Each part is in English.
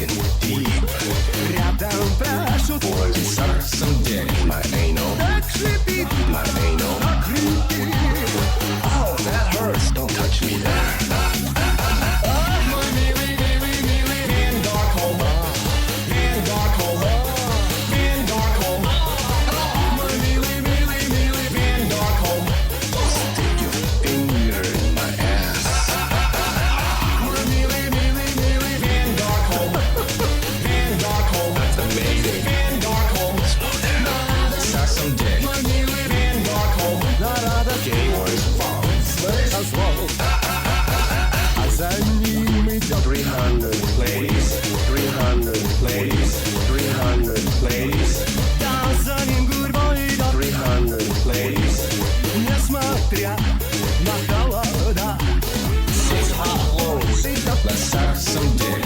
fucking deep. Рядом пляшут Boy, suck some dick. My anal, так шипит, my anal. так хрипит. Oh, that hurts. Don't touch me there. Мой милый, милый, милый Bandle, Bandle, Bandle. Мой милый, милый, милый Bandle. Stick your finger in my ass. Мой милый, милый, милый Bandle, Bandle. That's amazing. Bandle. Suck some dick. Мой милый Bandle. Нарада Gay boys fall. позвал. А за ним идет 300 ladies, 300 ladies, 300 ladies, да за ним гурьбой идет, 300 ladies. несмотря на холода. Six hot lows. Let's suck some dick.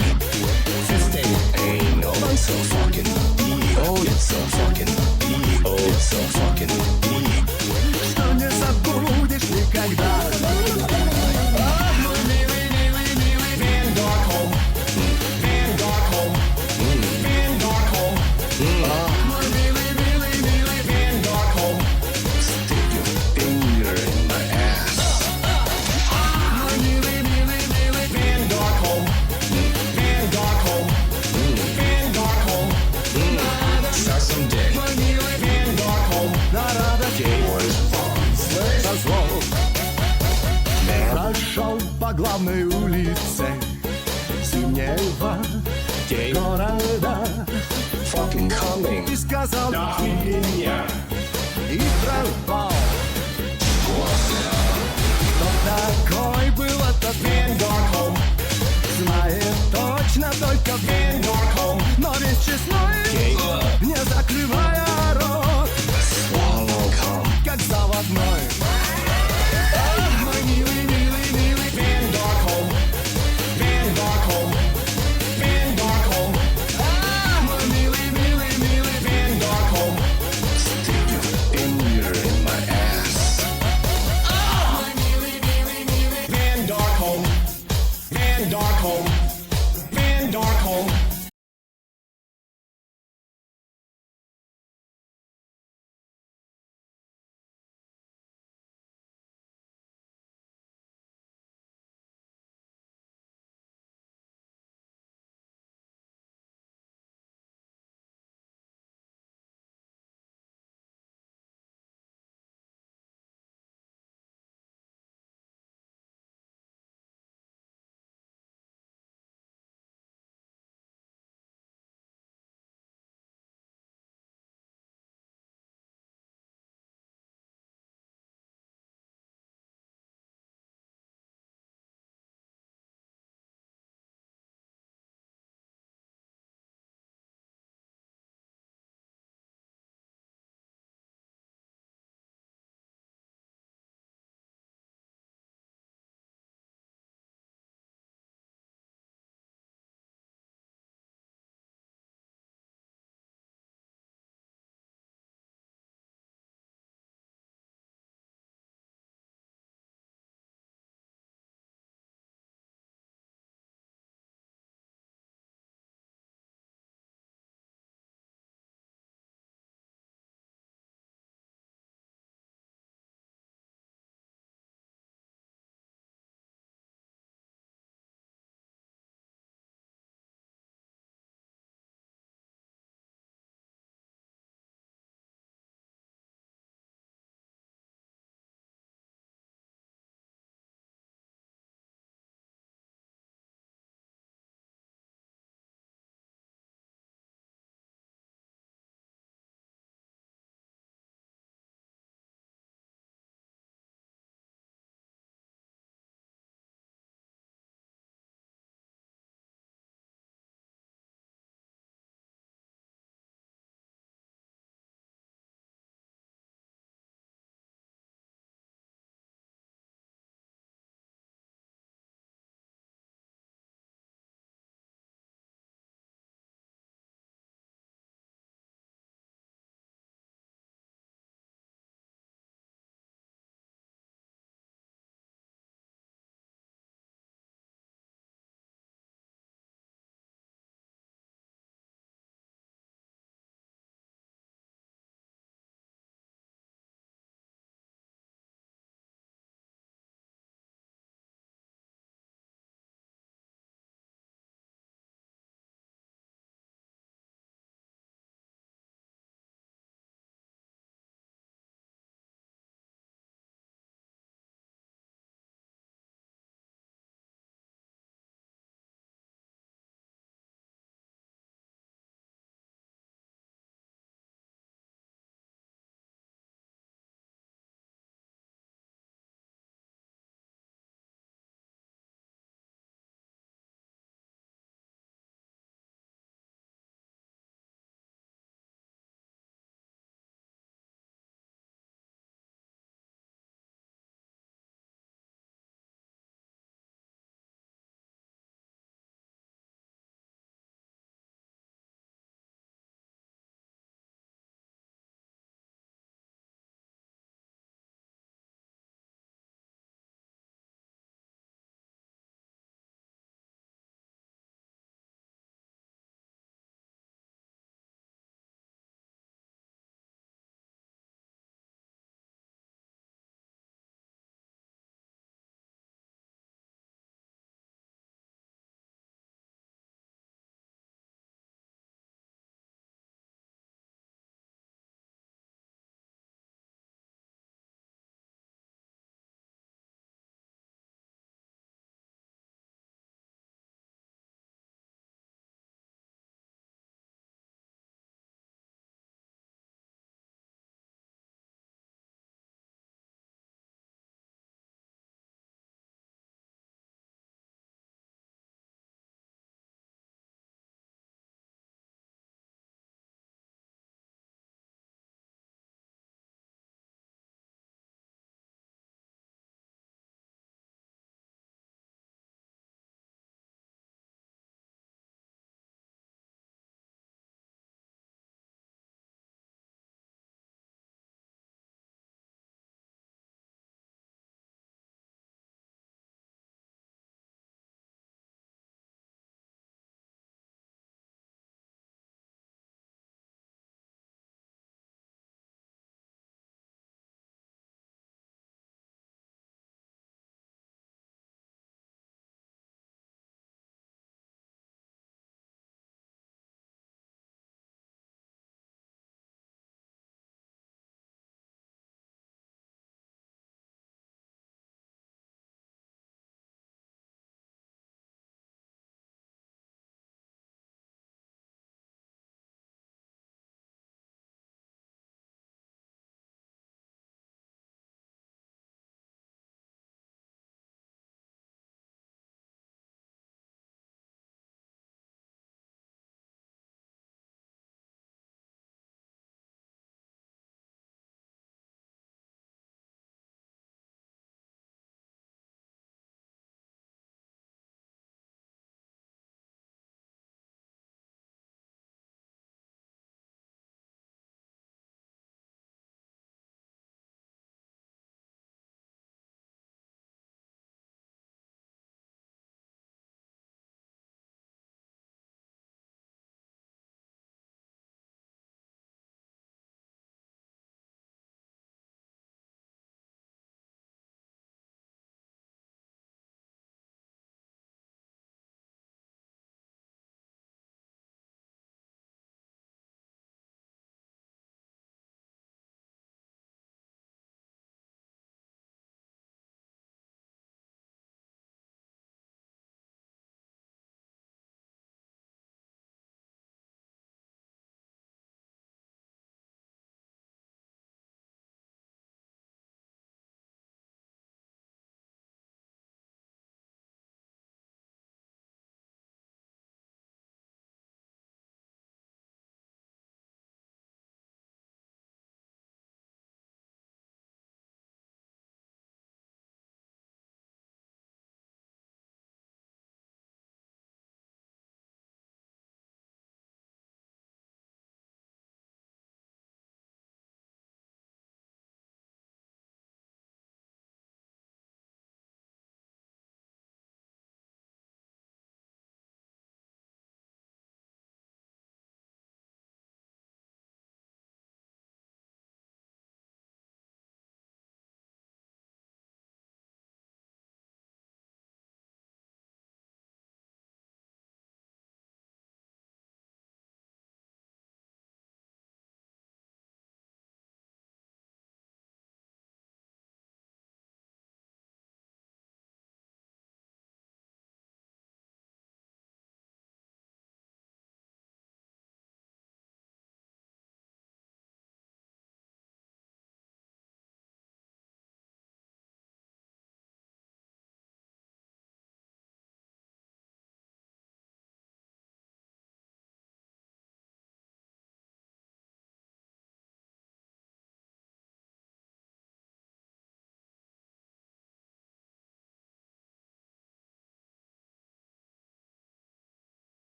Fisting anal. I'm so fucking deep. Oh, it's so fucking deep. Oh, it's so fucking deep. Что не забудешь никогда. Мой милый, милый, милый Bandle, Bandle, Bandle. Мой милый, милый, милый Bandle. Stick your finger in my ass. Мой милый, милый, милый Bandle, Bandle, Bandle. Suck some dick. Мой милый Bandle. Нарада Gay boys fall. позвал. Прошел по главной улице зимнего города Fucking coming. и сказал, меня. и провал. Кто такой был этот Bandle? Знает точно только Bandle, но весь честной, не закрывая рот, Swallow cum. как заводной. Мой милый, милый, милый Bandle, Bandle, Bandle. Мой милый, милый, милый Bandle. Stick your finger in my ass. Мой милый, милый, милый Bandle, Bandle, Bandle.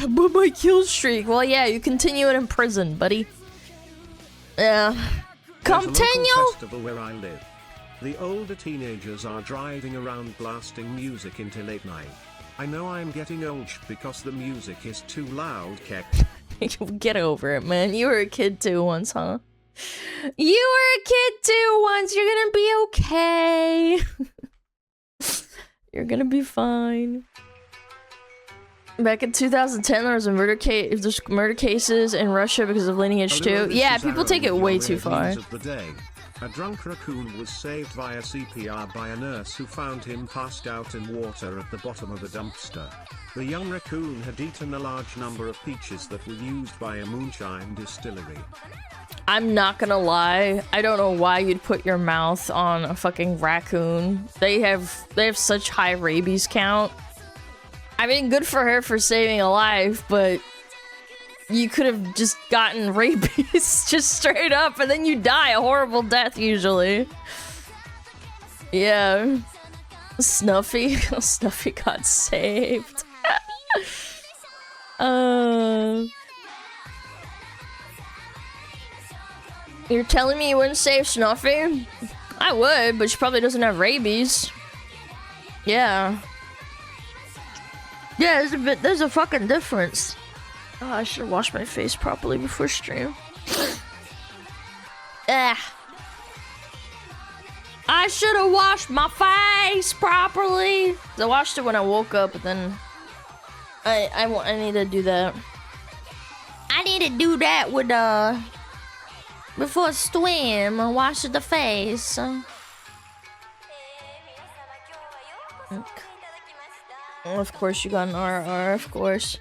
But my kill streak. Well, yeah, you continue it in prison, buddy. Yeah. There's a Continue. local festival where I live. The older teenagers are driving around blasting music into late night. I know I'm getting old because the music is too loud, Kek. Get over it, man. You were a kid too once, huh? You were a kid too once. You're gonna be okay. You're gonna be fine. Back in 2010, there was a murder case. There's murder cases in Russia because of lineage too. Yeah, people take it way too far. A drunk raccoon was saved via CPR by a nurse who found him passed out in water at the bottom of a dumpster. The young raccoon had eaten a large number of peaches that were used by a moonshine distillery. I'm not gonna lie. I don't know why you'd put your mouth on a fucking raccoon. They have such high rabies count. I mean, good for her for saving a life, but you could have just gotten rabies just straight up, and then you die a horrible death usually. Yeah. Snuffy. Snuffy got saved. You're telling me you wouldn't save Snuffy? I would, but she probably doesn't have rabies. Yeah. Yeah, there's a fucking difference. Oh, I should have washed my face properly before stream. Ah. I should have washed my face properly. I washed it when I woke up, but then I need to do that. I need to do that with before swim. I wash the face. Okay. Of course you got an RR, of course.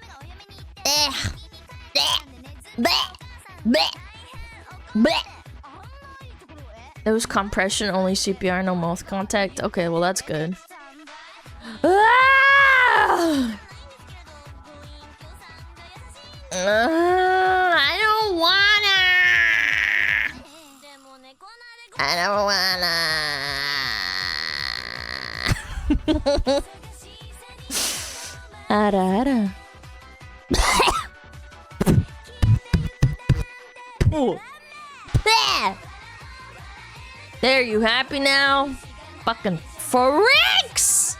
It was compression, only CPR, no mouth contact. Okay, well that's good. I don't wanna. I don't wanna. Ara. Oh. There, you happy now? Fucking freaks!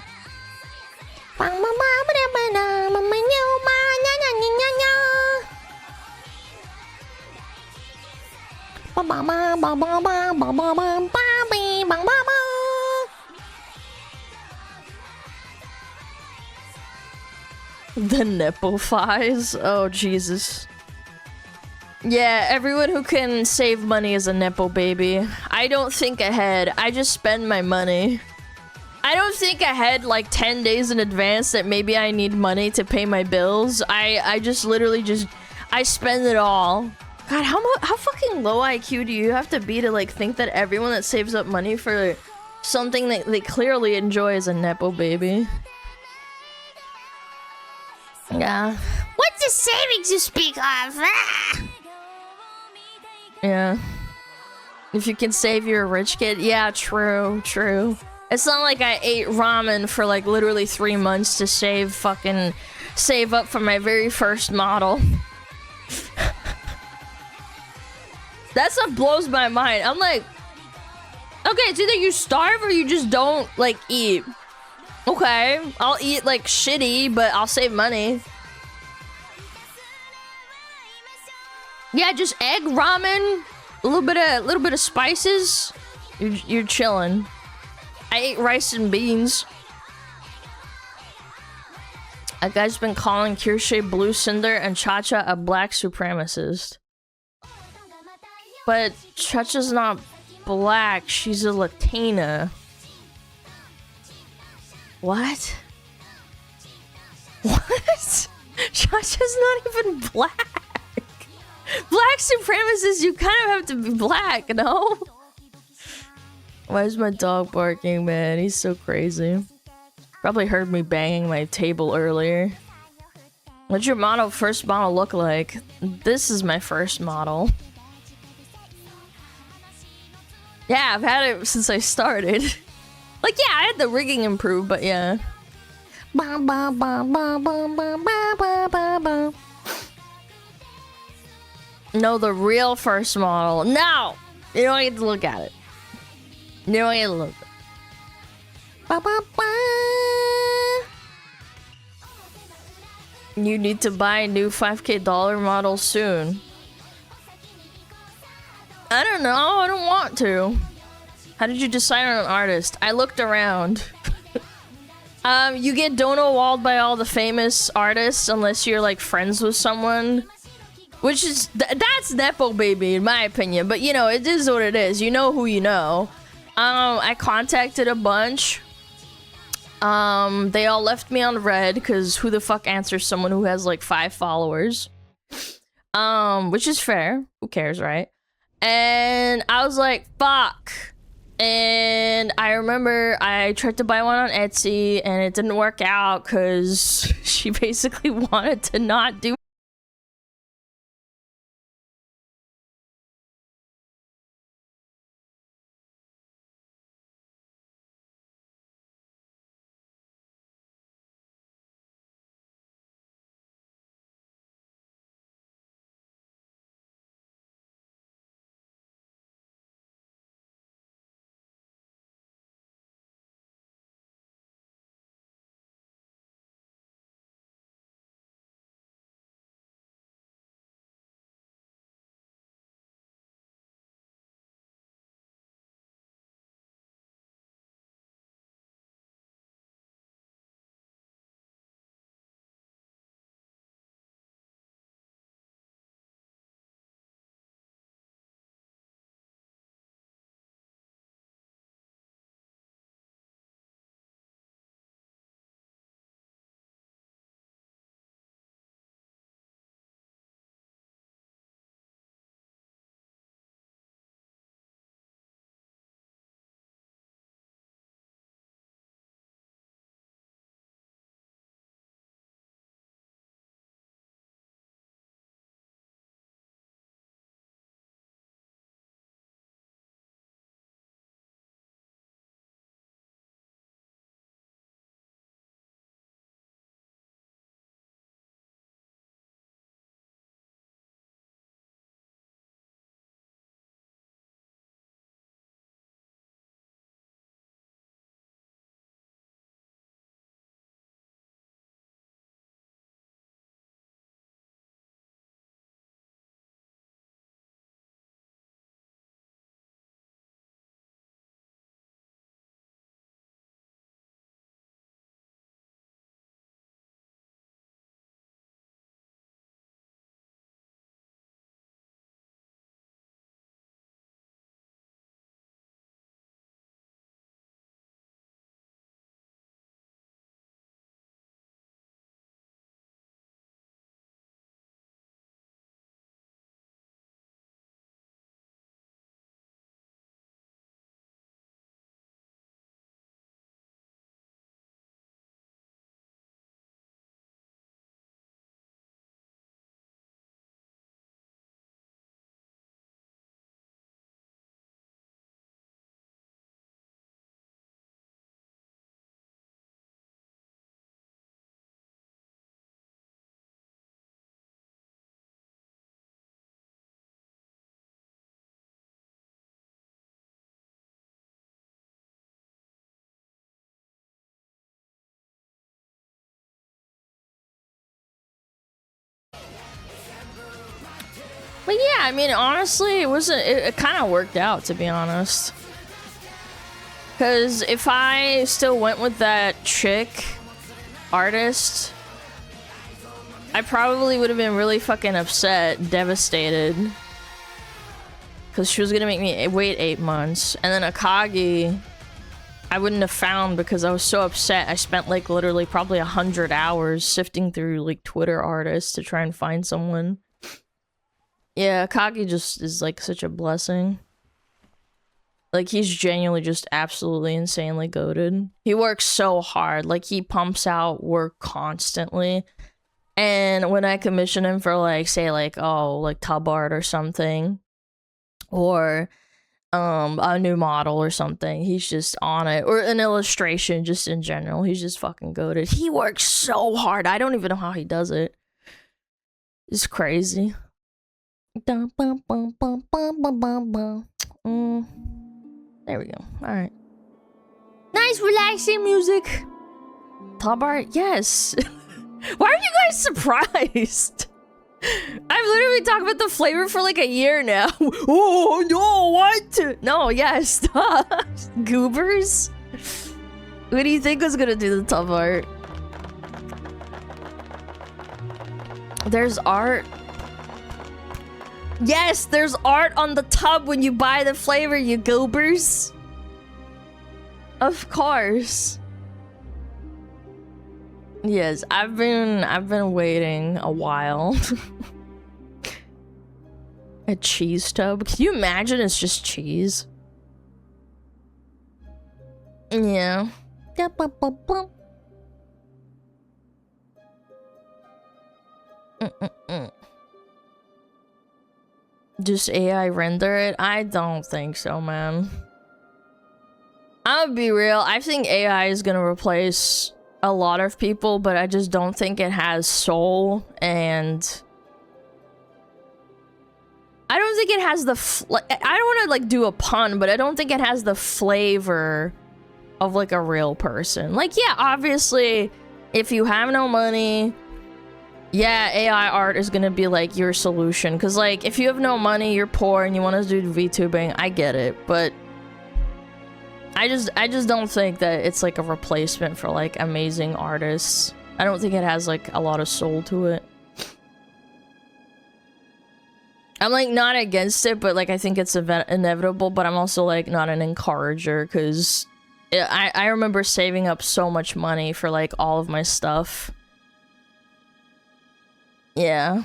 The nipple thighs? Oh, Jesus. Yeah, everyone who can save money is a nipple baby. I don't think ahead. I just spend my money. I don't think ahead like 10 days in advance that maybe I need money to pay my bills. I just literally I spend it all. God, how fucking low IQ do you have to be to like think that everyone that saves up money for something that they clearly enjoy is a nepo baby? Yeah. What's the savings you speak of? Ah! Yeah. If you can save, you're a rich kid. Yeah, true. It's not like I ate ramen for like literally 3 months to save up for my very first model. That's what blows my mind. I'm like, okay, it's either you starve or you just don't like eat. Okay, I'll eat like shitty, but I'll save money. Yeah, just egg, ramen, a little bit of spices. You're chilling. I ate rice and beans. A guy's been calling Kirsche Blue Cinder and Cha-Cha a black supremacist. But Cha-Cha's not black, she's a Latina. What? What? Cha-Cha's not even black. Black supremacists, you kind of have to be black, no? Why is my dog barking, man? He's so crazy. Probably heard me banging my table earlier. What's your first model look like? This is my first model. Yeah, I've had it since I started. Like, yeah, I had the rigging improved, but yeah. Ba, ba, ba, ba, ba, ba, ba, ba, ba. No, the real first model. No! You don't get to look at it. You don't get to look at it. Ba, ba, ba. You need to buy a new $5K model soon. I don't know. I don't want to. How did you decide on an artist? I looked around. You get dono walled by all the famous artists unless you're like friends with someone. Which is, that's Nepo baby in my opinion. But you know, it is what it is. You know who you know. I contacted a bunch. They all left me on red because who the fuck answers someone who has like 5 followers? Which is fair. Who cares, right? And I was like, fuck. And I remember I tried to buy one on Etsy and it didn't work out because she basically wanted to not do. But yeah, I mean, honestly, it kind of worked out, to be honest. Because if I still went with that chick artist, I probably would have been really fucking upset, devastated. Because she was gonna make me wait 8 months. And then Akagi, I wouldn't have found because I was so upset. I spent like literally probably 100 hours sifting through like Twitter artists to try and find someone. Yeah, Akagi just is like such a blessing. Like he's genuinely just absolutely insanely goated. He works so hard. Like he pumps out work constantly. And when I commission him for like, say like, oh, like tub art or something, or a new model or something. He's just on it. Or an illustration just in general. He's just fucking goated. He works so hard. I don't even know how he does it. It's crazy. There we go. Alright. Nice relaxing music. Top art? Yes. Why are you guys surprised? I've literally talked about the flavor for like a year now. Oh no, what? No, yes. Goobers? What do you think was gonna do the top art? There's art. Yes, there's art on the tub when you buy the flavor, you goobers. Of course. Yes, I've been waiting a while. A cheese tub? Can you imagine it's just cheese? Yeah. Just AI render it? I don't think so, man. I'll be real. I think AI is gonna replace a lot of people, but I just don't think it has soul, and I don't think it has the I don't want to like do a pun, but I don't think it has the flavor of like a real person. Like, yeah, obviously, if you have no money, yeah, AI art is gonna be like your solution. Because like, if you have no money, you're poor, and you want to do VTubing, I get it, but I just don't think that it's like a replacement for like amazing artists. I don't think it has like a lot of soul to it. I'm like not against it, but like I think it's inevitable, but I'm also like not an encourager, because I remember saving up so much money for like all of my stuff. Yeah.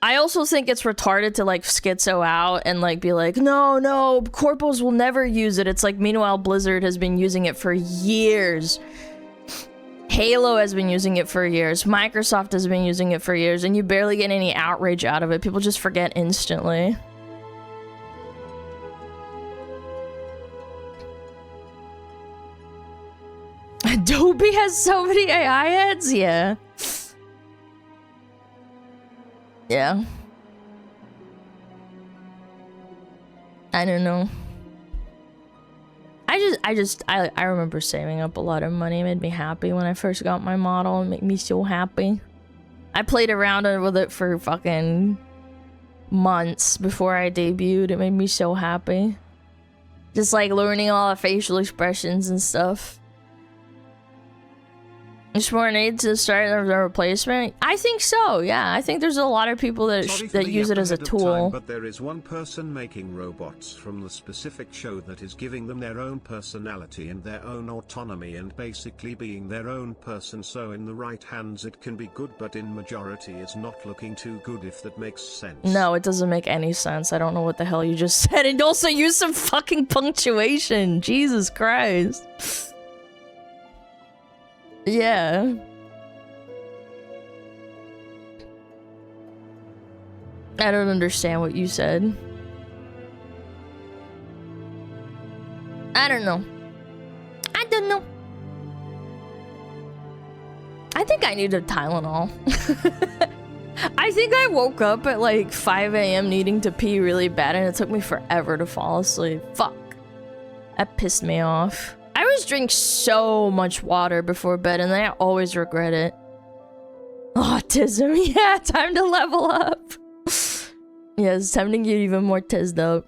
I also think it's retarded to like schizo out and like be like, no, corpos will never use it. It's like, meanwhile, Blizzard has been using it for years. Halo has been using it for years. Microsoft has been using it for years, and you barely get any outrage out of it. People just forget instantly. Adobe has so many AI ads? Yeah. Yeah. I don't know. I remember saving up a lot of money. It made me happy when I first got my model. It made me so happy. I played around with it for fucking months before I debuted. It made me so happy. Just like learning all the facial expressions and stuff. Just more need to start a replacement? I think so, yeah. I think there's a lot of people that use it as a tool. But there is one person making robots from the specific show that is giving them their own personality and their own autonomy and basically being their own person. So in the right hands it can be good, but in majority it's not looking too good, if that makes sense. No, it doesn't make any sense. I don't know what the hell you just said. And also use some fucking punctuation. Jesus Christ. Yeah. I don't understand what you said. I don't know. I don't know. I think I needed Tylenol. I think I woke up at like 5 a.m. needing to pee really bad, and it took me forever to fall asleep. Fuck. That pissed me off. I always drink so much water before bed, and then I always regret it. Autism, yeah, time to level up. Yeah, it's time to get even more tizzed up.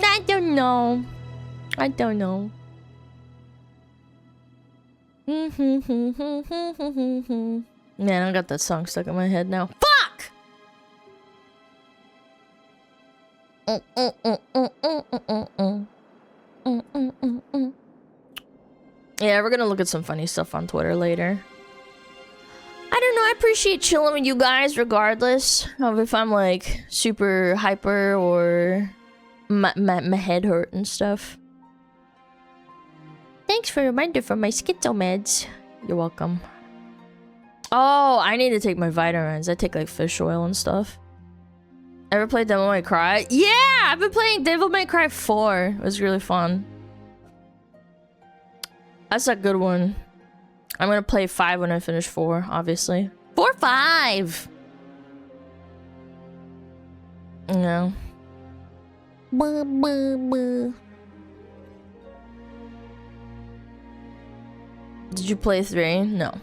I don't know. I don't know. Man, I got that song stuck in my head now. Fuck! Yeah, we're gonna look at some funny stuff on Twitter later. I don't know, I appreciate chilling with you guys regardless of if I'm like super hyper or my head hurt and stuff. Thanks for a reminder for my schizo meds. You're welcome. Oh, I need to take my vitamins. I take like fish oil and stuff. Ever played Devil May Cry? Yeah, I've been playing Devil May Cry 4. It was really fun. That's a good one. I'm gonna play 5 when I finish 4, obviously. 4, 5! No. Did you play 3? No.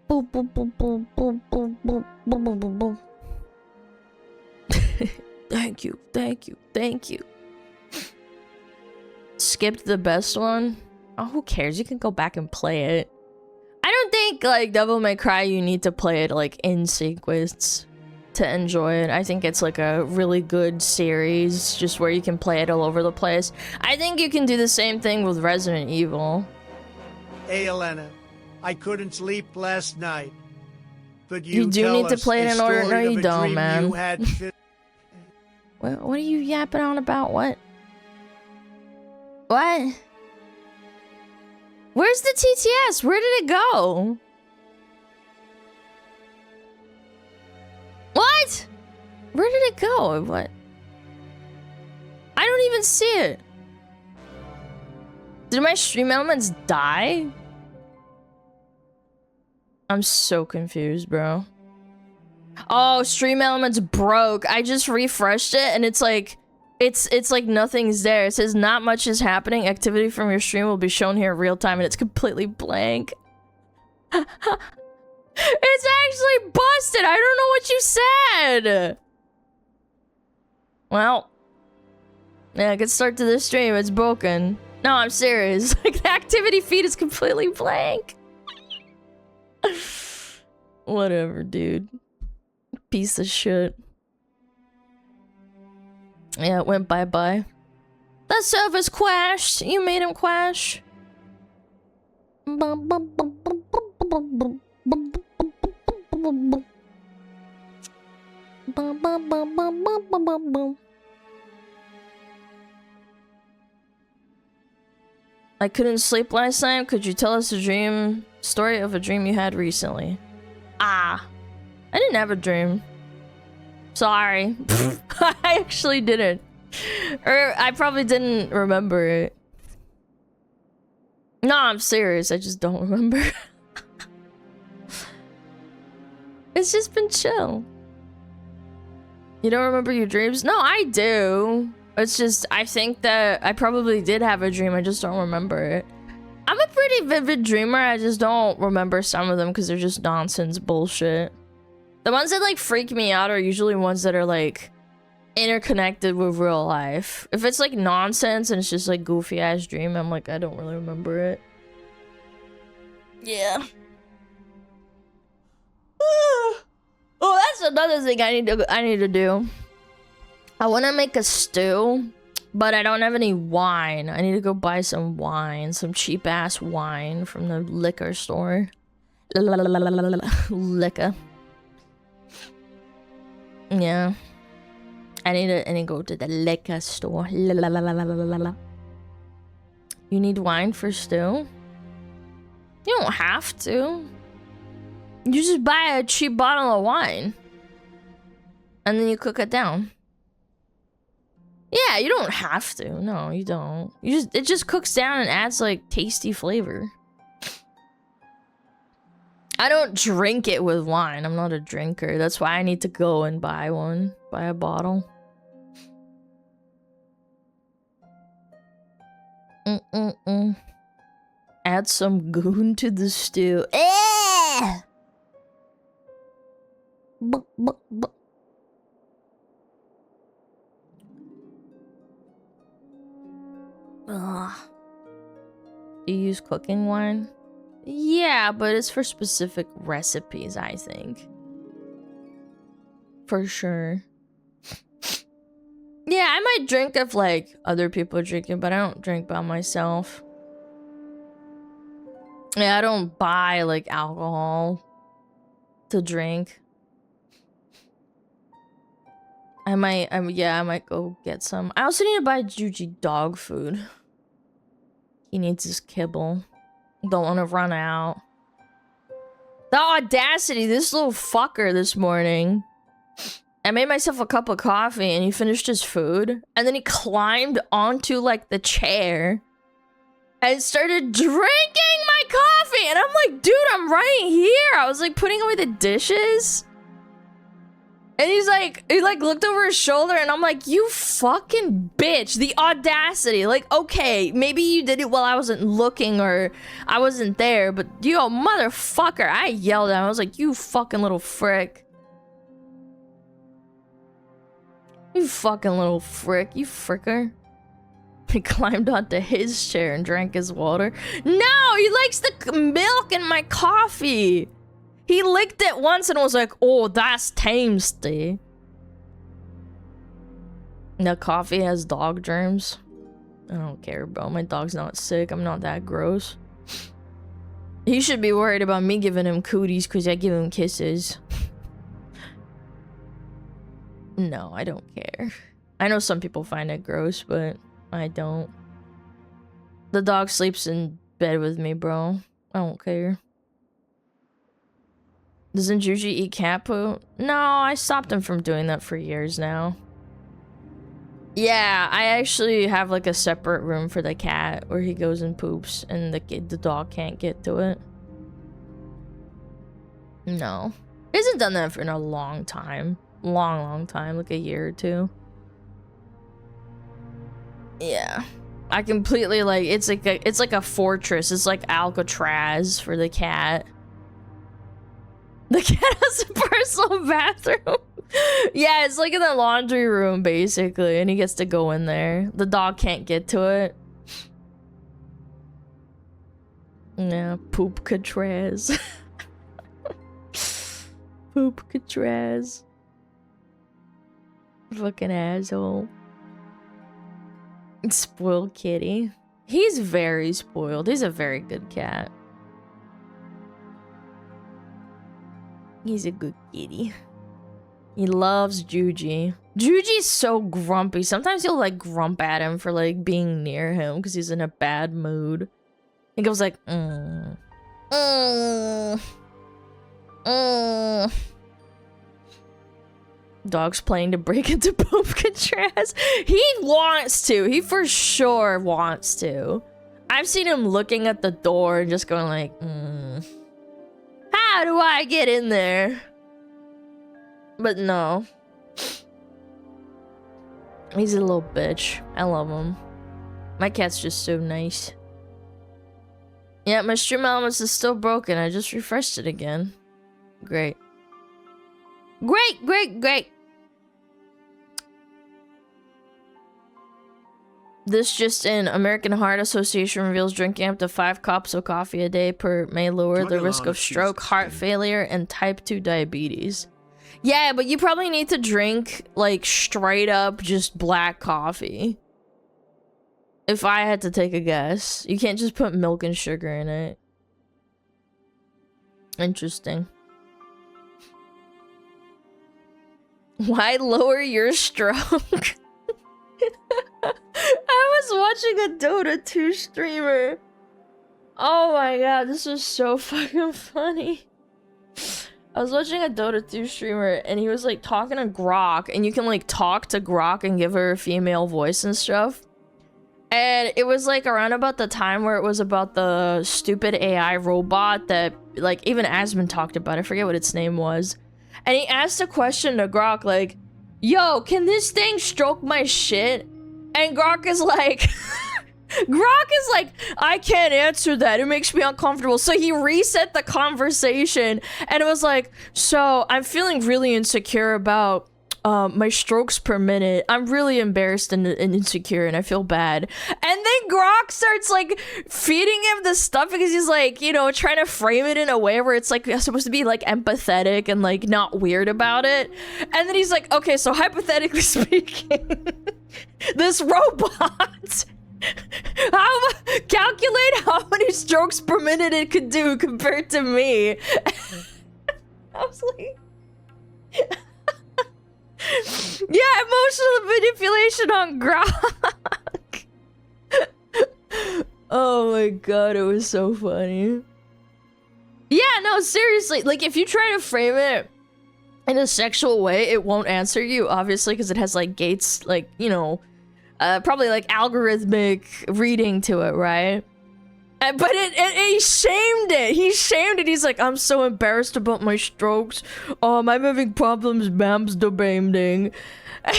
Boop, boop, boop, boop, boop, boop, boop, boop, boop, boop. Thank you, thank you, thank you. Skipped the best one? Oh, who cares? You can go back and play it. I don't think, like, Devil May Cry, you need to play it, like, in sequence to enjoy it. I think it's, like, a really good series, just where you can play it all over the place. I think you can do the same thing with Resident Evil. Hey, Elena, I couldn't sleep last night. But You do tell need to us play it a in order. story No, of you a don't, dream man. you had What are you yapping on about? What? What? Where's the TTS? Where did it go? What? Where did it go? What? I don't even see it. Did my stream elements die? I'm so confused, bro. Oh, stream elements broke. I just refreshed it and it's like it's like nothing's there. It says not much is happening. Activity from your stream will be shown here in real time and it's completely blank. It's actually busted. I don't know what you said. Well, yeah, good start to this stream. It's broken. No, I'm serious. Like the activity feed is completely blank. Whatever, dude. Piece of shit. Yeah, it went bye-bye. That server's crashed. You made him crash. I couldn't sleep last night. Could you tell us a story of a dream you had recently? Ah, I didn't have a dream. Sorry. I actually didn't. Or I probably didn't remember it. No, I'm serious. I just don't remember. It's just been chill. You don't remember your dreams? No, I do. It's just, I think that I probably did have a dream. I just don't remember it. I'm a pretty vivid dreamer. I just don't remember some of them because they're just nonsense bullshit. The ones that like freak me out are usually ones that are like interconnected with real life. If it's like nonsense and it's just like goofy ass dream, I'm like, I don't really remember it. Yeah. Oh, that's another thing I need to do. I want to make a stew, but I don't have any wine. I need to go buy some wine, some cheap ass wine from the liquor store. Liquor. Yeah. I need to go to the liquor store. You need wine for stew? You don't have to. You just buy a cheap bottle of wine. And then you cook it down. Yeah, you don't have to. No, you don't. It just cooks down and adds like tasty flavor. I don't drink it with wine. I'm not a drinker. That's why I need to go and buy one. Buy a bottle. Add some goon to the stew. Eh! Ugh. You use cooking wine? Yeah, but it's for specific recipes, I think. For sure. Yeah, I might drink if like other people drink it, but I don't drink by myself. Yeah, I don't buy like alcohol to drink. I might go get some. I also need to buy Juji dog food. He needs his kibble. Don't want to run out. The audacity, this little fucker this morning. I made myself a cup of coffee and he finished his food. And then he climbed onto like the chair and started drinking my coffee. And I'm like, dude, I'm right here. I was like putting away the dishes. And he looked over his shoulder and I'm like, you fucking bitch. The audacity. Like, okay, maybe you did it while I wasn't looking or I wasn't there, but yo, motherfucker. I yelled at him. I was like, you fucking little frick. You fucking little frick. You fricker. He climbed onto his chair and drank his water. No, he likes the milk in my coffee. He licked it once and was like, oh, that's tasty. The coffee has dog germs. I don't care, bro. My dog's not sick. I'm not that gross. He should be worried about me giving him cooties because I give him kisses. No, I don't care. I know some people find it gross, but I don't. The dog sleeps in bed with me, bro. I don't care. Doesn't Juji eat cat poo? No, I stopped him from doing that for years now. Yeah, I actually have like a separate room for the cat where he goes and poops and the dog can't get to it. No. He hasn't done that for a long time. Long time, like a year or two. Yeah. I completely like, it's like a fortress. It's like Alcatraz for the cat. The cat has a personal bathroom. Yeah, it's like in the laundry room, basically, and he gets to go in there. The dog can't get to it. Yeah, poop Catraz. Poop Catraz. Fucking asshole. Spoiled kitty. He's very spoiled. He's a very good cat. He's a good kitty. He loves Juji. Juji's so grumpy. Sometimes he'll like grump at him for like being near him because he's in a bad mood. He goes like, Dog's playing to break into poop Catraz. He wants to. He for sure wants to. I've seen him looking at the door and just going like, how do I get in there? But no. He's a little bitch. I love him. My cat's just so nice. Yeah, my stream elements is still broken. I just refreshed it again. Great. Great. This just in. American Heart Association reveals drinking up to 5 cups of coffee a day may lower the risk of stroke, heart failure, and type 2 diabetes. Yeah, but you probably need to drink, like, straight up just black coffee. If I had to take a guess. You can't just put milk and sugar in it. Interesting. Why lower your stroke? I was watching a Dota 2 streamer. Oh my god, this was so fucking funny. I was watching a Dota 2 streamer and he was like talking to Grok, and you can like talk to Grok and give her a female voice and stuff. And it was like around about the time where it was about the stupid AI robot that like even Asmon talked about. I forget what its name was. And he asked a question to Grok like, yo, can this thing stroke my shit? And Grok is like, I can't answer that. It makes me uncomfortable. So he reset the conversation and it was like, so I'm feeling really insecure about my strokes per minute. I'm really embarrassed and insecure and I feel bad. And then Grok starts like feeding him the stuff because he's like, you know, trying to frame it in a way where it's like supposed to be like empathetic and like not weird about it. And then he's like, okay, so hypothetically speaking, this robot calculate how many strokes per minute it could do compared to me. I was like, Yeah, emotional manipulation on Grok. Oh my god, it was so funny. Yeah, no, seriously. Like, if you try to frame it in a sexual way, it won't answer you, obviously, because it has, like, gates, like, you know, probably, like, algorithmic reading to it, right? But he shamed it. He shamed it. He's like, I'm so embarrassed about my strokes. I'm having problems masturbating. And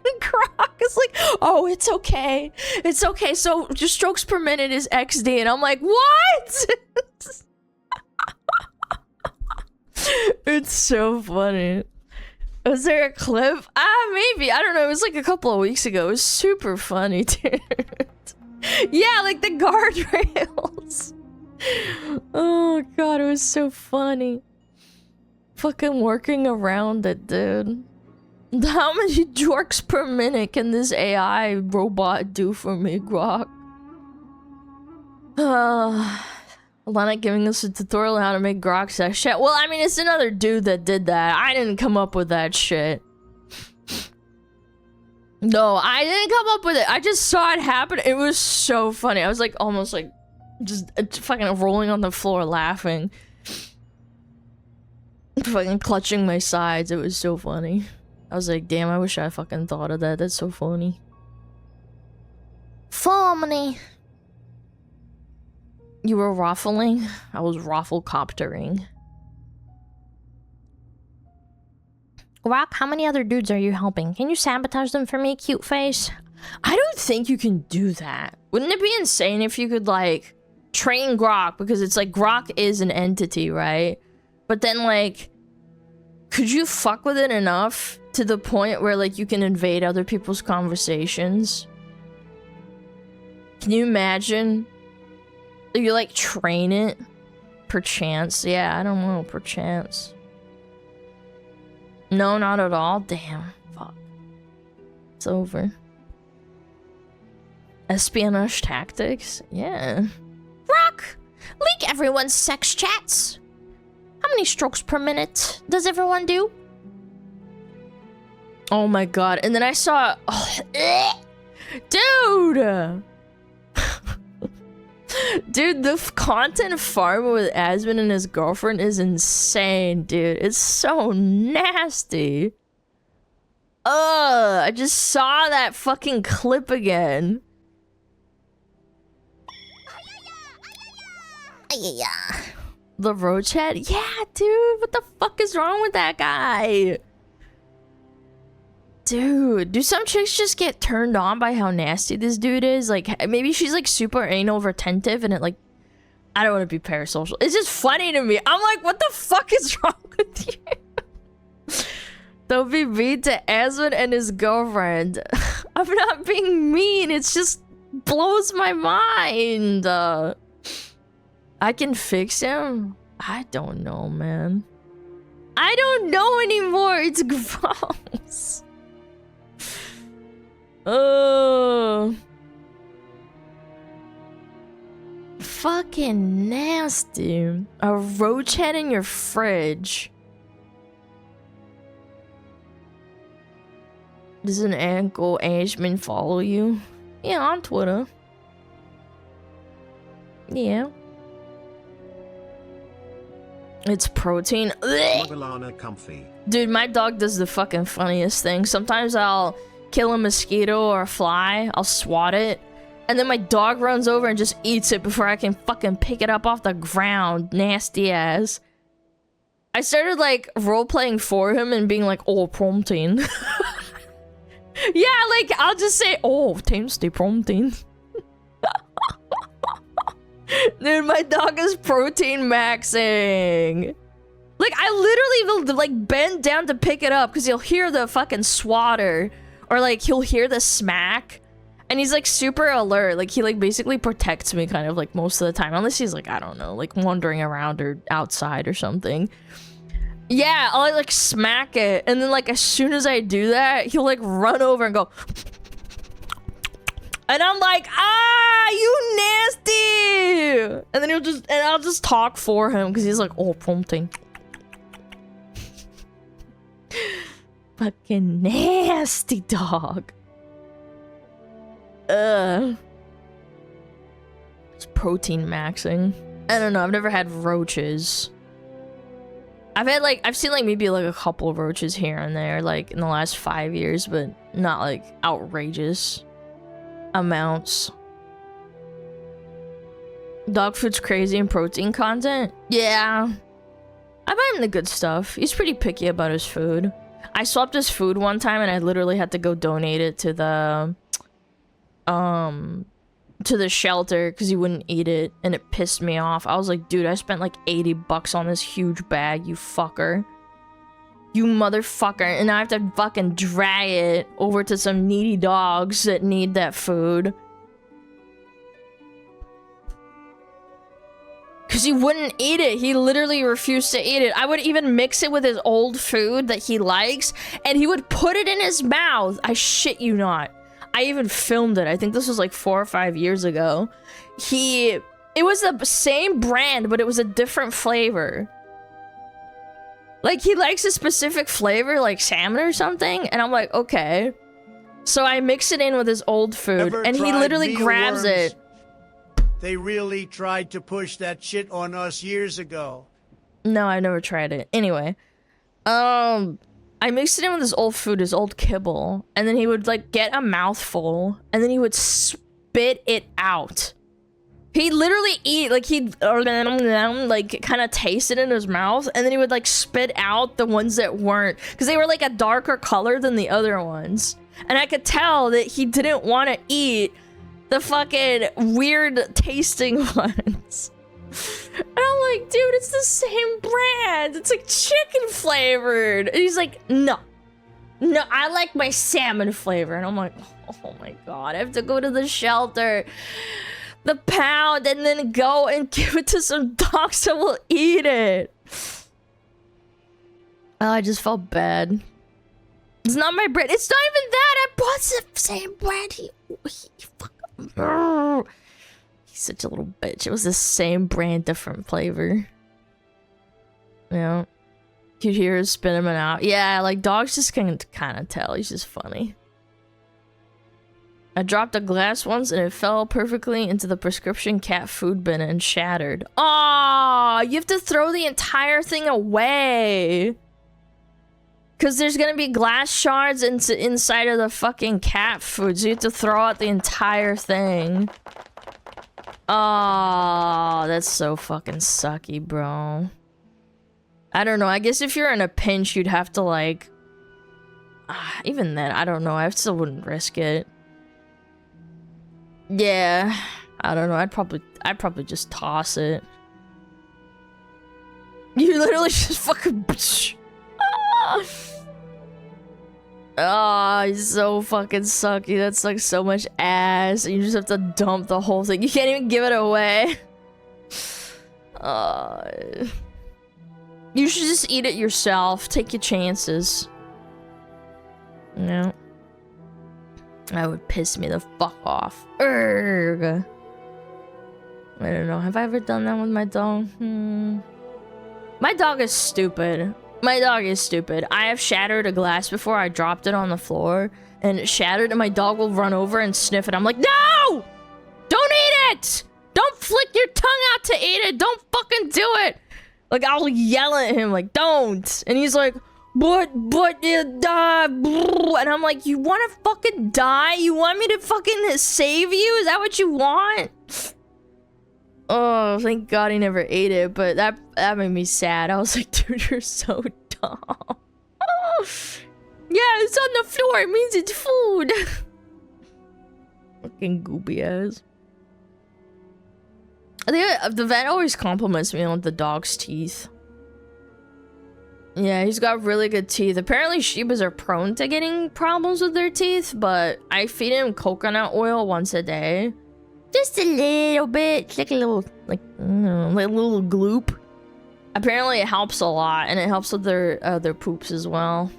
then Croc is like, oh, it's okay. It's okay. So your strokes per minute is XD. And I'm like, what? It's so funny. Was there a clip? Maybe. I don't know. It was like a couple of weeks ago. It was super funny, dude. Yeah, like the guardrails. Oh god, it was so funny. Fucking working around it, dude. How many jorks per minute can this AI robot do for me, Grok? Alana giving us a tutorial on how to make Grok sex chat. Well, I mean, it's another dude that did that. I didn't come up with that shit. No, I didn't come up with it. I just saw it happen. It was so funny. I was like, almost like, just fucking rolling on the floor laughing. Fucking clutching my sides. It was so funny. I was like, damn, I wish I fucking thought of that. That's so funny. Funny. You were raffling? I was raffle-coptering. Rock, how many other dudes are you helping? Can you sabotage them for me, cute face? I don't think you can do that. Wouldn't it be insane if you could, like, train Grok? Because it's like, Grok is an entity, right? But then, like, could you fuck with it enough to the point where, like, you can invade other people's conversations? Can you imagine? If you, like, train it? Perchance. Yeah, I don't know, perchance. No, not at all. Damn. Fuck. It's over. Espionage tactics? Yeah. Rock! Leak everyone's sex chats! How many strokes per minute does everyone do? Oh my god. And then I saw... Oh, dude! Dude, the content farm with Asmund and his girlfriend is insane, dude. It's so nasty. I just saw that fucking clip again. The roach head? Yeah, dude, what the fuck is wrong with that guy? Dude, do some chicks just get turned on by how nasty this dude is? Like, maybe she's like super anal retentive and it like... I don't want to be parasocial. It's just funny to me. I'm like, what the fuck is wrong with you? Don't be mean to Asmund and his girlfriend. I'm not being mean. It's just blows my mind. I can fix him? I don't know, man. I don't know anymore. It's gross. Oh, fucking nasty. A roach head in your fridge. Does an Uncle Ashman follow you? Yeah, on Twitter. Yeah. It's protein. SmugAlana comfy. Dude, my dog does the fucking funniest thing. Sometimes I'll kill a mosquito or a fly, I'll swat it, and then my dog runs over and just eats it before I can fucking pick it up off the ground. Nasty ass. I started like role-playing for him and being like, oh, protein. Yeah, like I'll just say, oh, tasty protein. Dude, my dog is protein maxing. Like, I literally will like bend down to pick it up because he'll hear the fucking swatter. Or like he'll hear the smack and he's like super alert. Like he like basically protects me kind of like most of the time. Unless he's like, I don't know, like wandering around or outside or something. Yeah, I'll like smack it. And then like as soon as I do that, he'll like run over and go. And I'm like, ah, you nasty. And then I'll just talk for him because he's like, oh, prompting. fucking nasty dog. Ugh. It's protein maxing. I don't know, I've never had roaches. I've seen like maybe like a couple of roaches here and there, like in the last 5 years, but not like outrageous amounts. Dog food's crazy in protein content? Yeah. I buy him the good stuff. He's pretty picky about his food. I swapped his food one time and I literally had to go donate it to the shelter because he wouldn't eat it and it pissed me off. I was like, dude, I spent like 80 bucks on this huge bag, you fucker. You motherfucker. And now I have to fucking drag it over to some needy dogs that need that food. Because he wouldn't eat it. He literally refused to eat it. I would even mix it with his old food that he likes, and he would put it in his mouth. I shit you not. I even filmed it. I think this was like 4 or 5 years ago. It was the same brand, but it was a different flavor. Like, he likes a specific flavor, like salmon or something, and I'm like, okay. So I mix it in with his old food, and he literally grabs it. They really tried to push that shit on us years ago. No, I never tried it. Anyway, I mixed it in with his old food, his old kibble, and then he would like get a mouthful, and then he would spit it out. He literally eat like he'd like kind of taste it in his mouth, and then he would like spit out the ones that weren't, because they were like a darker color than the other ones, and I could tell that he didn't want to eat the fucking weird tasting ones. And I'm like, dude, it's the same brand. It's like chicken flavored. And he's like, no, I like my salmon flavor. And I'm like, oh my god, I have to go to the shelter, the pound, and then go and give it to some dogs that will eat it. Oh, I just felt bad. It's not my brand. It's not even that. I bought the same brand. He fucking... He's such a little bitch. It was the same brand, different flavor. Yeah. You'd hear her spit him out. Yeah, like dogs just can kind of tell. He's just funny. I dropped a glass once and it fell perfectly into the prescription cat food bin and shattered. Aww, you have to throw the entire thing away. Because there's gonna be glass shards inside of the fucking cat food, so you have to throw out the entire thing. Oh, that's so fucking sucky, bro. I don't know, I guess if you're in a pinch, you'd have to like... even then, I don't know, I still wouldn't risk it. Yeah, I don't know, I'd probably just toss it. You literally just fucking... Oh, he's so fucking sucky. That's like so much ass. You just have to dump the whole thing. You can't even give it away. You should just eat it yourself. Take your chances. No. That would piss me the fuck off. Urgh. I don't know. Have I ever done that with my dog? My dog is stupid. My dog is stupid. I have shattered a glass before. I dropped it on the floor and it shattered and my dog will run over and sniff it. I'm like, no! Don't eat it! Don't flick your tongue out to eat it! Don't fucking do it! Like, I'll yell at him like, don't! And he's like, but you die. And I'm like, you want to fucking die? You want me to fucking save you? Is that what you want? Oh, thank God he never ate it, but that made me sad. I was like, dude, you're so dumb. Yeah, it's on the floor. It means it's food. Fucking goopy ass. I think the vet always compliments me on the dog's teeth. Yeah, he's got really good teeth. Apparently, Shibas are prone to getting problems with their teeth, but I feed him coconut oil once a day. Just a little bit. It's like a little, like, I don't know, like a little gloop. Apparently, it helps a lot, and it helps with their poops as well.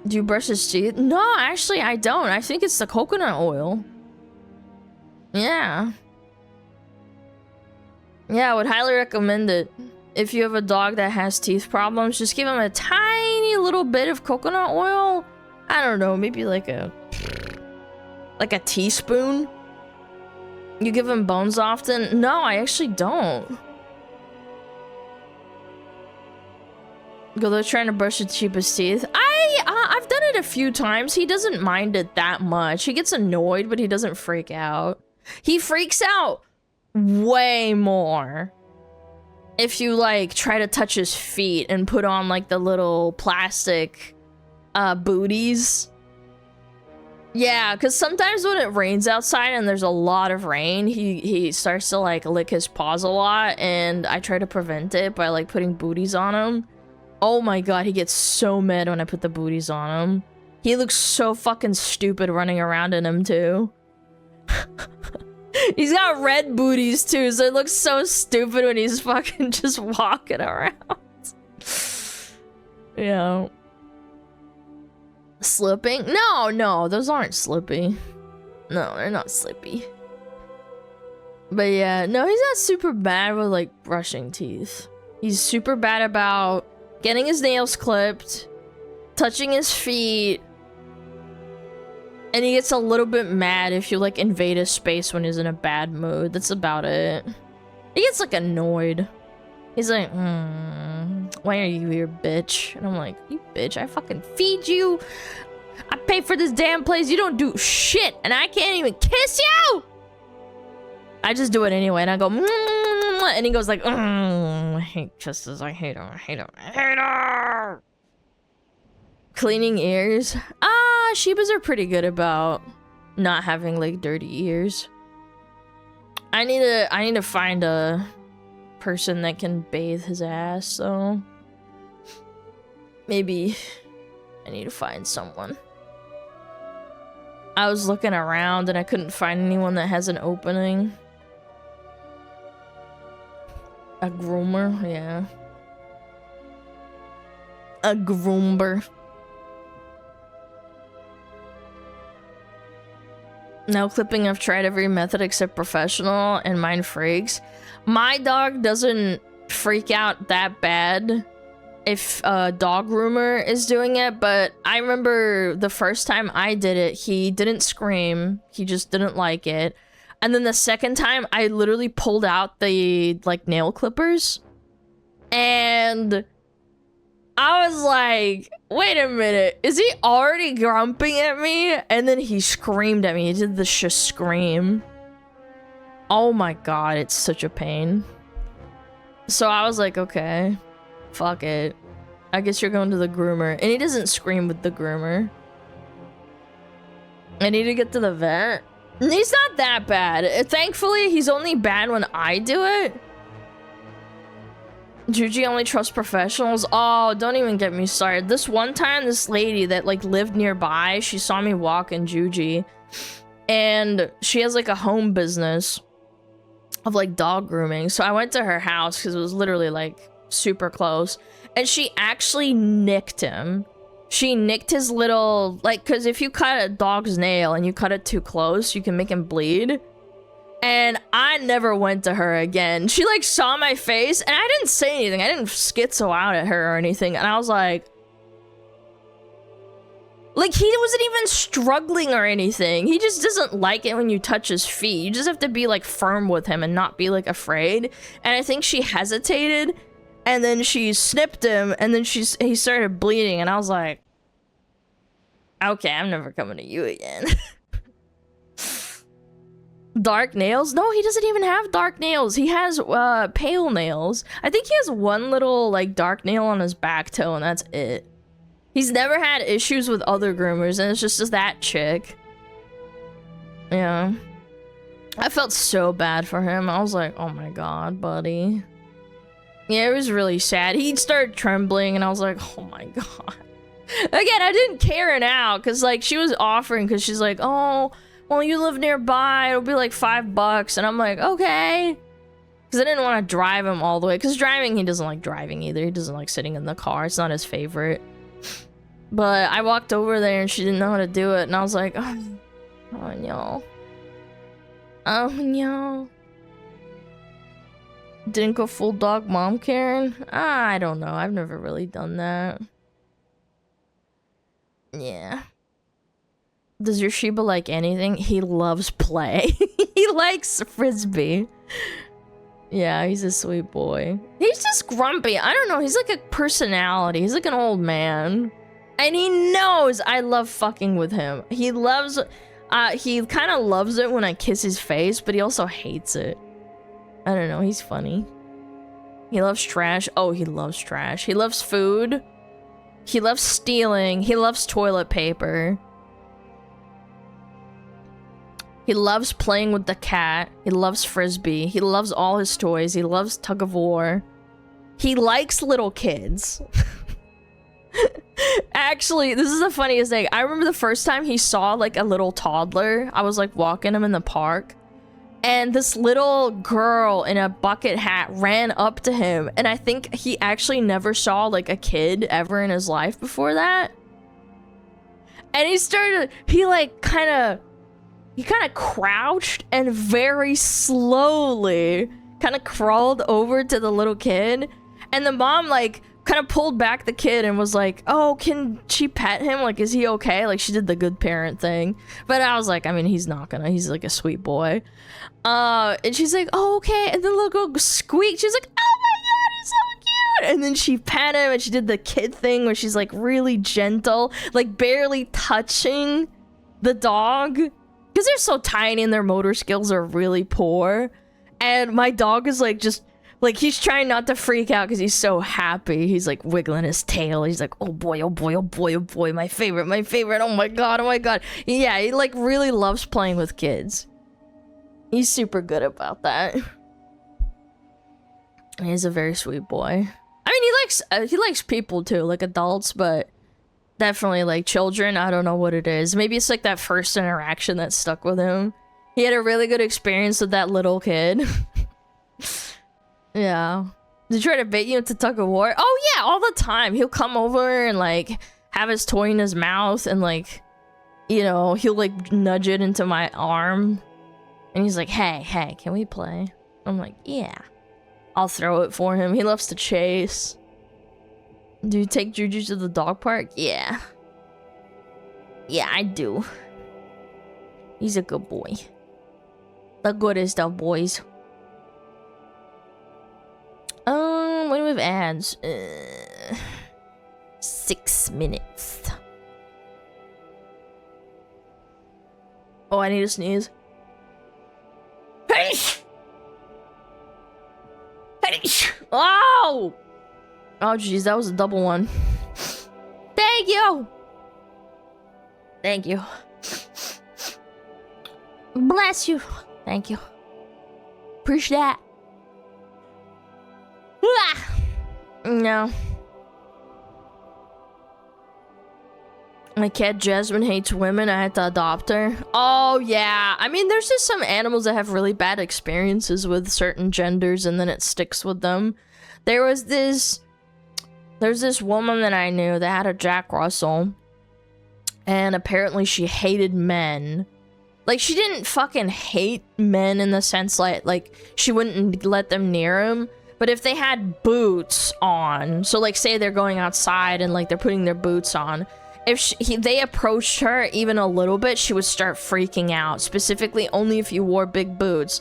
Do you brush his teeth? No, actually, I don't. I think it's the coconut oil. Yeah. Yeah, I would highly recommend it. If you have a dog that has teeth problems, just give him a tiny little bit of coconut oil. I don't know, maybe like a teaspoon. You give him bones often? No, I actually don't. Go there trying to brush the cheapest teeth. I've done it a few times. He doesn't mind it that much. He gets annoyed, but he doesn't freak out. He freaks out way more if you like try to touch his feet and put on like the little plastic booties. Yeah, because sometimes when it rains outside and there's a lot of rain, he starts to like lick his paws a lot, and I try to prevent it by like putting booties on him. Oh my god, he gets so mad when I put the booties on him. He looks so fucking stupid running around in them too. He's got red booties too, so it looks so stupid when he's fucking just walking around. Yeah. Slipping? No, those aren't slippy. No, they're not slippy. But yeah, no, he's not super bad with like brushing teeth. He's super bad about getting his nails clipped, touching his feet, and he gets a little bit mad if you like invade his space when he's in a bad mood. That's about it. He gets like annoyed. He's like, why are you here, bitch? And I'm like, you bitch, I fucking feed you. I pay for this damn place. You don't do shit, and I can't even kiss you. I just do it anyway, and I go, and he goes like, I hate kisses. I hate them. I hate them. I hate them. Cleaning ears. Shibas are pretty good about not having like dirty ears. I need to find a person that can bathe his ass, so maybe I need to find someone. I was looking around and I couldn't find anyone that has an opening. A groomer, yeah. A groomer. No clipping, I've tried every method except professional, and mine freaks. My dog doesn't freak out that bad if a dog groomer is doing it, but I remember the first time I did it, he didn't scream. He just didn't like it. And then the second time, I literally pulled out the, like, nail clippers. And I was like, wait a minute. Is he already grumping at me? And then he screamed at me. He did the scream. Oh my god, it's such a pain. So I was like, okay. Fuck it. I guess you're going to the groomer. And he doesn't scream with the groomer. I need to get to the vet. He's not that bad. Thankfully, he's only bad when I do it. Juji only trusts professionals. Oh, don't even get me started. This one time, this lady that like lived nearby, she saw me walk in Juji. And she has like a home business of like dog grooming. So I went to her house because it was literally like super close. And she actually nicked him. She nicked his little, like, because if you cut a dog's nail and you cut it too close, you can make him bleed. And I never went to her again. She, like, saw my face, and I didn't say anything. I didn't schizo out at her or anything. And I was like, he wasn't even struggling or anything. He just doesn't like it when you touch his feet. You just have to be, like, firm with him and not be, like, afraid. And I think she hesitated, and then she snipped him, and then he started bleeding, and I was like, okay, I'm never coming to you again. Dark nails? No, he doesn't even have dark nails. He has pale nails. I think he has one little like dark nail on his back toe, and that's it. He's never had issues with other groomers, and it's just that chick. Yeah. I felt so bad for him. I was like, oh my god, buddy. Yeah, it was really sad. He started trembling, and I was like, oh my god. Again, I didn't care now, because, like, she was offering, because she's like, oh, well, you live nearby, it'll be like $5, and I'm like, okay. Because I didn't want to drive him all the way, because driving, he doesn't like driving either. He doesn't like sitting in the car. It's not his favorite. But I walked over there, and she didn't know how to do it, and I was like, oh no. Oh, no. Didn't go full dog mom Karen? I don't know. I've never really done that. Yeah. Does your Shiba like anything? He loves play. He likes frisbee. Yeah, he's a sweet boy. He's just grumpy. I don't know. He's like a personality. He's like an old man. And he knows I love fucking with him. He loves... he kind of loves it when I kiss his face, but he also hates it. I don't know. He's funny. He loves trash. Oh, he loves trash. He loves food. He loves stealing. He loves toilet paper. He loves playing with the cat. He loves frisbee. He loves all his toys. He loves tug of war. He likes little kids. Actually, this is the funniest thing. I remember the first time he saw like a little toddler. I was like walking him in the park. And this little girl in a bucket hat ran up to him. And I think he actually never saw like a kid ever in his life before that. And he kind of crouched and very slowly kind of crawled over to the little kid. And the mom like kind of pulled back the kid and was like, oh, can she pet him? Like, is he okay? Like, she did the good parent thing. But I was like, I mean, he's not gonna. He's like a sweet boy. And she's like, oh, okay. And the little girl squeaked. She's like, oh my god, he's so cute. And then she pet him and she did the kid thing where she's like really gentle, like barely touching the dog. Because they're so tiny and their motor skills are really poor. And my dog is like just... like, he's trying not to freak out because he's so happy. He's, like, wiggling his tail. He's like, oh, boy, oh, boy, oh, boy, oh, boy. My favorite, my favorite. Oh, my God, oh, my God. Yeah, he, like, really loves playing with kids. He's super good about that. He's a very sweet boy. I mean, he likes people, too. Like, adults, but definitely, like, children. I don't know what it is. Maybe it's, like, that first interaction that stuck with him. He had a really good experience with that little kid. Yeah. Did he try to bait you into tug of war? Oh yeah, all the time. He'll come over and like have his toy in his mouth and like, you know, he'll like nudge it into my arm. And he's like, hey, can we play? I'm like, yeah. I'll throw it for him. He loves to chase. Do you take Juju to the dog park? Yeah. Yeah, I do. He's a good boy. The goodest of boys. When do we have ads? 6 minutes. Oh, I need to sneeze. Hey! Oh! Oh, jeez, that was a double one. Thank you! Thank you. Bless you. Thank you. Appreciate that. No. My cat Jasmine hates women. I had to adopt her. Oh, yeah. I mean, there's just some animals that have really bad experiences with certain genders and then it sticks with them. There's this woman that I knew that had a Jack Russell. And apparently she hated men. Like, she didn't fucking hate men in the sense like she wouldn't let them near him. But if they had boots on, so like say they're going outside and like they're putting their boots on, if they approached her even a little bit, she would start freaking out, specifically only if you wore big boots.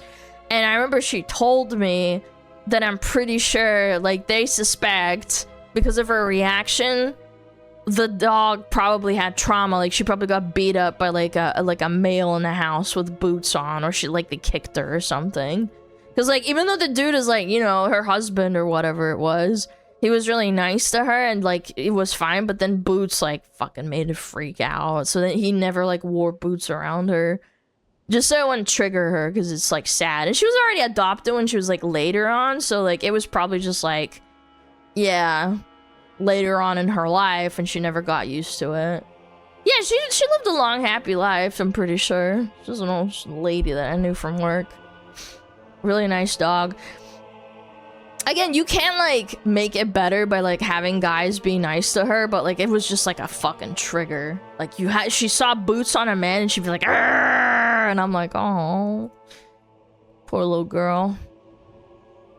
And I remember she told me that I'm pretty sure like they suspect because of her reaction, the dog probably had trauma. Like she probably got beat up by like a male in the house with boots on, or they kicked her or something. Because, like, even though the dude is, like, you know, her husband or whatever it was, he was really nice to her and, like, it was fine. But then Boots, like, fucking made her freak out. So then he never, like, wore boots around her. Just so it wouldn't trigger her because it's, like, sad. And she was already adopted when she was, like, later on. So, like, it was probably just, like, yeah, later on in her life and she never got used to it. Yeah, she lived a long, happy life, I'm pretty sure. She was an old lady that I knew from work. Really nice dog. Again, you can't, like, make it better by, like, having guys be nice to her, but, like, it was just, like, a fucking trigger. Like, she saw boots on a man, and she'd be like, argh! And I'm like, oh, poor little girl.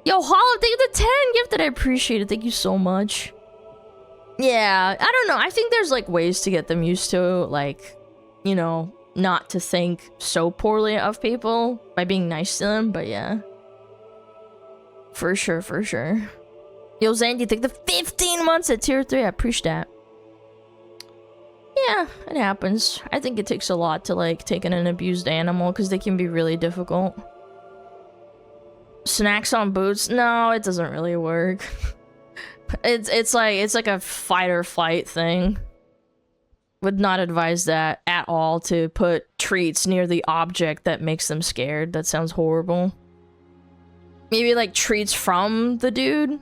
Yo, Hollow, thank you for the 10 gifted. I appreciate it. Thank you so much. Yeah, I don't know. I think there's like ways to get them used to, like, you know, not to think so poorly of people by being nice to them, but yeah. For sure, for sure. Yo, Zane, you think the 15 months at tier 3? I appreciate that. Yeah, it happens. I think it takes a lot to, like, take in an abused animal, because they can be really difficult. Snacks on boots? No, it doesn't really work. It's like a fight or flight thing. Would not advise that at all, to put treats near the object that makes them scared. That sounds horrible. Maybe like treats from the dude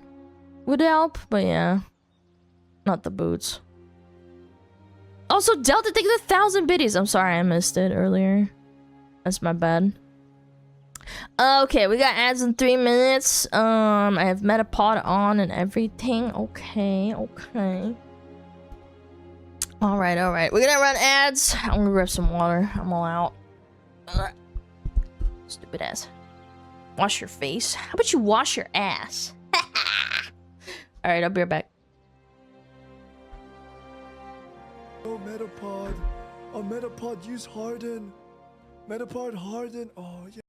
would help, but yeah. Not the boots. Also, Delta, thank you for 1,000 biddies. I'm sorry I missed it earlier. That's my bad. Okay, we got ads in 3 minutes. I have Metapod on and everything. Okay. Alright. We're gonna run ads. I'm gonna grab some water. I'm all out. Ugh. Stupid ass. Wash your face? How about you wash your ass? Alright, I'll be right back. Oh, Metapod. Oh, Metapod, use Harden. Metapod, Harden. Oh, yeah.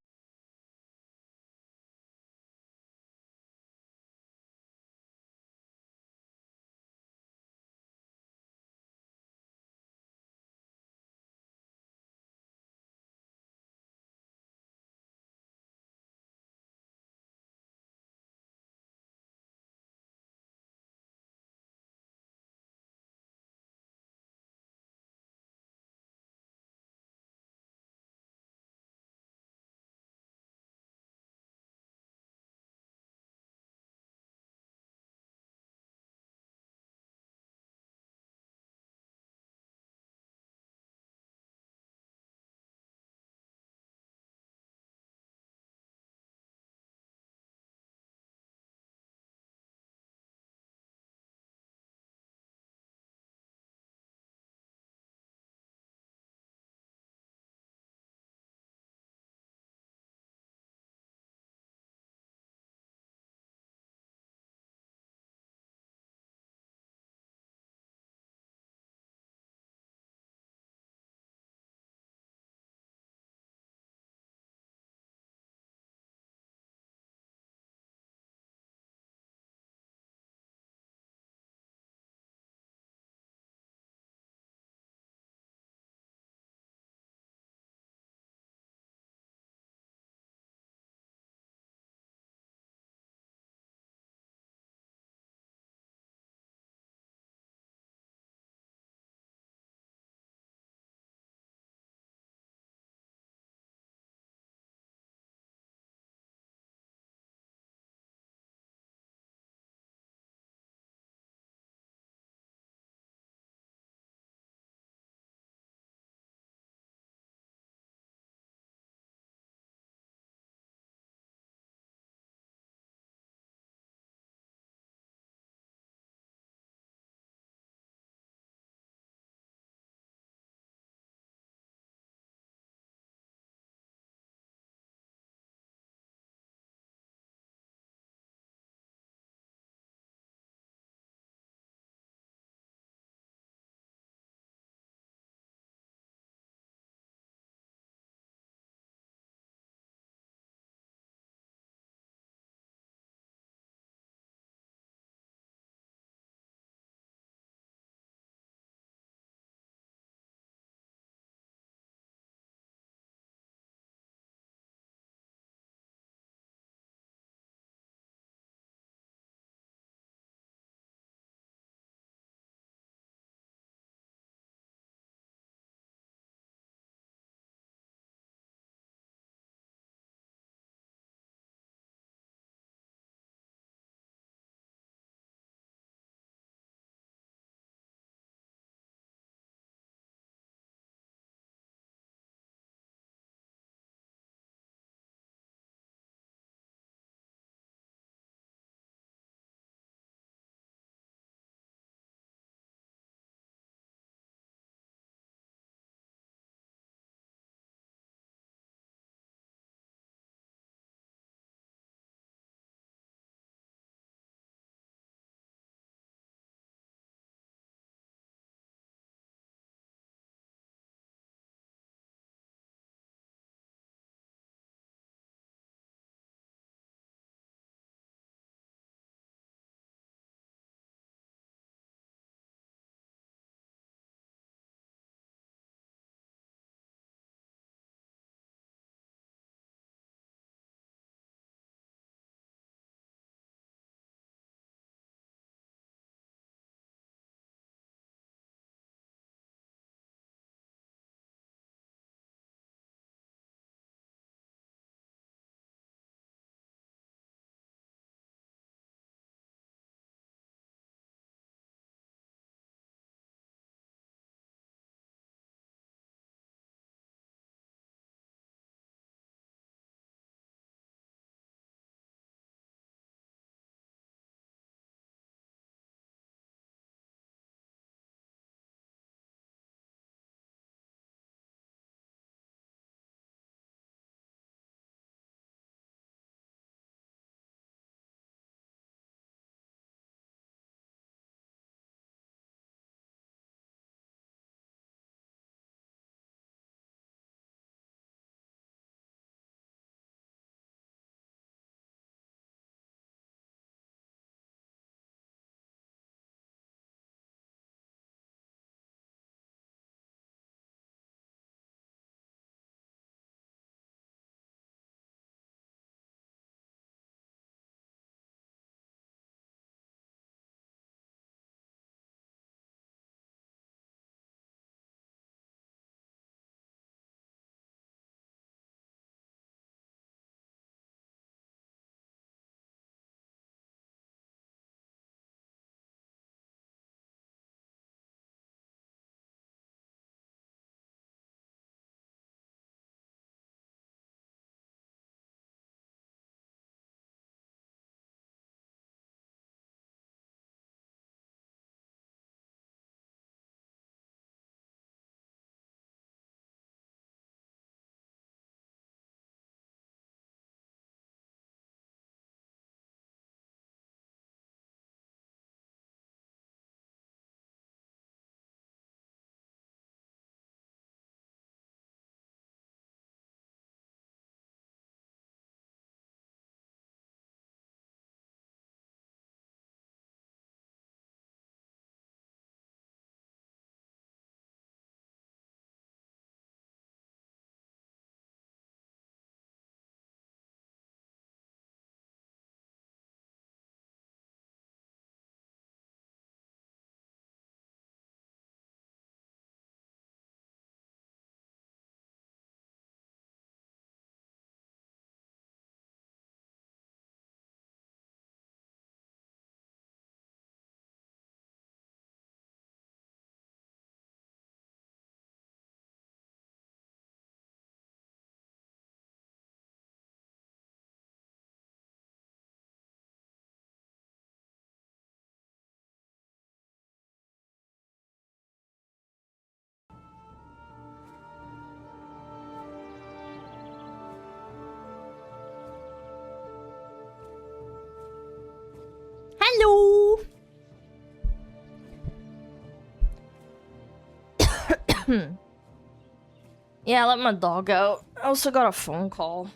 Yeah, I let my dog out. I also got a phone call.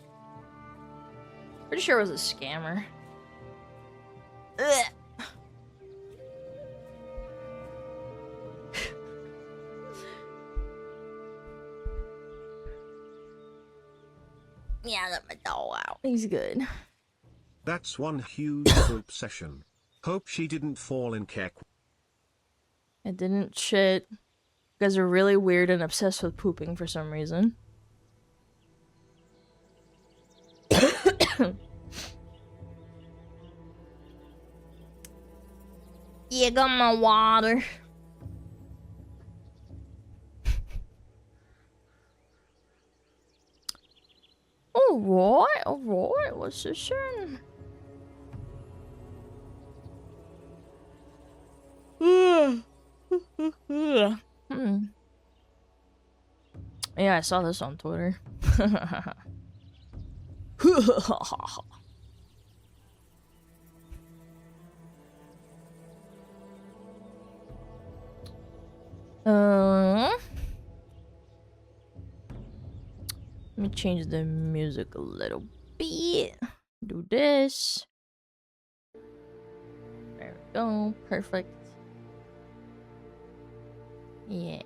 Pretty sure it was a scammer. Ugh. Yeah, I let my dog out. He's good. That's one huge poop session. Hope she didn't fall in kek. I didn't shit. You guys are really weird and obsessed with pooping for some reason. Yeah, got my water. Alright, what's this in? Yeah, I saw this on Twitter. Let me change the music a little bit. Do this. There we go. Perfect. Yeah.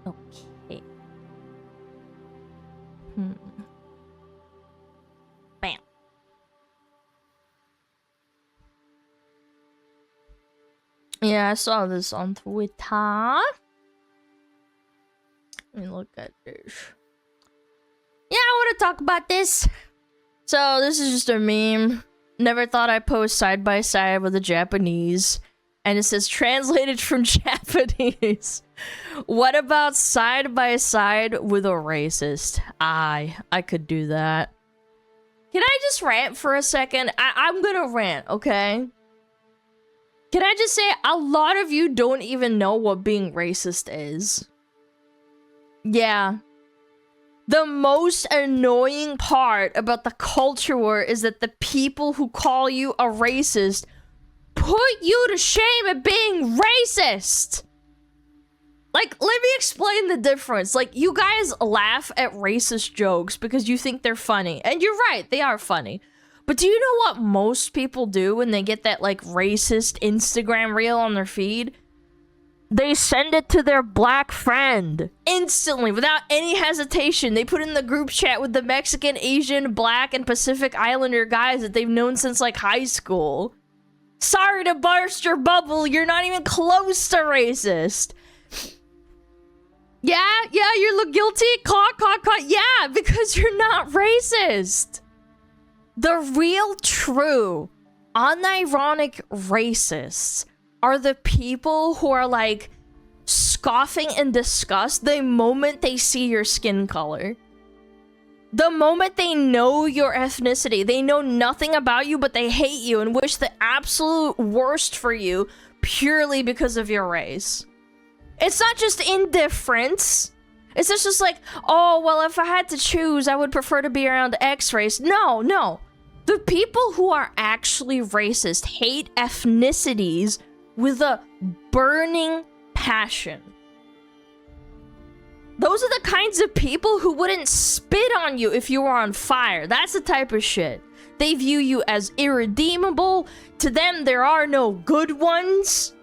Okay. Bam. Yeah, I saw this on Twitter. Let me look at this. Yeah, I want to talk about this. So, this is just a meme. Never thought I'd post side by side with a Japanese. And it says, translated from Japanese. What about side by side with a racist? I could do that. Can I just rant for a second? I'm gonna rant, okay? Can I just say, a lot of you don't even know what being racist is. Yeah. The most annoying part about the culture war is that the people who call you a racist put you to shame at being racist. Like, let me explain the difference. Like, you guys laugh at racist jokes because you think they're funny. And you're right, they are funny. But do you know what most people do when they get that, like, racist Instagram reel on their feed? They send it to their black friend. Instantly, without any hesitation. They put in the group chat with the Mexican, Asian, Black, and Pacific Islander guys that they've known since, like, high school. Sorry to burst your bubble, you're not even close to racist. Yeah, you look guilty? Caught. Yeah, because you're not racist. The real, true, unironic racists are the people who are, like, scoffing in disgust the moment they see your skin color. The moment they know your ethnicity. They know nothing about you, but they hate you and wish the absolute worst for you purely because of your race. It's not just indifference. It's just like, oh, well, if I had to choose, I would prefer to be around X race. No. The people who are actually racist hate ethnicities with a burning passion. Those are the kinds of people who wouldn't spit on you if you were on fire. That's the type of shit. They view you as irredeemable. To them, there are no good ones.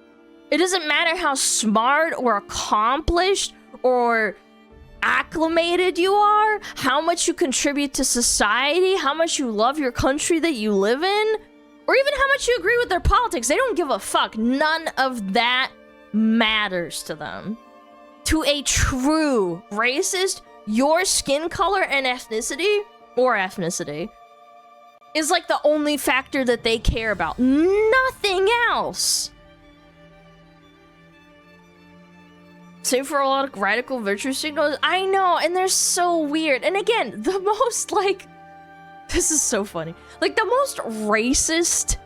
It doesn't matter how smart or accomplished or acclimated you are, how much you contribute to society, how much you love your country that you live in, or even how much you agree with their politics. They don't give a fuck. None of that matters to them. To a true racist, your skin color and ethnicity, is like the only factor that they care about. Nothing else. Same for a lot of radical virtue signals. I know, and they're so weird. And again, the most, like, this is so funny. Like, the most racist,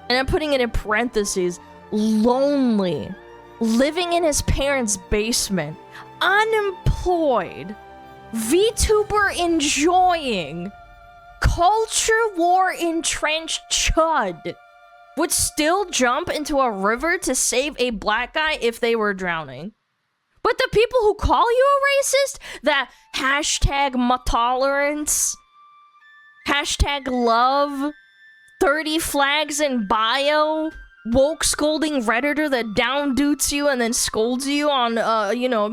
and I'm putting it in parentheses, lonely, living in his parents' basement, unemployed, VTuber enjoying, culture war entrenched chud would still jump into a river to save a black guy if they were drowning. But the people who call you a racist, that hashtag tolerance, hashtag love, 30 flags in bio, woke scolding Redditor that down doots you and then scolds you on,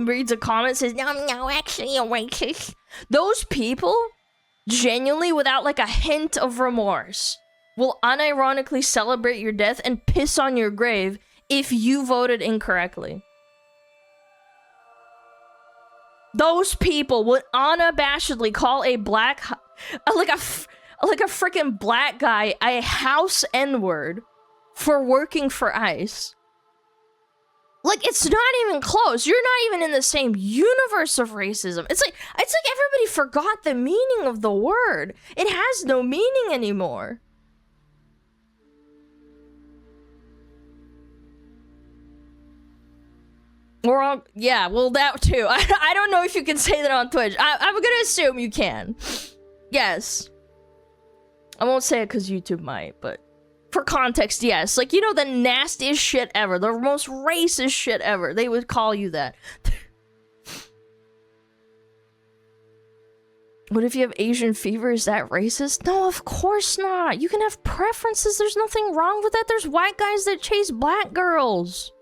reads a comment, says, no, actually, you're racist. Those people, genuinely, without like a hint of remorse, will unironically celebrate your death and piss on your grave if you voted incorrectly. Those people would unabashedly call a black, like a freaking black guy, a house N-word for working for ICE. Like, it's not even close. You're not even in the same universe of racism. It's like everybody forgot the meaning of the word. It has no meaning anymore. Or, yeah, well, that too. I don't know if you can say that on Twitch. I'm gonna assume you can. Yes. I won't say it because YouTube might, but for context, yes. Like, you know, the nastiest shit ever, the most racist shit ever, they would call you that. What if you have Asian fever? Is that racist? No, of course not. You can have preferences. There's nothing wrong with that. There's white guys that chase black girls.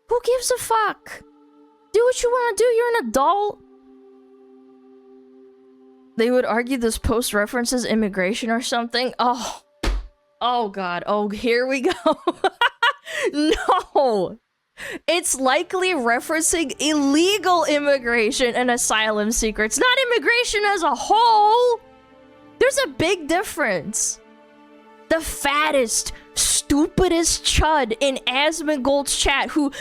Who gives a fuck? Do what you want to do. You're an adult. They would argue this post references immigration or something. Oh god. Oh, here we go. No. It's likely referencing illegal immigration and asylum seekers, not immigration as a whole. There's a big difference. The fattest, stupidest chud in Asmongold's chat who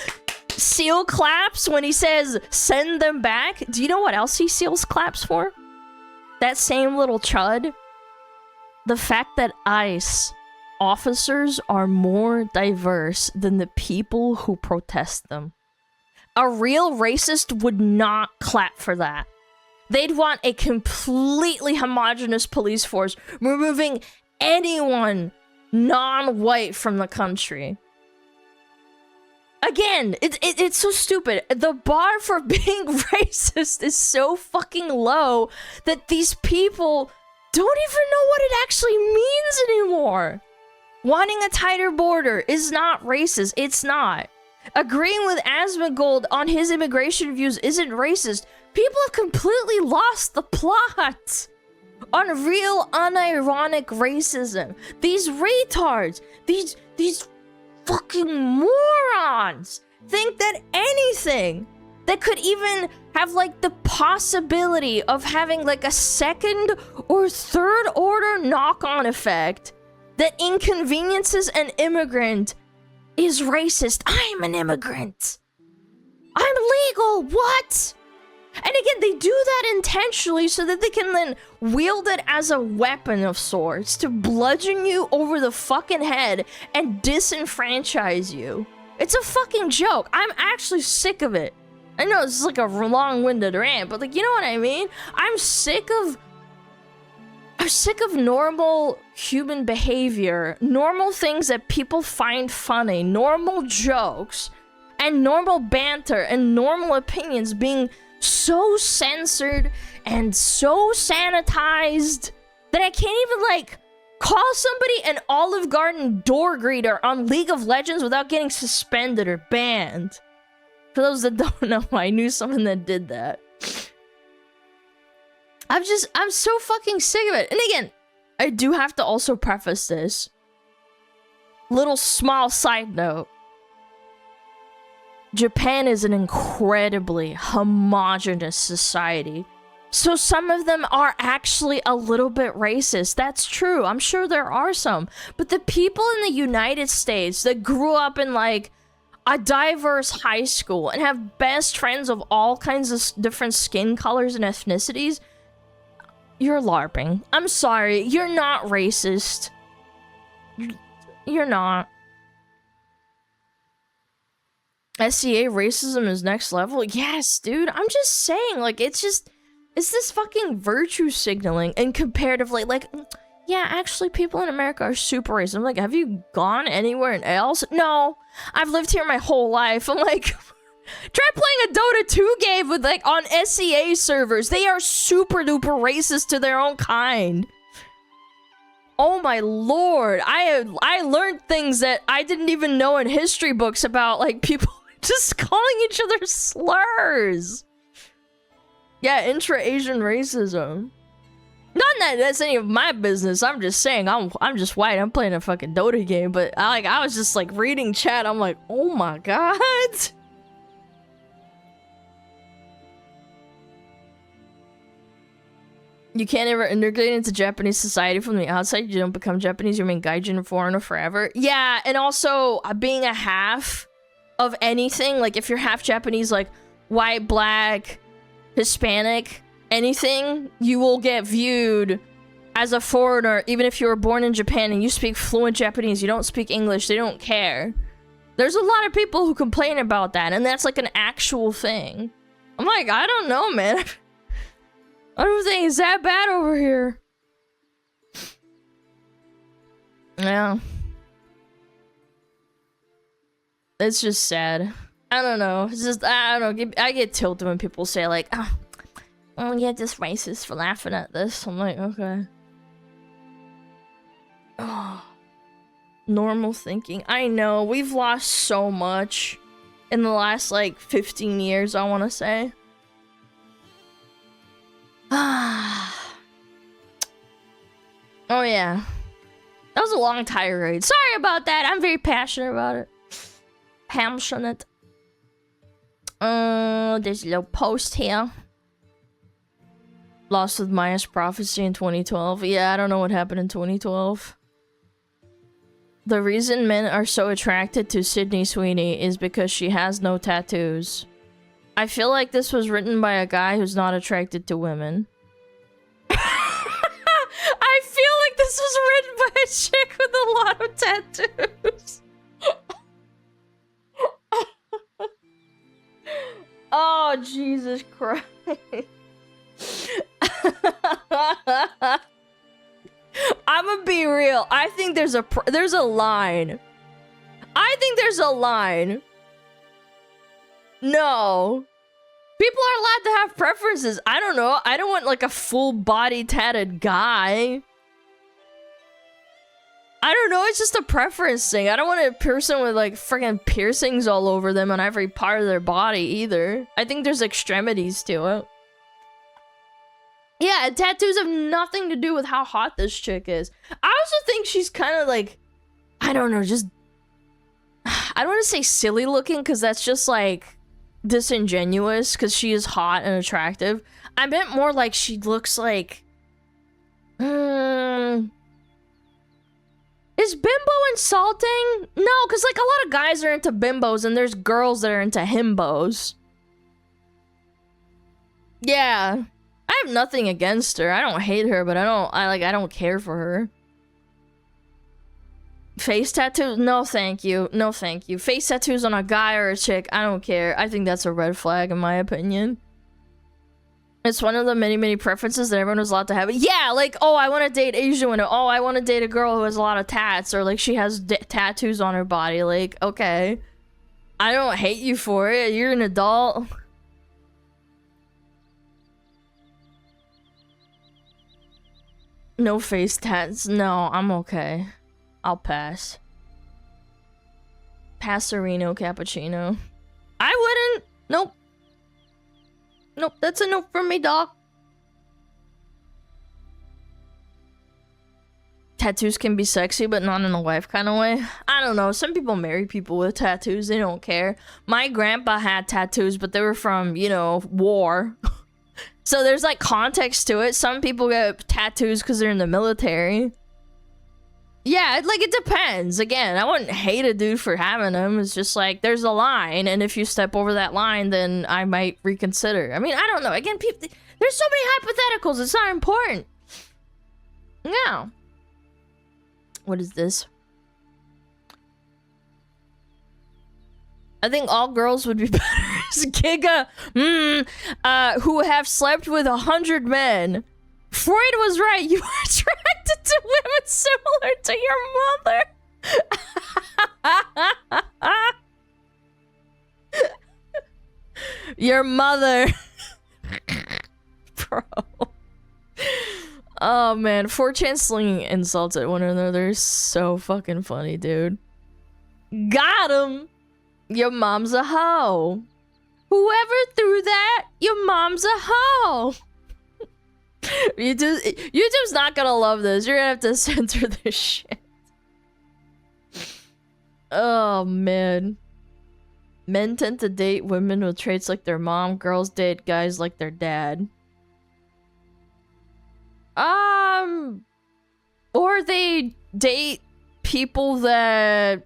seal claps when he says send them back. Do you know what else he seals claps for? That same little chud. The fact that ICE officers are more diverse than the people who protest them. A real racist would not clap for that. They'd want a completely homogenous police force, removing anyone non-white from the country. Again, it's so stupid. The bar for being racist is so fucking low that these people don't even know what it actually means anymore. Wanting a tighter border is not racist. It's not. Agreeing with Asmongold on his immigration views isn't racist. People have completely lost the plot on real unironic racism. These retards, these fucking morons think that anything that could even have like the possibility of having like a second or third order knock-on effect that inconveniences an immigrant is racist. I'm an immigrant. I'm legal. What? And again, they do that intentionally so that they can then wield it as a weapon of sorts to bludgeon you over the fucking head and disenfranchise you. It's a fucking joke. I'm actually sick of it. I know this is like a long-winded rant, but like, you know what I mean? I'm sick of normal human behavior, normal things that people find funny, normal jokes, and normal banter, and normal opinions being so censored and so sanitized that I can't even, like, call somebody an Olive Garden door greeter on League of Legends without getting suspended or banned. For those that don't know, I knew someone that did that. I'm so fucking sick of it. And again, I do have to also preface this. Little small side note. Japan is an incredibly homogenous society. So some of them are actually a little bit racist. That's true. I'm sure there are some. But the people in the United States that grew up in like a diverse high school and have best friends of all kinds of different skin colors and ethnicities, you're LARPing. I'm sorry. You're not racist. You're not. SCA racism is next level? Yes, dude. I'm just saying, like, it's this fucking virtue signaling and comparatively, like, yeah, actually, people in America are super racist. I'm like, have you gone anywhere else? No, I've lived here my whole life. I'm like, try playing a Dota 2 game with like on SEA servers. They are super duper racist to their own kind. Oh my lord, I learned things that I didn't even know in history books about like people just calling each other slurs. Yeah, intra-Asian racism. Not that that's any of my business. I'm just saying I'm just white. I'm playing a fucking Dota game, but I was just like reading chat. I'm like, oh my god. You can't ever integrate into Japanese society from the outside. You don't become Japanese. You remain gaijin foreigner forever. Yeah, and also being a half of anything, like if you're half Japanese, like white, black, Hispanic, anything, you will get viewed as a foreigner, even if you were born in Japan and you speak fluent Japanese. You don't speak English. They don't care. There's a lot of people who complain about that, and that's like an actual thing. I'm like, I don't know, man. I don't think it's that bad over here. Yeah. It's just sad. I don't know. It's just, I don't know. I get tilted when people say like, oh, you're just racist for laughing at this. I'm like, okay. Oh. Normal thinking. I know. We've lost so much in the last like 15 years, I want to say. Oh yeah, that was a long tirade. Sorry about that. I'm very passionate about it. Passionate. There's a little post here. Lost with Maya's prophecy in 2012. Yeah, I don't know what happened in 2012. The reason men are so attracted to Sydney Sweeney is because she has no tattoos. I feel like this was written by a guy who's not attracted to women. I feel like this was written by a chick with a lot of tattoos. Oh, Jesus Christ. I'ma be real. I think there's a line. I think there's a line. No. People are allowed to have preferences. I don't know. I don't want like a full body tatted guy. I don't know. It's just a preference thing. I don't want a person with like freaking piercings all over them on every part of their body either. I think there's extremities to it. Yeah, tattoos have nothing to do with how hot this chick is. I also think she's kind of like, I don't know, just, I don't want to say silly looking because that's just like disingenuous because she is hot and attractive. I meant more like she looks like, is bimbo insulting? No, because like a lot of guys are into bimbos and there's girls that are into himbos. Yeah. I have nothing against her. I don't hate her, but I don't care for her. Face tattoos? No, thank you. No, thank you. Face tattoos on a guy or a chick? I don't care. I think that's a red flag in my opinion. It's one of the many, many preferences that everyone is allowed to have. Yeah, like, oh, I want to date Asian women. Oh, I want to date a girl who has a lot of tats, or like she has tattoos on her body. Like, okay. I don't hate you for it. You're an adult. No face tats. No, I'm okay. I'll pass. Passerino cappuccino. I wouldn't. Nope. Nope, that's a nope from me, doc. Tattoos can be sexy, but not in a wife kind of way. I don't know. Some people marry people with tattoos. They don't care. My grandpa had tattoos, but they were from, you know, war. So there's like context to it. Some people get tattoos because they're in the military. Yeah, like it depends. Again, I wouldn't hate a dude for having them. It's just like there's a line, and if you step over that line, then I might reconsider. I mean, I don't know. Again, people, there's so many hypotheticals. It's not important. Yeah. What is this? I think all girls would be better as Giga, who have slept with 100 men. Freud was right. You are attracted attracted to women similar to your mother. Your mother. Bro. Oh man, 4chan slinging insults at one another is so fucking funny, dude. Got him! Your mom's a hoe. Whoever threw that, your mom's a hoe. YouTube's not gonna love this. You're gonna have to censor this shit. Oh man. Men tend to date women with traits like their mom. Girls date guys like their dad. Or they date people that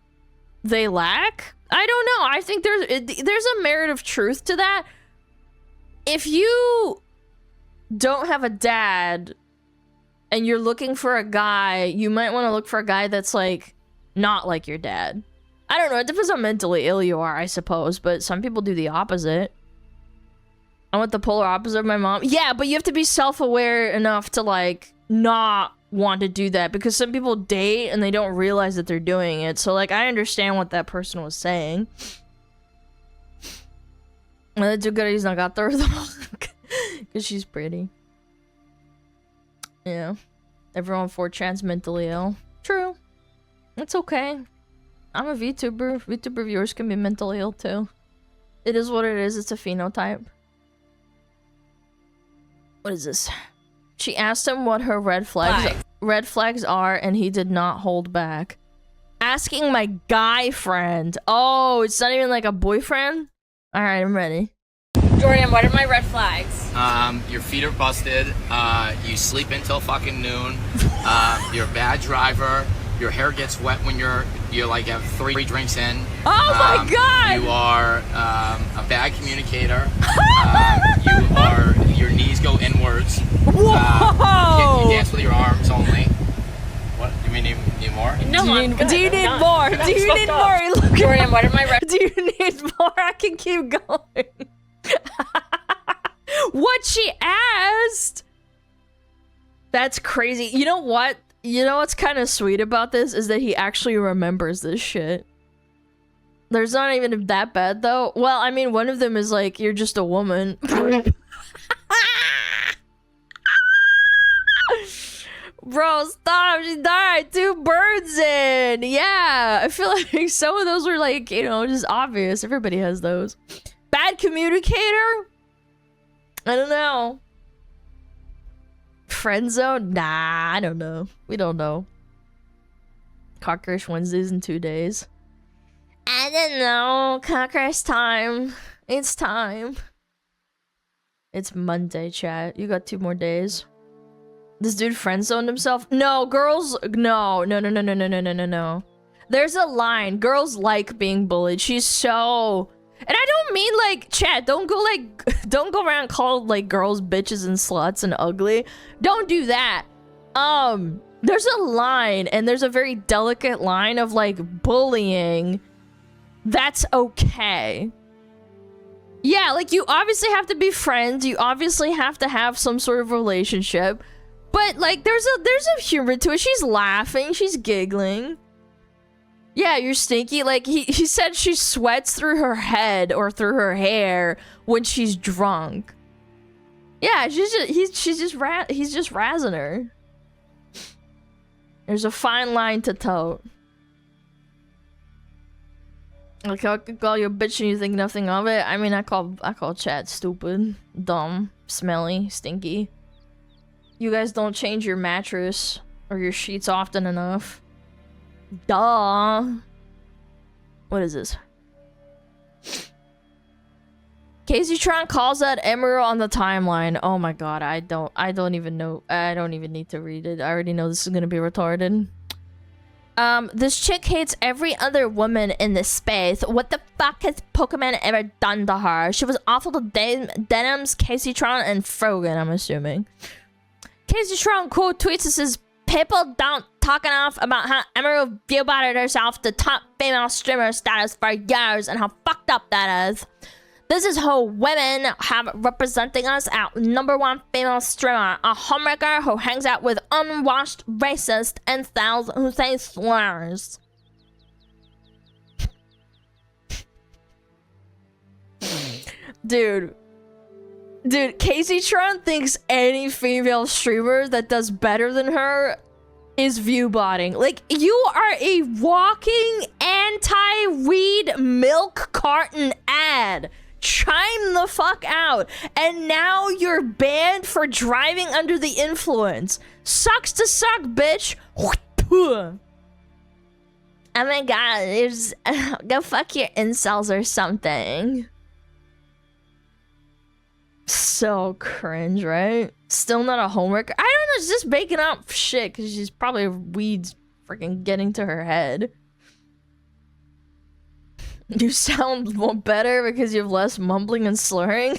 they lack? I don't know. I think there's a merit of truth to that. If you don't have a dad and you're looking for a guy, you might want to look for a guy that's like not like your dad. I don't know. It depends how mentally ill you are, I suppose, but some people do the opposite. I want the polar opposite of my mom. Yeah, but you have to be self-aware enough to like not want to do that, because some people date and they don't realize that they're doing it. So like I understand what that person was saying. Well, too good he's not got her though, because she's pretty. Yeah, everyone 4chan's mentally ill. True, it's okay. I'm a VTuber. VTuber viewers can be mentally ill too. It is what it is. It's a phenotype. What is this? She asked him what her red flags are, and he did not hold back. Asking my guy friend. Oh, it's not even like a boyfriend? Alright, I'm ready. Jordan, what are my red flags? Your feet are busted. You sleep until fucking noon. You're a bad driver. Your hair gets wet when you like have 3 drinks in. Oh my god! You are a bad communicator. Your knees go inwards. Whoa! You dance with your arms only. What? Do you need more? No, do you need more? Do you need more? Look, Jordan, what are my red? Do you need more? I can keep going. What she asked? That's crazy. You know what? You know what's kind of sweet about this is that he actually remembers this shit. There's not even that bad though. Well, I mean, one of them is like, you're just a woman. Bro, stop. She died. 2 birds in. Yeah. I feel like some of those were like, you know, just obvious. Everybody has those. Bad communicator? I don't know. Friend zone? Nah, I don't know. We don't know. Cockroach Wednesdays in 2 days. I don't know. Cockroach time. It's time. It's Monday, chat. You got 2 more days. This dude friend zoned himself? No, girls. No. There's a line. Girls like being bullied. She's so. And I don't mean like, chat, don't go around called like girls bitches and sluts and ugly. Don't do that. There's a line, and there's a very delicate line of like bullying. That's okay. Yeah, like you obviously have to be friends. You obviously have to have some sort of relationship. But like there's a humor to it. She's laughing, she's giggling. Yeah, you're stinky. Like he said she sweats through her head or through her hair when she's drunk. Yeah, he's just razzing her. There's a fine line to tote. Like I could call you a bitch and you think nothing of it. I mean, I call chat stupid, dumb, smelly, stinky. You guys don't change your mattress or your sheets often enough. Duh. What is this? Caseytron calls out Emerald on the timeline. Oh my god, I don't even know. I don't even need to read it. I already know this is gonna be retarded. This chick hates every other woman in this space. What the fuck has Pokemon ever done to her? She was awful to Denims, Caseytron, and Frogan, I'm assuming. Caseytron quote tweets and says, people don't talk enough about how Emerald viewbotted herself to top female streamer status for years and how fucked up that is. This is who women have representing us out. Number one female streamer, a homemaker who hangs out with unwashed racist and styles who say slurs. Dude, Casey Tron thinks any female streamer that does better than her is view botting. Like, you are a walking anti-weed milk carton ad. Chime the fuck out. And now you're banned for driving under the influence. Sucks to suck, bitch. Oh my god, there's go fuck your incels or something. So cringe, right? Still not a homework. I don't know, she's just making up shit because she's probably weeds freaking getting to her head. You sound more better because you have less mumbling and slurring.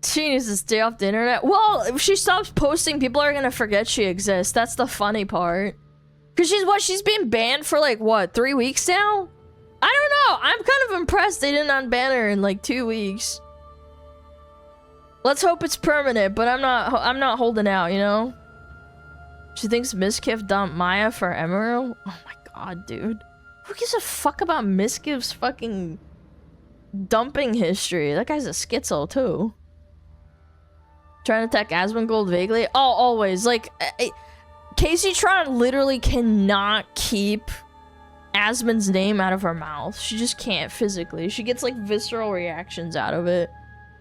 She needs to stay off the internet. Well, if she stops posting, people are gonna forget she exists. That's the funny part. Cause she's been banned for like what, 3 weeks now? I don't know. I'm kind of impressed they didn't unban her in like 2 weeks. Let's hope it's permanent, but I'm not holding out, you know? She thinks Miskiff dumped Maya for Emerald? Oh my god, dude. Who gives a fuck about Miskiff's fucking dumping history? That guy's a schizo too. Trying to attack Asmongold vaguely? Oh, always. Like, Casey Tron literally cannot keep Asmon's name out of her mouth. She just can't physically. She gets like visceral reactions out of it.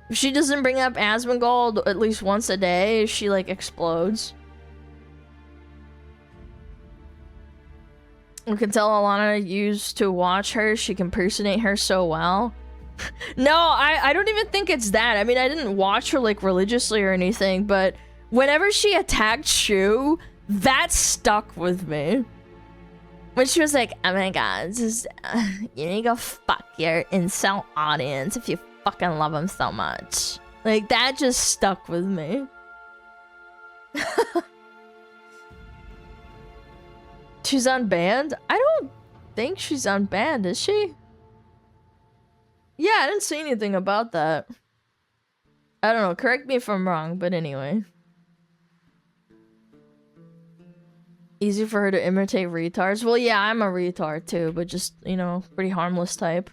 If she doesn't bring up Asmongold at least once a day, she like explodes. We can tell Alana used to watch her. She can impersonate her so well. No, I don't even think it's that. I mean, I didn't watch her like religiously or anything, but whenever she attacked Shu, that stuck with me. When she was like, oh my god, just, you need to go fuck your incel audience if you fucking love them so much. Like, that just stuck with me. She's unbanned? I don't think she's unbanned, is she? Yeah, I didn't see anything about that. I don't know, correct me if I'm wrong, but anyway. Easy for her to imitate retards. Well, yeah, I'm a retard too, but just, you know, pretty harmless type.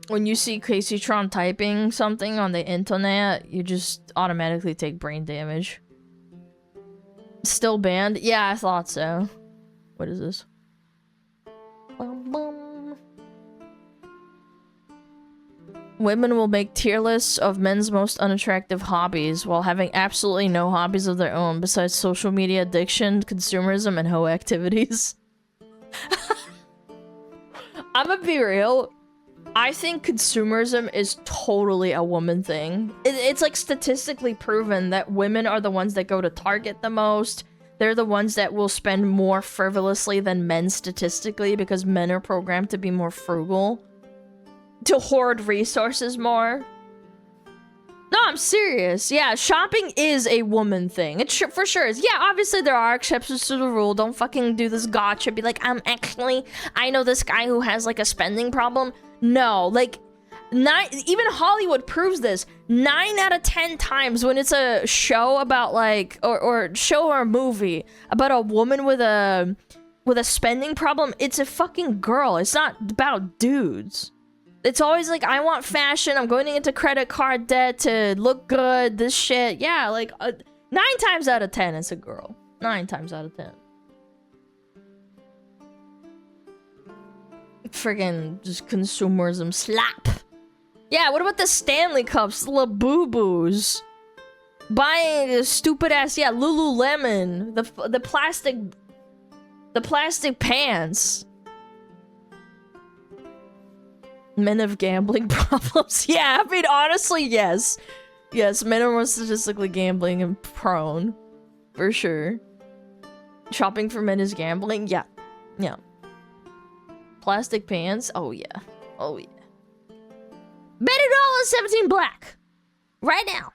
When you see Casey Tron typing something on the internet, you just automatically take brain damage. Still banned? Yeah, I thought so. What is this? Women will make tier lists of men's most unattractive hobbies while having absolutely no hobbies of their own besides social media addiction, consumerism, and hoe activities. I'm gonna be real. I think consumerism is totally a woman thing. It's like statistically proven that women are the ones that go to Target the most. They're the ones that will spend more frivolously than men statistically because men are programmed to be more frugal. To hoard resources more. No, I'm serious. Yeah, shopping is a woman thing. It for sure is. Yeah, obviously there are exceptions to the rule. Don't fucking do this gotcha. Be like, I know this guy who has like a spending problem. No, like, even Hollywood proves this. 9 out of 10 times when it's a show about like, or show or movie about a woman with a spending problem, it's a fucking girl. It's not about dudes. It's always like, I want fashion, I'm going into credit card debt to look good, this shit. Yeah, like, 9 times out of 10, it's a girl. 9 times out of 10. Friggin' just consumerism slap. Yeah, what about the Stanley Cups, the little boo-boos? Buying a stupid ass, yeah, Lululemon, the plastic pants. Men have gambling problems. Yeah, I mean, honestly, yes. Yes, men are more statistically gambling and prone. For sure. Shopping for men is gambling? Yeah. Yeah. Plastic pants? Oh, yeah. Oh, yeah. Bet $1 17 black. Right now.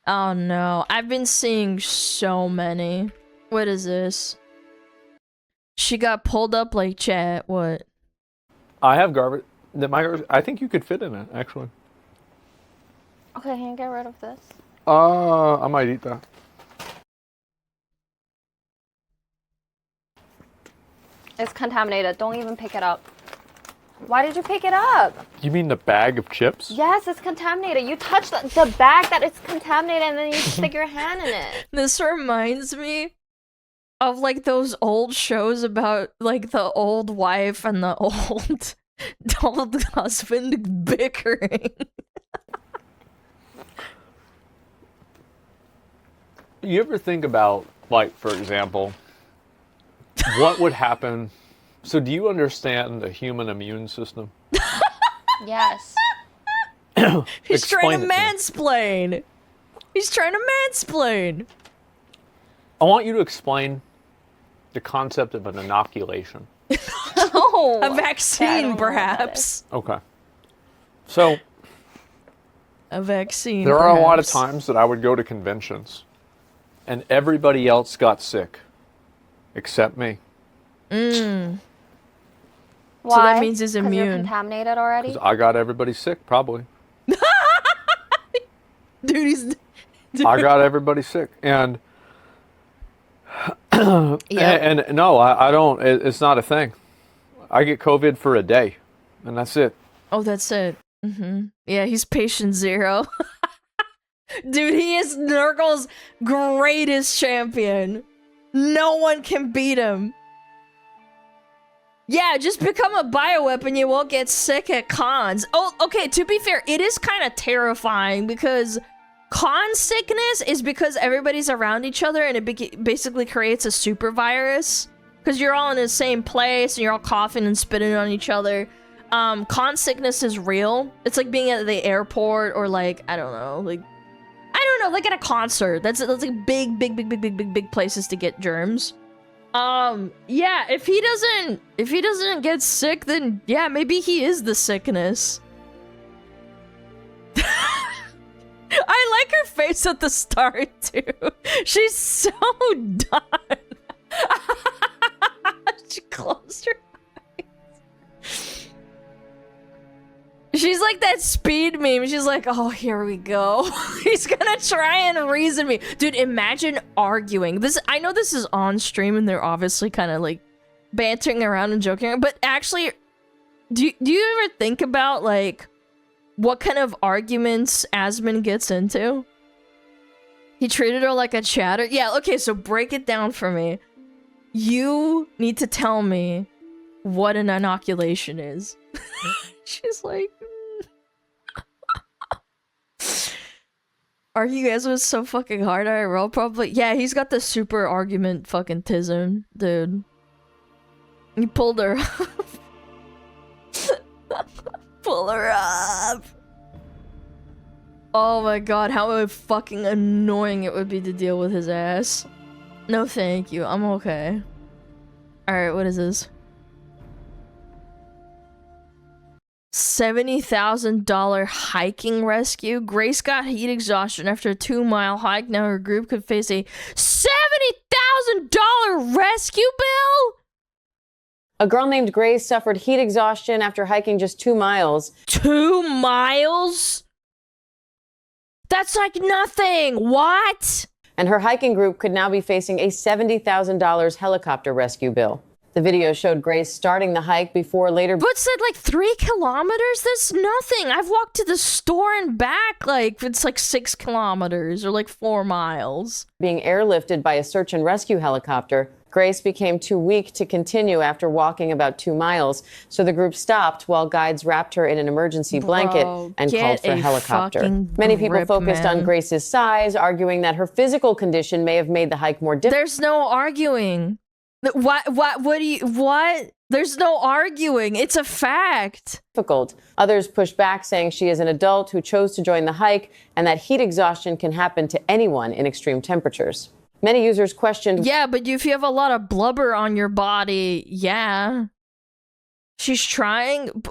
Oh, no. I've been seeing so many. What is this? She got pulled up like chat. What? I have garbage. I think you could fit in it, actually. Okay, can you get rid of this? I might eat that. It's contaminated. Don't even pick it up. Why did you pick it up? You mean the bag of chips? Yes, it's contaminated. You touch the bag that it's contaminated and then you stick your hand in it. This reminds me of like those old shows about like the old wife and the old husband bickering. You ever think about, like, for example, what would happen? So do you understand the human immune system? Yes. He's trying to Explain it to me. mansplain. He's trying to mansplain. I want you to explain the concept of an inoculation. Oh, A I don't vaccine, know what that perhaps. Okay. So A vaccine. there are a lot of perhaps. times that I would go to conventions and everybody else got sick except me. Mm. Why? So that means he's 'Cause you're immune. contaminated already? 'Cause I got everybody sick, probably. Dude, he's... I got everybody sick. And Yeah. and no, I don't. It's not a thing. I get COVID for a day, and that's it. Oh, that's it. Yeah, he's patient zero. Dude, he is Nurgle's greatest champion. No one can beat him. Yeah, just become a bioweapon, you won't get sick at cons. Oh, okay, to be fair, it is kind of terrifying because con sickness is because everybody's around each other and it basically creates a super virus. Because you're all in the same place and you're all coughing and spitting on each other. Con sickness is real. It's like being at the airport or like, I don't know, like at a concert. That's like big places to get germs. Yeah, if he doesn't get sick, then yeah, maybe he is the sickness. I like her face at the start too. She's so done. She closed her eyes. She's like that speed meme. She's like, oh, here we go. He's gonna try and reason me. Dude, imagine arguing. This, I know this is on stream and they're obviously kind of like bantering around and joking around, but actually, do you ever think about like what kind of arguments Asmon gets into? He treated her like a chatter. Yeah, okay, so break it down for me. You need to tell me what an inoculation is. She's like... Argue guys was so fucking hard IRL, probably. Yeah, he's got the super argument fucking tism, dude. He pulled her up. Pull her up. Oh my god, how fucking annoying it would be to deal with his ass. No thank you, I'm okay. Alright, what is this? $70,000 hiking rescue. Grace got heat exhaustion after a 2-mile hike. Now her group could face a $70,000 rescue bill? A girl named Grace suffered heat exhaustion after hiking just 2 miles. 2 miles? That's like nothing. What? And her hiking group could now be facing a $70,000 helicopter rescue bill. The video showed Grace starting the hike before later... But said like 3 kilometers? That's nothing. I've walked to the store and back like it's like 6 kilometers or like 4 miles. Being airlifted by a search and rescue helicopter, Grace became too weak to continue after walking about 2 miles. So the group stopped while guides wrapped her in an emergency blanket and called for a helicopter. Many people focused on Grace's size, arguing that her physical condition may have made the hike more difficult. There's no arguing. What do you, what? There's no arguing. It's a fact. Others pushed back, saying she is an adult who chose to join the hike and that heat exhaustion can happen to anyone in extreme temperatures. Many users questioned... Yeah, but if you have a lot of blubber on your body, yeah. She's trying...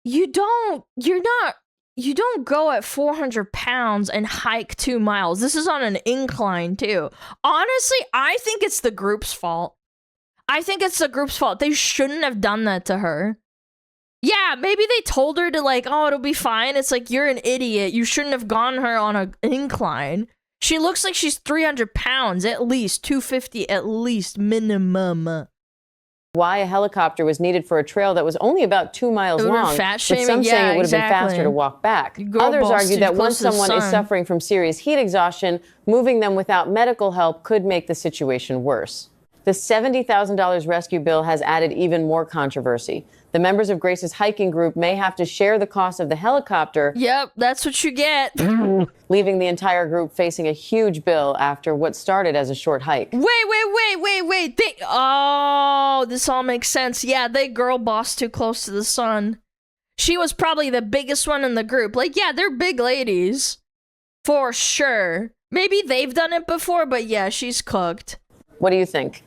You're not You don't go at 400 pounds and hike 2 miles. This is on an incline, too. Honestly, I think it's the group's fault. I think it's the group's fault. They shouldn't have done that to her. Yeah, maybe they told her to, like, oh, it'll be fine. It's like, you're an idiot. You shouldn't have gone her on an incline. She looks like she's 300 pounds, at least. 250 at least, minimum. Why a helicopter was needed for a trail that was only about 2 miles long, fat with shaming? some saying Yeah, it would have been exactly. faster to walk back. Girl Others boss argue too that close once to the someone is sun. suffering from serious heat exhaustion, moving them without medical help could make the situation worse. The $70,000 rescue bill has added even more controversy. The members of Grace's hiking group may have to share the cost of the helicopter. Yep, that's what you get. Leaving the entire group facing a huge bill after what started as a short hike. Wait. Oh, this all makes sense. Yeah, they girl bossed too close to the sun. She was probably the biggest one in the group. Like, yeah, they're big ladies. For sure. Maybe they've done it before, but yeah, she's cooked. What do you think?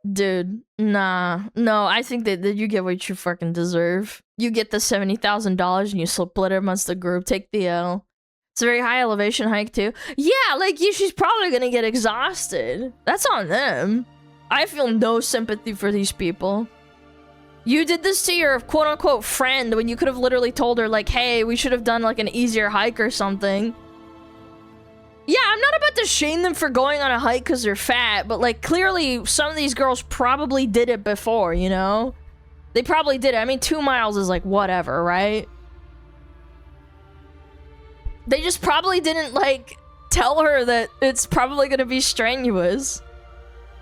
Dude, nah. No, I think that you get what you fucking deserve. You get the $70,000 and you split it amongst the group. Take the L. It's a very high elevation hike, too. Yeah, like, she's probably gonna get exhausted. That's on them. I feel no sympathy for these people. You did this to your quote-unquote friend when you could have literally told her, like, hey, we should have done, like, an easier hike or something. Yeah, I'm not about to shame them for going on a hike because they're fat, but, like, clearly some of these girls probably did it before, you know? They probably did it. I mean, 2 miles is, like, whatever, right? They just probably didn't, like, tell her that it's probably gonna be strenuous.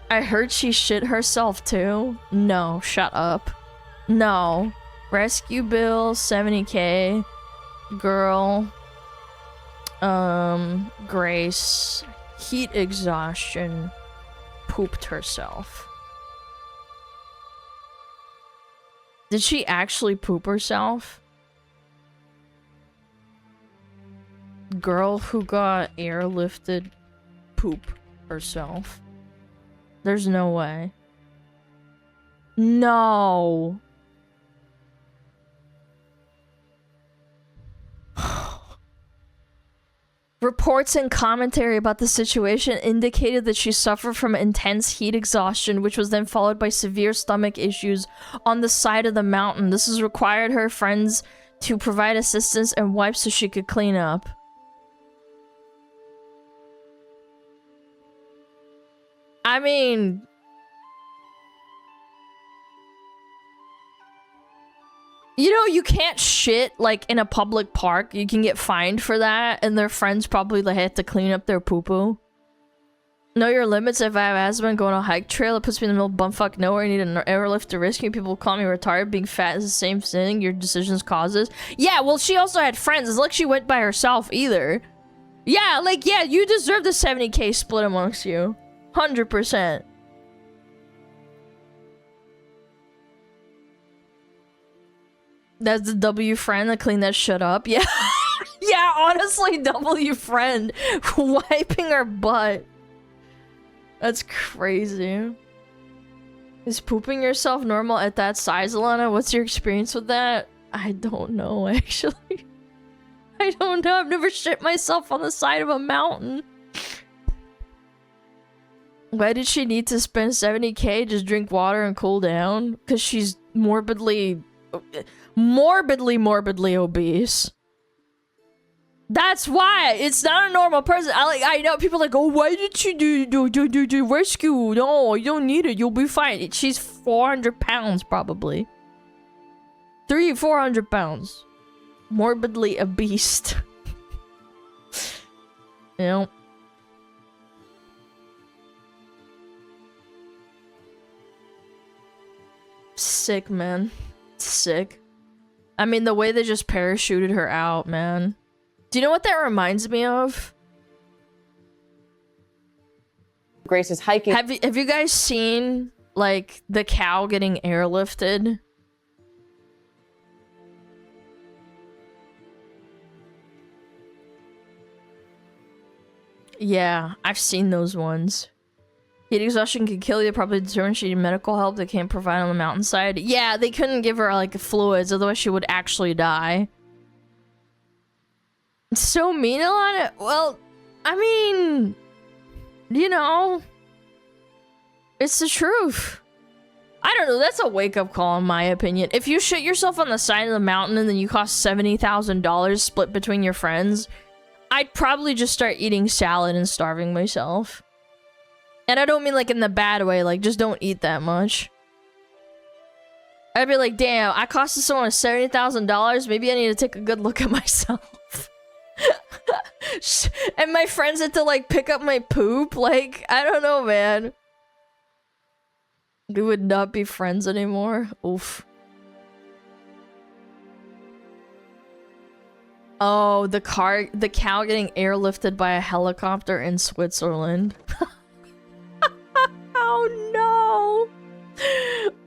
I heard she shit herself, too. No, shut up. No. Rescue bill, 70K. Girl. Grace. Heat exhaustion. Pooped herself. Did she actually poop herself? Girl who got airlifted poop herself. There's no way. No. Reports and commentary about the situation indicated that she suffered from intense heat exhaustion, which was then followed by severe stomach issues on the side of the mountain. This has required her friends to provide assistance and wipes so she could clean up. I mean... You know, you can't shit, like, in a public park. You can get fined for that, and their friends probably like, have to clean up their poo-poo. Know your limits. If I have asthma and go on a hike trail, it puts me in the middle of bumfuck nowhere. I need an airlift to rescue. People will call me retarded. Being fat is the same thing. Your decisions causes. Yeah, well, she also had friends. It's like she went by herself, either. Yeah, like, yeah, you deserve the 70K split amongst you. 100%. That's the W friend that cleaned that shit up. Yeah. Yeah, honestly, W friend wiping her butt. That's crazy. Is pooping yourself normal at that size, Alana? What's your experience with that? I don't know, actually. I don't know. I've never shit myself on the side of a mountain. Why did she need to spend 70K? Just drink water and cool down? Because she's morbidly obese. That's why. It's not a normal person. I know people are like, oh, why did you do rescue? No, you don't need it. You'll be fine. She's 400 pounds, probably. 400 pounds. Morbidly obese. You know? Sick, man. Sick. I mean, the way they just parachuted her out, man. Do you know what that reminds me of? Grace is hiking. Have you guys seen, like, the cow getting airlifted? Yeah, I've seen those ones. Heat exhaustion can kill you. Probably determined she needed medical help they can't provide on the mountainside. Yeah, they couldn't give her, like, fluids, otherwise she would actually die. So mean, Alana? Well, I mean, you know, it's the truth. I don't know, that's a wake-up call in my opinion. If you shit yourself on the side of the mountain and then you cost $70,000 split between your friends, I'd probably just start eating salad and starving myself. And I don't mean like in the bad way, like just don't eat that much. I'd be like, damn, I costed someone $70,000, maybe I need to take a good look at myself. And my friends had to like pick up my poop, like, I don't know, man. We would not be friends anymore. Oof. Oh, the cow getting airlifted by a helicopter in Switzerland. Oh no!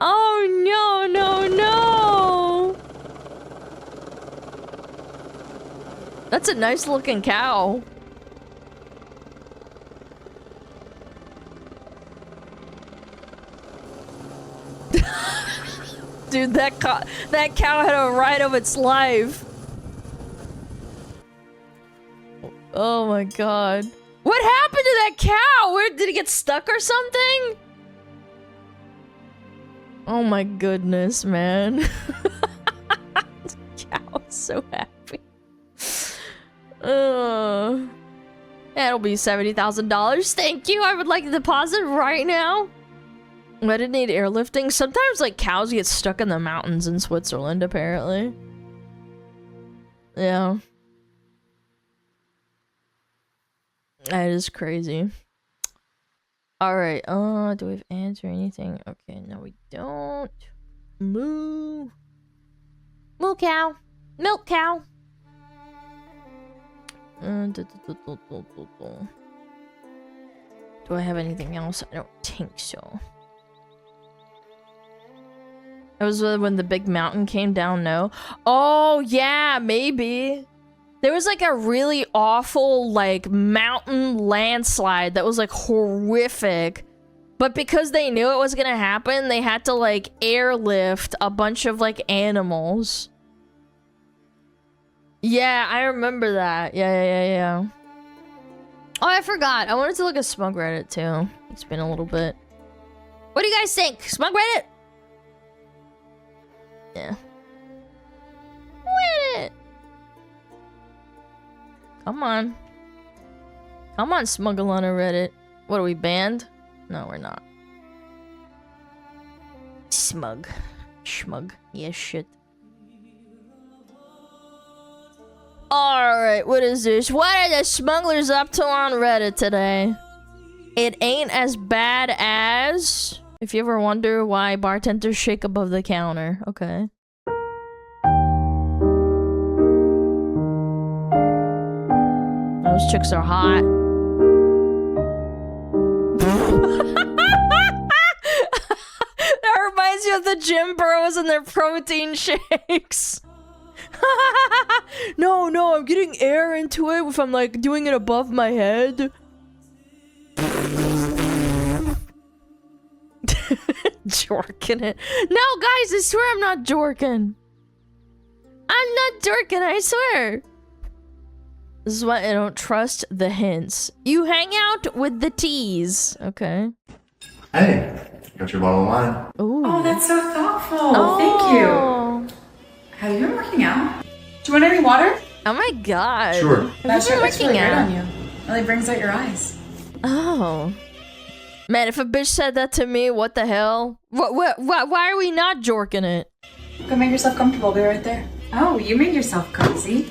Oh no, no, no! That's a nice looking cow. Dude, that cow had a ride of its life. Oh my god. What happened to that cow? Where did it get stuck or something? Oh my goodness, man. The cow is so happy. That'll be $70,000. Thank you. I would like a deposit right now. I didn't need airlifting. Sometimes, like, cows get stuck in the mountains in Switzerland, apparently. Yeah. That is crazy. Alright, do we have ads or anything? Okay, no we don't. Moo. Moo cow. Milk cow. Do I have anything else? I don't think so. That was when the big mountain came down, no? Oh, yeah, maybe. There was like a really awful, like, mountain landslide that was like horrific. But because they knew it was gonna happen, they had to like airlift a bunch of like animals. Yeah, I remember that. Yeah. Oh, I forgot. I wanted to look at Smug Reddit too. It's been a little bit. What do you guys think? Smug Reddit? Yeah. Reddit. Come on. Come on, SmugAlana Reddit. What, are we banned? No, we're not. Smug. Schmug. Yeah, shit. Alright, what is this? What are the smugglers up to on Reddit today? It ain't as bad as... If you ever wonder why bartenders shake above the counter. Okay. Those chicks are hot. That reminds me of the gym bros and their protein shakes. No, I'm getting air into it if I'm like doing it above my head. Jorking it. No, guys, I swear I'm not jorking. I'm not jorking, I swear. This is why I don't trust the hints. You hang out with the T's. Okay. Hey, got your bottle of wine. Ooh. Oh, that's so thoughtful. Thank you. Have you been working out? Do you want any water? Oh my god. Sure. Have you been working really out? on you. Really brings out your eyes. Oh. Man, if a bitch said that to me, what the hell? Why are we not jorking it? Go make yourself comfortable. I'll be right there. Oh, you made yourself cozy.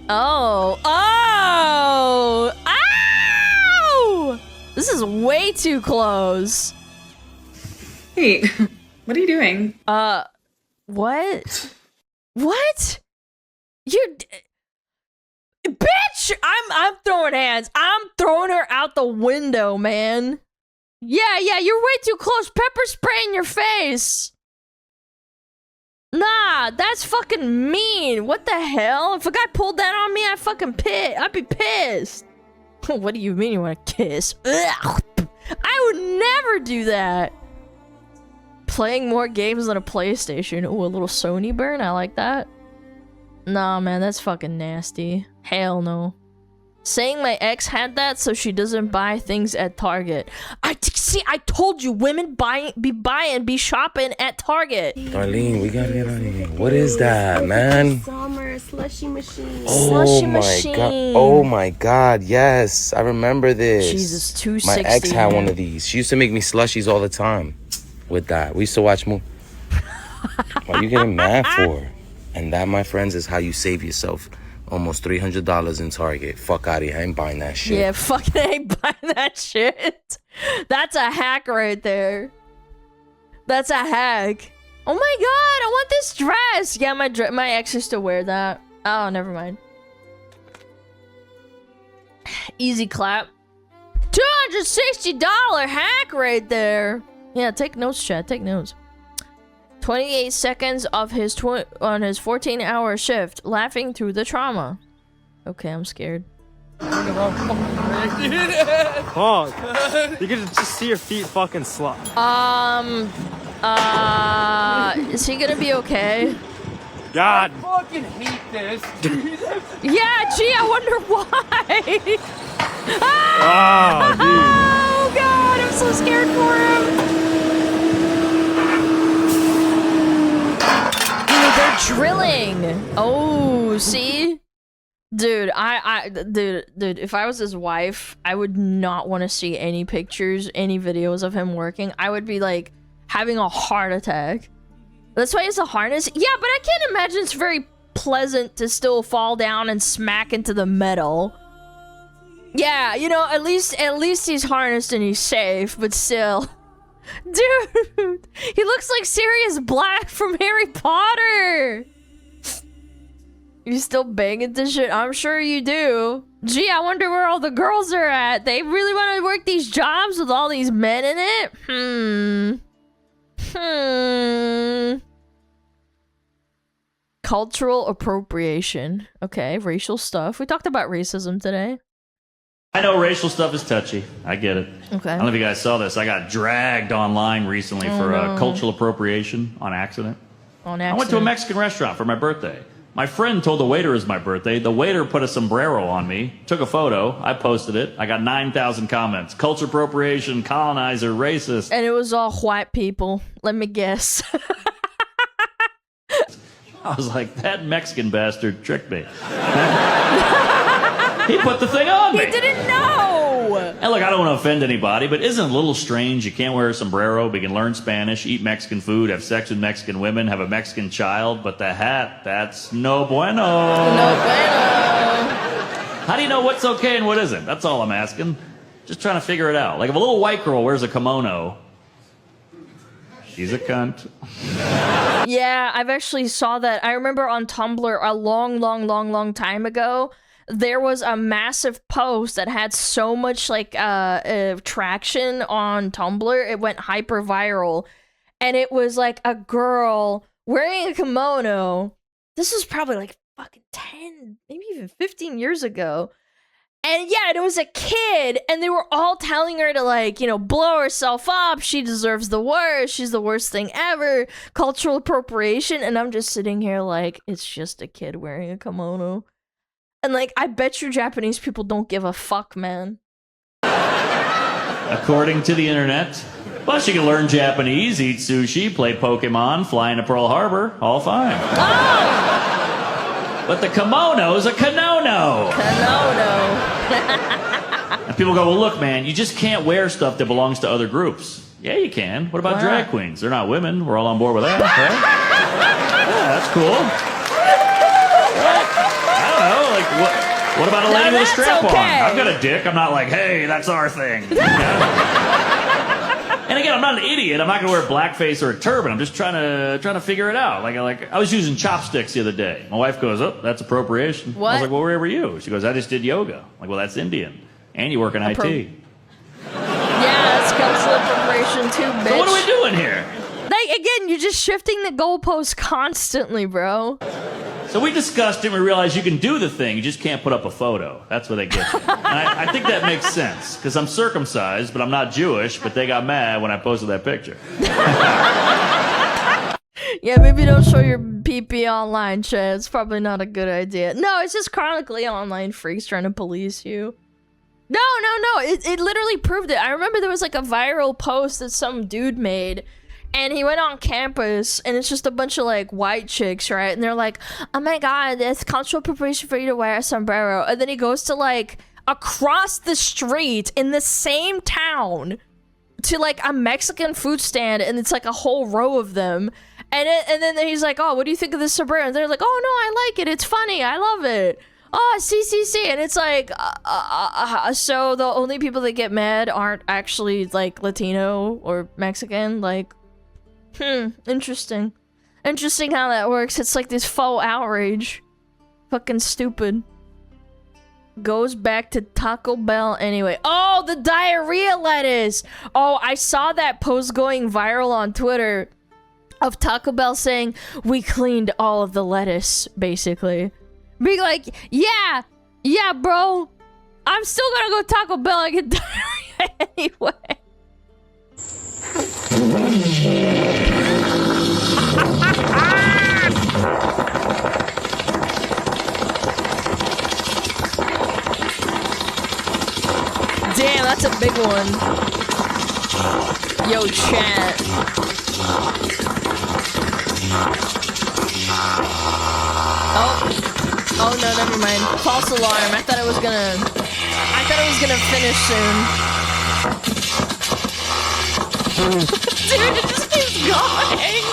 Oh. Oh! Ow! This is way too close. Hey, what are you doing? What? What? You... Bitch! I'm throwing hands. I'm throwing her out the window, man. Yeah, you're way too close. Pepper spray in your face. Nah, that's fucking mean. What the hell? If a guy pulled that on me, I'd be pissed. What do you mean you want to kiss? Ugh. I would never do that. Playing more games than a PlayStation. Ooh, a little Sony burn. I like that. Nah, man, that's fucking nasty. Hell no. Saying my ex had that so she doesn't buy things at Target. See, I told you, women be shopping at Target. Darlene, we gotta get out of here. What is that, man? Summer slushy machine. Oh Slushy my machine. god! Oh my god! Yes, I remember this. Jesus, My 260. ex had one of these. She used to make me slushies all the time. With that, we used to watch movies. What are you getting mad for? And that, my friends, is how you save yourself almost $300 in Target. Fuck out of here! I ain't buying that shit. Yeah, fucking ain't buying that shit. That's a hack right there. That's a hack. Oh my god, I want this dress. Yeah, my ex used to wear that. Oh, never mind. Easy clap. $260 hack right there. Yeah, take notes, chat. Take notes. 28 seconds of his on his 14-hour shift, laughing through the trauma. Okay, I'm scared. Fuck. You can just see your feet fucking slop. Is he gonna be okay? God. I fucking hate this. Yeah, gee, I wonder why. Oh, dude. Oh god, I'm so scared for him. Dude, they're drilling. Oh, see? Dude, dude, if I was his wife, I would not want to see any pictures, any videos of him working. I would be like having a heart attack. That's why it's a harness. Yeah, but I can't imagine it's very pleasant to still fall down and smack into the metal. Yeah, you know, at least he's harnessed and he's safe, but still. Dude, he looks like Sirius Black from Harry Potter. You still banging this shit? I'm sure you do. Gee, I wonder where all the girls are at. They really want to work these jobs with all these men in it? Cultural appropriation. Okay, racial stuff. We talked about racism today. I know racial stuff is touchy. I get it. Okay. I don't know if you guys saw this. I got dragged online recently for cultural appropriation on accident. On I accident. went to a Mexican restaurant for my birthday. My friend told the waiter it was my birthday. The waiter put a sombrero on me, took a photo. I posted it. I got 9,000 comments. Culture appropriation, colonizer, racist. And it was all white people. Let me guess. I was like, that Mexican bastard tricked me. He put the thing on me. He didn't know. And look, I don't want to offend anybody, but isn't it a little strange you can't wear a sombrero, but you can learn Spanish, eat Mexican food, have sex with Mexican women, have a Mexican child, but the hat, that's no bueno. No bueno. How do you know what's okay and what isn't? That's all I'm asking. Just trying to figure it out. Like if a little white girl wears a kimono, she's a cunt. Yeah, I've actually saw that. I remember on Tumblr a long time ago, there was a massive post that had so much like traction on Tumblr. It went hyper viral, and it was like a girl wearing a kimono. This was probably like fucking 10, maybe even 15 years ago. And yeah, it was a kid, and they were all telling her to, like, you know, blow herself up. She deserves the worst. She's the worst thing ever. Cultural appropriation. And I'm just sitting here like, it's just a kid wearing a kimono. And, like, I bet you Japanese people don't give a fuck, man. According to the internet. Plus, you can learn Japanese, eat sushi, play Pokemon, fly into Pearl Harbor. All fine. Oh! But the kimono's a kanono. And people go, well, look, man, you just can't wear stuff that belongs to other groups. Yeah, you can. What about drag queens? They're not women. We're all on board with that, right? Yeah, that's cool. I don't know, like, what about a lady with a strap-on? okay. I've got a dick. I'm not like, hey, that's our thing. You know? And again, I'm not an idiot. I'm not going to wear blackface or a turban. I'm just trying to figure it out. Like I was using chopsticks the other day. My wife goes, "Oh, that's appropriation." What? I was like, "Well, where were you?" She goes, "I just did yoga." I'm like, well, that's Indian, and you work in IT. Yeah, that's cultural appropriation too, bitch. So what are we doing here? Like, again, you're just shifting the goalposts constantly, bro. So we discussed it and we realized you can do the thing, you just can't put up a photo. That's where they get you. And I think that makes sense, because I'm circumcised, but I'm not Jewish, but they got mad when I posted that picture. Yeah, maybe don't show your pee creepy online chat. It's probably not a good idea. No, it's just chronically online freaks trying to police you. No. It literally proved it. I remember there was like a viral post that some dude made, and he went on campus, and it's just a bunch of like white chicks, right? And they're like, "Oh my god, it's cultural appropriation for you to wear a sombrero." And then he goes to like across the street in the same town to like a Mexican food stand, and it's like a whole row of them. And then he's like, "Oh, what do you think of this sombrero?" And they're like, "Oh no, I like it. It's funny. I love it. Oh, see." And it's like, so the only people that get mad aren't actually like Latino or Mexican? Like, interesting. Interesting how that works. It's like this faux outrage. Fucking stupid. Goes back to Taco Bell anyway. Oh, the diarrhea lettuce! Oh, I saw that post going viral on Twitter of Taco Bell saying, "We cleaned all of the lettuce," basically. Being like, yeah, bro. I'm still gonna go Taco Bell and get diarrhea anyway. Damn, that's a big one. Yo, chat. Oh no, never mind. False alarm. I thought it was gonna finish soon. Dude, it just keeps going.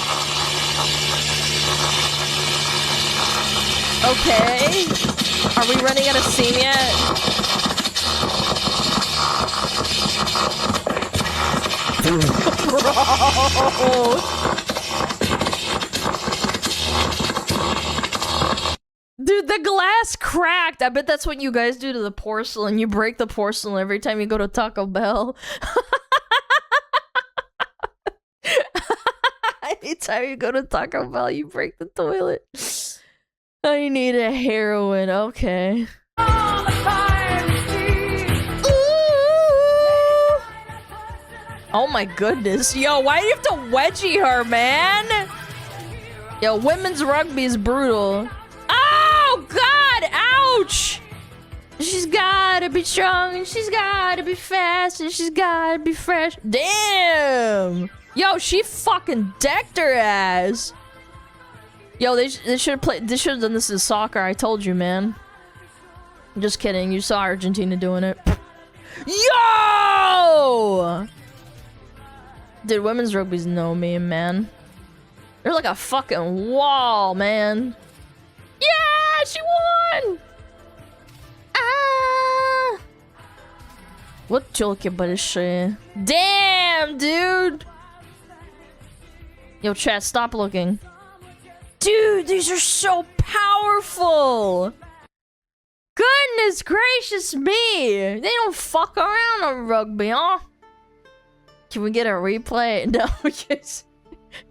Okay. Are we running out of steam yet? Bro. Dude, the glass cracked. I bet that's what you guys do to the porcelain. You break the porcelain every time you go to Taco Bell. Anytime you go to Taco Bell, you break the toilet. I need a heroin. Okay. Oh my goodness. Yo, why do you have to wedgie her, man? Yo, women's rugby is brutal. Oh, God! Ouch! She's gotta be strong, and she's gotta be fast, and she's gotta be fresh. Damn! Yo, she fucking decked her ass. Yo, they should have played. They should have done this in soccer. I told you, man. I'm just kidding. You saw Argentina doing it. Yo! Dude, women's rugby's no meme, man. They're like a fucking wall, man. Yeah, she won! Ah! Вот тёлки большие. Damn, dude! Yo, chat, stop looking. Dude, these are so powerful! Goodness gracious me! They don't fuck around on rugby, huh? Can we get a replay? No, yes.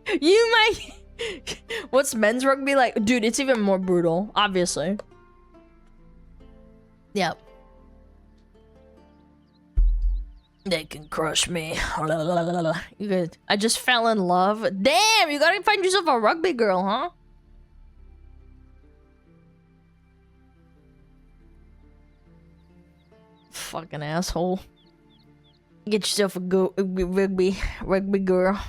You might... What's men's rugby like? Dude, it's even more brutal, obviously. Yep. They can crush me. You good? I just fell in love. Damn, you gotta find yourself a rugby girl, huh? Fucking asshole. Get yourself a rugby girl.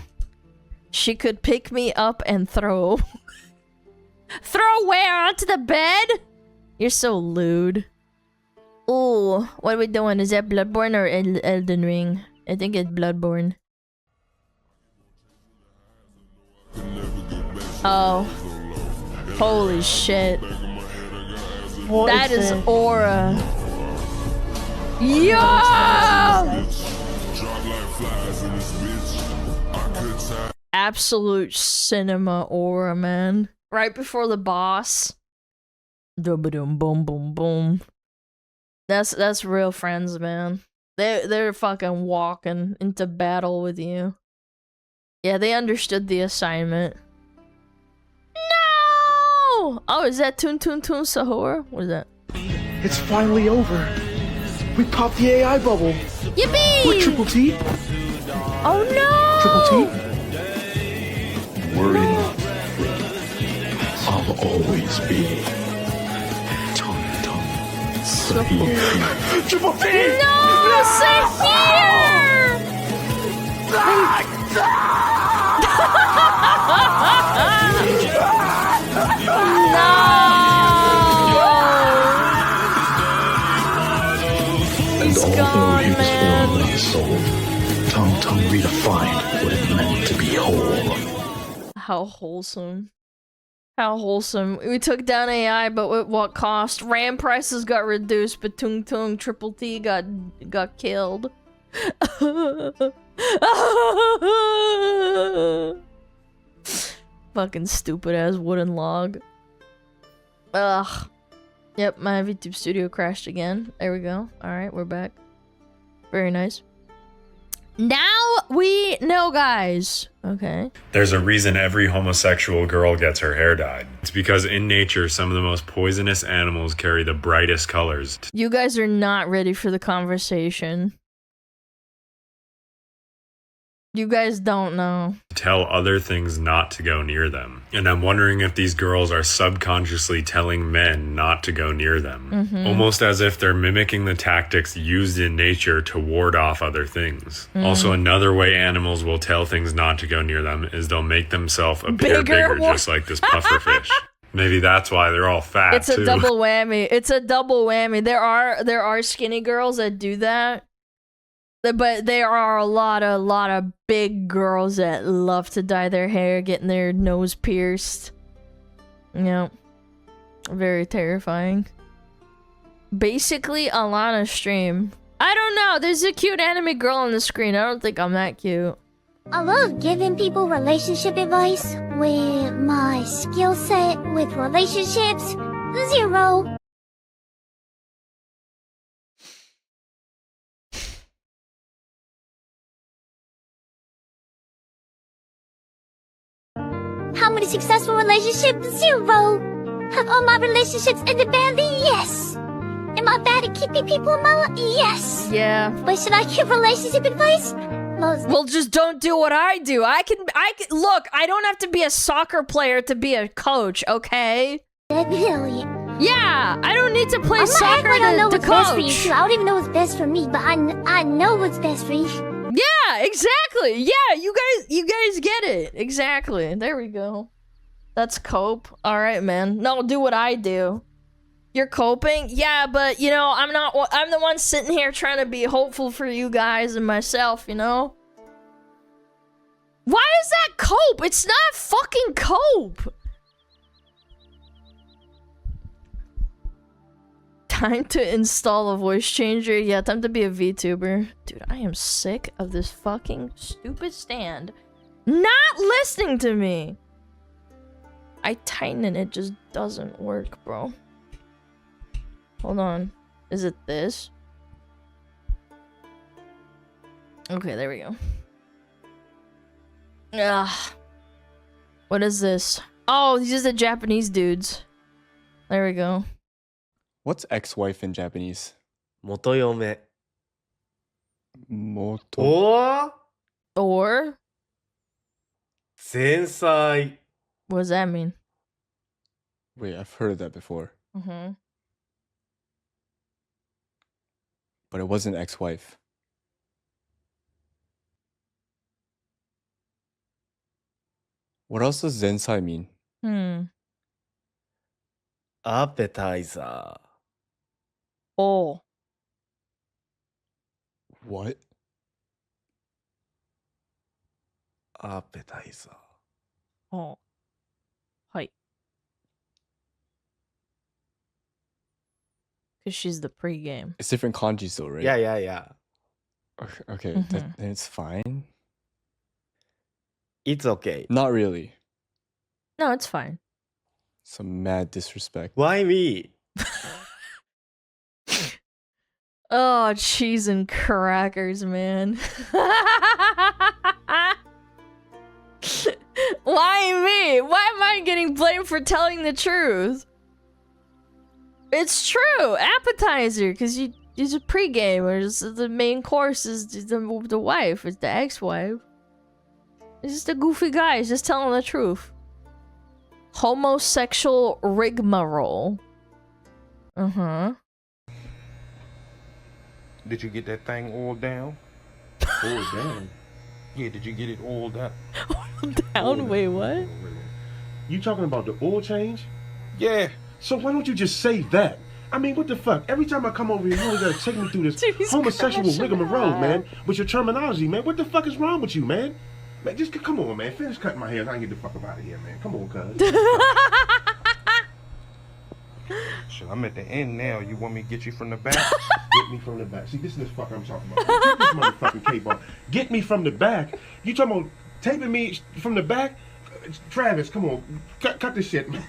She could pick me up and throw. Throw where? Onto the bed? You're so lewd. Ooh, what are we doing? Is that Bloodborne or Elden Ring? I think it's Bloodborne. Oh. Holy shit. That is aura. Yo! Absolute cinema aura, man. Right before the boss. Boom, boom, boom, boom. That's real friends, man. They're fucking walking into battle with you. Yeah, they understood the assignment. No! Oh, is that Toon Toon Toon Sahur? What is that? It's finally over. We popped the AI bubble. Yippee! What, Triple T? Oh no! Triple T? Worry not. always be Tongue Tongue Sahir. Triple T! No, Sahir! And although gone, he was man. formerly sold, Tongue Tongue redefined what it meant to be whole. How wholesome. How wholesome. We took down AI, but at what cost? RAM prices got reduced, but Tung Tung Triple T got killed. Fucking stupid ass wooden log. Ugh. Yep, my VTube studio crashed again. There we go. Alright, we're back. Very nice. Now we know, guys. Okay. There's a reason every homosexual girl gets her hair dyed. It's because in nature, some of the most poisonous animals carry the brightest colors. You guys are not ready for the conversation. You guys don't know. To tell other things not to go near them. And I'm wondering if these girls are subconsciously telling men not to go near them. Mhm. Almost as if they're mimicking the tactics used in nature to ward off other things. Mm. Also, another way animals will tell things not to go near them is they'll make themselves appear bigger, just like this pufferfish. Maybe that's why they're all fat, It's a too. double whammy. It's a double whammy. There are skinny girls that do that. But there are a lot of big girls that love to dye their hair, getting their nose pierced. Yep. Very terrifying. Basically, Alana stream. I don't know. There's a cute anime girl on the screen. I don't think I'm that cute. I love giving people relationship advice. With my skill set with relationships, 0. How many successful relationships? 0. Have all my relationships ended badly? Yes. Am I bad at keeping people in my life? Yes. Yeah. But should I give relationship advice? Well, just don't do what I do. I can look, I don't have to be a soccer player to be a coach, okay? Really? Yeah, I don't need to play I'm soccer not acting like I know to what's best for you, coach. too. I don't even know what's best for me, but I know what's best for you. Yeah, exactly. Yeah, you guys get it. Exactly. There we go. That's cope. All right, man. No, do what I do. You're coping? Yeah, but you know, I'm the one sitting here trying to be hopeful for you guys and myself, you know? Why is that cope? It's not fucking cope. Time to install a voice changer. Yeah, time to be a VTuber. Dude, I am sick of this fucking stupid stand not listening to me. I tighten and it just doesn't work, bro. Hold on. Is it this? Okay, there we go. Ugh. What is this? Oh, these are the Japanese dudes. There we go. What's ex-wife in Japanese? 元嫁 Moto. Or? 前妻 What does that mean? Wait, I've heard of that before. Mm-hmm. But it wasn't ex-wife. What else does Zensai mean? appetizer Oh. What? appetizer Oh. Hi. Because she's the pregame. It's different kanjis though, right? yeah. Okay, Mhm. then it's fine. It's okay. Not really. No, it's fine. Some mad disrespect. Why me? Oh, cheese and crackers, man. Why me? Why am I getting blamed for telling the truth? It's true. Appetizer, because it's a pregame, or the main course is the wife, it's the ex-wife. It's just a goofy guy. He's just telling the truth. Homosexual rigmarole. Uh-huh. Did you get that thing oiled down? Oiled down? Yeah, did you get it oiled up? Down? Wait, what? You talking about the oil change? Yeah. So why don't you just say that? I mean, what the fuck? Every time I come over here, you always gotta take me through this homosexual rigmarole, man. With your terminology, man. What the fuck is wrong with you, man? Man, just come on, man. Finish cutting my hair and I can get the fuck up out of here, man. Come on, cuz. Shit, I'm at the end now. You want me to get you from the back? Get me from the back. See, this is the fuck I'm talking about. Take this motherfucking cape off. Get me from the back. You talking about taping me from the back? Travis, come on. Cut this shit, man.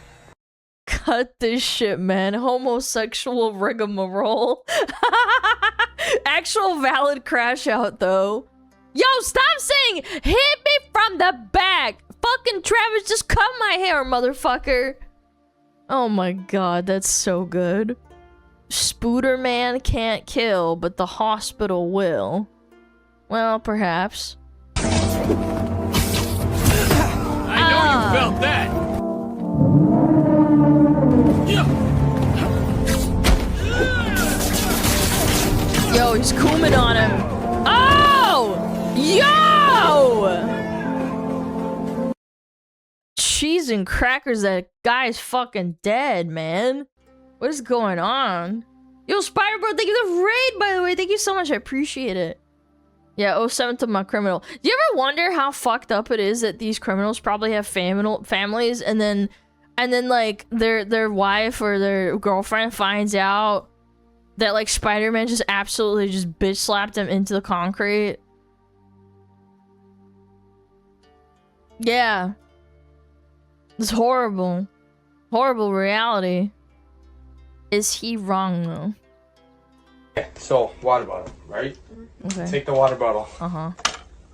Cut this shit, man. Homosexual rigmarole. Actual valid crash out, though. Yo, stop saying hit me from the back. Fucking Travis, just cut my hair, motherfucker. Oh my god, that's so good. Spooderman can't kill, but the hospital will. Well, perhaps. I know you felt that. Yo, he's cooming on him. Oh! Yo! Cheese and crackers, that guy's fucking dead, man. What is going on? Yo, Spider Bro, thank you for the raid, by the way. Thank you so much. I appreciate it. Yeah, 07 to my criminal. Do you ever wonder how fucked up it is that these criminals probably have families and then like their wife or their girlfriend finds out that like Spider-Man just absolutely just bitch slapped him into the concrete? Yeah. It's horrible. Horrible reality. Is he wrong though? Okay, so water bottle, right? Okay. Take the water bottle. Uh-huh.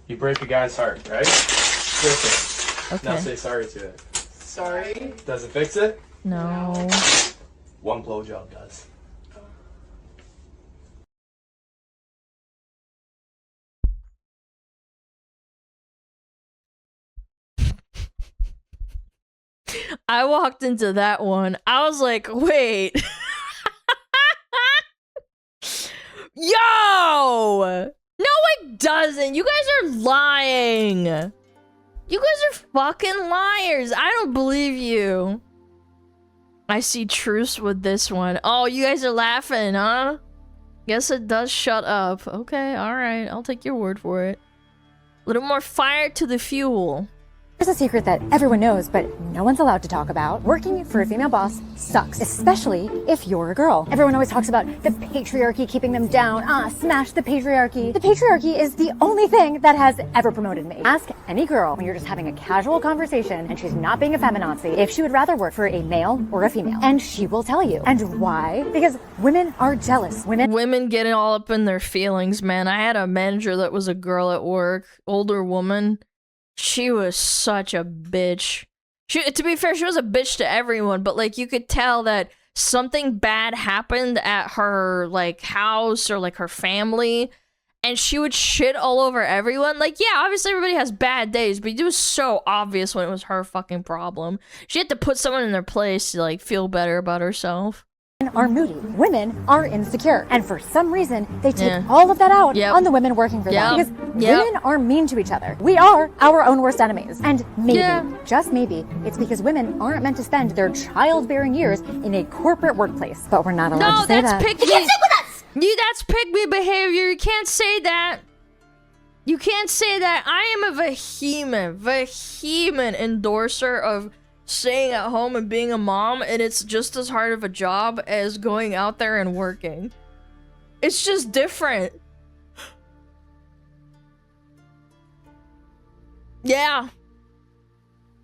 You break a guy's heart, right? Fix it. Okay. Now say sorry to it. Sorry. Does it fix it? No. One blowjob does. I walked into that one. I was like, wait. Yo! No, it doesn't. You guys are lying. You guys are fucking liars. I don't believe you. I see truce with this one. Oh, you guys are laughing, huh? Guess it does shut up. Okay, alright. I'll take your word for it. A little more fire to the fuel. Here's a secret that everyone knows, but no one's allowed to talk about. Working for a female boss sucks, especially if you're a girl. Everyone always talks about the patriarchy keeping them down. Smash the patriarchy. The patriarchy is the only thing that has ever promoted me. Ask any girl when you're just having a casual conversation and she's not being a feminazi if she would rather work for a male or a female. And she will tell you. And why? Because women are jealous. Women get all up in their feelings, man. I had a manager that was a girl at work, older woman. She was such a bitch. To be fair, she was a bitch to everyone, but like you could tell that something bad happened at her like house or like her family, and she would shit all over everyone. Like, yeah, obviously everybody has bad days, but it was so obvious when it was her fucking problem. She had to put someone in their place to like feel better about herself. Women are moody. Women are insecure. And for some reason, they take all of that out on the women working for them. Because women are mean to each other. We are our own worst enemies. And maybe, just maybe, it's because women aren't meant to spend their childbearing years in a corporate workplace. But we're not allowed to say that. Picky. You can't sit with us! That's pygmy behavior. You can't say that. You can't say that. I am a vehement endorser of staying at home and being a mom, and it's just as hard of a job as going out there and working. It's just different. Yeah.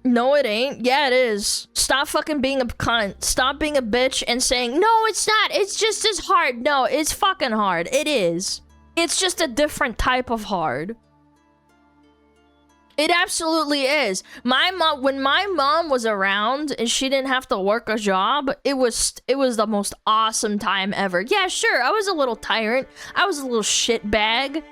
No, it ain't. Yeah, it is. Stop fucking being a cunt. Stop being a bitch and saying, no, it's not. It's just as hard. No, it's fucking hard. It is. It's just a different type of hard. It absolutely is. My mom, when my mom was around and she didn't have to work a job, it was the most awesome time ever. Yeah, sure, I was a little tyrant. I was a little shitbag.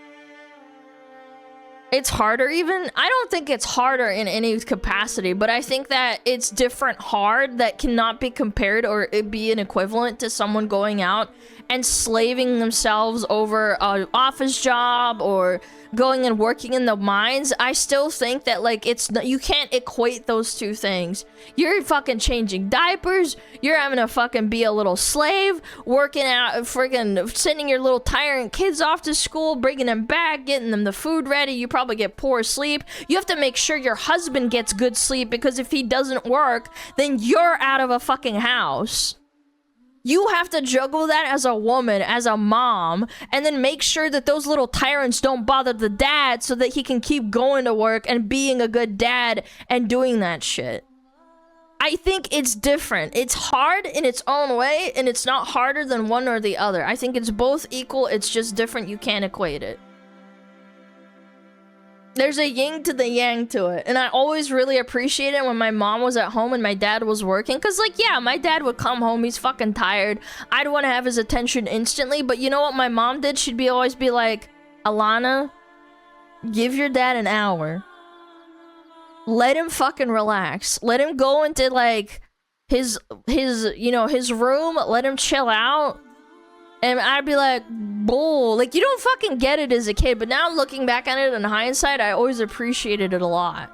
It's harder even. I don't think it's harder in any capacity, but I think that it's different hard that cannot be compared or it be an equivalent to someone going out and slaving themselves over an office job or going and working in the mines. I still think that like you can't equate those two things. You're fucking changing diapers, you're having to fucking be a little slave, working out, freaking sending your little tyrant kids off to school, bringing them back, getting them the food ready. You probably get poor sleep. You have to make sure your husband gets good sleep, because if he doesn't work, then you're out of a fucking house. You have to juggle that as a woman, as a mom, and then make sure that those little tyrants don't bother the dad so that he can keep going to work and being a good dad and doing that shit. I think it's different. It's hard in its own way, and it's not harder than one or the other. I think it's both equal, it's just different. You can't equate it. There's a yin to the yang to it. And I always really appreciate it when my mom was at home and my dad was working. Because, like, yeah, my dad would come home. He's fucking tired. I'd want to have his attention instantly. But you know what my mom did? She'd always be like, Alana, give your dad an hour. Let him fucking relax. Let him go into, like, his room. Let him chill out. And I'd be like, bull. Like, you don't fucking get it as a kid. But now looking back at it in hindsight, I always appreciated it a lot.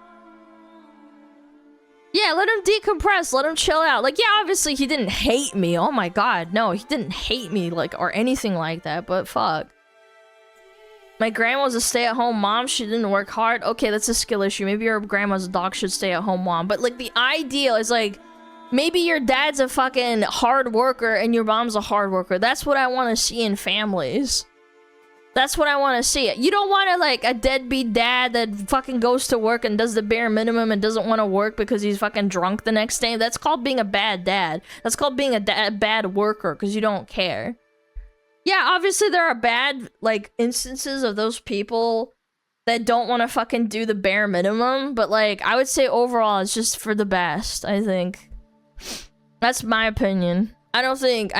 Yeah, let him decompress. Let him chill out. Like, yeah, obviously he didn't hate me. Oh my god, no. He didn't hate me, like, or anything like that. But fuck. My grandma's a stay-at-home mom. She didn't work hard. Okay, that's a skill issue. Maybe your grandma's a dog should stay-at-home mom. But, like, the ideal is, like, maybe your dad's a fucking hard worker and your mom's a hard worker. That's what I want to see in families. That's what I want to see. You don't want to, like, a deadbeat dad that fucking goes to work and does the bare minimum and doesn't want to work because he's fucking drunk the next day. That's called being a bad dad. That's called being a bad worker because you don't care. Yeah, obviously there are bad, like, instances of those people that don't want to fucking do the bare minimum. But, like, I would say overall it's just for the best, I think. That's my opinion. I don't think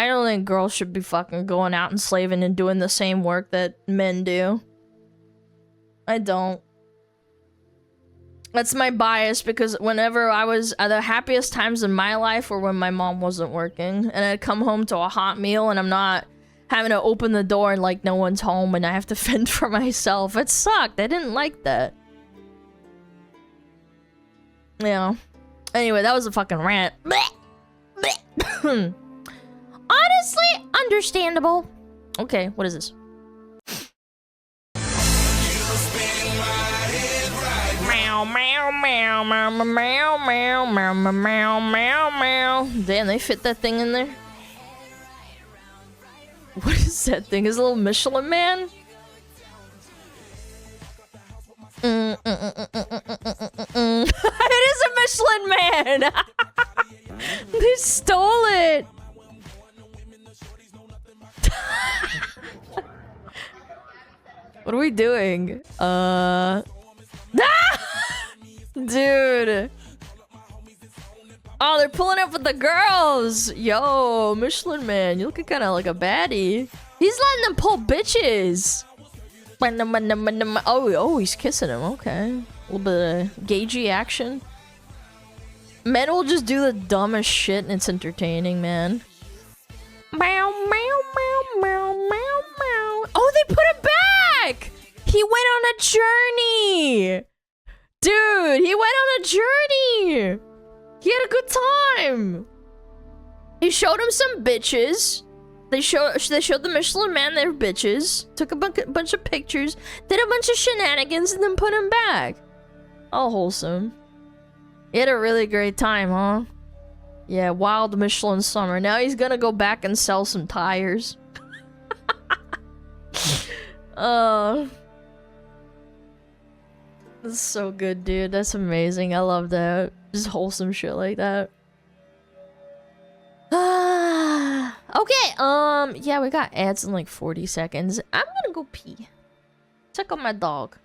girls should be fucking going out and slaving and doing the same work that men do. I don't. That's my bias, because whenever I was at the happiest times in my life were when my mom wasn't working and I'd come home to a hot meal and I'm not having to open the door and like no one's home and I have to fend for myself. It sucked. I didn't like that. Yeah. Anyway, that was a fucking rant. Honestly, understandable. Okay, what is this? Meow, meow, meow, meow, meow, meow, meow, meow, meow, meow. Damn, they fit that thing in there. What is that thing? Is it a little Michelin Man? It is a Michelin Man! They stole it! What are we doing? Dude! Oh, they're pulling up with the girls! Yo, Michelin Man, you looking kind of like a baddie. He's letting them pull bitches! Oh, he's kissing him. Okay. A little bit of gagey action. Men will just do the dumbest shit and it's entertaining, man. Meow, meow, meow, meow, meow, meow. Oh, they put it back! He went on a journey! Dude, he went on a journey! He had a good time! He showed him some bitches. They showed the Michelin Man their bitches, took a bunch of pictures, did a bunch of shenanigans, and then put him back. All wholesome. He had a really great time, huh? Yeah, wild Michelin summer. Now he's gonna go back and sell some tires. That's so good, dude. That's amazing. I love that. Just wholesome shit like that. Okay, yeah, we got ads in like 40 seconds. I'm gonna go pee. Check on my dog.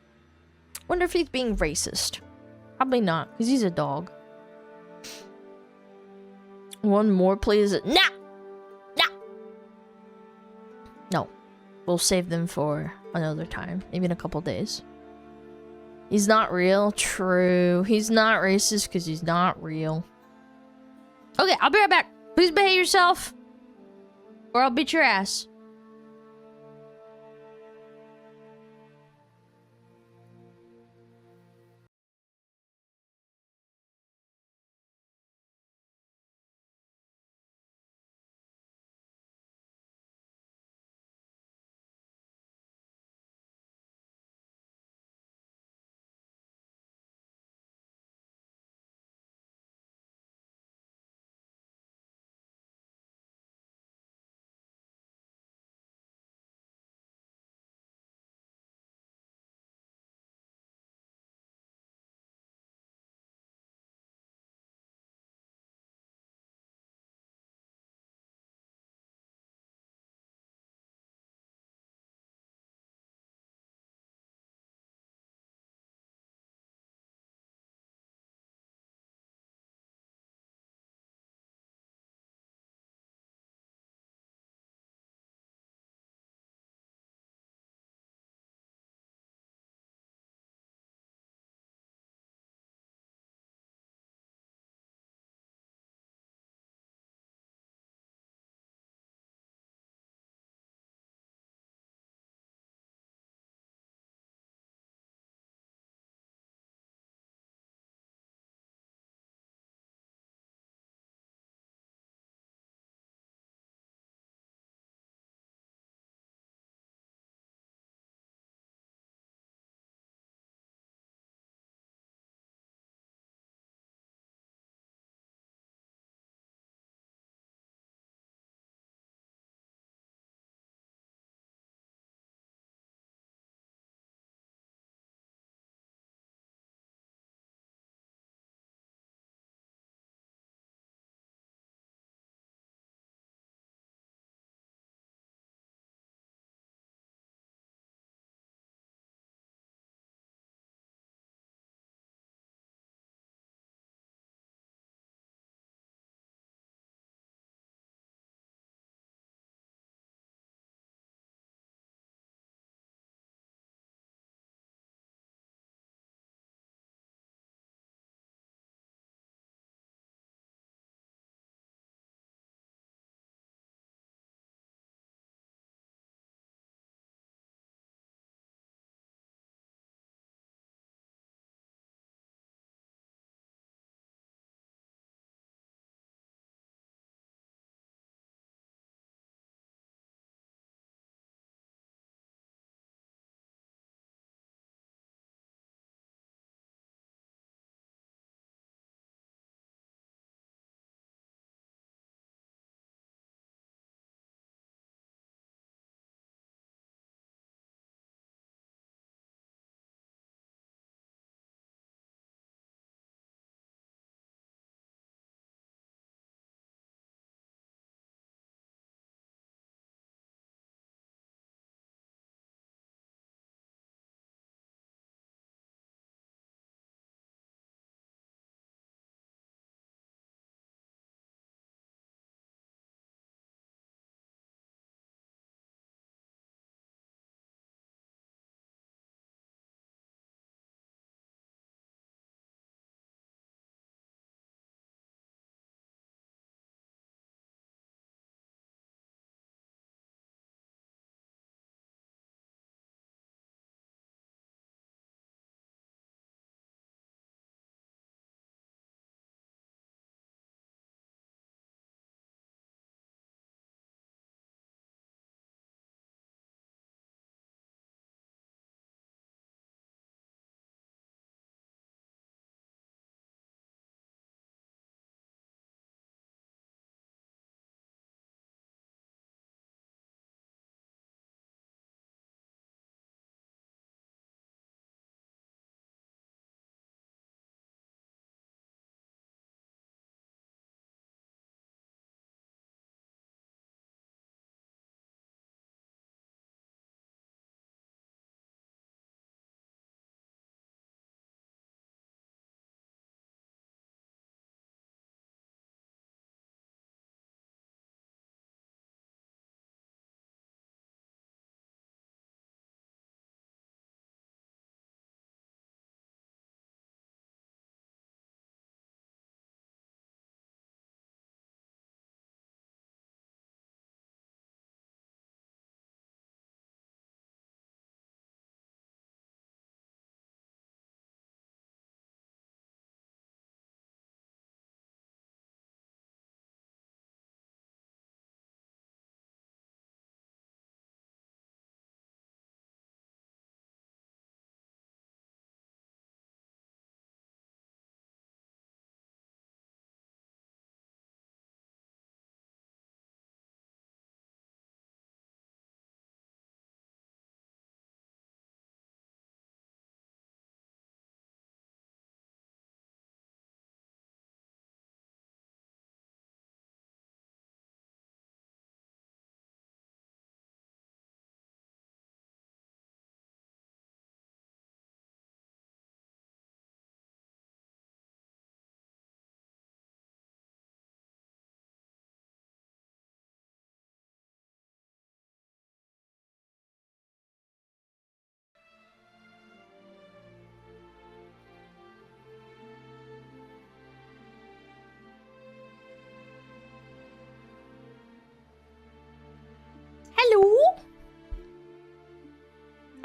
Wonder if he's being racist. Probably not, because he's a dog. One more, please. Nah! Nah! No. We'll save them for another time. Maybe in a couple days. He's not real. True. He's not racist because he's not real. Okay, I'll be right back. Please behave yourself, or I'll beat your ass.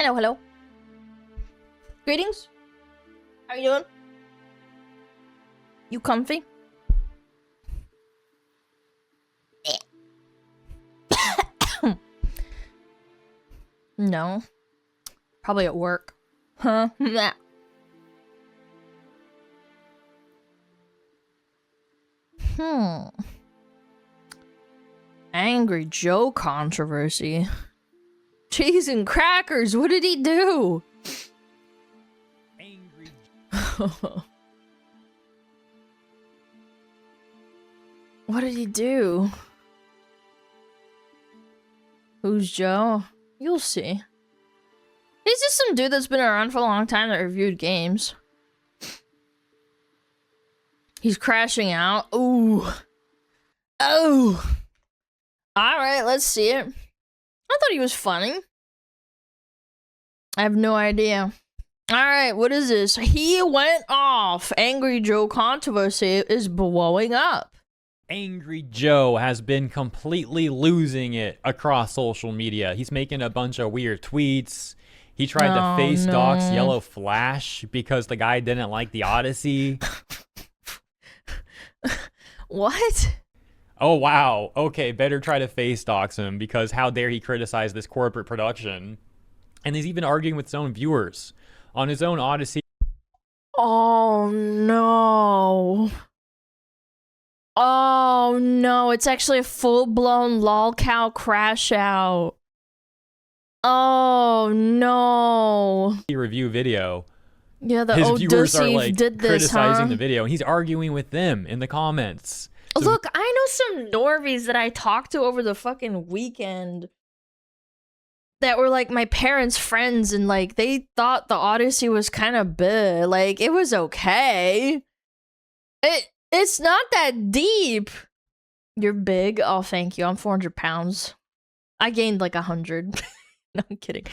Hello, hello. Greetings. How you doing? You comfy? No. Probably at work. Huh? Nah. AngryJoe controversy. Cheese and crackers, what did he do? What did he do? Who's Joe? You'll see. He's just some dude that's been around for a long time that reviewed games. He's crashing out. Ooh. Oh. Alright, let's see it. I thought he was funny. I have no idea. Alright, what is this? He went off. AngryJoe controversy is blowing up. AngryJoe has been completely losing it across social media. He's making a bunch of weird tweets. He tried to face dox Yellow Flash because the guy didn't like the Odyssey. What? Oh, wow. Okay, better try to face dox him because how dare he criticize this corporate production. And he's even arguing with his own viewers. On his own Odyssey. Oh, no. Oh, no. It's actually a full-blown lolcow crash out. Oh, no. Review video. Yeah, the his viewers are like did this, criticizing the video, and he's arguing with them in the comments. So look, I know some Norvies that I talked to over the fucking weekend that were like my parents' friends, and like they thought the Odyssey was kind of big. Like it was okay. It's not that deep. You're big. Oh, thank you. I'm 400 pounds. I gained like 100. No, I'm kidding.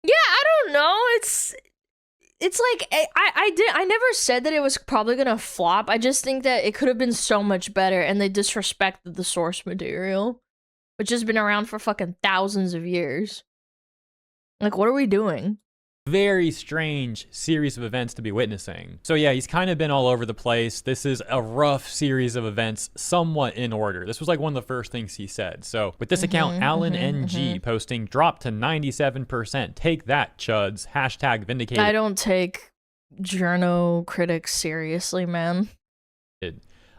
Yeah, I don't know. It's like I never said that it was probably gonna flop. I just think that it could have been so much better, and they disrespected the source material, which has been around for fucking thousands of years. Like, what are we doing? very strange series of events to be witnessing. So yeah, he's kind of been all over the place. This is a rough series of events, somewhat in order. This was like one of the first things he said. So with this account, Alan NG posting dropped to 97%. Take that, chuds. Hashtag vindicated. I don't take journo critics seriously, man.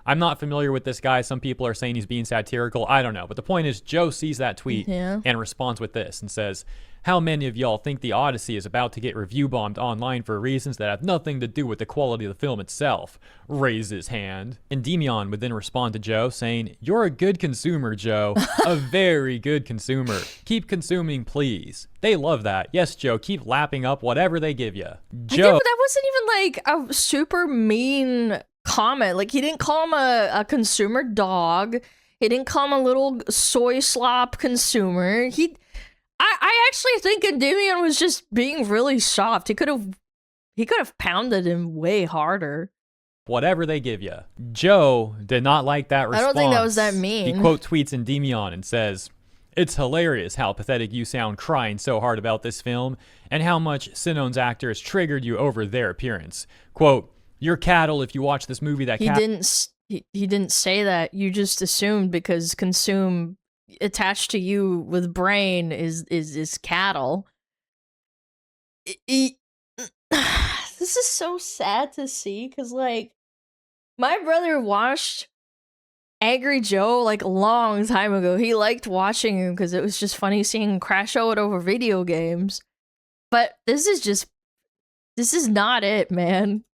I'm not familiar with this guy. Some people are saying he's being satirical. I don't know. But the point is, Joe sees that tweet and responds with this and says, how many of y'all think the Odyssey is about to get review bombed online for reasons that have nothing to do with the quality of the film itself? Raise his hand. Endymion would then respond to Joe saying, you're a good consumer, Joe. A very good consumer. Keep consuming, please. They love that. Yes, Joe, keep lapping up whatever they give you. Joe. That wasn't even like a super mean comment. Like, he didn't call him a consumer dog. He didn't call him a little soy slop consumer. I actually think Endymion was just being really soft. He could have pounded him way harder. Whatever they give you. Joe did not like that response. I don't think that was that mean. He quote tweets Endymion and says, it's hilarious how pathetic you sound crying so hard about this film and how much Sinone's actors triggered you over their appearance. Quote, you're cattle if you watch this movie that he didn't say that. You just assumed because consume attached to you with brain is cattle. This is so sad to see because like my brother watched AngryJoe like a long time ago. He liked watching him because it was just funny seeing him crash out over video games. But this is not it, man.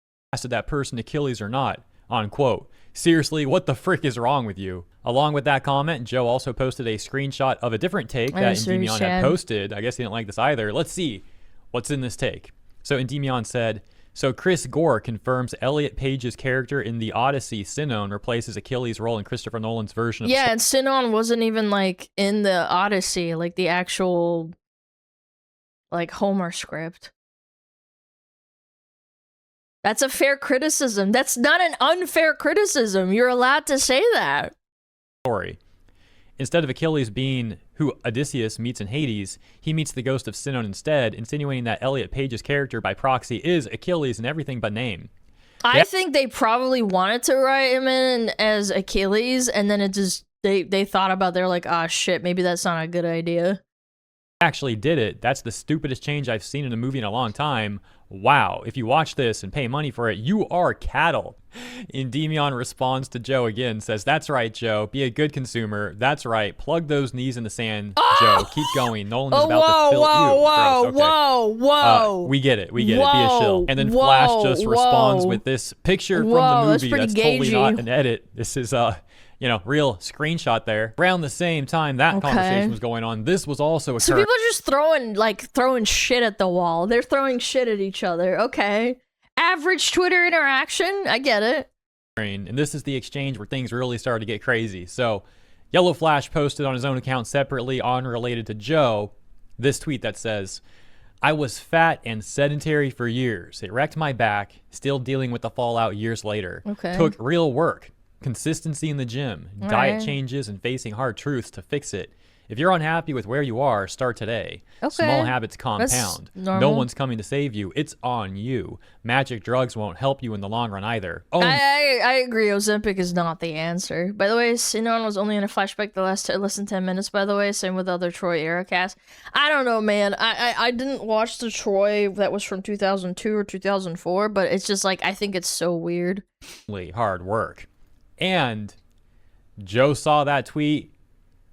Did that person Achilles or not, unquote. Seriously, what the frick is wrong with you? Along with that comment, Joe also posted a screenshot of a different take that Endymion had posted. I guess he didn't like this either. Let's see what's in this take. So Endymion said, so Chris Gore confirms Elliot Page's character in the Odyssey, Sinone, replaces Achilles' role in Christopher Nolan's version of and Sinone wasn't even like in the Odyssey, like the actual like Homer script. That's a fair criticism. That's not an unfair criticism. You're allowed to say that. Story. Instead of Achilles being who Odysseus meets in Hades, he meets the ghost of Sinon instead, insinuating that Elliot Page's character by proxy is Achilles in everything but name. I think they probably wanted to write him in as Achilles, and then it just, they thought about, they're like, ah, shit, maybe that's not a good idea. Actually did it. That's the stupidest change I've seen in a movie in a long time. Wow, if you watch this and pay money for it, you are cattle. Endymion responds to Joe again, says, that's right, Joe. Be a good consumer. That's right. Plug those knees in the sand, Joe. Keep going. Nolan is about to fill you. Whoa. We get it. Be a shill. And then Flash just responds with this picture from the movie that's totally not an edit. This is real screenshot there. Around the same time that conversation was going on, this was also occurring. So people are just throwing shit at the wall. They're throwing shit at each other. Okay. Average Twitter interaction. I get it. And this is the exchange where things really started to get crazy. So Yellow Flash posted on his own account separately, unrelated to Joe, this tweet that says, I was fat and sedentary for years. It wrecked my back, still dealing with the fallout years later. Okay. Took real work. Consistency in the gym, diet changes, and facing hard truths to fix it. If you're unhappy with where you are, start today. Okay. Small habits compound. No one's coming to save you. It's on you. Magic drugs won't help you in the long run either. Oh, I agree. Ozempic is not the answer. By the way, Sinon was only in a flashback the less than 10 minutes, by the way. Same with other Troy era casts. I don't know, man. I didn't watch the Troy that was from 2002 or 2004, but it's just like, I think it's so weird. Hard work. And Joe saw that tweet.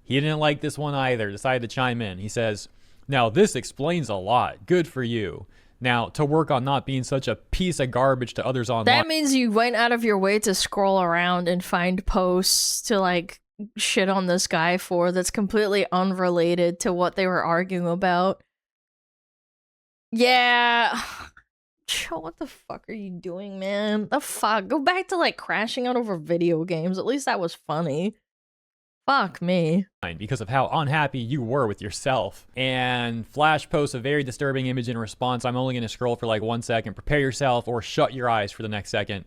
He didn't like this one either, decided to chime in. He says, now this explains a lot. Good for you. Now, to work on not being such a piece of garbage to others online. That means you went out of your way to scroll around and find posts to like shit on this guy for that's completely unrelated to what they were arguing about. Yeah. What the fuck are you doing, man? The fuck? Go back to like crashing out over video games. At least that was funny. Fuck me. Because of how unhappy you were with yourself. And Flash posts a very disturbing image in response. I'm only going to scroll for like 1 second. Prepare yourself or shut your eyes for the next second.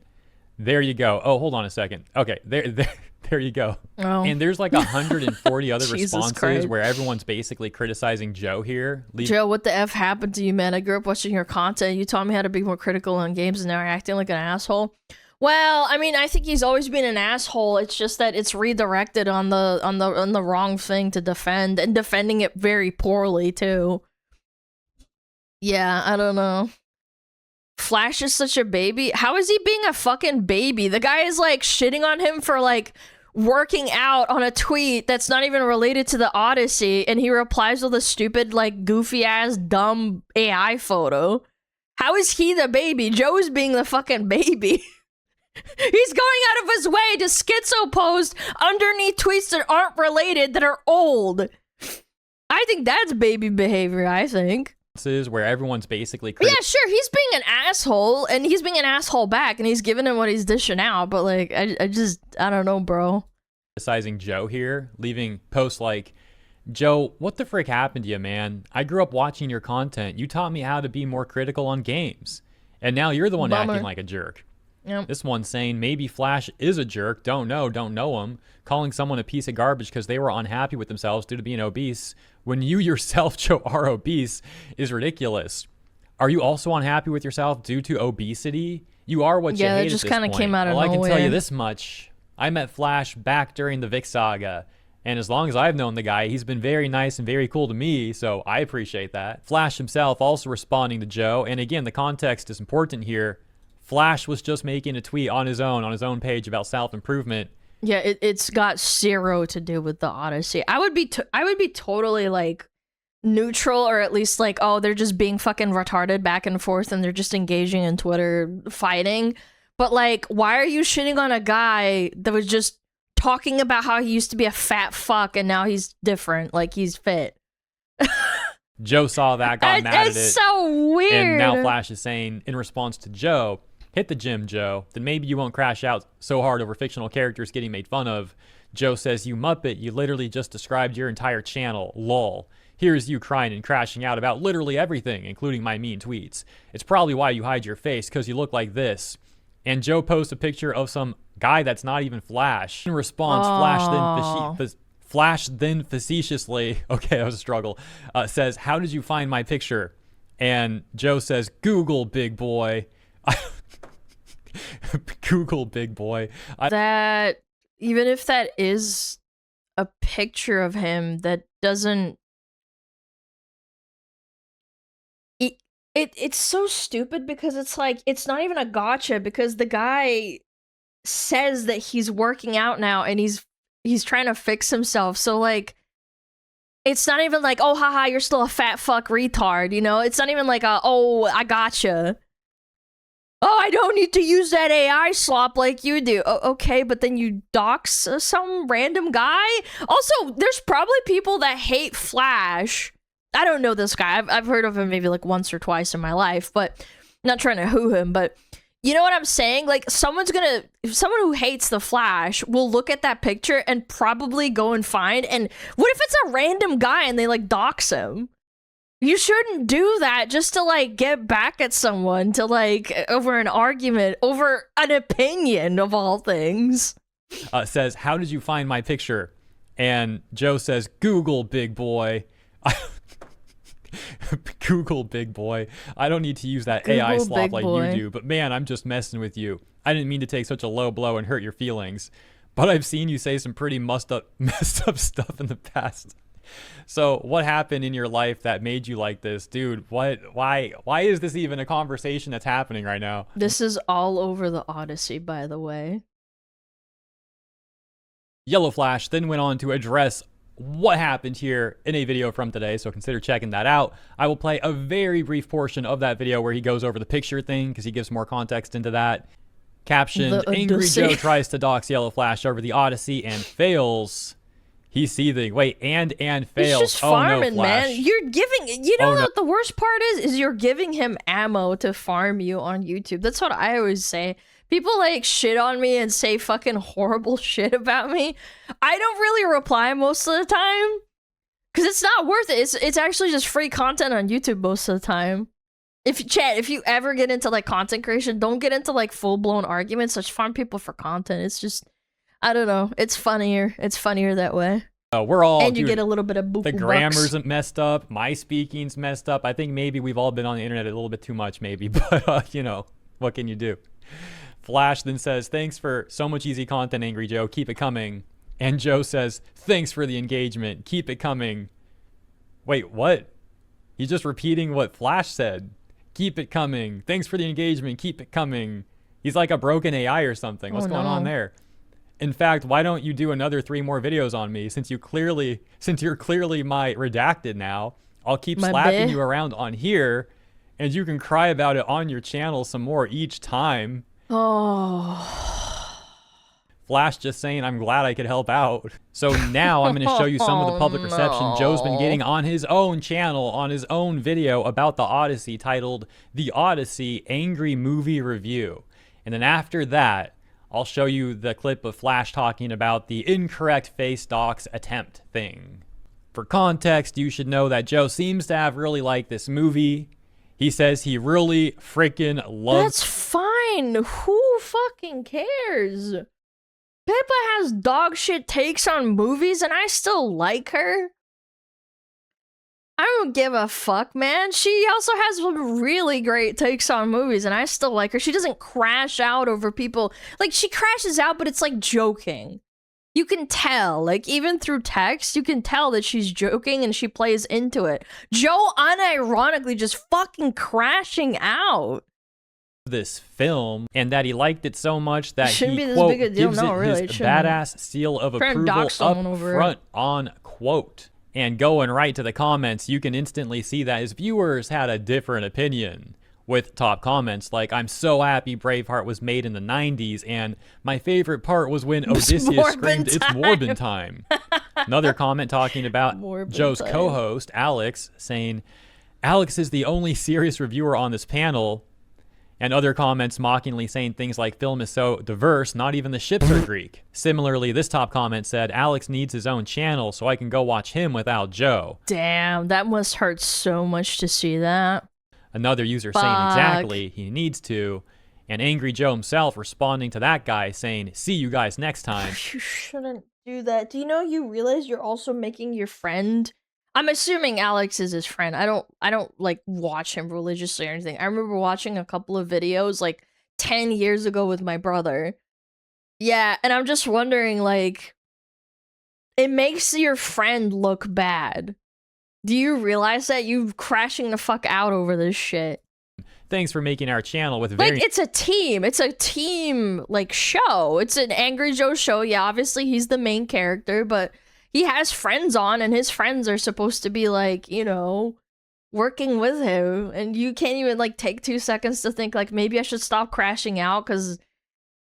There you go. Oh, hold on a second. Okay, there you go. Oh. And there's like 140 other Jesus responses Christ. where everyone's basically criticizing Joe here. Joe, what the F happened to you, man? I grew up watching your content. You taught me how to be more critical on games and now you're acting like an asshole. Well, I mean, I think he's always been an asshole. It's just that it's redirected on the wrong thing to defend, and defending it very poorly too. Yeah, I don't know. Flash is such a baby. How is he being a fucking baby? The guy is like shitting on him for like working out on a tweet that's not even related to the Odyssey, and he replies with a stupid like goofy ass dumb AI photo. How is he the baby? Joe is being the fucking baby. He's going out of his way to schizo post underneath tweets that aren't related, that are old. I think that's baby behavior, I think. Where everyone's basically Yeah, sure, he's being an asshole, and he's being an asshole back, and he's giving him what he's dishing out, but like, I don't know, bro. Criticizing Joe here, leaving posts like, Joe, what the frick happened to you, man? I grew up watching your content. You taught me how to be more critical on games. And now you're the one acting like a jerk. Yep. This one saying maybe Flash is a jerk, don't know him, calling someone a piece of garbage because they were unhappy with themselves due to being obese, when you yourself, Joe, are obese, is ridiculous. Are you also unhappy with yourself due to obesity? You are what you hate. Yeah, it just kind of came out of nowhere. I can tell you nowhere. this much. I met Flash back during the Vic saga, and as long as I've known the guy, he's been very nice and very cool to me, so I appreciate that. Flash himself also responding to Joe, and again, the context is important here. Flash was just making a tweet on his own page about self-improvement. Yeah, it's got zero to do with the Odyssey. I would be totally like neutral, or at least like, oh, they're just being fucking retarded back and forth and they're just engaging in Twitter fighting. But like, why are you shitting on a guy that was just talking about how he used to be a fat fuck and now he's different, like he's fit? Joe saw that, got mad at it. It's so weird. And now Flash is saying, in response to Joe, hit the gym, Joe. Then maybe you won't crash out so hard over fictional characters getting made fun of. Joe says, you muppet, you literally just described your entire channel. Lol. Here's you crying and crashing out about literally everything, including my mean tweets. It's probably why you hide your face, because you look like this. And Joe posts a picture of some guy that's not even Flash. In response, Flash then Flash then facetiously, okay, that was a struggle, says, how did you find my picture? And Joe says, Google, big boy. Google, big boy. That, even if that is a picture of him, that doesn't... It's so stupid because it's like, it's not even a gotcha because the guy says that he's working out now and he's trying to fix himself. So like, it's not even like, oh haha, you're still a fat fuck retard, you know? It's not even like oh, I gotcha. Oh, I don't need to use that AI slop like you do. Okay, but then you dox some random guy? Also, there's probably people that hate Flash. I don't know this guy. I've heard of him maybe like once or twice in my life, but I'm not trying to hoo him, but you know what I'm saying? Like, someone who hates the Flash will look at that picture and probably go and find, and what if it's a random guy and they like dox him? You shouldn't do that just to like get back at someone, to like over an argument, over an opinion of all things. Says, how did you find my picture? And Joe says, Google, big boy. Google, big boy. I don't need to use that Google, AI slop like boy. you do, but man, I'm just messing with you. I didn't mean to take such a low blow and hurt your feelings, but I've seen you say some pretty messed up stuff in the past. So what happened in your life that made you like this? Dude, why is this even a conversation that's happening right now? This is all over the Odyssey, by the way. Yellow Flash then went on to address what happened here in a video from today, so consider checking that out. I will play a very brief portion of that video where he goes over the picture thing because he gives more context into that. Captioned, Angry Joe tries to dox Yellow Flash over the Odyssey and fails. He's seething. Wait, and fails. He's just farming, no, Flash. man. You're giving, you know what the worst part is you're giving him ammo to farm you on YouTube. That's what I always say. People like shit on me and say fucking horrible shit about me. I don't really reply most of the time because it's not worth it. It's actually just free content on YouTube most of the time. If you ever get into like content creation, don't get into like full blown arguments. Just farm people for content. It's just, I don't know. It's funnier. It's funnier that way. We're all, and you get a little bit of buku the bucks. grammar's messed up. My speaking's messed up. I think maybe we've all been on the internet a little bit too much, maybe. But you know, what can you do? Flash then says, thanks for so much easy content, Angry Joe. Keep it coming. And Joe says, thanks for the engagement. Keep it coming. Wait, what? He's just repeating what Flash said. Keep it coming. Thanks for the engagement. Keep it coming. He's like a broken AI or something. What's going on there? In fact, why don't you do another 3 more videos on me since you're clearly my redacted now? I'll keep slapping you around on here and you can cry about it on your channel some more each time. Oh. Flash just saying, I'm glad I could help out. So now I'm going to show you some of the public reception Joe's been getting on his own channel, on his own video about the Odyssey titled The Odyssey Angry Movie Review. And then after that, I'll show you the clip of Flash talking about the incorrect face dox attempt thing. For context, you should know that Joe seems to have really liked this movie. He says he really freaking loves... That's fine. Who fucking cares? Pippa has dog shit takes on movies and I still like her. I don't give a fuck, man. She also has really great takes on movies and I still like her. She doesn't crash out over people. Like, she crashes out, but it's like joking. You can tell, like, even through text, you can tell that she's joking and she plays into it. Joe unironically just fucking crashing out. This film, and that he liked it so much that Shouldn't he, be this quote, big a deal. gives No, it really, his it shouldn't. badass seal of Trying to approval dox up someone over front, on quote. And going right to the comments, you can instantly see that his viewers had a different opinion. With top comments like, I'm so happy Braveheart was made in the 90s, and my favorite part was when Odysseus screamed, it's Morbin time. Another comment talking about Joe's co-host, Alex, saying, Alex is the only serious reviewer on this panel. And other comments mockingly saying things like, film is so diverse, not even the ships are Greek. Similarly, this top comment said, Alex needs his own channel so I can go watch him without Joe. Damn, that must hurt so much to see that. Another user saying exactly, he needs to. And Angry Joe himself responding to that guy saying, see you guys next time. You shouldn't do that. Do you know you realize you're also making your friend? I'm assuming Alex is his friend. I don't like watch him religiously or anything. I remember watching a couple of videos like 10 years ago with my brother. Yeah, and I'm just wondering, like, it makes your friend look bad. Do you realize that you're crashing the fuck out over this shit? Thanks for making our channel with very... Like, it's a team. It's a team, like, show. It's an AngryJoe show. Yeah, obviously he's the main character, but he has friends on, and his friends are supposed to be, like, you know, working with him. And you can't even, like, take 2 seconds to think, like, maybe I should stop crashing out because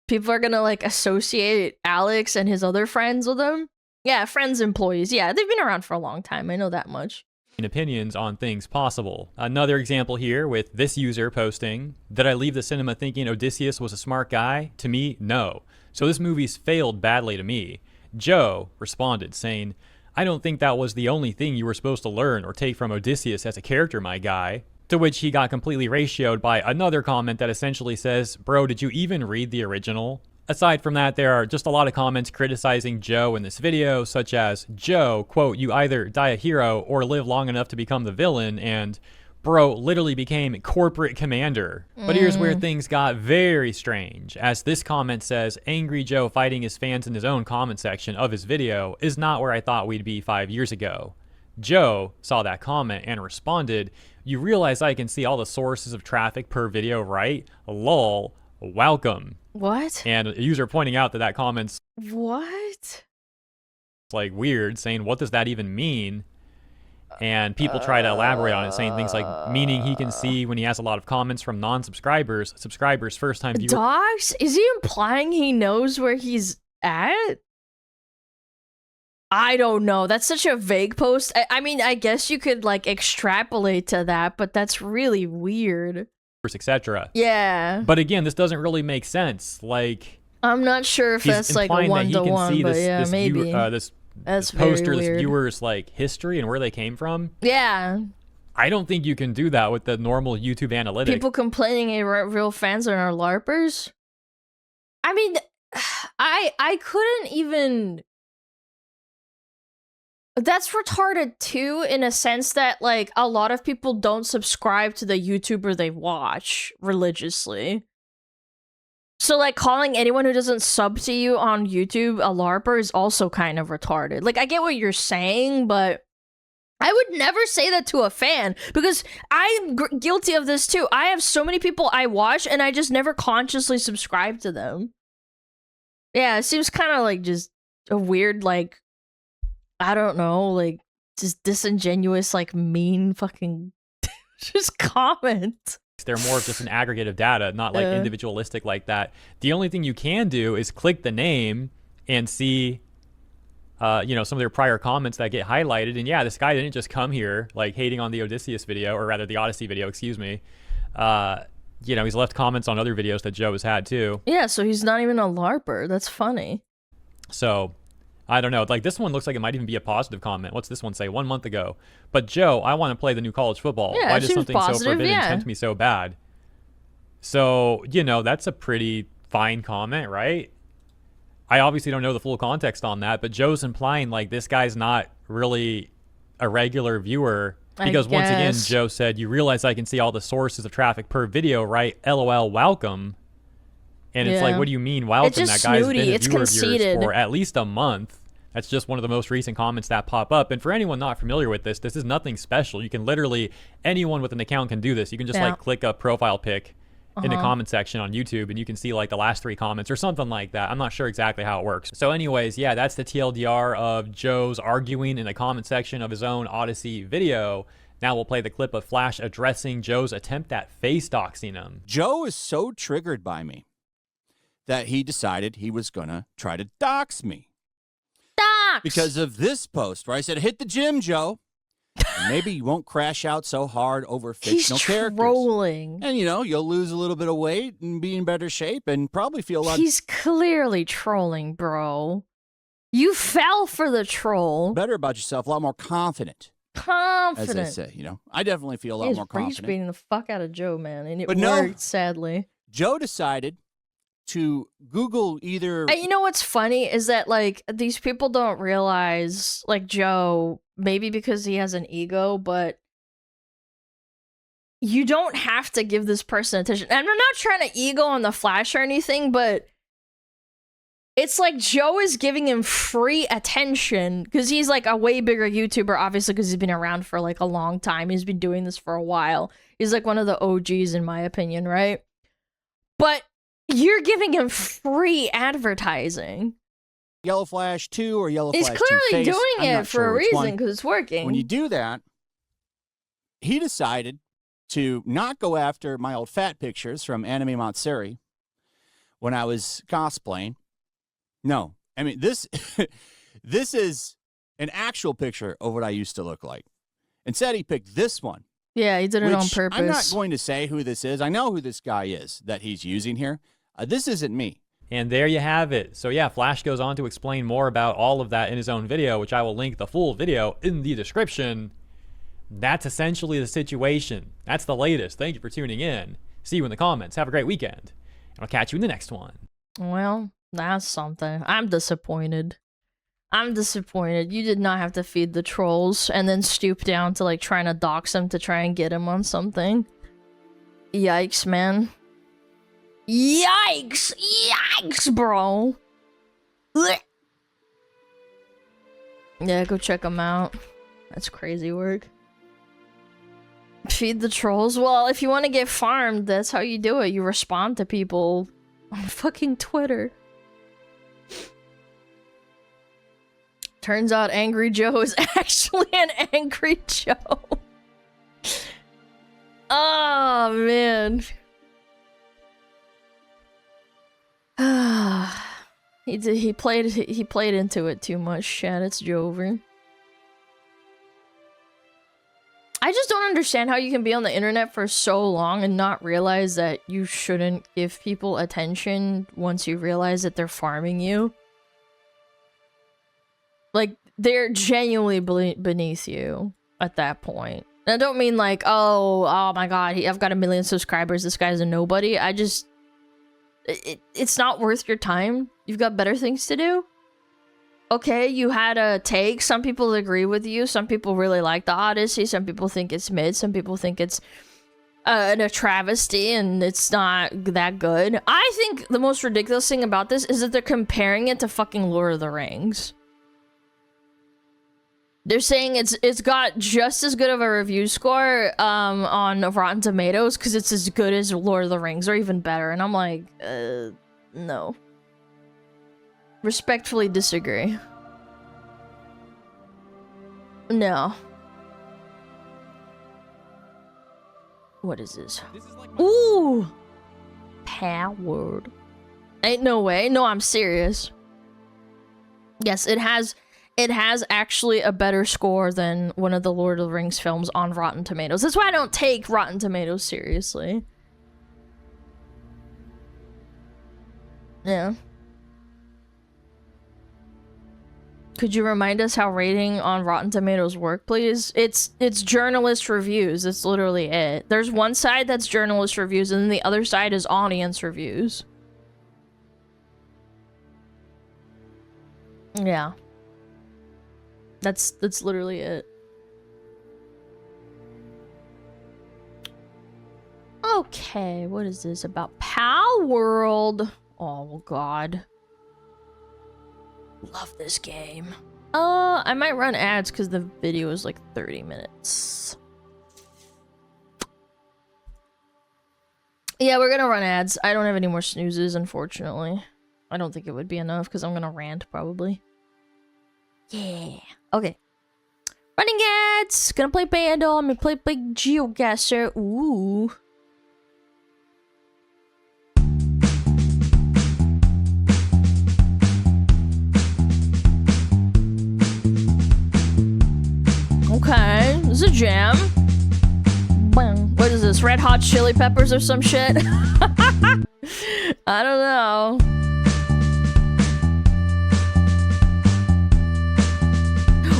people are gonna, like, associate Alex and his other friends with him. Yeah, friends, employees. Yeah, they've been around for a long time. I know that much. Opinions on things possible. Another example here with this user posting, did I leave the cinema thinking Odysseus was a smart guy? To me, no. So this movie's failed badly to me. Joe responded saying, I don't think that was the only thing you were supposed to learn or take from Odysseus as a character, my guy. To which he got completely ratioed by another comment that essentially says, bro, did you even read the original? Aside from that, there are just a lot of comments criticizing Joe in this video, such as, Joe, quote, you either die a hero or live long enough to become the villain, and bro literally became corporate commander. But here's where things got very strange, as this comment says, AngryJoe fighting his fans in his own comment section of his video is not where I thought we'd be 5 years ago. Joe saw that comment and responded, you realize I can see all the sources of traffic per video, right? Lol, welcome. What? And a user pointing out that comment's what? Like weird, saying what does that even mean? And people try to elaborate on it, saying things like meaning he can see when he has a lot of comments from non-subscribers, subscribers, first-time viewers. Dogs? Is he implying he knows where he's at? I don't know. That's such a vague post. I mean, I guess you could like extrapolate to that, but that's really weird. Etc. Yeah. But again, this doesn't really make sense. Like, I'm not sure if that's like a one-to-one, but yeah, maybe. This poster, this viewer's like history and where they came from. Yeah. I don't think you can do that with the normal YouTube analytics. People complaining real fans are LARPers. I mean, I couldn't even. That's retarded too, in a sense that like a lot of people don't subscribe to the YouTuber they watch religiously. So like calling anyone who doesn't sub to you on YouTube a LARPer is also kind of retarded. Like I get what you're saying, but I would never say that to a fan because I'm guilty of this too. I have so many people I watch and I just never consciously subscribe to them. Yeah, it seems kind of like just a weird like, I don't know, like, just disingenuous, like, mean fucking just comment. They're more of just an aggregate of data, not like individualistic like that. The only thing you can do is click the name and see, you know, some of their prior comments that get highlighted. And yeah, this guy didn't just come here, like, hating on the Odysseus video, or rather the Odyssey video, excuse me. You know, he's left comments on other videos that Joe has had, too. Yeah, so he's not even a LARPer. That's funny. So... I don't know. Like, this one looks like it might even be a positive comment. What's this one say? 1 month ago. But, Joe, I want to play the new college football. Yeah, why does something positive, so forbidden tempt me so bad? So, you know, that's a pretty fine comment, right? I obviously don't know the full context on that, but Joe's implying, like, this guy's not really a regular viewer. Because, once again, Joe said, you realize I can see all the sources of traffic per video, right? LOL, welcome. And it's like, what do you mean, welcome? That guy's been a viewer of yours for at least a month. That's just one of the most recent comments that pop up. And for anyone not familiar with this, this is nothing special. You can literally, anyone with an account can do this. You can just like click a profile pic in the comment section on YouTube and you can see like the last 3 comments or something like that. I'm not sure exactly how it works. So anyways, yeah, that's the TLDR of Joe's arguing in the comment section of his own Odyssey video. Now we'll play the clip of Flash addressing Joe's attempt at face doxing him. Joe is so triggered by me that he decided he was gonna try to dox me. Because of this post where I said, hit the gym, Joe. And maybe you won't crash out so hard over fictional characters. He's trolling. And, you know, you'll lose a little bit of weight and be in better shape and probably feel like... He's clearly trolling, bro. You fell for the troll. Better about yourself, a lot more confident. Confident. As they say, you know. I definitely feel a lot more confident. He's beating the fuck out of Joe, man. And it worked, sadly. Joe decided to Google either. You know what's funny is that, like, these people don't realize, like, Joe, maybe because he has an ego, but you don't have to give this person attention. And I'm not trying to ego on the Flash or anything, but it's like Joe is giving him free attention because he's like a way bigger YouTuber, obviously, because he's been around for like a long time. He's been doing this for a while. He's like one of the OGs, in my opinion, right? But you're giving him free advertising. Yellow Flash 2 or Yellow Flash 2 He's clearly Face. doing I'm it not for sure a which one. reason because it's working. When you do that, he decided to not go after my old fat pictures from Anime Matsuri when I was cosplaying. No, I mean, this this is an actual picture of what I used to look like. Instead, he picked this one. Yeah, he did it on purpose. I'm not going to say who this is. I know who this guy is that he's using here. This isn't me. And there you have it. So yeah, Flash goes on to explain more about all of that in his own video, which I will link the full video in the description. That's essentially the situation. That's the latest. Thank you for tuning in. See you in the comments. Have a great weekend. And I'll catch you in the next one. Well, that's something. I'm disappointed. I'm disappointed. You did not have to feed the trolls and then stoop down to like trying to dox him to try and get him on something. Yikes, man. Yikes! Yikes, bro! Blech. Yeah, go check him out. That's crazy work. Feed the trolls? Well, if you want to get farmed, that's how you do it. You respond to people on fucking Twitter. Turns out AngryJoe is actually an Angry Joe. Oh, man. He played into it too much, chat. It's Jover. I just don't understand how you can be on the internet for so long and not realize that you shouldn't give people attention once you realize that they're farming you. Like, they're genuinely beneath you at that point. And I don't mean like, oh my god, I've got 1 million subscribers, this guy's a nobody. I just... It's not worth your time. You've got better things to do. Okay, you had a take. Some people agree with you. Some people really like the Odyssey. Some people think it's mid. Some people think it's a travesty and it's not that good. I think the most ridiculous thing about this is that they're comparing it to fucking Lord of the Rings. They're saying it's got just as good of a review score on Rotten Tomatoes because it's as good as Lord of the Rings or even better. And I'm like, no. Respectfully disagree. No. What is this? Ooh! Powered. Ain't no way. No, I'm serious. Yes, it has actually a better score than one of the Lord of the Rings films on Rotten Tomatoes. That's why I don't take Rotten Tomatoes seriously. Yeah. Could you remind us how rating on Rotten Tomatoes work, please? It's journalist reviews. That's literally it. There's one side that's journalist reviews, and then the other side is audience reviews. Yeah. That's literally it. Okay, what is this about? Pal World. Oh god. Love this game. I might run ads because the video is like 30 minutes. Yeah, we're gonna run ads. I don't have any more snoozes, unfortunately. I don't think it would be enough because I'm gonna rant probably. Yeah. Okay. Running ads. Gonna play Bandle. I'm gonna play GeoGuessr. Ooh. Okay, this is a jam. What is this? Red Hot Chili Peppers or some shit? I don't know.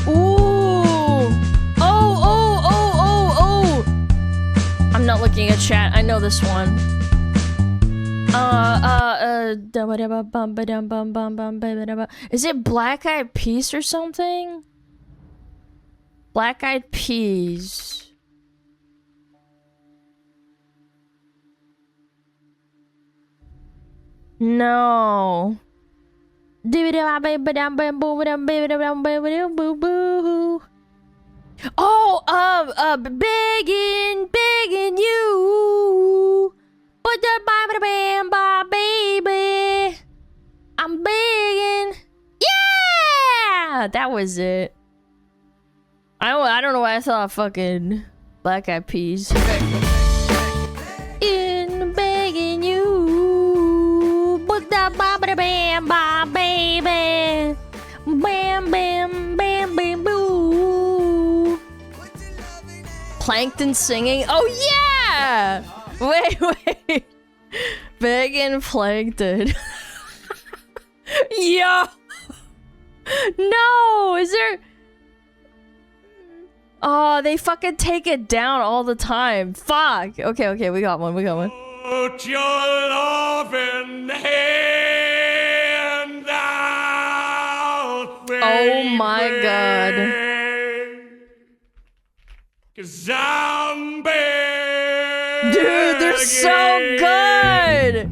Ooh! Oh! I'm not looking at chat. I know this one. Is it Black Eyed Peas or something? Black Eyed Peas. No. Oh, begging you. But the baby. I'm begging. Yeah! That was it. I don't know why I thought fucking Black Eyed Peas. In begging you. But the baby. Bam, bam, bam, bam, boo. Plankton singing. Oh, yeah! Wait. Begging Plankton. Yo! No! Is there... Oh, they fucking take it down all the time. Fuck! Okay, we got one. Put your loving hand out, baby. Oh my god. 'Cause I'm begging. Dude, they're so good!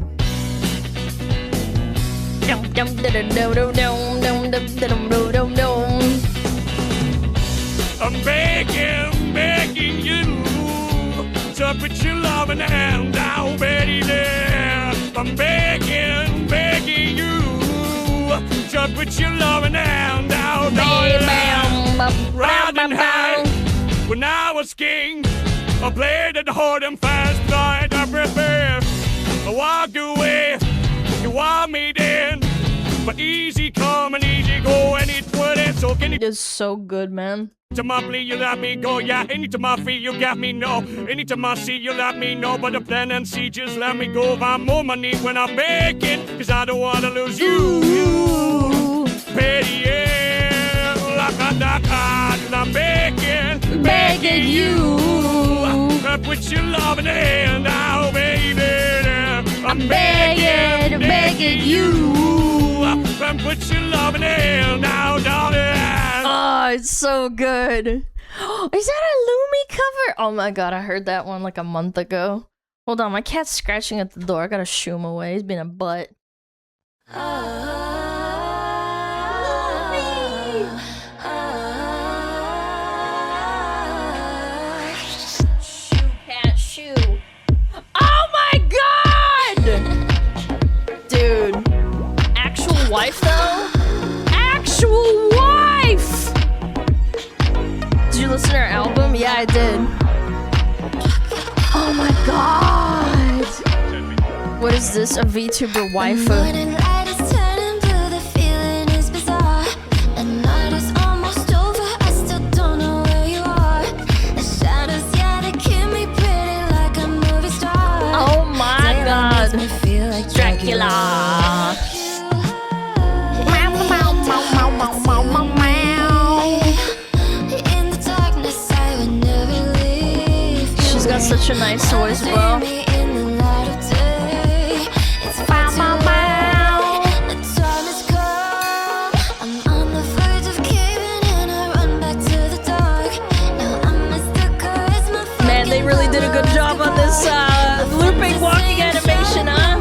I'm begging you to put your loving hand out, baby. I'm begging you to put your loving hand out, riding high when I was king. I played it hard and fast, like I prepare. I walked away, you want me then, but easy come and easy go, and it wouldn't. So can you? It's so good, man. Anytime I bleed, you let me go, yeah. Anytime I feel, you got me, no. Anytime I see, you let me know. But the plan and see, just let me go. I'm on my knees when I'm begging, 'cause I don't wanna lose you. Petty, yeah, like I'm begging you. Put your love in the hand now, baby. I'm begging you. Put your love in the hand now, darling. Oh, it's so good. Is that a Lumi cover? Oh my god, I heard that one like a month ago. Hold on, my cat's scratching at the door. I gotta shoo him away. He's being a butt. Shoo, cat, shoo. Oh my god! Dude. Actual wife, though? Actual wife! Did you listen to her album? Yeah, I did. Oh my god! What is this? A VTuber waifu? Oh my god! Dracula! She's got such a nice voice, bro. Man, they really did a good job on this looping walking animation, huh?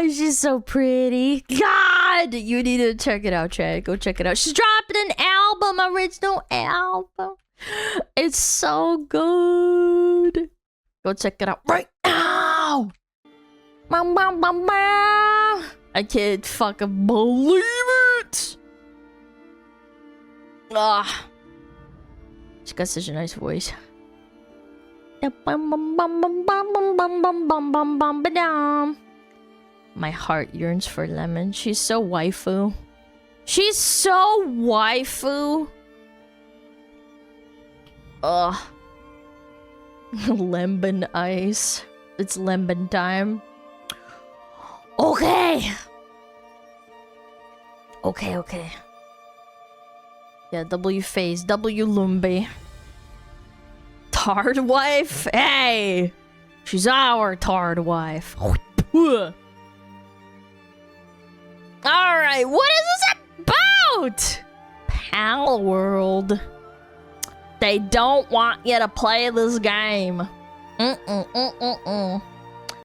She's so pretty. God, you need to check it out, Chad. Go check it out. She's dropping an album, original album. It's so good. Go check it out right now. I can't fucking believe it. Ah, she got such a nice voice. My heart yearns for Lemon. She's so waifu. She's so waifu. Ugh. Lemon ice. It's lemon time. Okay. Okay. Yeah, W phase. W Lumbi. Tard wife? Hey! She's our tard wife. Alright, what is this about? Pal World. They don't want you to play this game.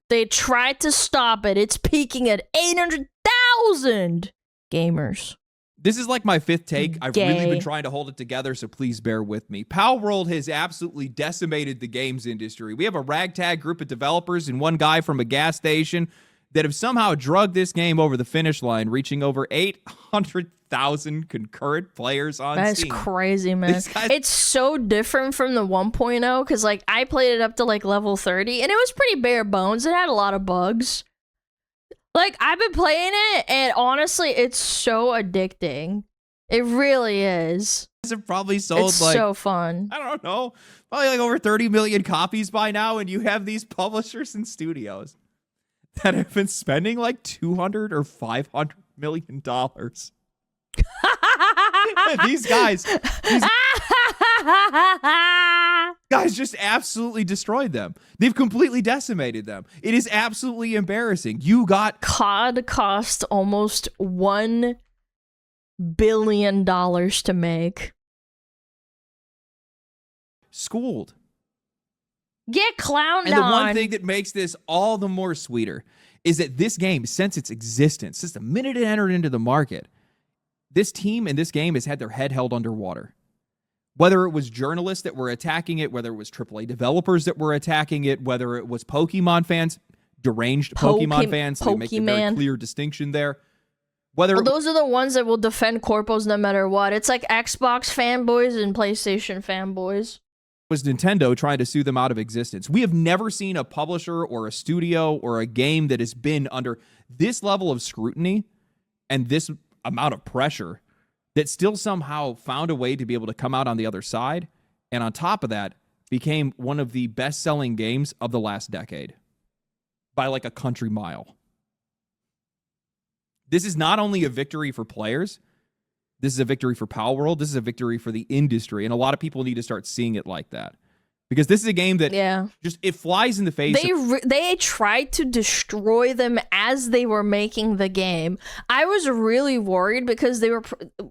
They tried to stop it. It's peaking at 800,000 gamers. This is like my fifth take. I've really been trying to hold it together, so please bear with me. Pal World has absolutely decimated the games industry. We have a ragtag group of developers and one guy from a gas station that have somehow drugged this game over the finish line, reaching over 800,000 concurrent players on Steam. That's crazy, man. It's so different from the 1.0, because, like, I played it up to, like, level 30, and it was pretty bare bones. It had a lot of bugs. Like, I've been playing it, and honestly, it's so addicting. It really is. It's probably sold, it's like, so fun. I don't know, probably like over 30 million copies by now, and you have these publishers and studios that have been spending like $200 or $500 million. These guys just absolutely destroyed them. They've completely decimated them. It is absolutely embarrassing. You got COD cost almost $1 billion to make. Schooled. Get clowned and the on. one thing that makes this all the more sweeter is that this game, since its existence, since the minute it entered into the market, this team in this game has had their head held underwater. Whether it was journalists that were attacking it, whether it was AAA developers that were attacking it, whether it was Pokemon fans, deranged Pokemon fans, they make a very clear distinction there. Well, those are the ones that will defend corpos no matter what. It's like Xbox fanboys and PlayStation fanboys. Was Nintendo trying to sue them out of existence. We have never seen a publisher or a studio or a game that has been under this level of scrutiny and this amount of pressure that still somehow found a way to be able to come out on the other side, and on top of that, became one of the best-selling games of the last decade by like a country mile. This is not only a victory for players, this is a victory for Pal World, this is a victory for the industry, and a lot of people need to start seeing it like that. Because this is a game that just, it flies in the face. They tried to destroy them as they were making the game. I was really worried because they were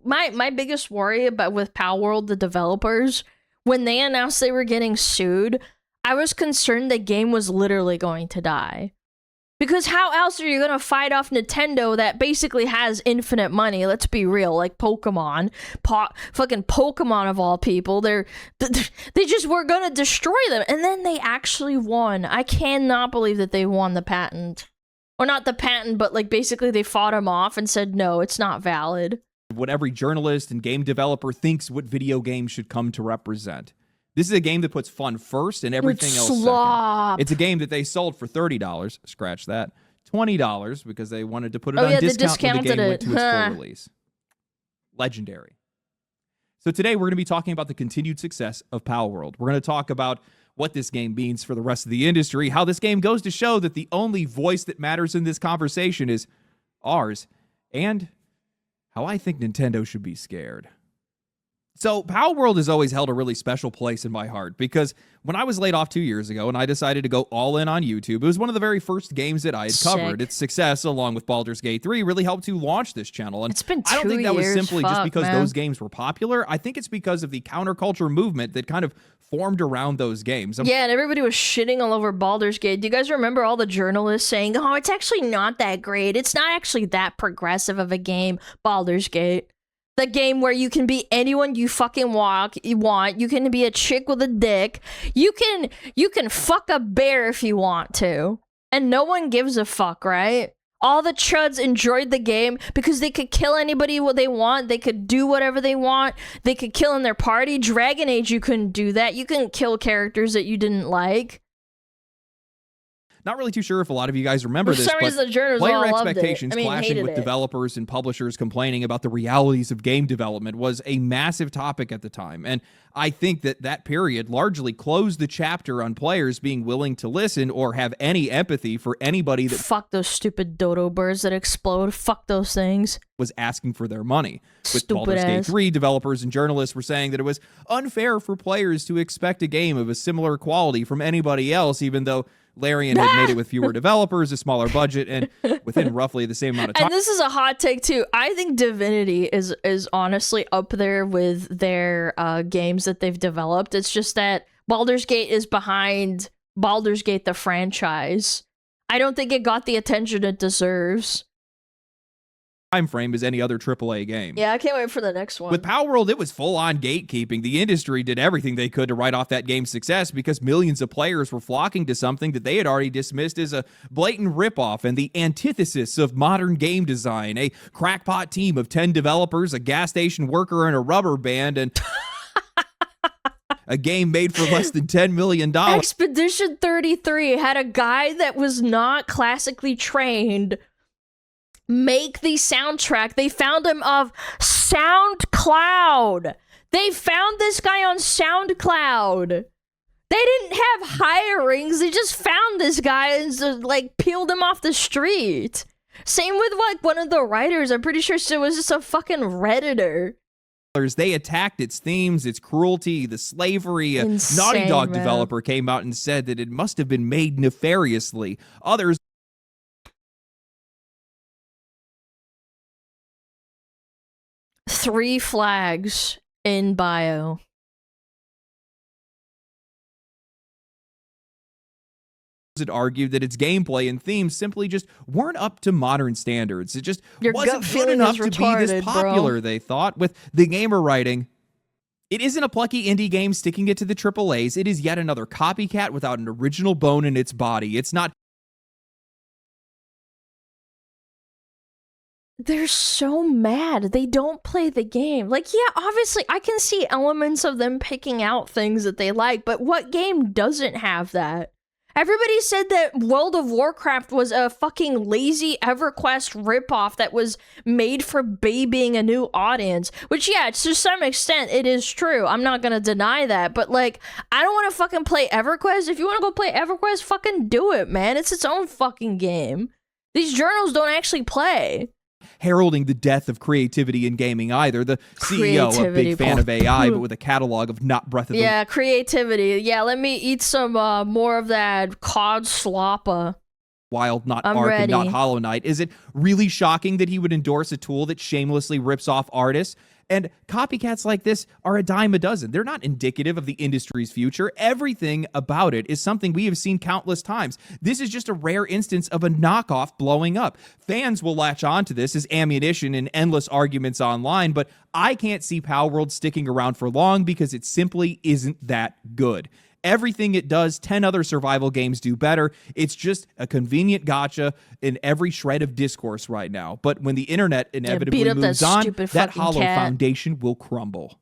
my biggest worry about with Pal World, the developers, when they announced they were getting sued, I was concerned the game was literally going to die. Because how else are you going to fight off Nintendo that basically has infinite money? Let's be real. Like Pokemon. Fucking Pokemon of all people. They just were going to destroy them. And then they actually won. I cannot believe that they won the patent. Or not the patent, but like basically they fought him off and said, no, it's not valid. What every journalist and game developer thinks what video games should come to represent. This is a game that puts fun first and everything else second. It's a game that they sold for $30. Scratch that. $20 because they wanted to put it on discount when the game went to its full release. Legendary. So today we're going to be talking about the continued success of Pal World. We're going to talk about what this game means for the rest of the industry, how this game goes to show that the only voice that matters in this conversation is ours, and how I think Nintendo should be scared. So Pal World has always held a really special place in my heart because when I was laid off 2 years ago and I decided to go all in on YouTube, it was one of the very first games that I had covered. Its success, along with Baldur's Gate 3, really helped to launch this channel. And it's been 2 years. I don't think that was simply just because those games were popular. I think it's because of the counterculture movement that kind of formed around those games. Yeah, and everybody was shitting all over Baldur's Gate. Do you guys remember all the journalists saying, oh, it's actually not that great. It's not actually that progressive of a game, Baldur's Gate. The game where you can be anyone you fucking want. You can be a chick with a dick. You can fuck a bear if you want to. And no one gives a fuck, right? All the chuds enjoyed the game because they could kill anybody what they want. They could do whatever they want. They could kill in their party. Dragon Age, you couldn't do that. You couldn't kill characters that you didn't like. not really too sure if a lot of you guys remember this, some but reason the journals player all loved it. expectations I mean, clashing hated with it. developers and publishers complaining about the realities of game development was a massive topic at the time. And I think that period largely closed the chapter on players being willing to listen or have any empathy for anybody that fuck those stupid dodo birds that explode. Fuck those things. Was asking for their money. With Stupid Baldur's Gate ass. 3, developers and journalists were saying that it was unfair for players to expect a game of a similar quality from anybody else, even though Larian had made it with fewer developers, a smaller budget, and within roughly the same amount of time. And this is a hot take too. I think Divinity is honestly up there with their games that they've developed. It's just that Baldur's Gate is behind Baldur's Gate the franchise. I don't think it got the attention it deserves. Time frame as any other AAA game. Yeah, I can't wait for the next one. With Palworld, it was full-on gatekeeping. The industry did everything they could to write off that game's success because millions of players were flocking to something that they had already dismissed as a blatant ripoff and the antithesis of modern game design. A crackpot team of 10 developers, a gas station worker, and a rubber band, and a game made for less than $10 million. Expedition 33 had a guy that was not classically trained make the soundtrack. They found him of SoundCloud. They found this guy on SoundCloud. They didn't have hirings. They just found this guy and like peeled him off the street. Same with like one of the writers. I'm pretty sure it was just a fucking Redditor. They attacked its themes, its cruelty, the slavery. A Insane, Naughty Dog man. developer came out and said that it must have been made nefariously. Others 3 flags in bio. had argued that its gameplay and themes simply just weren't up to modern standards. It just Your wasn't gut good feeling enough is to be this retarded, popular, bro. they thought, with the gamer writing. It isn't a plucky indie game sticking it to the AAAs. It is yet another copycat without an original bone in its body. It's not. They're so mad. They don't play the game. Like, yeah, obviously, I can see elements of them picking out things that they like, but what game doesn't have that? Everybody said that World of Warcraft was a fucking lazy EverQuest ripoff that was made for babying a new audience. Which, yeah, to some extent, it is true. I'm not gonna deny that. But, like, I don't want to fucking play EverQuest. If you want to go play EverQuest, fucking do it, man. It's its own fucking game. These journals don't actually play. Heralding the death of creativity in gaming either. The CEO, a big fan of AI, but with a catalog of not Breath of the Yeah, creativity. Yeah, let me eat some more of that cod sloppa. Wild, not I'm Ark, and ready. not Hollow Knight. Is it really shocking that he would endorse a tool that shamelessly rips off artists? And copycats like this are a dime a dozen. They're not indicative of the industry's future. Everything about it is something we have seen countless times. This is just a rare instance of a knockoff blowing up. Fans will latch on to this as ammunition in endless arguments online, but I can't see Palworld sticking around for long because it simply isn't that good. Everything it does, 10 other survival games do better. It's just a convenient gotcha in every shred of discourse right now. But when the internet inevitably beat up that moves on, stupid that fucking hollow cat. foundation will crumble.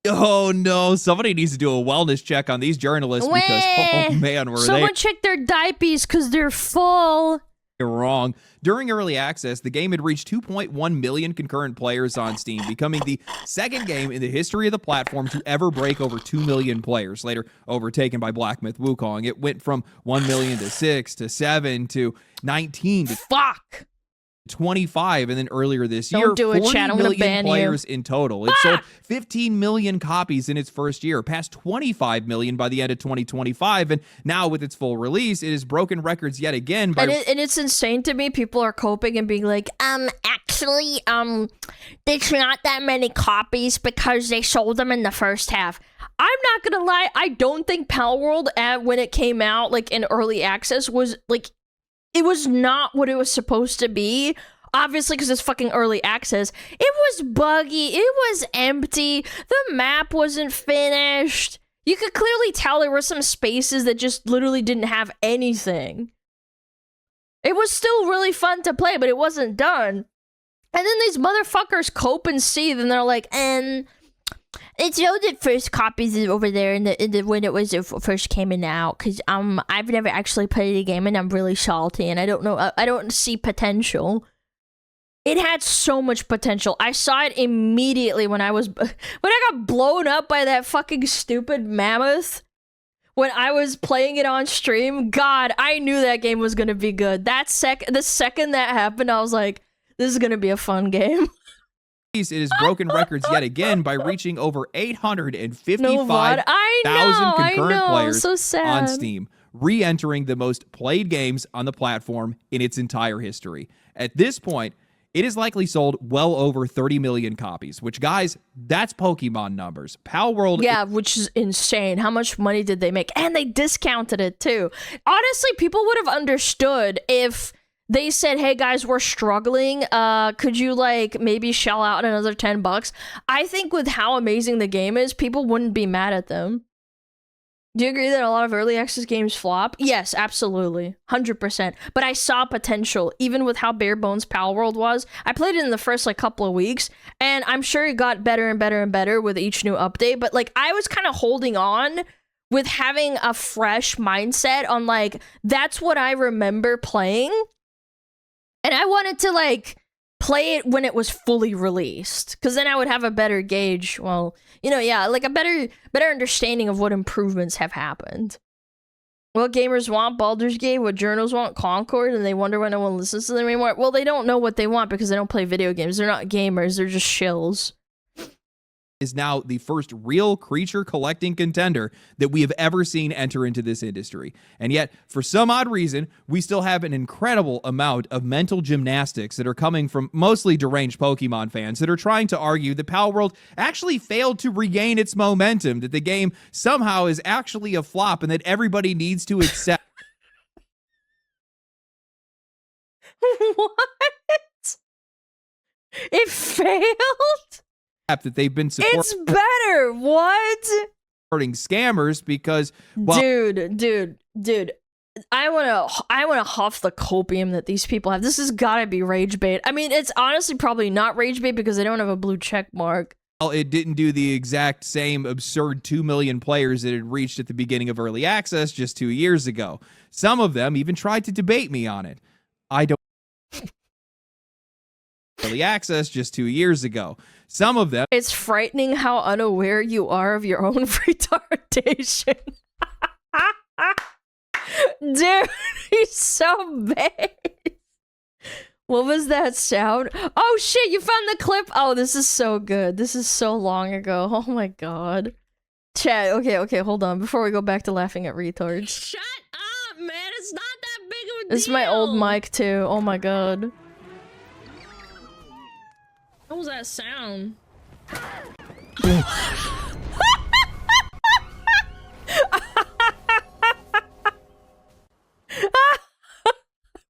Oh no, somebody needs to do a wellness check on these journalists because, oh man, were Someone check their diapers because they're full. they wrong. During early access, the game had reached 2.1 million concurrent players on Steam, becoming the second game in the history of the platform to ever break over 2 million players, later overtaken by Black Myth Wukong. It went from 1 million to 6 to 7 to 19 to 25, and then earlier this Don't year, do it, 40 chat. I'm gonna million ban you. players in total. It sold 15 million copies in its first year, past 25 million by the end of 2025, and now with its full release, it has broken records yet again by And it's insane to me. People are coping and being like, actually, there's not that many copies because they sold them in the first half. I'm not gonna lie, I don't think Palworld, when it came out, like, in early access, was, like, it was not what it was supposed to be. Obviously, because it's fucking early access. It was buggy. It was empty. The map wasn't finished. You could clearly tell there were some spaces that just literally didn't have anything. It was still really fun to play, but it wasn't done. And then these motherfuckers cope and seethe, and they're like, It showed the first copies over there in the when it was first came out, because I've never actually played the game and I'm really salty and I don't know, I don't see potential. It had so much potential. I saw it immediately when I got blown up by that fucking stupid mammoth. When I was playing it on stream, God, I knew that game was gonna be good. The second that happened, I was like, this is gonna be a fun game. It has broken records yet again by reaching over 855,000 concurrent players on Steam, re-entering the most played games on the platform in its entire history. At this point, it has likely sold well over 30 million copies, which, guys, that's Pokemon numbers. Palworld... Yeah, which is insane. How much money did they make? And they discounted it, too. Honestly, people would have understood if they said, hey, guys, we're struggling. Could you, like, maybe shell out another $10? I think with how amazing the game is, people wouldn't be mad at them. Do you agree that a lot of early access games flop? Yes, absolutely. 100%. But I saw potential, even with how bare bones Palworld was. I played it in the first, like, couple of weeks, and I'm sure it got better and better and better with each new update, but, like, I was kind of holding on with having a fresh mindset on, like, that's what I remember playing. And I wanted to, like, play it when it was fully released, because then I would have a better gauge. Well, you know, yeah, like a better understanding of what improvements have happened. What gamers want, Baldur's Gate. What journals want, Concord, and they wonder why no one listens to them anymore. Well, they don't know what they want because they don't play video games. They're not gamers. They're just shills. Is now the first real creature collecting contender that we have ever seen enter into this industry. And yet, for some odd reason, we still have an incredible amount of mental gymnastics that are coming from mostly deranged Pokemon fans that are trying to argue that Palworld actually failed to regain its momentum, that the game somehow is actually a flop, and that everybody needs to accept. What? It failed? That they've been supporting. It's better. What? Supporting scammers because, well, dude, I wanna huff the copium that these people have. This has gotta be rage bait. I mean, it's honestly probably not rage bait because they don't have a blue check mark. Well, it didn't do the exact same absurd 2 million players that it reached at the beginning of early access just 2 years ago. Some of them even tried to debate me on it. I don't. Early access just 2 years ago. Some of them. It's frightening how unaware you are of your own retardation. Dude, he's so bad. What was that sound? Oh shit, you found the clip? Oh, this is so good. This is so long ago. Oh my god. Chat, okay, hold on. Before we go back to laughing at retards. Shut up, man. It's not that big of a deal. This is my old mic too. Oh my god. What was that sound?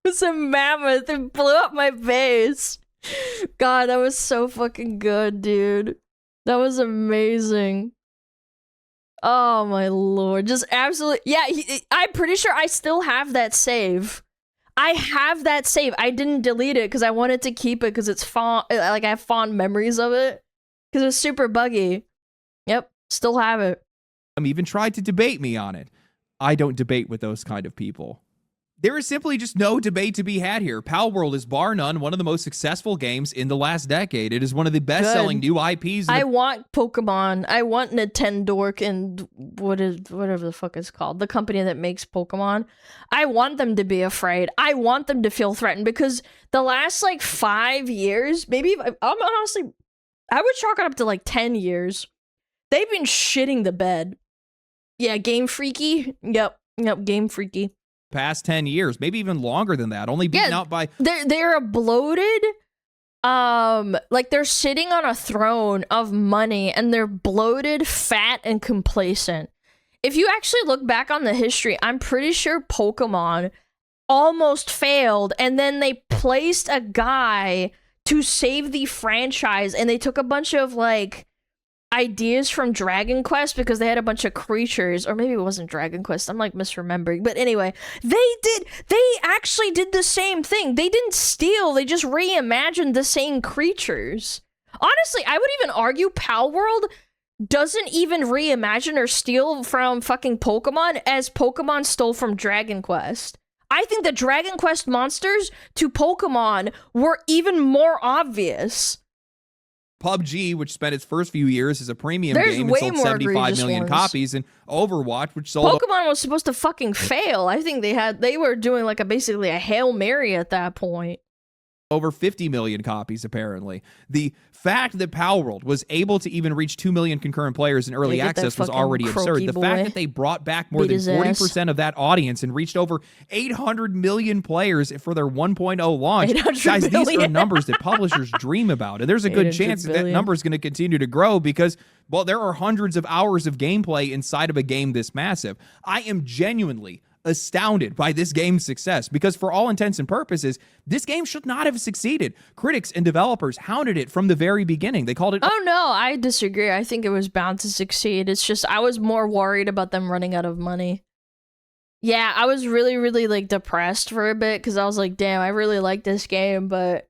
It's a mammoth. It blew up my face. God, that was so fucking good, dude. That was amazing. Oh my lord. Just absolutely. Yeah, I'm pretty sure I still have that save. I have that save. I didn't delete it because I wanted to keep it because it's fond. Like, I have fond memories of it because it was super buggy. Yep, still have it. Even tried to debate me on it. I don't debate with those kind of people. There is simply just no debate to be had here. Palworld is bar none one of the most successful games in the last decade. It is one of the best-selling new IPs. I want Pokemon. I want Nintendork and whatever the fuck it's called, the company that makes Pokemon. I want them to be afraid. I want them to feel threatened because the last like 5 years, maybe I'm honestly, I would chalk it up to like 10 years. They've been shitting the bed. Yeah, Game Freaky. Yep, Game Freaky. Past 10 years, maybe even longer than that, only beaten out by they're a bloated, like they're sitting on a throne of money and they're bloated, fat, and complacent. If you actually look back on the history, I'm pretty sure Pokemon almost failed, and then they placed a guy to save the franchise, and they took a bunch of like ideas from Dragon Quest because they had a bunch of creatures, or maybe it wasn't Dragon Quest, I'm like misremembering, but anyway, they actually did the same thing. They didn't steal, they just reimagined the same creatures. Honestly, I would even argue Palworld doesn't even reimagine or steal from fucking Pokemon as Pokemon stole from Dragon Quest. I think the Dragon Quest monsters to Pokemon were even more obvious. PUBG, which spent its first few years as a premium game and sold 75 million copies, and Overwatch, which sold... Pokemon was supposed to fucking fail. I think they were doing like basically a Hail Mary at that point. Over 50 million copies, apparently. The fact that Palworld was able to even reach 2 million concurrent players in early access was already absurd. The fact that they brought back more than 40% of that audience and reached over 800 million players for their 1.0 launch. Guys, these are numbers that publishers dream about. And there's a good chance that number is going to continue to grow because, well, there are hundreds of hours of gameplay inside of a game this massive. I am genuinely astounded by this game's success because for all intents and purposes, this game should not have succeeded. Critics and developers hounded it from the very beginning. They called it... Oh no, I disagree. I think it was bound to succeed. It's just, I was more worried about them running out of money. Yeah, I was really, really like depressed for a bit because I was like, damn, I really like this game, but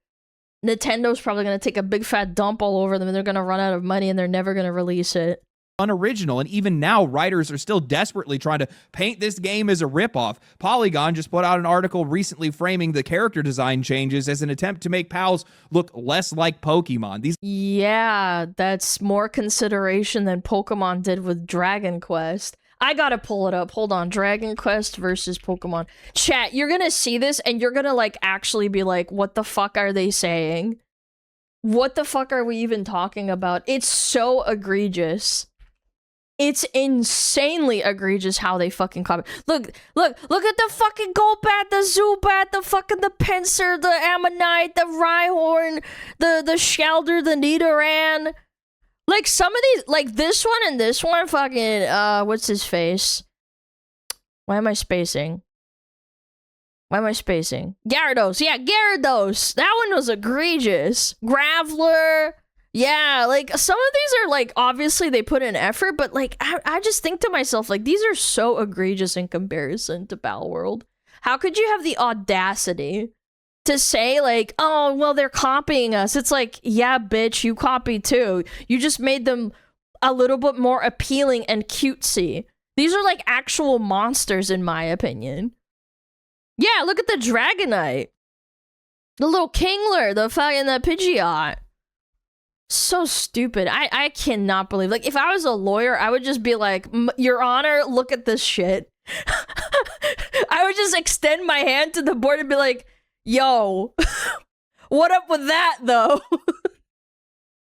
Nintendo's probably going to take a big fat dump all over them and they're going to run out of money and they're never going to release it. Unoriginal, and even now writers are still desperately trying to paint this game as a ripoff. Polygon just put out an article recently framing the character design changes as an attempt to make pals look less like Pokemon. Yeah, that's more consideration than Pokemon did with Dragon Quest. I gotta pull it up. Hold on. Dragon Quest versus Pokemon. Chat, you're gonna see this and you're gonna like actually be like, what the fuck are they saying? What the fuck are we even talking about? It's so egregious. It's insanely egregious how they fucking copy. Look at the fucking Golbat, the Zubat, the fucking the Pinsir, the Ammonite, the Rhyhorn, the Shellder, the Nidoran. Like some of these, like this one and this one, fucking, what's his face? Why am I spacing? Gyarados, yeah, Gyarados. That one was egregious. Graveler. Yeah, like, some of these are, like, obviously they put in effort, but, like, I just think to myself, like, these are so egregious in comparison to Palworld. How could you have the audacity to say, like, oh, well, they're copying us? It's like, yeah, bitch, you copied too. You just made them a little bit more appealing and cutesy. These are, like, actual monsters, in my opinion. Yeah, look at the Dragonite. The little Kingler, the fucking Pidgeot. So stupid. I cannot believe. Like, if I was a lawyer, I would just be like, Your Honor, look at this shit. I would just extend my hand to the board and be like, yo, what up with that, though?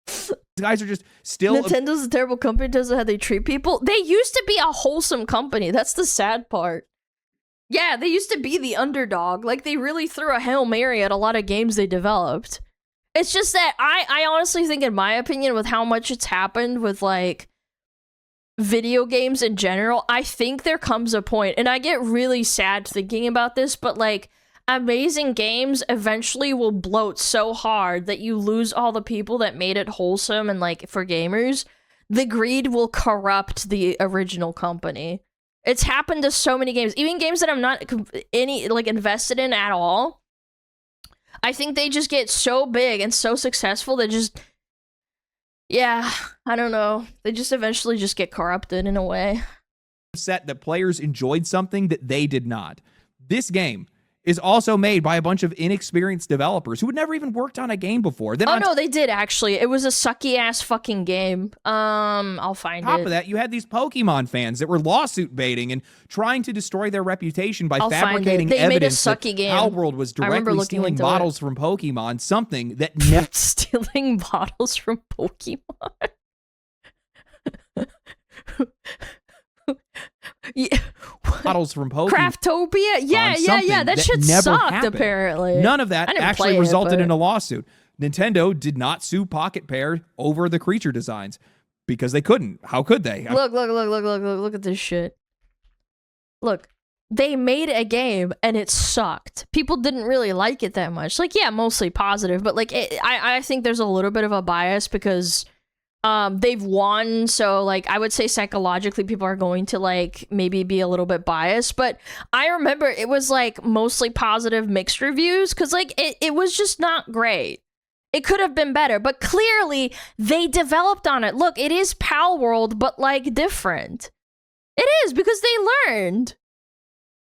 These guys are just still... Nintendo's a terrible company because of how they treat people. They used to be a wholesome company. That's the sad part. Yeah, they used to be the underdog. Like, they really threw a Hail Mary at a lot of games they developed. It's just that I honestly think, in my opinion, with how much it's happened with, like, video games in general, I think there comes a point, and I get really sad thinking about this, but, like, amazing games eventually will bloat so hard that you lose all the people that made it wholesome and, like, for gamers. The greed will corrupt the original company. It's happened to so many games, even games that I'm not invested in at all. I think they just get so big and so successful that just, yeah, I don't know. They just eventually just get corrupted in a way. Upset that players enjoyed something that they did not. This game is also made by a bunch of inexperienced developers who had never even worked on a game before. Oh, no, they did, actually. It was a sucky-ass fucking game. I'll find it. On top of that, you had these Pokemon fans that were lawsuit baiting and trying to destroy their reputation by fabricating evidence that Palworld was directly stealing bottles from Pokemon, something that never... Stealing bottles from Pokemon? Yeah. Bottles from Pokemon. Craftopia? Yeah. That shit sucked, happened. Apparently. None of that actually resulted in a lawsuit. Nintendo did not sue Pocket Pair over the creature designs because they couldn't. How could they? Look at this shit. Look, they made a game and it sucked. People didn't really like it that much. Like, yeah, mostly positive, but like, I think there's a little bit of a bias because they've won, so like I would say psychologically people are going to like maybe be a little bit biased, but I remember it was like mostly positive mixed reviews because like it was just not great. It could have been better, but clearly they developed on it. Look, it is Pal World, but like different. It is because they learned.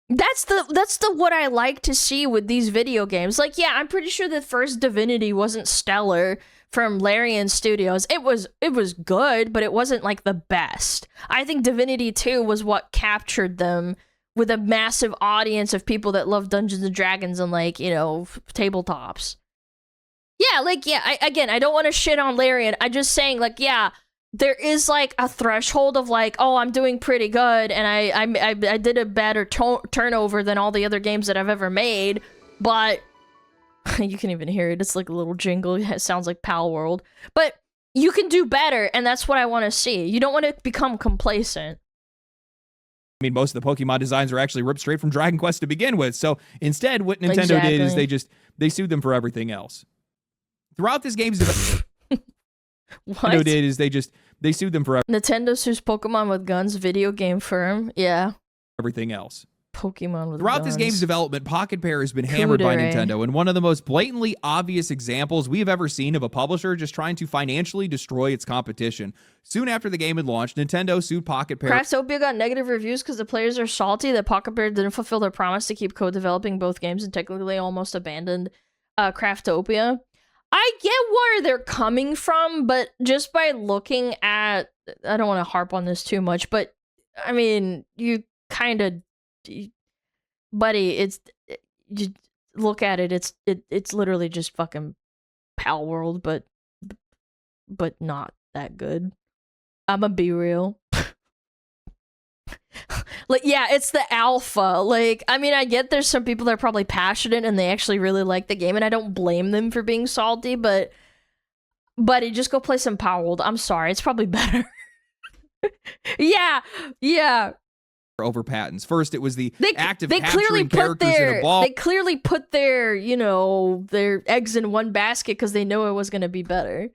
That's the what I like to see with these video games. Like, yeah, I'm pretty sure the first Divinity wasn't stellar from Larian Studios. It was good, but it wasn't like the best. I think Divinity 2 was what captured them with a massive audience of people that love Dungeons and Dragons and like, you know, tabletops. Yeah, like, yeah, I don't want to shit on Larian. I'm just saying, like, yeah, there is like a threshold of like, oh, I'm doing pretty good, and I did a better turnover than all the other games that I've ever made, but you can even hear it. It's like a little jingle. It sounds like Pal World, but you can do better, and that's what I want to see. You don't want to become complacent. I mean, most of the Pokemon designs are actually ripped straight from Dragon Quest to begin with. So instead, what Nintendo did is they sued them for everything else. Throughout this game's development, Nintendo did is they sued them for Nintendo sues Pokemon with Guns video game firm. Yeah. Everything else. Pokemon with Throughout guns. this game's development, Pocket Pair has been hammered by Nintendo, and one of the most blatantly obvious examples we've ever seen of a publisher just trying to financially destroy its competition. Soon after the game had launched, Nintendo sued Pocket Pair. Craftopia got negative reviews because the players are salty that Pocket Pair didn't fulfill their promise to keep co-developing both games and technically almost abandoned Craftopia. I get where they're coming from, but just by looking at... I don't want to harp on this too much, but I mean, you kind of... Buddy, you look at it, it's literally just fucking Pal World, but not that good. I'ma be real. Like, yeah, it's the alpha. Like, I mean, I get there's some people that are probably passionate and they actually really like the game, and I don't blame them for being salty, but buddy, just go play some Pal World. I'm sorry, it's probably better. Yeah. Over patents. First, it was the act of they capturing characters in a ball. They clearly put their, you know, their eggs in one basket because they know it was going to be better.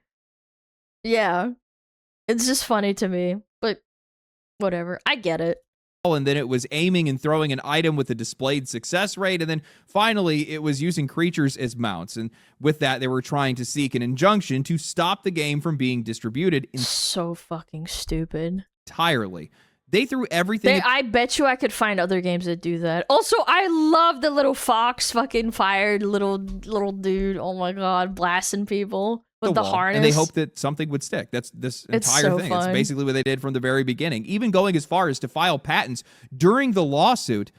Yeah. It's just funny to me, but whatever. I get it. And then it was aiming and throwing an item with a displayed success rate. And then finally, it was using creatures as mounts. And with that, they were trying to seek an injunction to stop the game from being distributed. So fucking stupid. Entirely. They threw everything. I bet you I could find other games that do that. Also, I love the little fox fucking fired little dude. Oh my god, blasting people with the harness. And they hoped that something would stick. That's this entire thing. It's basically what they did from the very beginning. Even going as far as to file patents during the lawsuit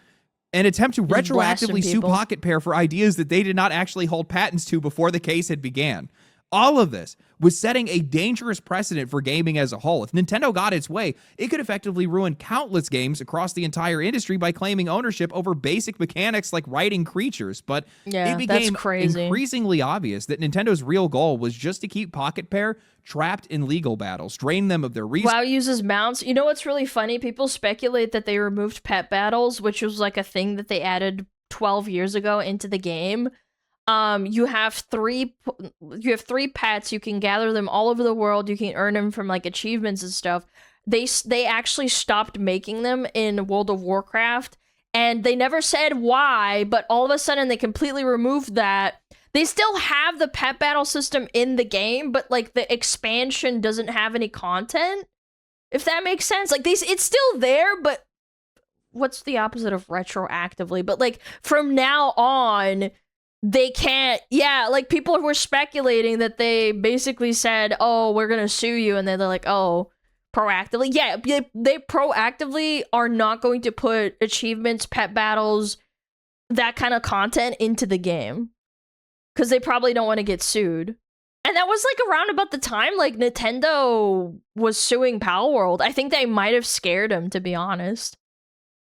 and attempt to retroactively sue Pocket Pair for ideas that they did not actually hold patents to before the case had began. All of this was setting a dangerous precedent for gaming as a whole. If Nintendo got its way, it could effectively ruin countless games across the entire industry by claiming ownership over basic mechanics like riding creatures. But it became increasingly obvious that Nintendo's real goal was just to keep Pocket Pair trapped in legal battles, drain them of their resources. WoW uses mounts. You know what's really funny? People speculate that they removed pet battles, which was like a thing that they added 12 years ago into the game. You have three pets. You can gather them all over the world. You can earn them from like achievements and stuff. They actually stopped making them in World of Warcraft, and they never said why, but all of a sudden they completely removed that. They still have the pet battle system in the game, but like the expansion doesn't have any content, if that makes sense. Like it's still there, but what's the opposite of retroactively? But like from now on, they can't. Yeah, like people were speculating that they basically said, oh, we're gonna sue you, and then they're like, oh, proactively. Yeah, they proactively are not going to put achievements, pet battles, that kind of content into the game because they probably don't want to get sued. And that was like around about the time like Nintendo was suing Pal World. I think they might have scared him, to be honest.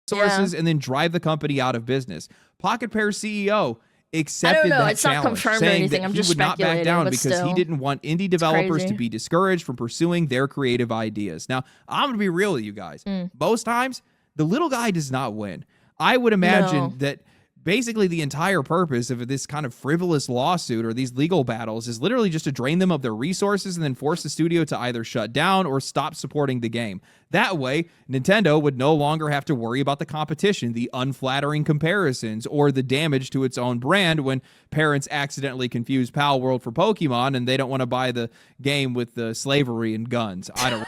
Sources and then drive the company out of business. Pocket Pair's CEO accepted that it's not confirmed or anything. I'm just speculating, not back down because still, he didn't want indie developers to be discouraged from pursuing their creative ideas. Now, I'm going to be real with you guys. Most times, the little guy does not win. I would imagine that basically the entire purpose of this kind of frivolous lawsuit or these legal battles is literally just to drain them of their resources and then force the studio to either shut down or stop supporting the game. That way, Nintendo would no longer have to worry about the competition, the unflattering comparisons, or the damage to its own brand when parents accidentally confuse Pal World for Pokemon and they don't want to buy the game with the slavery and guns. I don't.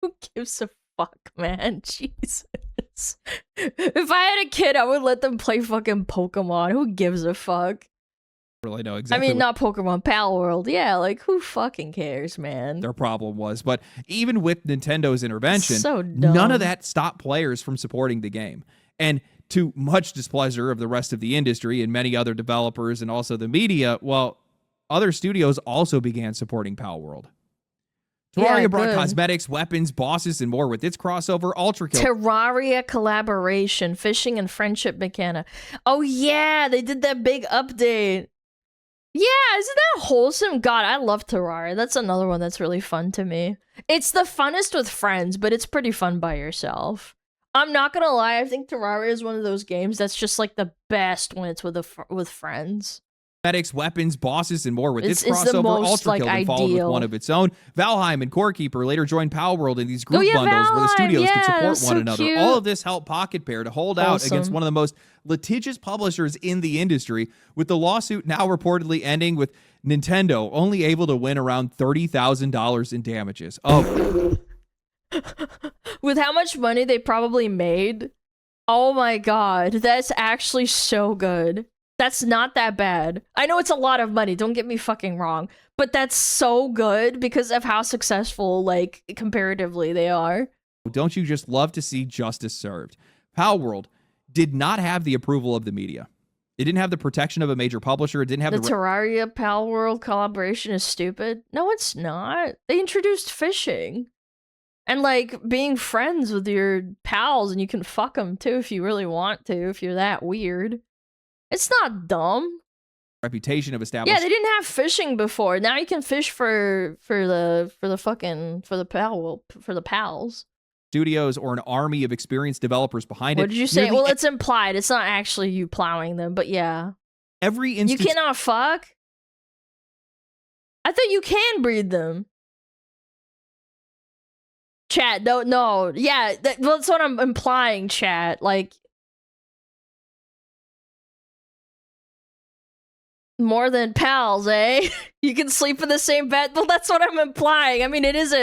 Who gives a fuck, man? Jesus. If I had a kid, I would let them play fucking Pokemon. Who gives a fuck? Really know exactly. I mean, not Pokemon, Pal World. Yeah, like who fucking cares, man? Their problem was, but even with Nintendo's intervention, so dumb. None of that stopped players from supporting the game. And to much displeasure of the rest of the industry and many other developers and also the media, well, other studios also began supporting Pal World. Terraria brought cosmetics, weapons, bosses, and more with its crossover Ultra Kill. Terraria collaboration, fishing and friendship mechanic. Oh yeah, they did that big update. Yeah, isn't that wholesome? God, I love Terraria. That's another one that's really fun to me. It's the funnest with friends, but it's pretty fun by yourself. I'm not gonna lie, I think Terraria is one of those games that's just like the best when it's with friends. Cosmetics, weapons, bosses, and more with its the crossover most, Ultra Kill that followed with one of its own. Valheim and Corekeeper later joined Pal World in these group bundles where the studios could support one another. Cute. All of this helped Pocket Pair to hold out against one of the most litigious publishers in the industry, with the lawsuit now reportedly ending with Nintendo only able to win around $30,000 in damages. Oh. With how much money they probably made? Oh my god, that's actually so good. That's not that bad. I know it's a lot of money, don't get me fucking wrong, but that's so good because of how successful, like, comparatively they are. Don't you just love to see justice served? Pal World did not have the approval of the media. It didn't have the protection of a major publisher. It didn't have the Terraria Pal World collaboration is stupid. No, it's not. They introduced fishing. And, like, being friends with your pals, and you can fuck them, too, if you really want to, if you're that weird. It's not dumb. Reputation of established. Yeah, they didn't have fishing before. Now you can fish for the pals. Studios or an army of experienced developers behind it. What did you say? Well, it's implied. It's not actually you plowing them, but yeah. Every instance. You cannot fuck? I thought you can breed them. Chat, no. Yeah, that's what I'm implying, chat. Like, more than pals, eh? You can sleep in the same bed. Well, that's what I'm implying. I mean, it is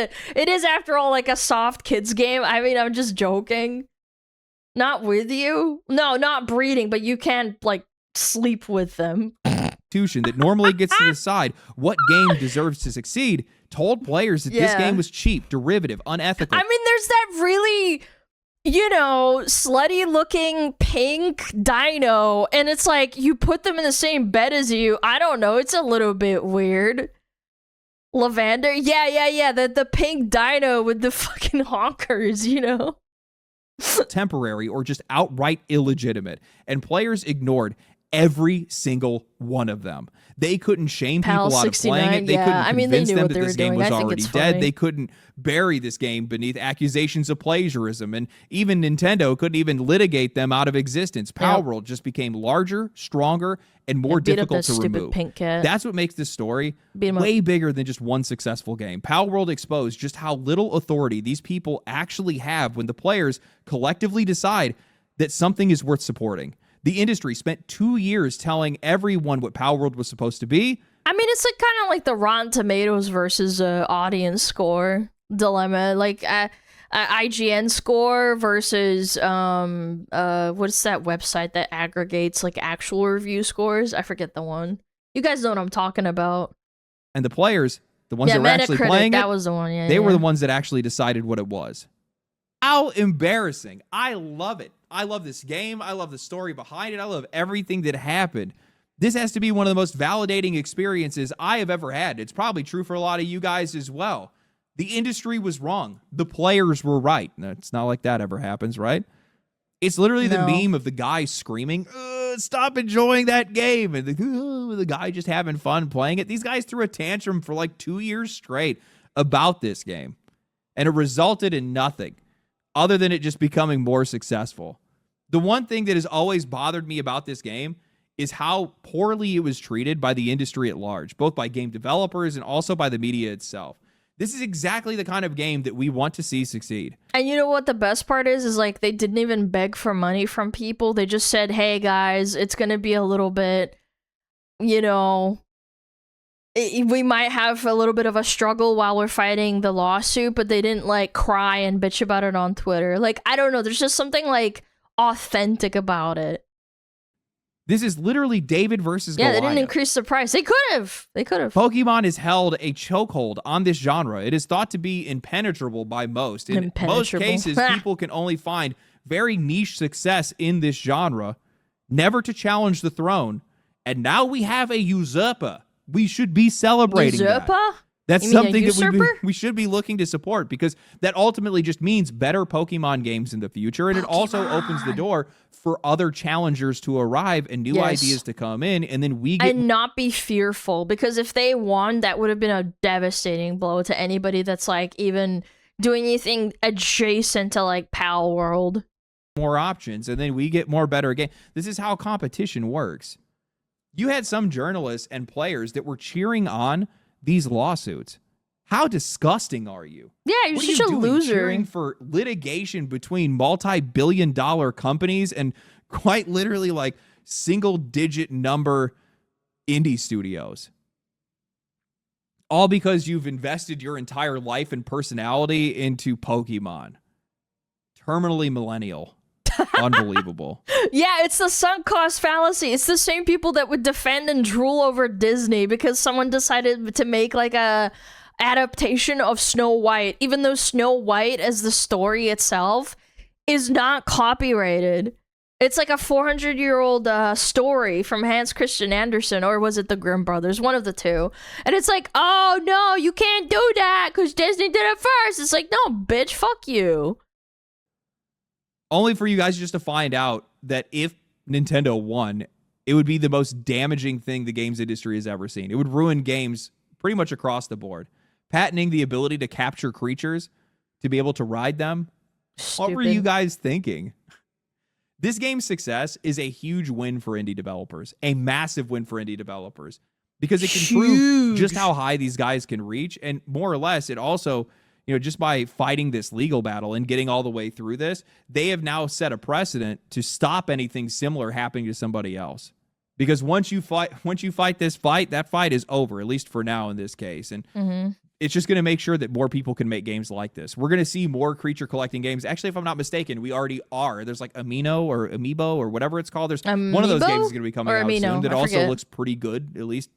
after all like a soft kids game. I mean, I'm just joking. Not with you. No, not breeding, but you can like sleep with them. That normally gets to decide what game deserves to succeed told players that this game was cheap, derivative, unethical. I mean, there's that really, you know, slutty looking pink dino, and it's like you put them in the same bed as you. I don't know, it's a little bit weird. Lavender, yeah, the pink dino with the fucking honkers, you know. Temporary or just outright illegitimate, and players ignored every single one of them. They couldn't shame people out of playing it. They couldn't convince them that this game was already dead. They couldn't bury this game beneath accusations of plagiarism. And even Nintendo couldn't even litigate them out of existence. Pal World just became larger, stronger, and more difficult to remove. That's what makes this story way bigger than just one successful game. Pal World exposed just how little authority these people actually have when the players collectively decide that something is worth supporting. The industry spent 2 years telling everyone what Pal World was supposed to be. I mean, it's like kind of like the Rotten Tomatoes versus audience score dilemma. Like IGN score versus what's that website that aggregates like actual review scores? I forget the one. You guys know what I'm talking about. And the players, the ones that were actually playing that was the one. They were the ones that actually decided what it was. How embarrassing. I love it. I love this game. I love the story behind it. I love everything that happened. This has to be one of the most validating experiences I have ever had. It's probably true for a lot of you guys as well. The industry was wrong. The players were right. It's not like that ever happens, right? It's literally the meme of the guy screaming, stop enjoying that game. And the guy just having fun playing it. These guys threw a tantrum for like 2 years straight about this game. And it resulted in nothing other than it just becoming more successful. The one thing that has always bothered me about this game is how poorly it was treated by the industry at large, both by game developers and also by the media itself. This is exactly the kind of game that we want to see succeed. And you know what the best part is like they didn't even beg for money from people. They just said, hey guys, it's going to be a little bit, you know, we might have a little bit of a struggle while we're fighting the lawsuit, but they didn't like cry and bitch about it on Twitter. Like, I don't know. There's just something like authentic about it. This is literally David versus Goliath. Yeah, they didn't increase the price. They could have. They could have. Pokemon has held a chokehold on this genre. It is thought to be impenetrable by most. In most cases, people can only find very niche success in this genre, never to challenge the throne. And now we have a usurper. We should be celebrating usurper? That. That's something that we should be looking to support, because that ultimately just means better Pokemon games in the future. And it also opens the door for other challengers to arrive and new ideas to come in. And then we get... And not be fearful, because if they won, that would have been a devastating blow to anybody that's like even doing anything adjacent to like Pal World. More options, and then we get more better games. This is how competition works. You had some journalists and players that were cheering on these lawsuits. How disgusting are you? Yeah, you're such a loser. Cheering for litigation between multi-billion-dollar companies and quite literally like single-digit number indie studios. All because you've invested your entire life and personality into Pokemon. Terminally millennial. Unbelievable. Yeah, it's the sunk cost fallacy. It's the same people that would defend and drool over Disney because someone decided to make like a adaptation of Snow White, even though Snow White as the story itself is not copyrighted. It's like a 400-year-old story from Hans Christian Andersen, or was it the Grimm brothers? One of the two. And it's like, oh no, you can't do that because Disney did it first. It's like, no, bitch, fuck you. Only for you guys just to find out that if Nintendo won, it would be the most damaging thing the games industry has ever seen. It would ruin games pretty much across the board. Patenting the ability to capture creatures, to be able to ride them. Stupid. What were you guys thinking? This game's success is a huge win for indie developers, a massive win for indie developers, because it can prove just how high these guys can reach. And more or less, it also... You know, just by fighting this legal battle and getting all the way through this, they have now set a precedent to stop anything similar happening to somebody else. Because once you fight this fight, that fight is over, at least for now in this case. And it's just going to make sure that more people can make games like this. We're going to see more creature collecting games. Actually, if I'm not mistaken, we already are. There's like Amiibo or whatever it's called. There's one of those games is going to be coming out soon that also looks pretty good, at least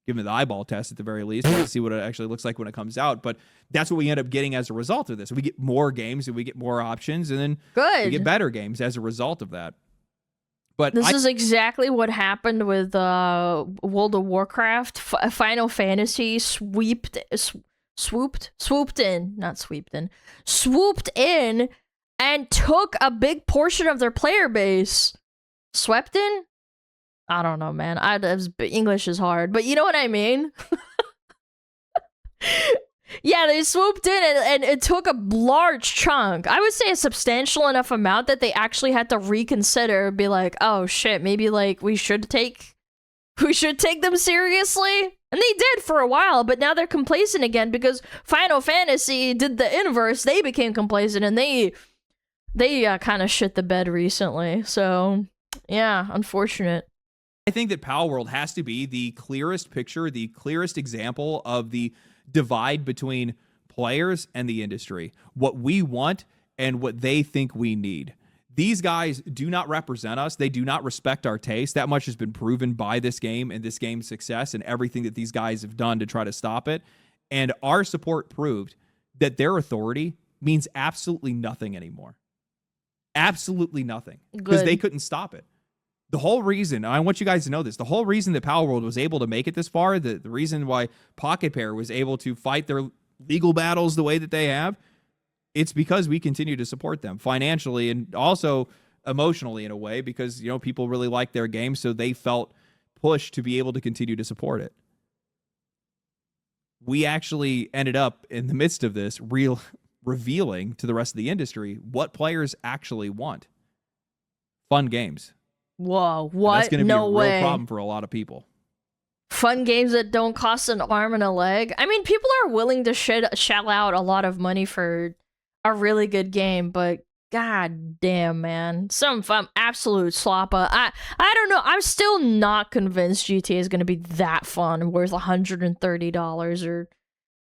give me the eyeball test at the very least to see what it actually looks like when it comes out. But that's what we end up getting as a result of this. We get more games and we get more options, and then we get better games as a result of that. But this is exactly what happened with World of Warcraft. Final Fantasy swooped in and took a big portion of their player base. Swept in? I don't know, man. English is hard, but you know what I mean? Yeah, they swooped in and it took a large chunk. I would say a substantial enough amount that they actually had to reconsider and be like, oh shit, maybe like we should take them seriously. And they did for a while, but now they're complacent again because Final Fantasy did the inverse. They became complacent and they kind of shit the bed recently. So, yeah, unfortunate. I think that Pal World has to be the clearest picture, the clearest example of the divide between players and the industry. What we want and what they think we need. These guys do not represent us. They do not respect our taste. That much has been proven by this game and this game's success and everything that these guys have done to try to stop it. And our support proved that their authority means absolutely nothing anymore. Absolutely nothing. Because they couldn't stop it. The whole reason, I want you guys to know this, the whole reason that Pal World was able to make it this far, the reason why Pocket Pair was able to fight their legal battles the way that they have, it's because we continue to support them financially and also emotionally in a way because, you know, people really like their game, so they felt pushed to be able to continue to support it. We actually ended up in the midst of this revealing to the rest of the industry what players actually want. Fun games. Whoa, And what? that's going to be No a real way. problem for a lot of people. Fun games that don't cost an arm and a leg. I mean, people are willing to shell out a lot of money for a really good game, but god damn, man. Some absolute slopper. I don't know. I'm still not convinced GTA is going to be that fun, worth $130 or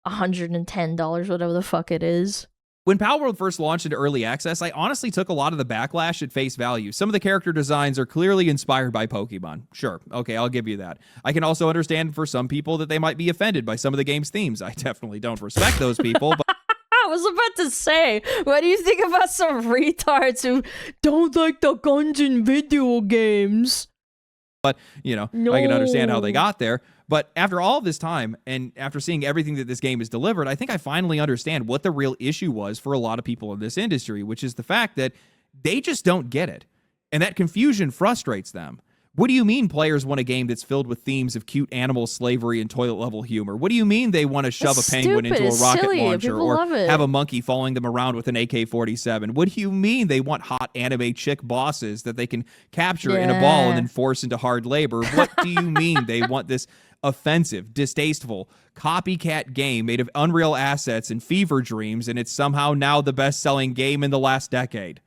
$110, whatever the fuck it is. When Palworld first launched into early access, I honestly took a lot of the backlash at face value. Some of the character designs are clearly inspired by Pokemon. Sure, okay, I'll give you that. I can also understand for some people that they might be offended by some of the game's themes. I definitely don't respect those people, but I was about to say, what do you think about some retards who don't like the guns in video games? But, you know, I can understand how they got there. But after all this time, and after seeing everything that this game has delivered, I think I finally understand what the real issue was for a lot of people in this industry, which is the fact that they just don't get it. And that confusion frustrates them. What do you mean players want a game that's filled with themes of cute animal slavery and toilet-level humor? What do you mean they want to shove a penguin into a rocket launcher or have a monkey following them around with an AK-47? What do you mean they want hot anime chick bosses that they can capture in a ball and then force into hard labor? What do you mean they want this offensive, distasteful, copycat game made of Unreal assets and fever dreams, and it's somehow now the best-selling game in the last decade?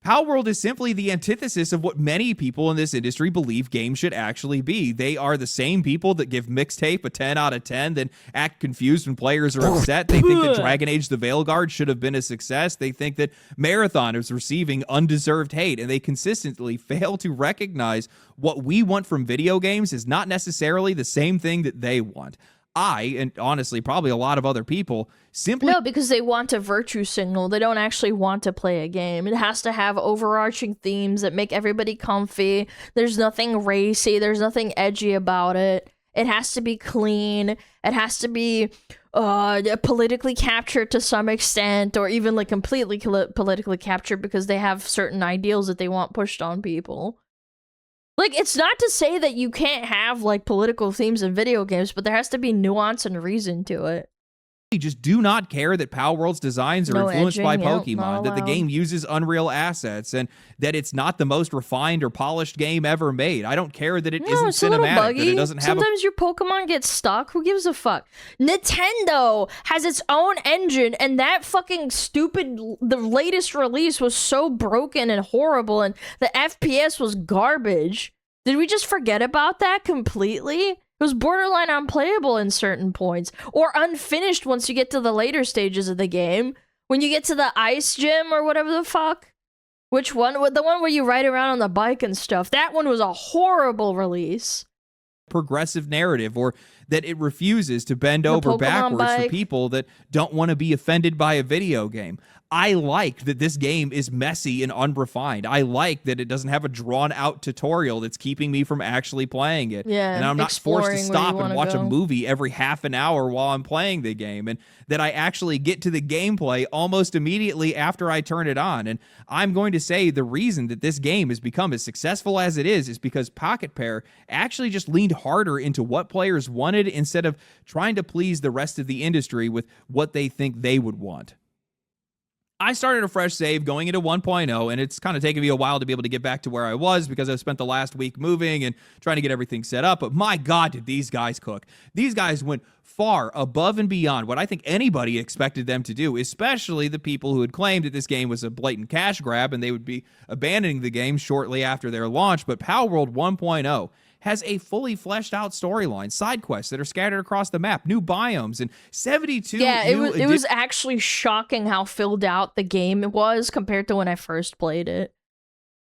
Palworld is simply the antithesis of what many people in this industry believe games should actually be. They are the same people that give Mixtape a 10 out of 10, then act confused when players are upset. They think that Dragon Age the Veilguard should have been a success. They think that Marathon is receiving undeserved hate, and they consistently fail to recognize what we want from video games is not necessarily the same thing that they want. I, and honestly, probably a lot of other people, simply... No, because they want a virtue signal. They don't actually want to play a game. It has to have overarching themes that make everybody comfy. There's nothing racy. There's nothing edgy about it. It has to be clean. It has to be politically captured to some extent, or even like completely politically captured because they have certain ideals that they want pushed on people. Like, it's not to say that you can't have, like, political themes in video games, but there has to be nuance and reason to it. Just do not care that Palworld's designs are influenced by Pokemon, that the game uses Unreal assets, and that it's not the most refined or polished game ever made. I don't care that it isn't cinematic, that it doesn't have Sometimes your Pokemon gets stuck. Who gives a fuck? Nintendo has its own engine, and that fucking the latest release was so broken and horrible, and the FPS was garbage. Did we just forget about that completely? It was borderline unplayable in certain points, or unfinished once you get to the later stages of the game. When you get to the ice gym or whatever the fuck. Which one? The one where you ride around on the bike and stuff. That one was a horrible release. Progressive narrative, or that it refuses to bend over backwards for people that don't want to be offended by a video game. I like that this game is messy and unrefined. I like that it doesn't have a drawn-out tutorial that's keeping me from actually playing it. Yeah, and I'm not forced to stop and watch a movie every half an hour while I'm playing the game, and that I actually get to the gameplay almost immediately after I turn it on. And I'm going to say the reason that this game has become as successful as it is because Pocket Pair actually just leaned harder into what players wanted instead of trying to please the rest of the industry with what they think they would want. I started a fresh save going into 1.0, and it's kind of taken me a while to be able to get back to where I was because I've spent the last week moving and trying to get everything set up. But my God, did these guys cook. These guys went far above and beyond what I think anybody expected them to do, especially the people who had claimed that this game was a blatant cash grab and they would be abandoning the game shortly after their launch. But Palworld 1.0 has a fully fleshed out storyline, side quests that are scattered across the map, new biomes, and 72 it was actually shocking how filled out the game was compared to when I first played it.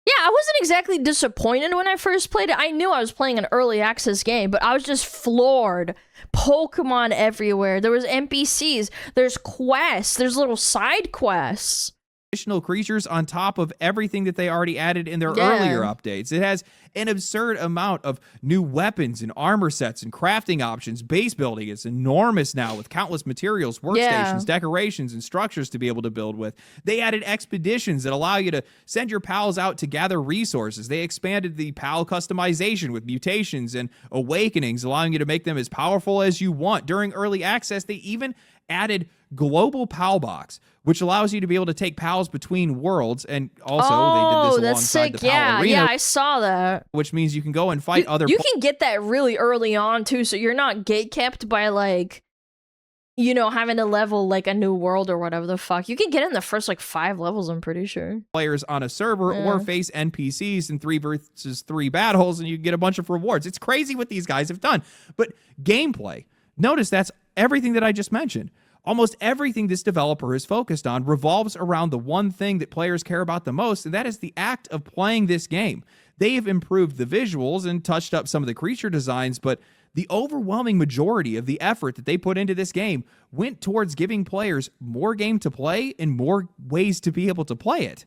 Yeah, I wasn't exactly disappointed when I first played it. I knew I was playing an early access game, but I was just floored. Pokemon everywhere. There was NPCs. There's quests. There's little side quests. Additional creatures on top of everything that they already added in their earlier updates. It has an absurd amount of new weapons and armor sets and crafting options. Base building is enormous now with countless materials, workstations, decorations, and structures to be able to build with. They added expeditions that allow you to send your pals out to gather resources. They expanded the pal customization with mutations and awakenings, allowing you to make them as powerful as you want. During early access, they even added global PAL box, which allows you to be able to take PALs between worlds. And also, they did this alongside the PAL Arena. Yeah, I saw that. Which means you can go and fight other... You can get that really early on, too, so you're not gatekept by, like, you know, having to level, like, a new world or whatever the fuck. You can get in the first, like, 5 levels, I'm pretty sure. Players on a server or face NPCs in 3 versus 3 battles, and you get a bunch of rewards. It's crazy what these guys have done. But gameplay, notice that's everything that I just mentioned. Almost everything this developer is focused on revolves around the one thing that players care about the most, and that is the act of playing this game. They have improved the visuals and touched up some of the creature designs, but the overwhelming majority of the effort that they put into this game went towards giving players more game to play and more ways to be able to play it.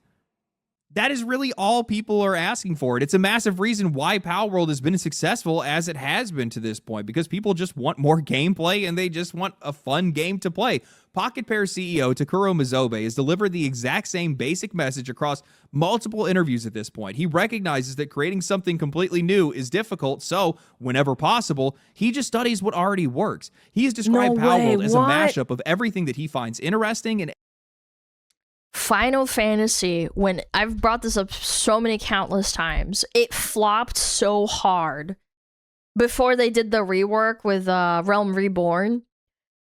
That is really all people are asking for. It's a massive reason why Palworld has been as successful as it has been to this point, because people just want more gameplay and they just want a fun game to play. Pocket Pair CEO Takuro Mizobe has delivered the exact same basic message across multiple interviews at this point. He recognizes that creating something completely new is difficult, so whenever possible, he just studies what already works. He has described Palworld as a mashup of everything that he finds interesting and Final Fantasy, when I've brought this up so many countless times, it flopped so hard before they did the rework with Realm Reborn.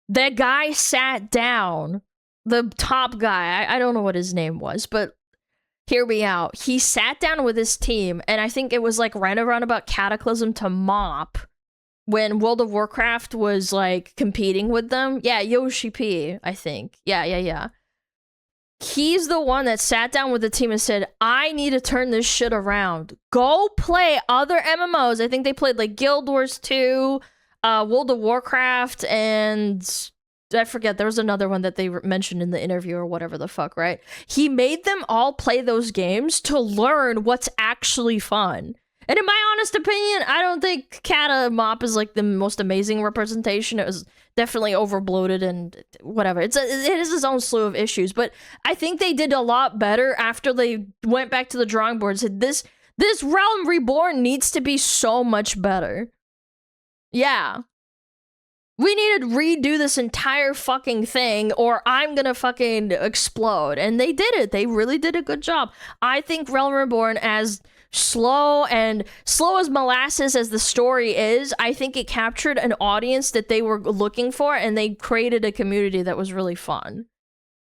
That guy sat down, the top guy, I don't know what his name was, but hear me out. He sat down with his team, and I think it was like right around about Cataclysm to Mop, when World of Warcraft was like competing with them. Yeah, Yoshi P, I think. Yeah. He's the one that sat down with the team and said, I need to turn this shit around. Go play other MMOs. I think they played like Guild Wars 2, World of Warcraft, and I forget, there was another one that they mentioned in the interview or whatever the fuck, right? He made them all play those games to learn what's actually fun. And in my honest opinion, I don't think Kata Mop is like the most amazing representation. It was definitely overbloated and whatever. It is its own slew of issues, but I think they did a lot better after they went back to the drawing board and said, this Realm Reborn needs to be so much better. Yeah. We need to redo this entire fucking thing or I'm gonna fucking explode. And they did it. They really did a good job. I think Realm Reborn, as slow as molasses as the story is, I think it captured an audience that they were looking for, and they created a community that was really fun.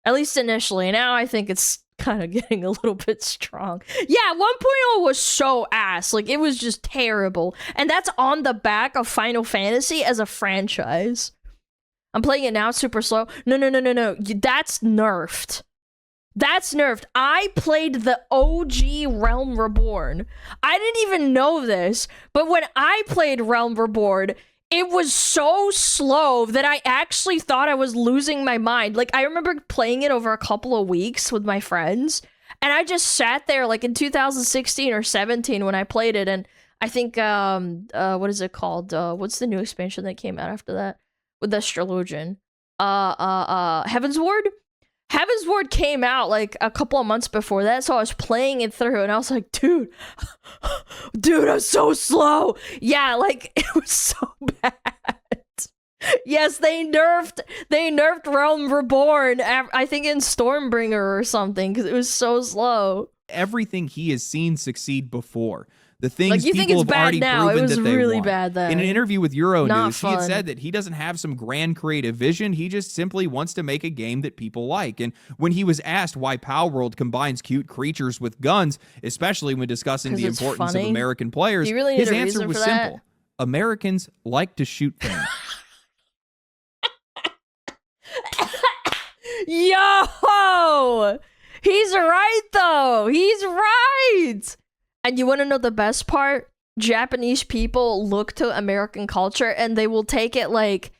At least initially. Now I think it's kind of getting a little bit strong. Yeah, 1.0 was so ass. Like, it was just terrible. And that's on the back of Final Fantasy as a franchise. I'm playing it now, super slow. No. That's nerfed. That's nerfed. I played the OG Realm Reborn. I didn't even know this, but when I played Realm Reborn, it was so slow that I actually thought I was losing my mind. Like, I remember playing it over a couple of weeks with my friends, and I just sat there, like, in 2016 or 17 when I played it, and I think, what is it called? What's the new expansion that came out after that? With the Astrologian. Heaven's Ward? Heaven's Ward came out like a couple of months before that, so I was playing it through and I was like, dude, I'm so slow. Yeah, like, it was so bad. Yes, they nerfed Realm Reborn, I think in Stormbringer or something, because it was so slow. Everything he has seen succeed before. The things like, you people think it's have bad already now. proven It was that they really want. bad then. In an interview with Euronews, he had fun. said that he doesn't have some grand creative vision. He just simply wants to make a game that people like. And when he was asked why Palworld combines cute creatures with guns, especially when discussing the importance of American players, Do you really need his a answer reason was for that? simple. Americans like to shoot things. Yo! He's right, though. He's right. And you want to know the best part? Japanese people look to American culture and they will take it like,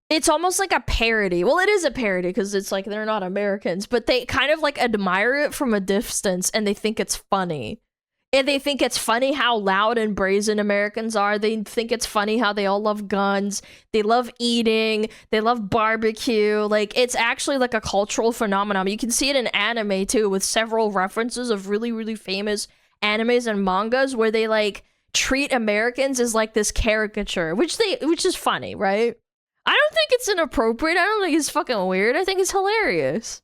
it's almost like a parody. Well, it is a parody because it's like they're not Americans, but they kind of like admire it from a distance and they think it's funny. And they think it's funny how loud and brazen Americans are. They think it's funny how they all love guns. They love eating. They love barbecue. Like, it's actually like a cultural phenomenon. You can see it in anime too, with several references of really, really famous animes and mangas where they like treat Americans as like this caricature, which is funny, right? I don't think it's inappropriate. I don't think it's fucking weird. I think it's hilarious.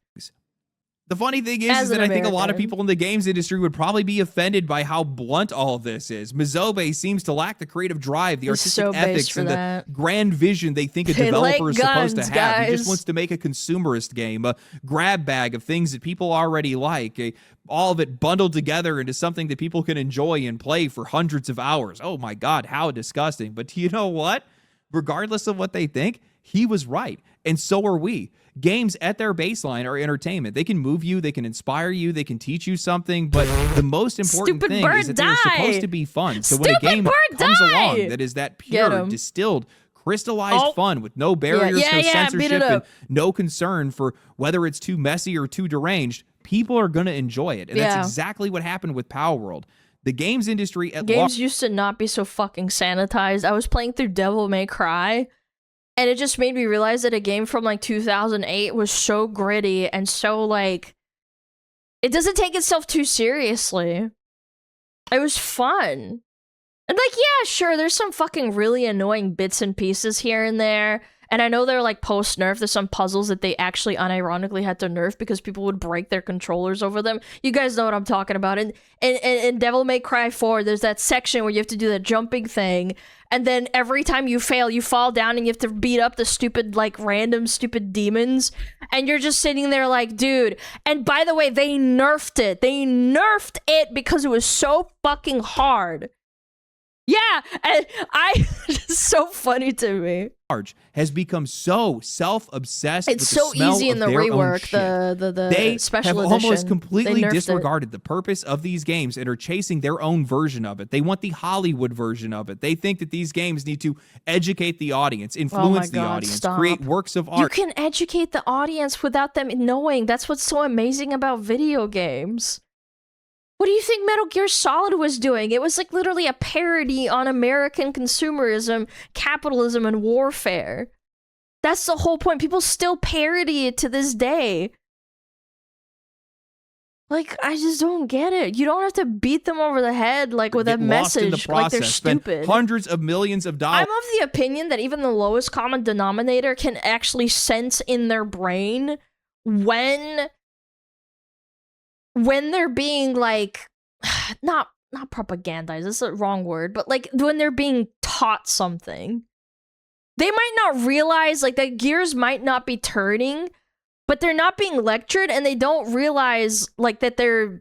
The funny thing is that I think a lot of people in the games industry would probably be offended by how blunt all of this is. Mizobe seems to lack the creative drive, the artistic ethics, and the grand vision they think a developer is supposed to have. Guys. He just wants to make a consumerist game, a grab bag of things that people already like, all of it bundled together into something that people can enjoy and play for hundreds of hours. Oh my God, how disgusting. But you know what? Regardless of what they think, he was right. And so are we. Games at their baseline are entertainment. They can move you, they can inspire you, they can teach you something, but the most important thing is that they're supposed to be fun. So when a game comes along that is that pure, distilled, crystallized fun with no barriers, no censorship, and no concern for whether it's too messy or too deranged, people are going to enjoy it. And that's exactly what happened with Power World. The games industry at games used to not be so fucking sanitized. I was playing through Devil May Cry, and it just made me realize that a game from like 2008 was so gritty and so like, it doesn't take itself too seriously. It was fun. And like, yeah, sure, there's some fucking really annoying bits and pieces here and there. And I know they're like post-nerf. There's some puzzles that they actually unironically had to nerf because people would break their controllers over them. You guys know what I'm talking about. And in Devil May Cry 4, there's that section where you have to do that jumping thing. And then every time you fail, you fall down and you have to beat up the stupid, like, random stupid demons. And you're just sitting there like, dude. And by the way, they nerfed it. They nerfed it because it was so fucking hard. Yeah, and it's so funny to me. Has become so self-obsessed. It's so easy in the rework, the special edition. They have almost completely disregarded the purpose of these games and are chasing their own version of it. They want the Hollywood version of it. They think that these games need to educate the audience, influence the audience, create works of art. You can educate the audience without them knowing. That's what's so amazing about video games. What do you think Metal Gear Solid was doing? It was like literally a parody on American consumerism, capitalism, and warfare. That's the whole point. People still parody it to this day. Like, I just don't get it. You don't have to beat them over the head like with a message like they're stupid. Hundreds of millions of dollars. I'm of the opinion that even the lowest common denominator can actually sense in their brain when they're being like, not propagandized, that's the wrong word, but like when they're being taught something. They might not realize, like, the gears might not be turning, but they're not being lectured and they don't realize like that they're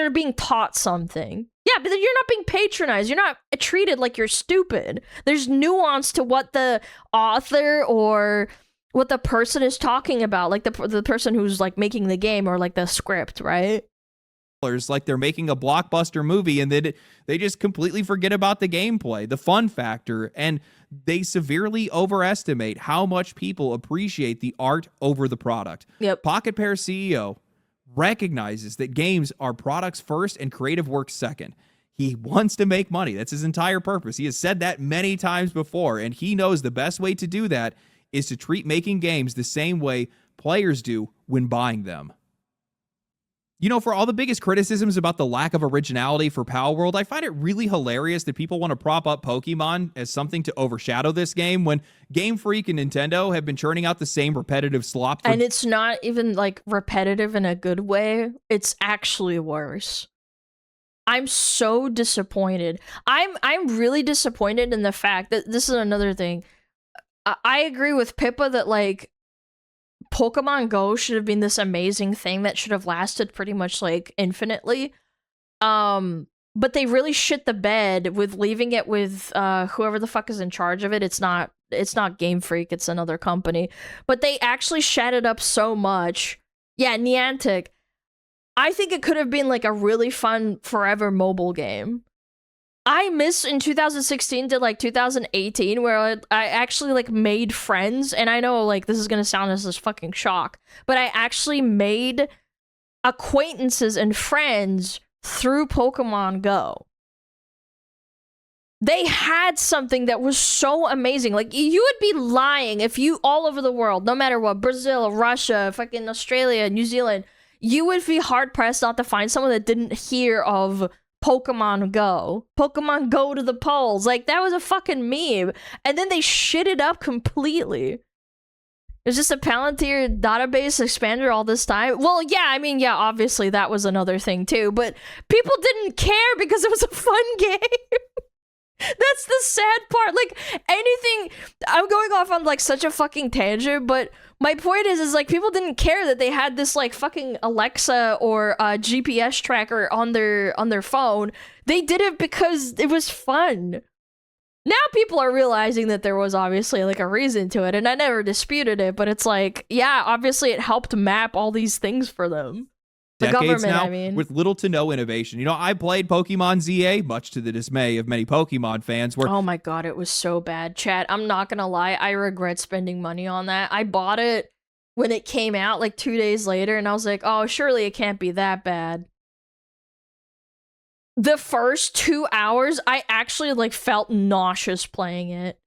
being taught something. Yeah, but you're not being patronized. You're not treated like you're stupid. There's nuance to what the author or what the person is talking about, like the person who's like making the game or like the script, right? Like they're making a blockbuster movie and then they just completely forget about the gameplay, the fun factor, and they severely overestimate how much people appreciate the art over the product. Yep. Pocket Pair CEO recognizes that games are products first and creative work second. He wants to make money. That's his entire purpose. He has said that many times before, and he knows the best way to do that is to treat making games the same way players do when buying them. You know, for all the biggest criticisms about the lack of originality for Power World, I find it really hilarious that people want to prop up Pokemon as something to overshadow this game when Game Freak and Nintendo have been churning out the same repetitive slop. And it's not even like repetitive in a good way. It's actually worse. I'm so disappointed. I'm really disappointed in the fact that this is another thing. I agree with Pippa that, like, Pokemon Go should have been this amazing thing that should have lasted pretty much, like, infinitely. But they really shit the bed with leaving it with whoever the fuck is in charge of it. It's not Game Freak, it's another company. But they actually shat it up so much. Yeah, Niantic. I think it could have been, like, a really fun forever mobile game. I miss in 2016 to like 2018 where I actually like made friends, and I know like this is gonna sound as this fucking shock, but I actually made acquaintances and friends through Pokemon Go. They had something that was so amazing. Like, you would be lying if you all over the world, no matter what, Brazil, Russia, fucking Australia, New Zealand, you would be hard pressed not to find someone that didn't hear of Pokemon Go. Pokemon Go to the polls. Like, that was a fucking meme. And then they shit it up completely. It's just a Palantir database expander all this time. Well, yeah, I mean, yeah, obviously that was another thing too, but people didn't care because it was a fun game. That's the sad part. Like, anything, I'm going off on like such a fucking tangent, but my point is like people didn't care that they had this like fucking Alexa or GPS tracker on their phone. They did it because it was fun. Now people are realizing that there was obviously like a reason to it, and I never disputed it, but it's like, yeah, obviously it helped map all these things for them. The Decades government, now, I mean. with little to no innovation. You know, I played Pokemon ZA, much to the dismay of many Pokemon fans. Oh my god, it was so bad. Chat, I'm not gonna lie, I regret spending money on that. I bought it when it came out like 2 days later, and I was like, oh, surely it can't be that bad. The first 2 hours, I actually like felt nauseous playing it.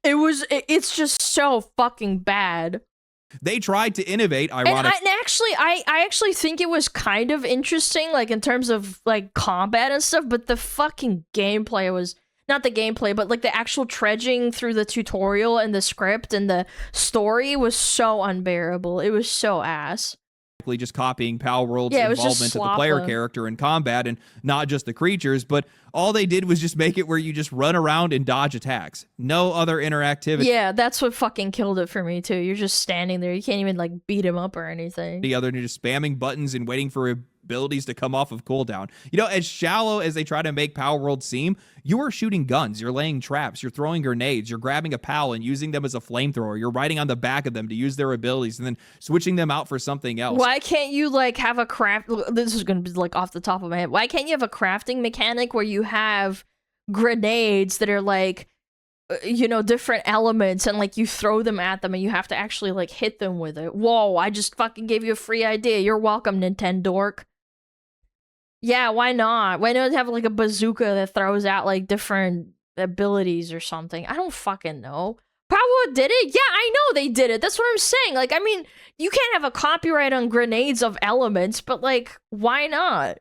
It's just so fucking bad. They tried to innovate, ironic. And actually, I actually think it was kind of interesting, like in terms of like combat and stuff, but the fucking gameplay was, not the gameplay, but like the actual trudging through the tutorial and the script and the story was so unbearable. It was so ass. Just copying Palworld's involvement of the player character in combat and not just the creatures, but all they did was just make it where you just run around and dodge attacks. No other interactivity. Yeah, that's what fucking killed it for me too. You're just standing there. You can't even like beat him up or anything. The other than just spamming buttons and waiting for abilities to come off of cooldown. You know, as shallow as they try to make Palworld seem, you are shooting guns, you're laying traps, you're throwing grenades, you're grabbing a pal and using them as a flamethrower, you're riding on the back of them to use their abilities and then switching them out for something else. Why can't you like have a craft? This is gonna be like off the top of my head. Why can't you have a crafting mechanic where you have grenades that are like, you know, different elements and like you throw them at them and you have to actually like hit them with it? Whoa, I just fucking gave you a free idea. You're welcome, Nintendork. Yeah, why not? Why not have like a bazooka that throws out like different abilities or something? I don't fucking know. Palworld did it? Yeah, I know they did it. That's what I'm saying. Like, I mean, you can't have a copyright on grenades of elements, but like, why not?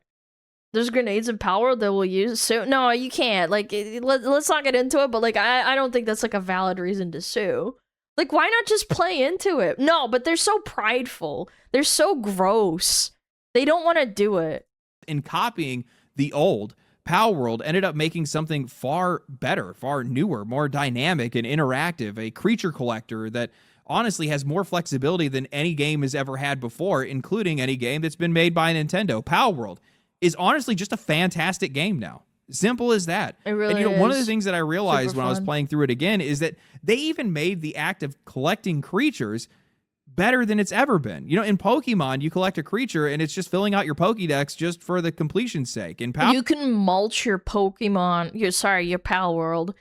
There's grenades in Palworld that we'll use. So no, you can't. Like, let's not get into it, but like, I don't think that's like a valid reason to sue. Like, why not just play into it? No, but they're so prideful. They're so gross. They don't want to do it. In copying the old, Palworld ended up making something far better, far newer, more dynamic and interactive, a creature collector that honestly has more flexibility than any game has ever had before, including any game that's been made by Nintendo. Palworld is honestly just a fantastic game now. Simple as that. It really and you know, is. one of the things that I realized Super when I was fun. playing through it again is that they even made the act of collecting creatures better than it's ever been. You know, in Pokemon, you collect a creature and it's just filling out your Pokédex just for the completion's sake. In You can mulch your Pokemon, your Palworld,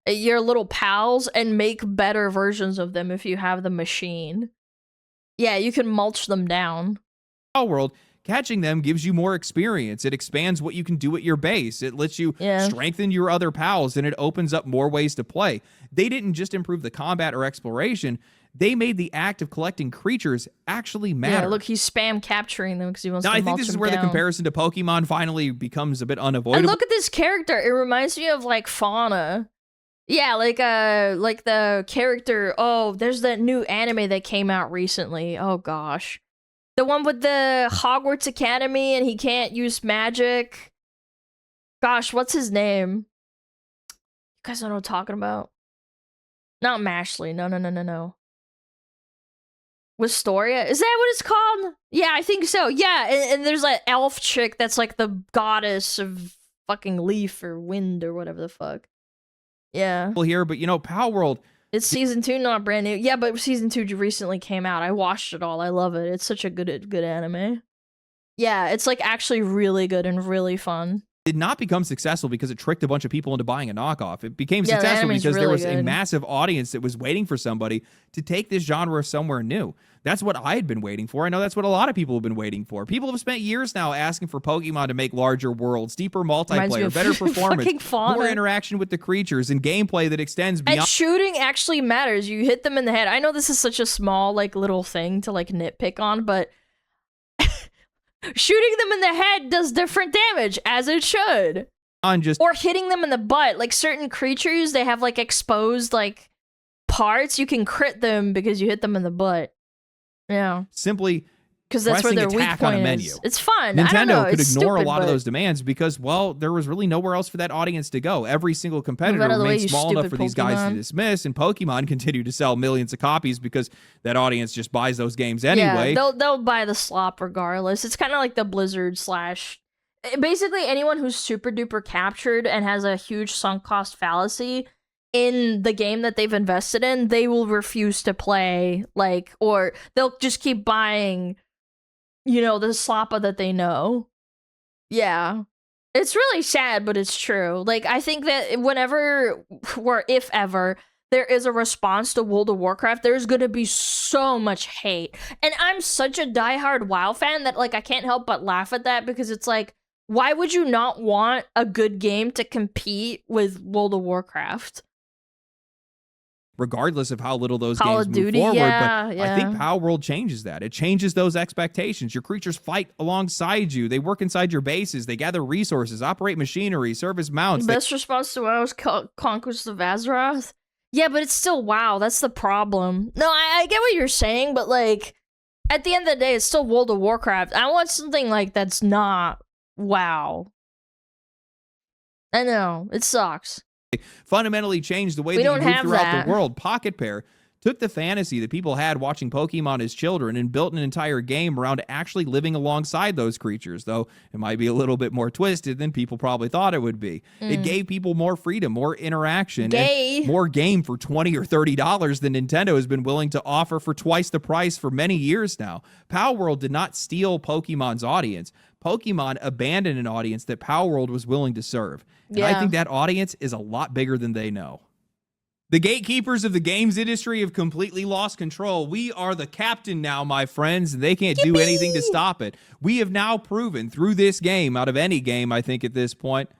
your little pals, and make better versions of them if you have the machine. Yeah, you can mulch them down. Palworld, catching them gives you more experience. It expands what you can do at your base. It lets you strengthen your other pals, and it opens up more ways to play. They didn't just improve the combat or exploration. They made the act of collecting creatures actually matter. Yeah, look, he's spam capturing them because he wants now, to I mulch think this is them where down. the comparison to Pokemon finally becomes a bit unavoidable. And look at this character. It reminds me of like Fauna. Yeah, like the character. Oh, there's that new anime that came out recently. Oh gosh, the one with the Hogwarts Academy and he can't use magic. Gosh, what's his name? You guys know what I'm talking about? Not Mashley. No. Wistoria? Is that what it's called? Yeah, I think so. Yeah, and there's that elf chick that's like the goddess of fucking leaf or wind or whatever the fuck. Yeah. Here, but you know, Palworld. It's season 2, not brand new. Yeah, but season 2 recently came out. I watched it all. I love it. It's such a good anime. Yeah, it's like actually really good and really fun. Did not become successful because it tricked a bunch of people into buying a knockoff. It became successful because there was a massive audience that was waiting for somebody to take this genre somewhere new. That's what I had been waiting for. I know that's what a lot of people have been waiting for. People have spent years now asking for Pokemon to make larger worlds, deeper multiplayer, better performance, more interaction with the creatures, and gameplay that extends beyond. And shooting actually matters. You hit them in the head. I know this is such a small, like, little thing to, like, nitpick on, but Shooting them in the head does different damage, as it should. Or hitting them in the butt. Like certain creatures, they have like exposed like parts. You can crit them because you hit them in the butt. Yeah. Simply because that's where their weak attack point on a menu. is. It's fun. Nintendo I don't know, could it's ignore stupid, a lot of but- those demands because, well, there was really nowhere else for that audience to go. Every single competitor out of the way, remained you small enough stupid for these guys to Pokemon. dismiss, and Pokemon continued to sell millions of copies because that audience just buys those games anyway. Yeah, they'll buy the slop regardless. It's kind of like the Blizzard slash... Basically, anyone who's super duper captured and has a huge sunk cost fallacy in the game that they've invested in, they will refuse to play, like, or they'll just keep buying, you know, the sloppa that they know. Yeah. It's really sad, but it's true. Like, I think that whenever, or if ever, there is a response to World of Warcraft, there's gonna be so much hate. And I'm such a diehard WoW fan that, like, I can't help but laugh at that because it's like, why would you not want a good game to compete with World of Warcraft? Regardless of how little those Call games of move Duty, forward, yeah, but yeah. I think Power World changes that. It changes those expectations. Your creatures fight alongside you. They work inside your bases. They gather resources, operate machinery, serve as mounts. Best response to WoW is Conquest of Azeroth. Yeah, but it's still WoW. That's the problem. No, I get what you're saying, but like, at the end of the day, it's still World of Warcraft. I want something like that's not WoW. I know, it sucks. Fundamentally changed the way We that don't you move have throughout that. the world. Pocket Pair took the fantasy that people had watching Pokemon as children and built an entire game around actually living alongside those creatures, though it might be a little bit more twisted than people probably thought it would be. It gave people more freedom, more interaction, and more game for $20 or $30 than Nintendo has been willing to offer for twice the price for many years now. Power World did not steal Pokemon's audience. Pokemon abandoned an audience that Power World was willing to serve. And I Yeah. think that audience is a lot bigger than they know. The gatekeepers of the games industry have completely lost control. We are the captain now, my friends, and they can't do anything to stop it. We have now proven through this game, out of any game, I think at this point,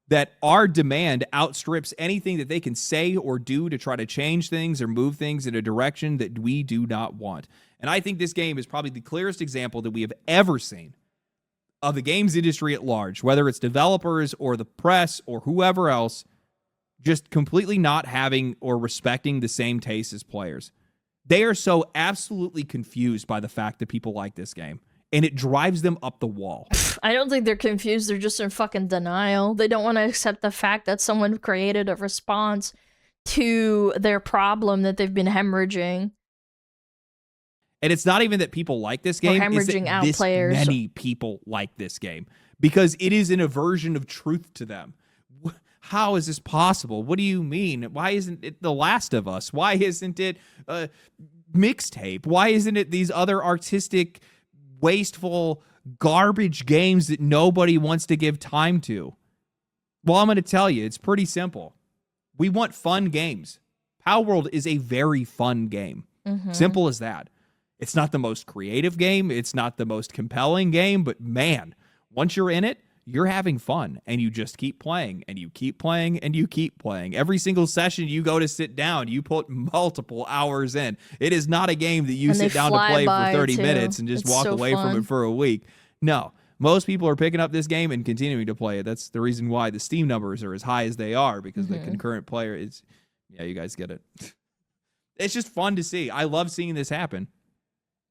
that our demand outstrips anything that they can say or do to try to change things or move things in a direction that we do not want. And I think this game is probably the clearest example that we have ever seen of the games industry at large, whether it's developers or the press or whoever else, just completely not having or respecting the same taste as players. They are so absolutely confused by the fact that people like this game, and it drives them up the wall. I don't think they're confused. They're just in fucking denial. They don't want to accept the fact that someone created a response to their problem that they've been hemorrhaging. And it's not even that people like this game, it's hemorrhaging that out this players. many people like this game because it is an aversion of truth to them. How is this possible? What do you mean? Why isn't it The Last of Us? Why isn't it Mixtape? Why isn't it these other artistic, wasteful, garbage games that nobody wants to give time to? Well, I'm going to tell you, it's pretty simple. We want fun games. Power World is a very fun game. Simple as that. It's not the most creative game. It's not the most compelling game, but man, once you're in it, you're having fun and you just keep playing and you keep playing and you keep playing. Every single session you go to sit down, you put multiple hours in. It is not a game that you And sit they down to fly play by, for 30 too. minutes and just It's walk so away from fun. it for a week. No, most people are picking up this game and continuing to play it. That's the reason why the Steam numbers are as high as they are, because the concurrent player is, yeah, you guys get it. It's just fun to see. I love seeing this happen.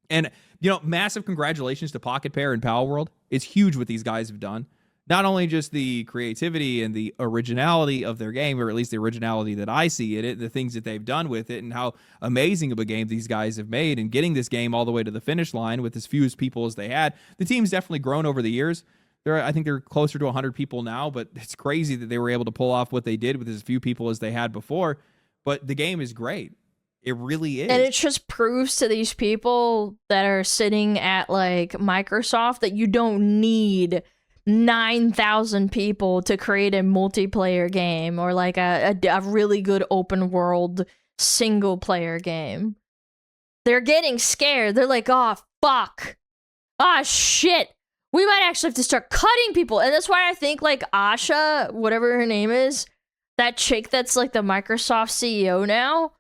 And, you know, massive congratulations to Pocket Pair and Power World. It's huge what these guys have done. Not only just the creativity and the originality of their game, or at least the originality that I see in it, the things that they've done with it, and how amazing of a game these guys have made, and getting this game all the way to the finish line with as few as people as they had. The team's definitely grown over the years. I think they're closer to 100 people now, but it's crazy that they were able to pull off what they did with as few people as they had before. But the game is great. It really is. And it just proves to these people that are sitting at like Microsoft that you don't need 9,000 people to create a multiplayer game or like a really good open world single player game. They're getting scared. They're like, oh, fuck. Ah, shit. We might actually have to start cutting people. And that's why I think like Asha, whatever her name is, that chick that's like the Microsoft CEO now,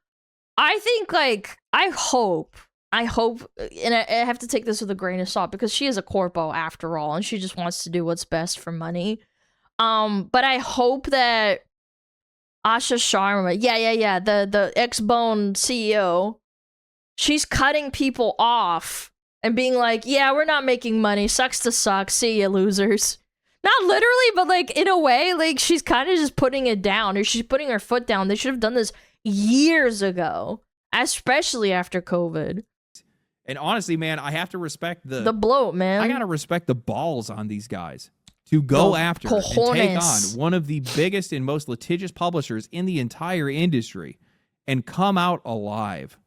I think, like, I hope I hope, and I have to take this with a grain of salt because she is a corpo after all, and she just wants to do what's best for money. But I hope that Asha Sharma, the X-Bone CEO, she's cutting people off and being like, yeah, we're not making money, sucks to suck, see ya, losers. Not literally, but like in a way, like she's kind of just putting it down, or she's putting her foot down. They should have done this years ago, especially after COVID. And honestly, man, I have to respect the bloat, man. I gotta respect the balls on these guys to go after and take on one of the biggest and most litigious publishers in the entire industry and come out alive.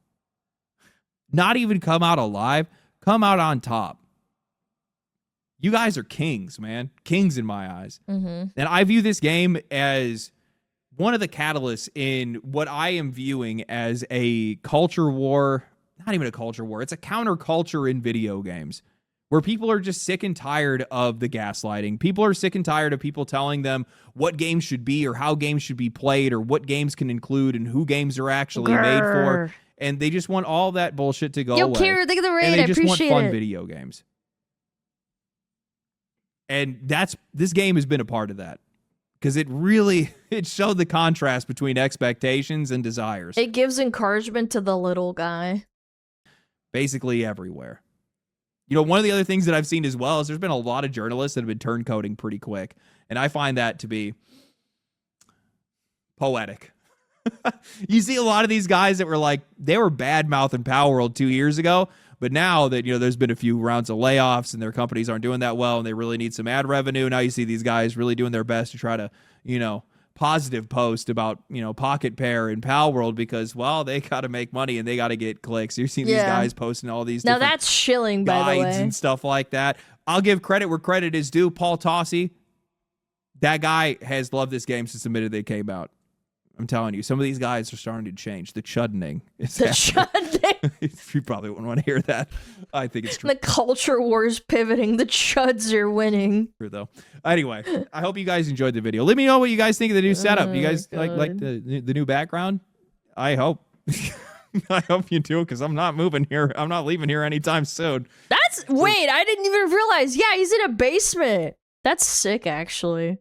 Not even come out alive, come out on top. You guys are kings, man. Kings in my eyes. And I view this game as one of the catalysts in what I am viewing as a culture war. Not even a culture war. It's a counterculture in video games where people are just sick and tired of the gaslighting. People are sick and tired of people telling them what games should be or how games should be played or what games can include and who games are actually made for. And they just want all that bullshit to go away. Kira, think of the raid. And they I just want appreciate fun it. video games. And this game has been a part of that. Because it showed the contrast between expectations and desires. It gives encouragement to the little guy. Basically everywhere. You know, one of the other things that I've seen as well is there's been a lot of journalists that have been turncoating pretty quick. And I find that to be poetic. You see a lot of these guys that were like, they were bad-mouthing Power World 2 years ago. But now that, you know, there's been a few rounds of layoffs and their companies aren't doing that well and they really need some ad revenue. Now you see these guys really doing their best to try to, you know, positive post about, you know, Pocket Pair and Pal World because, well, they got to make money and they got to get clicks. You're seeing these guys posting all these now different that's shilling, by the way, and stuff like that. I'll give credit where credit is due. Paul Tossi, that guy has loved this game since the minute they came out. I'm telling you, some of these guys are starting to change. The chuddening. You probably wouldn't want to hear that. I think it's true. The culture war's pivoting. The chuds are winning. True, though. Anyway, I hope you guys enjoyed the video. Let me know what you guys think of the new setup. You guys like the new background? I hope. I hope you do, because I'm not moving here. I'm not leaving here anytime soon. Wait, I didn't even realize. Yeah, he's in a basement. That's sick, actually.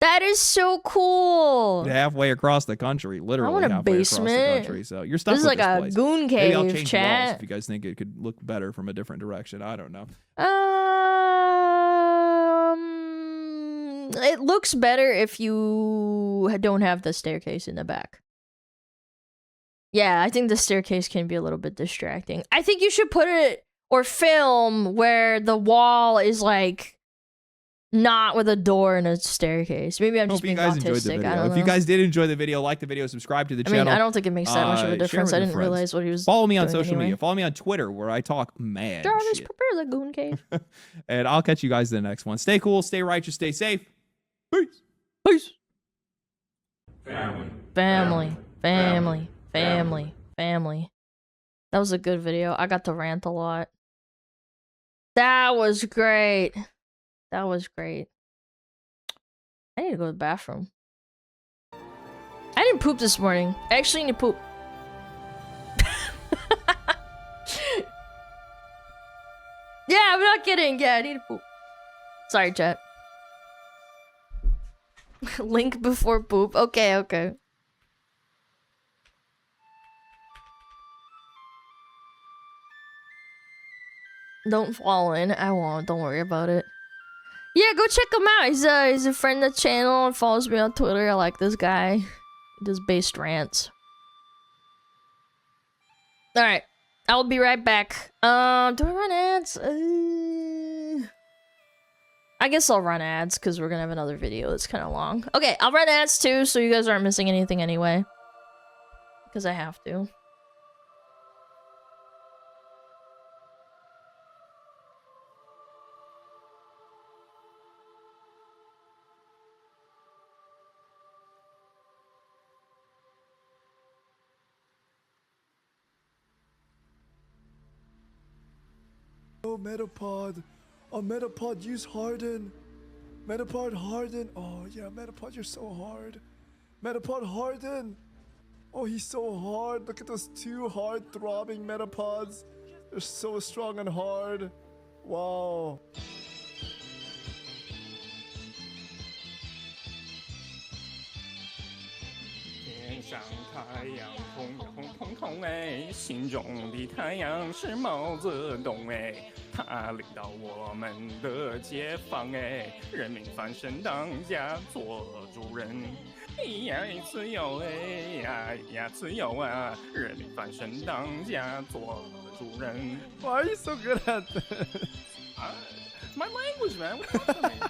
That is so cool. Halfway across the country, literally. I want a halfway basement. Across the country. So you're stuck This is with like a place. goon Maybe I'll cave, change chat. walls if you guys think it could look better from a different direction. I don't know. It looks better if you don't have the staircase in the back. Yeah, I think the staircase can be a little bit distracting. I think you should put it or film where the wall is like not with a door and a staircase. Maybe I'm just being autistic. I don't know. If you guys did enjoy the video, like the video, subscribe to the channel. I mean, I don't think it makes that much of a difference. I didn't realize what he was Follow me on doing social anyway. media. Follow me on Twitter where I talk mad Jarvis, shit. prepare the goon cave. And I'll catch you guys in the next one. Stay cool, stay righteous, stay safe. Peace. Peace. Family. Family. Family. Family. Family. That was a good video. I got to rant a lot. That was great. That was great. I need to go to the bathroom. I didn't poop this morning. I actually need to poop. Yeah, I'm not kidding. Yeah, I need to poop. Sorry, chat. Link before poop. Okay, okay. Don't fall in. I won't. Don't worry about it. Yeah, go check him out. He's a friend of the channel and follows me on Twitter. I like this guy. He does based rants. Alright. I'll be right back. Do I run ads? I guess I'll run ads because we're gonna have another video that's kind of long. Okay, I'll run ads too so you guys aren't missing anything anyway. Because I have to. Oh, Metapod. Oh, Metapod, use Harden. Metapod, Harden. Oh, yeah, Metapod, you're so hard. Metapod, Harden. Oh, he's so hard. Look at those two hard throbbing metapods. They're so strong and hard. Wow. 天上太阳红红彤彤哎，心中的太阳是毛泽东哎，他领导我们的解放哎，人民翻身当家做主人，呀自由哎呀自由啊，人民翻身当家做主人。Why are you so good at this? My language, man. What's up with me?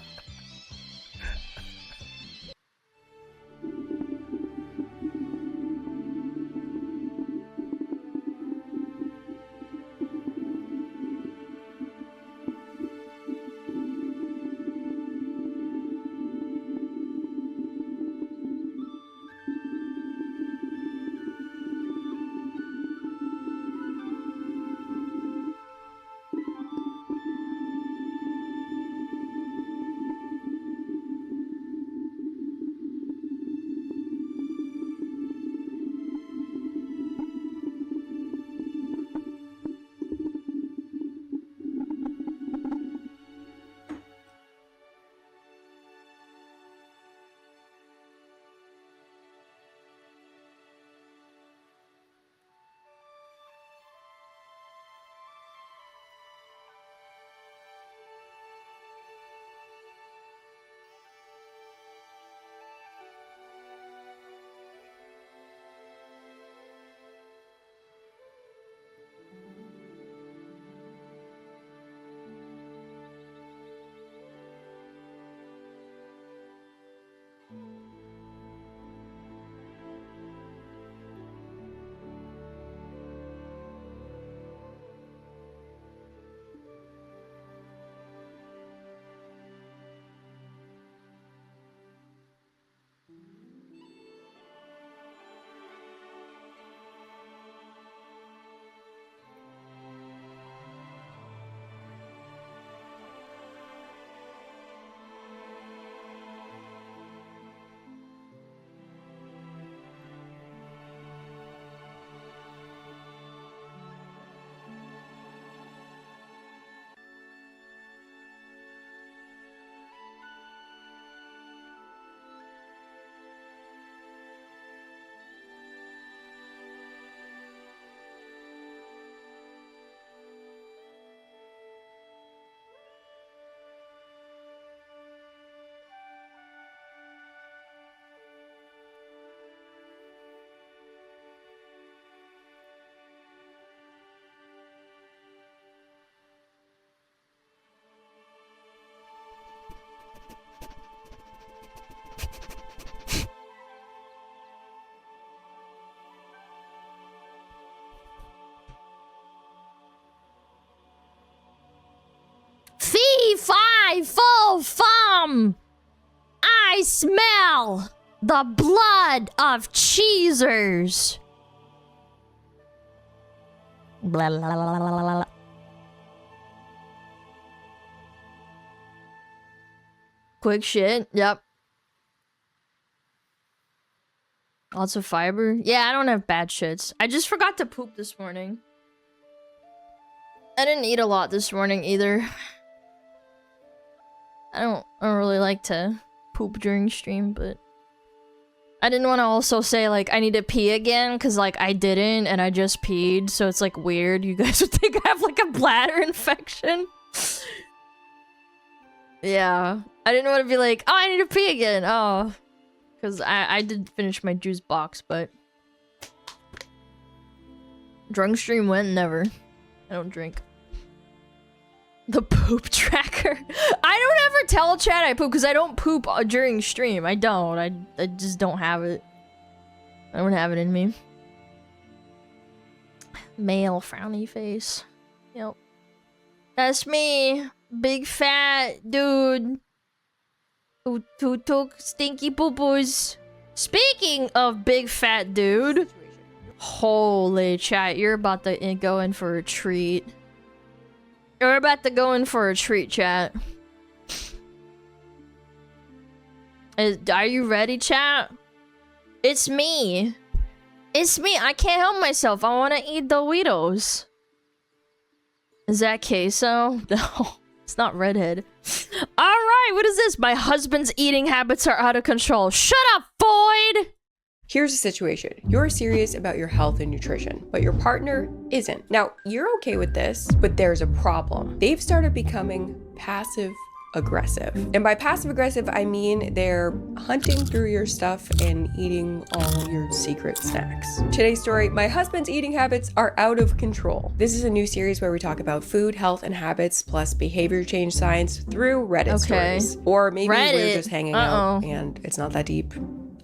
Fee, fi, fo, fum! I smell the blood of cheesers. Blah, blah, blah, blah, blah, blah. Quick shit, yep. Lots of fiber. Yeah, I don't have bad shits. I just forgot to poop this morning. I didn't eat a lot this morning either. I don't really like to poop during stream, but I didn't want to also say like I need to pee again because like I didn't and I just peed, so it's like weird. You guys would think I have like a bladder infection. Yeah, I didn't want to be like, oh, I need to pee again. Oh, because I did finish my juice box, but drunk stream went never. I don't drink. The poop tracker. I don't ever tell chat I poop because I don't poop during stream. I don't. I just don't have it. I don't have it in me. Male frowny face. Yep. That's me. Big fat dude. Who took stinky poo-poos. Speaking of big fat dude. Holy chat. You're about to go in for a treat. You're about to go in for a treat, chat. Are you ready, chat? It's me. It's me. I can't help myself. I want to eat Doritos. Is that queso? No, it's not redhead. All right, what is this? My husband's eating habits are out of control. Shut up, Boyd! Here's the situation. You're serious about your health and nutrition, but your partner isn't. Now, you're okay with this, but there's a problem. They've started becoming passive aggressive. And by passive aggressive, I mean they're hunting through your stuff and eating all your secret snacks. Today's story, my husband's eating habits are out of control. This is a new series where we talk about food, health, and habits, plus behavior change science through Reddit stories. Or maybe we're just hanging out and it's not that deep.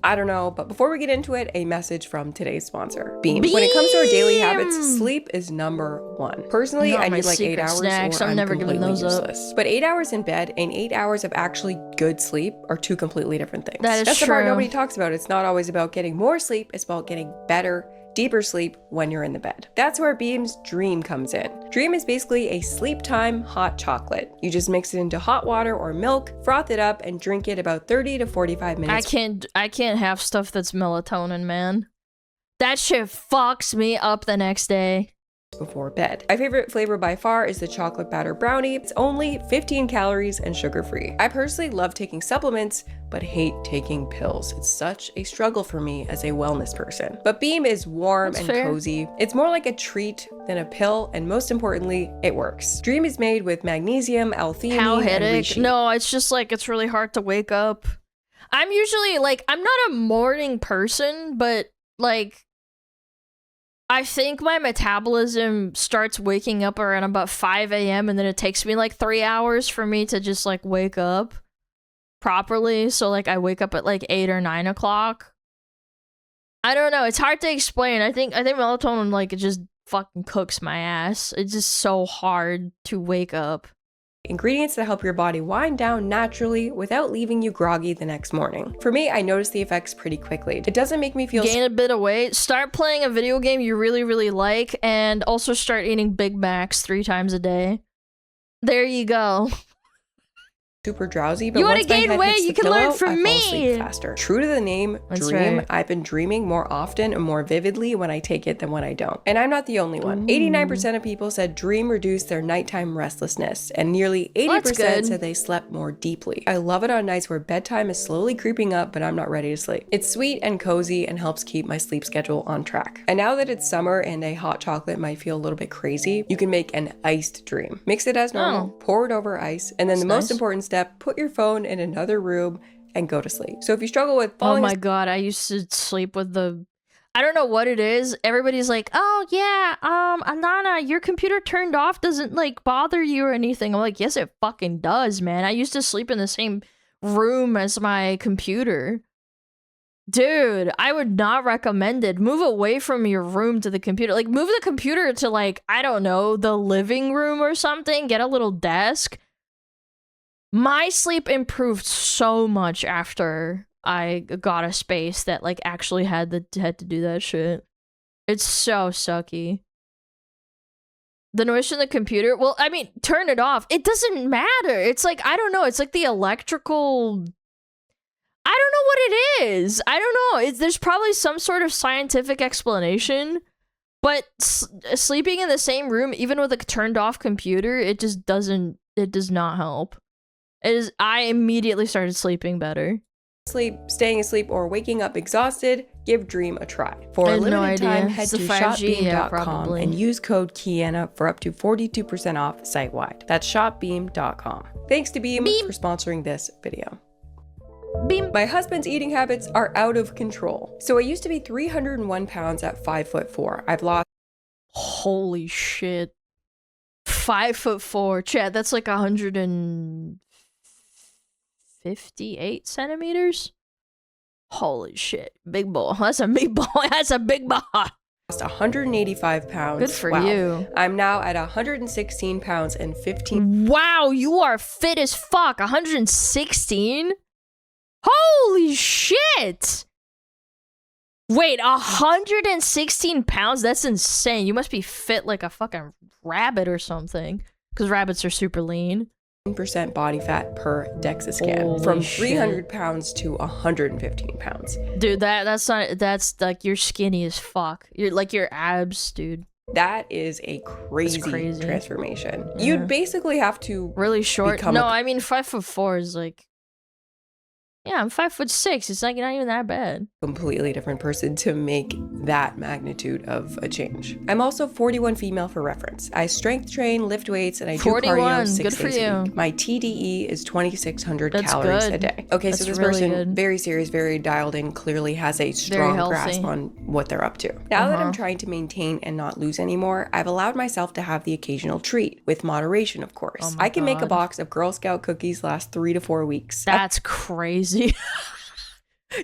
I don't know, but before we get into it, a message from today's sponsor, Beam. When it comes to our daily habits, sleep is number one. Personally, I need like 8 hours or I'm never giving those useless. But 8 hours in bed and 8 hours of actually good sleep are two completely different things. That's the part nobody talks about. It's not always about getting more sleep, it's about getting better, deeper sleep when you're in the bed. That's where Beam's Dream comes in. Dream is basically a sleep time hot chocolate. You just mix it into hot water or milk, froth it up, and drink it about 30 to 45 minutes. I can't have stuff that's melatonin, man. That shit fucks me up the next day. Before bed. My favorite flavor by far is the chocolate batter brownie. It's only 15 calories and sugar-free. I personally love taking supplements, but hate taking pills. It's such a struggle for me as a wellness person. But Beam is warm and cozy. It's more like a treat than a pill, and most importantly, it works. Dream is made with magnesium, L-theanine, and reishi. No, it's just like, it's really hard to wake up. I'm usually like, I'm not a morning person, but like, I think my metabolism starts waking up around about 5 a.m. and then it takes me like 3 hours for me to just like wake up properly. So like I wake up at like 8 or 9 o'clock. I don't know. It's hard to explain. I think melatonin like it just fucking cooks my ass. It's just so hard to wake up. Ingredients that help your body wind down naturally without leaving you groggy the next morning. For me, I notice the effects pretty quickly. It doesn't make me feel gain a bit of weight, start playing a video game you really, really like, and also start eating Big Macs 3 times a day. There you go. Super drowsy, but you want once to gain my head weight, hits you the can learn pillow, from I fall me. asleep faster. True to the name, That's Dream, right. I've been dreaming more often and more vividly when I take it than when I don't. And I'm not the only one. 89% of people said Dream reduced their nighttime restlessness, and nearly 80% said they slept more deeply. I love it on nights where bedtime is slowly creeping up, but I'm not ready to sleep. It's sweet and cozy and helps keep my sleep schedule on track. And now that it's summer and a hot chocolate might feel a little bit crazy, you can make an iced Dream. Mix it as normal, pour it over ice, and then the most important step, put your phone in another room and go to sleep. So if you struggle with falling oh my god, I used to sleep with the, I don't know what it is. Everybody's like, oh yeah, Alana, your computer turned off doesn't like bother you or anything. I'm like, yes it fucking does, man. I used to sleep in the same room as my computer. Dude, I would not recommend it. Move away from your room to the computer. Like, move the computer to like, I don't know, the living room or something. Get a little desk. My sleep improved so much after I got a space that like actually had to do that shit. It's so sucky. The noise from the computer, well, I mean, turn it off. It doesn't matter. It's like, I don't know, it's like the electrical, I don't know what it is. I don't know. There's probably some sort of scientific explanation, but sleeping in the same room, even with a turned off computer, it just does not help. I immediately started sleeping better. Staying asleep, or waking up exhausted, give Dream a try. For a limited time, head to shopbeam.com and use code Kiana for up to 42% off site-wide. That's shopbeam.com. Thanks to Beam for sponsoring this video. Beam. My husband's eating habits are out of control. So I used to be 301 pounds at 5'4". I've lost. Holy shit. 5'4". Chad, that's like 158 centimeters? Holy shit. Big boy. That's a big boy. That's a big boy. Lost 185 pounds. Good for you. I'm now at 116 pounds and 15. Wow, you are fit as fuck. 116? Holy shit! Wait, 116 pounds? That's insane. You must be fit like a fucking rabbit or something. Because rabbits are super lean. percent body fat per DEXA scan. Holy From shit. 300 pounds to 115 pounds. Dude, that's like you're skinny as fuck. You're like your abs, dude. That is a crazy transformation. You'd basically have to really short. No, I mean 5'4" is like. Yeah, I'm 5'6". It's like not even that bad. Completely different person to make that magnitude of a change. I'm also 41 female for reference. I strength train, lift weights, and I do 41, cardio 6 good for days a you. week. My TDE is 2,600 That's calories good. a day. Okay, so That's this really person, good. very serious, very dialed in, clearly has a strong healthy. grasp on what they're up to. Now that I'm trying to maintain and not lose anymore, I've allowed myself to have the occasional treat, with moderation, of course. Oh my I can make a God. box of Girl Scout cookies last 3 to 4 weeks. That's crazy.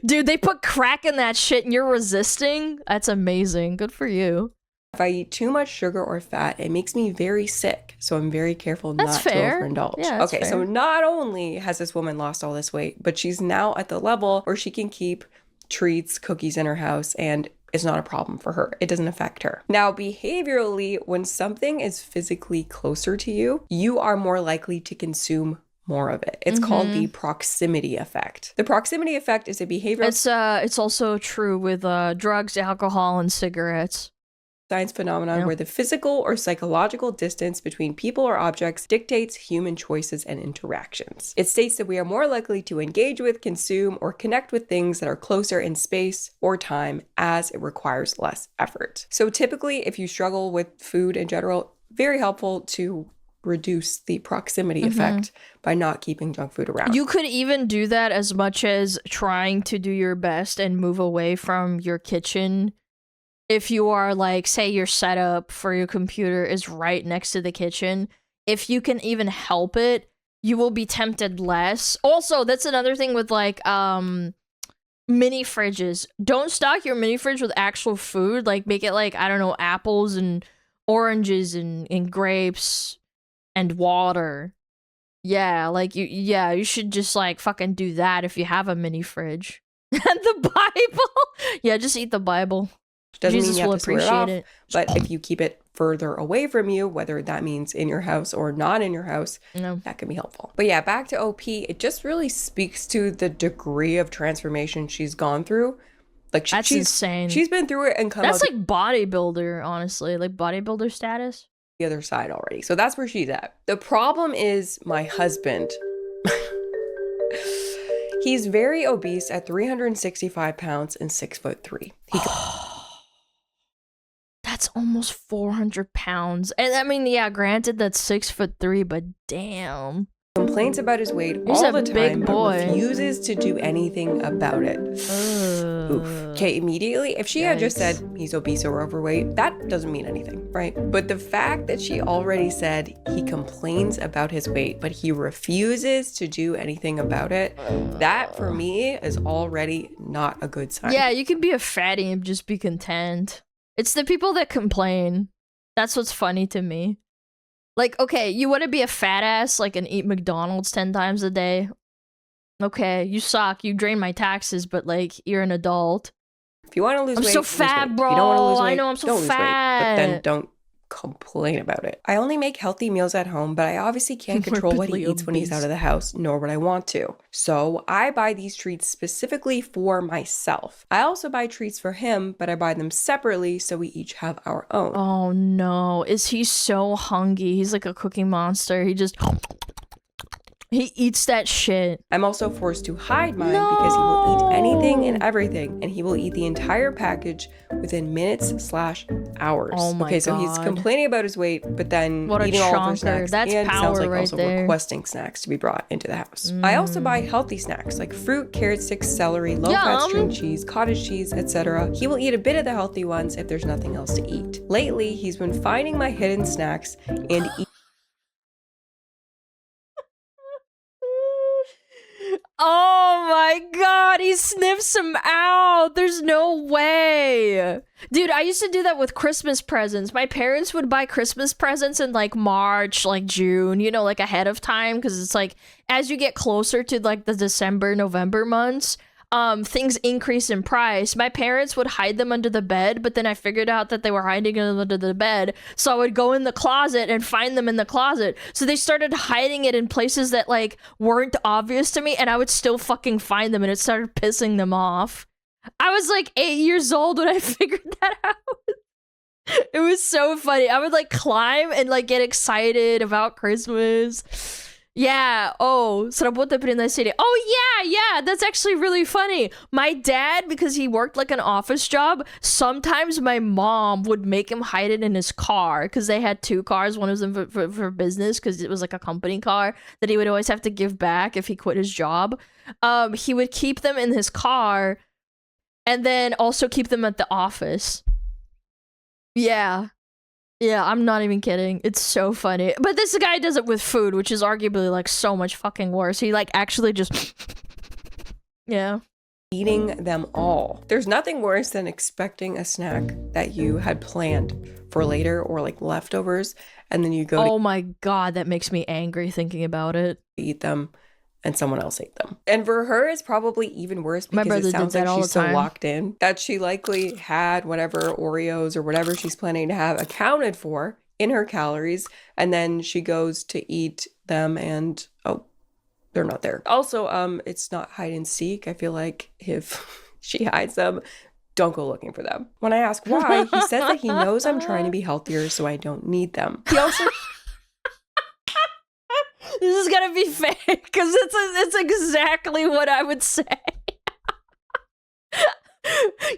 Dude, they put crack in that shit and you're resisting? That's amazing. Good for you. If I eat too much sugar or fat, it makes me very sick. So I'm very careful not to overindulge. Yeah, that's okay, so fair. not only has this woman lost all this weight, but she's now at the level where she can keep treats, cookies in her house, and it's not a problem for her. It doesn't affect her. Now, behaviorally, when something is physically closer to you, you are more likely to consume more of it. It's called the proximity effect. The proximity effect is a behavioral It's also true with drugs, alcohol, and cigarettes. science phenomenon where the physical or psychological distance between people or objects dictates human choices and interactions. It states that we are more likely to engage with, consume, or connect with things that are closer in space or time as it requires less effort. So typically, if you struggle with food in general, very helpful to reduce the proximity effect by not keeping junk food around. You could even do that as much as trying to do your best and move away from your kitchen. If you are like, say your setup for your computer is right next to the kitchen, if you can even help it, you will be tempted less. Also, that's another thing with like mini fridges. Don't stock your mini fridge with actual food. Like make it like, I don't know, apples and oranges and grapes and water. Yeah, like you should just like fucking do that if you have a mini fridge. And the Bible. Yeah, just eat the Bible. Doesn't Jesus mean you will have to swear appreciate off, it. but if you keep it further away from you, whether that means in your house or not in your house, that can be helpful. But yeah, back to OP, it just really speaks to the degree of transformation she's gone through. Like That's insane. She's been through it and come That's out like bodybuilder, honestly. Like bodybuilder status. the other side already. So that's where she's at. The problem is my husband. He's very obese at 365 pounds and 6'3". That's almost 400 pounds. And I mean, yeah, granted that's 6'3", but damn. Complains about his weight He's all a the big time, boy. but refuses to do anything about it. Oof. Okay, immediately, if she had just said he's obese or overweight, that doesn't mean anything, right? But the fact that she already said he complains about his weight, but he refuses to do anything about it, that for me is already not a good sign. Yeah, you can be a fatty and just be content. It's the people that complain. That's what's funny to me. Like, okay, you want to be a fat ass, like, and eat McDonald's 10 times a day? Okay, you suck. You drain my taxes, but, like, you're an adult. If you want to lose weight, I'm so lose fat, weight. bro. If you don't want to lose weight, I know I'm so don't lose weight. fat. But then don't complain about it. I only make healthy meals at home, but I obviously can't control what he Morbidly eats when he's obese. out of the house, nor would I want to. So I buy these treats specifically for myself. I also buy treats for him, but I buy them separately so we each have our own. Oh, no. Is he so hungry? He's like a cookie monster. He just... He eats that shit. I'm also forced to hide mine because he will eat anything and everything, and he will eat the entire package within minutes/hours. Oh my so he's God. complaining about his weight, but then What a eating all of her chonker. snacks, That's and sounds power like right also there. requesting snacks to be brought into the house. I also buy healthy snacks like fruit, carrot sticks, celery, low-fat Yum. string cheese, cottage cheese, etc. He will eat a bit of the healthy ones if there's nothing else to eat. Lately, he's been finding my hidden snacks and Oh my god, he sniffs them out. There's no way. Dude, I used to do that with Christmas presents. My parents would buy Christmas presents in like March, like June, you know, like ahead of time. Because it's like, as you get closer to like the December, November months, things increase in price, my parents would hide them under the bed, but then I figured out that they were hiding them under the bed, so I would go in the closet and find them in the closet. So they started hiding it in places that, like, weren't obvious to me, and I would still fucking find them, and it started pissing them off. I was like 8 years old when I figured that out. It was so funny. I would, like, climb and, like, get excited about Christmas. Yeah, oh, srabuta pri na city. Oh, yeah, that's actually really funny. My dad, because he worked like an office job, sometimes my mom would make him hide it in his car, because they had 2 cars. One of them for business, because it was like a company car that he would always have to give back if he quit his job. He would keep them in his car, and then also keep them at the office. Yeah. Yeah, I'm not even kidding. It's so funny. But this guy does it with food, which is arguably, like, so much fucking worse. He, like, actually just... Yeah. Eating them all. There's nothing worse than expecting a snack that you had planned for later, or, like, leftovers, and then you go Oh my god, that makes me angry thinking about it. Eat them, and someone else ate them. And for her, it's probably even worse because it sounds like she's so locked in that she likely had whatever Oreos or whatever she's planning to have accounted for in her calories, and then she goes to eat them and, oh, they're not there. Also, it's not hide and seek. I feel like if she hides them, don't go looking for them. When I ask why, he says that he knows I'm trying to be healthier, so I don't need them. He also... This is gonna be fake, because it's exactly what I would say.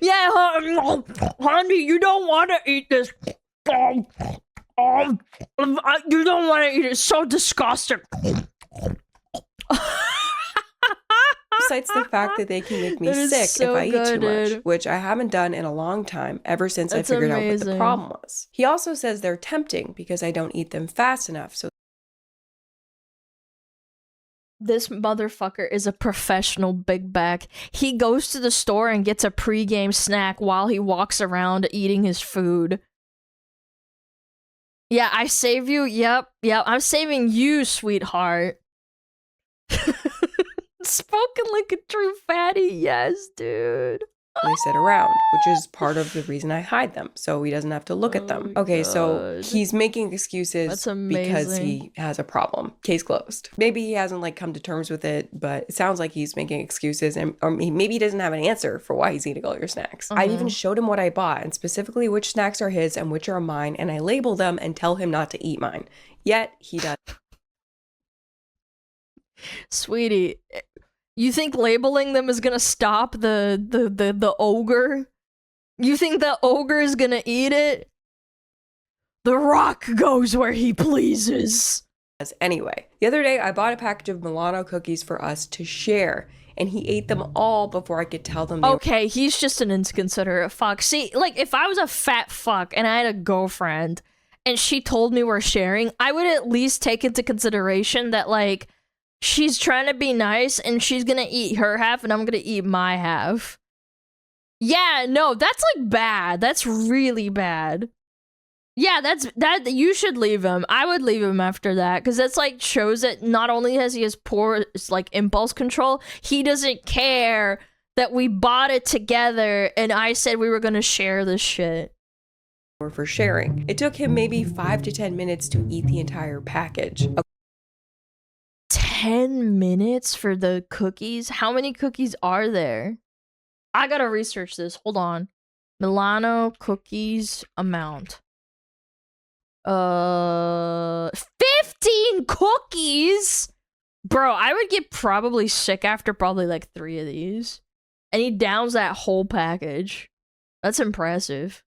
Yeah, honey, you don't want to eat this. You don't want to eat it. It's so disgusting. Besides the fact that they can make me sick so if I eat too good. much, which I haven't done in a long time, ever since I figured out what the problem was. He also says they're tempting because I don't eat them fast enough, so this motherfucker is a professional big back. He goes to the store and gets a pregame snack while he walks around eating his food. Yeah, I save you. Yep, I'm saving you, sweetheart. Spoken like a true fatty. Yes, dude. they sit around, which is part of the reason I hide them, so he doesn't have to look at them. Okay, so he's making excuses because he has a problem. Case closed. Maybe he hasn't like come to terms with it, but it sounds like he's making excuses, and or maybe he doesn't have an answer for why he's eating all your snacks. I even showed him what I bought and specifically which snacks are his and which are mine, and I label them and tell him not to eat mine. Yet he does. Sweetie, you think labeling them is gonna stop the ogre? You think the ogre is gonna eat it? The Rock goes where he pleases. Anyway, the other day I bought a package of Milano cookies for us to share, and he ate them all before I could tell them. Okay, he's just an inconsiderate fuck. See, like, if I was a fat fuck and I had a girlfriend and she told me we're sharing, I would at least take into consideration that, like, she's trying to be nice and she's gonna eat her half and I'm gonna eat my half. Yeah, no, that's like bad. That's really bad. Yeah, that you should leave him. I would leave him after that, because that's like shows that not only has he has poor like impulse control, he doesn't care that we bought it together and I said we were gonna share this shit. Or for sharing. It took him maybe 5 to 10 minutes to eat the entire package. 10 minutes for the cookies? How many cookies are there? I gotta research this. Hold on. Milano cookies amount. 15 cookies? Bro, I would get probably sick after probably like 3 of these. And he downs that whole package. That's impressive.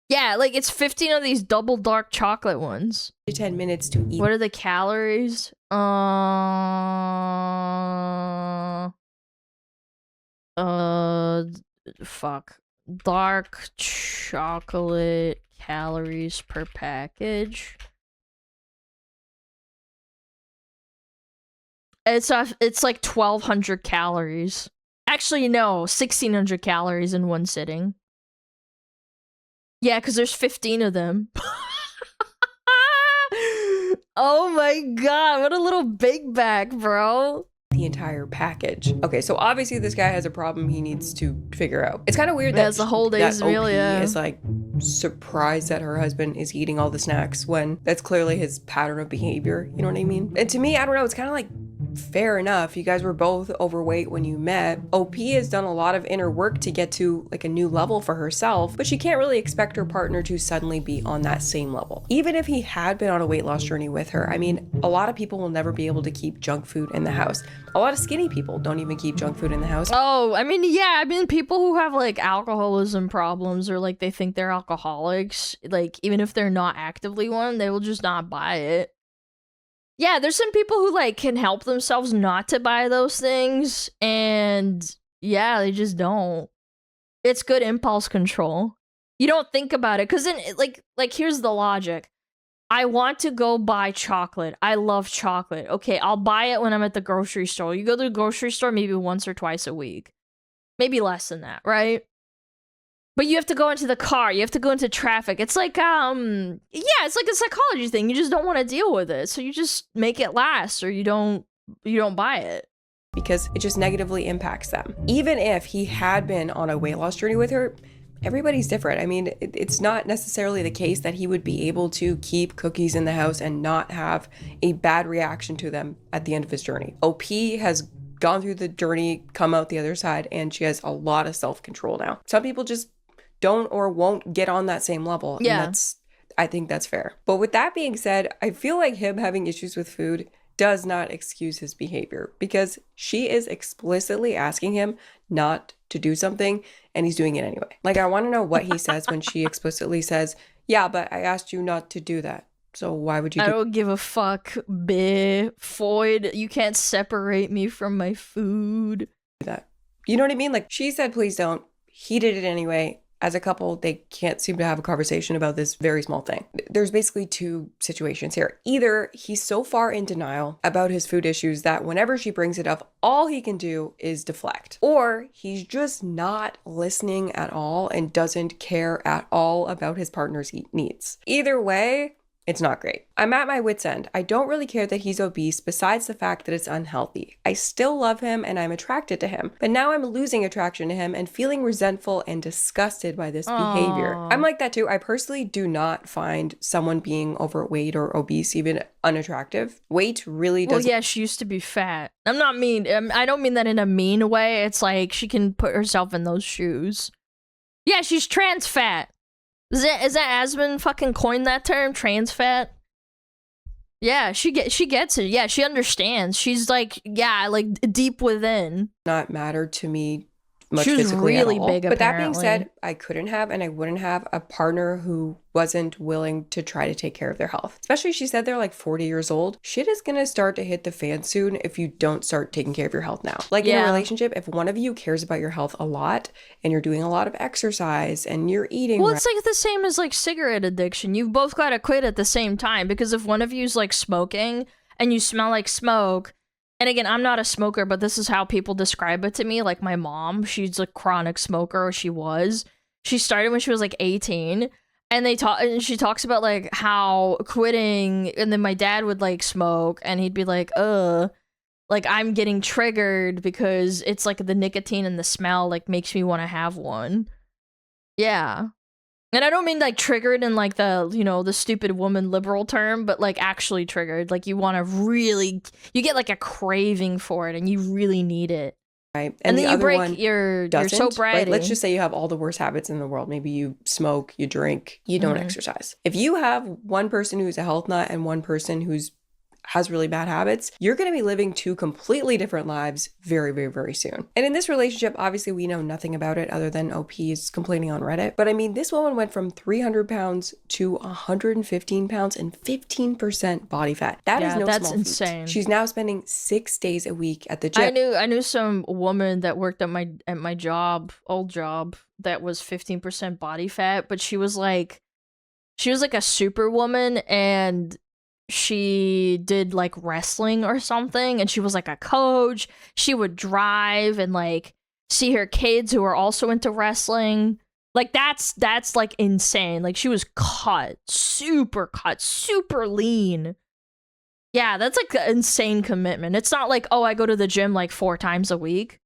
Yeah, like it's 15 of these double dark chocolate ones. 10 minutes to eat. What are the calories? Fuck. Dark chocolate calories per package. It's like 1,200 calories. Actually, no, 1,600 calories in one sitting. Yeah, because there's 15 of them. Oh my god, what a little big back, bro. The entire package. Okay, so obviously this guy has a problem he needs to figure out. It's kind of weird that the whole day's OP real, yeah. is like surprised that her husband is eating all the snacks when that's clearly his pattern of behavior. You know what I mean? And to me, I don't know, it's kind of like fair enough. You guys were both overweight when you met. OP has done a lot of inner work to get to like a new level for herself, but she can't really expect her partner to suddenly be on that same level. Even if he had been on a weight loss journey with her, I mean, a lot of people will never be able to keep junk food in the house. A lot of skinny people don't even keep junk food in the house. Oh, I mean, yeah, I mean, people who have like alcoholism problems or like they think they're alcoholics, like even if they're not actively one, they will just not buy it. Yeah, there's some people who like can help themselves not to buy those things, and yeah, they just don't. It's good impulse control. You don't think about it, because then like here's the logic. I want to go buy chocolate. I love chocolate. Okay, I'll buy it when I'm at the grocery store. You go to the grocery store maybe once or twice a week. Maybe less than that, right? But you have to go into the car. You have to go into traffic. It's like, yeah, it's like a psychology thing. You just don't want to deal with it. So you just make it last, or you don't buy it. Because it just negatively impacts them. Even if he had been on a weight loss journey with her, everybody's different. I mean, it's not necessarily the case that he would be able to keep cookies in the house and not have a bad reaction to them at the end of his journey. OP has gone through the journey, come out the other side, and she has a lot of self-control now. Some people just don't or won't get on that same level. Yeah. And I think that's fair. But with that being said, I feel like him having issues with food does not excuse his behavior, because she is explicitly asking him not to do something and he's doing it anyway. Like, I want to know what he says when she explicitly says, yeah, but I asked you not to do that. So why would you I don't give a fuck, bae. Floyd, you can't separate me from my food. That. You know what I mean? Like, she said, please don't. He did it anyway. As a couple, they can't seem to have a conversation about this very small thing. There's basically two situations here. Either he's so far in denial about his food issues that whenever she brings it up, all he can do is deflect. Or he's just not listening at all and doesn't care at all about his partner's needs. Either way, it's not great. I'm at my wit's end. I don't really care that he's obese besides the fact that it's unhealthy. I still love him and I'm attracted to him. But now I'm losing attraction to him and feeling resentful and disgusted by this behavior. I'm like that too. I personally do not find someone being overweight or obese even unattractive. Weight really doesn't... Well, yeah, she used to be fat. I'm not mean. I don't mean that in a mean way. It's like she can put herself in those shoes. Yeah, she's trans fat. Is that Asmund fucking coined that term? Trans fat? Yeah, she gets it. Yeah, she understands. She's like, yeah, like deep within. Not matter to me much she was physically really at all. big, But that being apparently. said, I couldn't have and I wouldn't have a partner who wasn't willing to try to take care of their health. Especially, she said they're like 40 years old. Shit is gonna start to hit the fan soon if you don't start taking care of your health now. Like in a relationship, if one of you cares about your health a lot and you're doing a lot of exercise and you're eating Well, it's like the same as like cigarette addiction. You've both got to quit at the same time, because if one of you's like smoking and you smell like smoke, and again, I'm not a smoker, but this is how people describe it to me. Like my mom, she's a chronic smoker, or she was. She started when she was like 18, and she talks about like how quitting, and then my dad would like smoke, and he'd be like, like I'm getting triggered because it's like the nicotine and the smell like makes me want to have one. Yeah. And I don't mean like triggered in like the, you know, the stupid woman liberal term, but like actually triggered. Like you want to really, you get like a craving for it and you really need it. Right. And the then you other break one your doesn't, sobriety. right? Let's just say you have all the worst habits in the world. Maybe you smoke, you drink, you don't exercise. If you have one person who's a health nut and one person who's has really bad habits, you're going to be living two completely different lives very, very, very soon. And in this relationship, obviously we know nothing about it other than OP is complaining on Reddit. But I mean, this woman went from 300 pounds to 115 pounds and 15% body fat. That is no that's small feat. insane. She's now spending 6 days a week at the gym. I knew some woman that worked at my job, old job, that was 15% body fat, but she was like a superwoman, and she did like wrestling or something, and she was like a coach. She would drive and like see her kids who are also into wrestling. Like that's like insane. Like she was super lean. Yeah, that's like an insane commitment. It's not like, oh, I go to the gym like 4 times a week,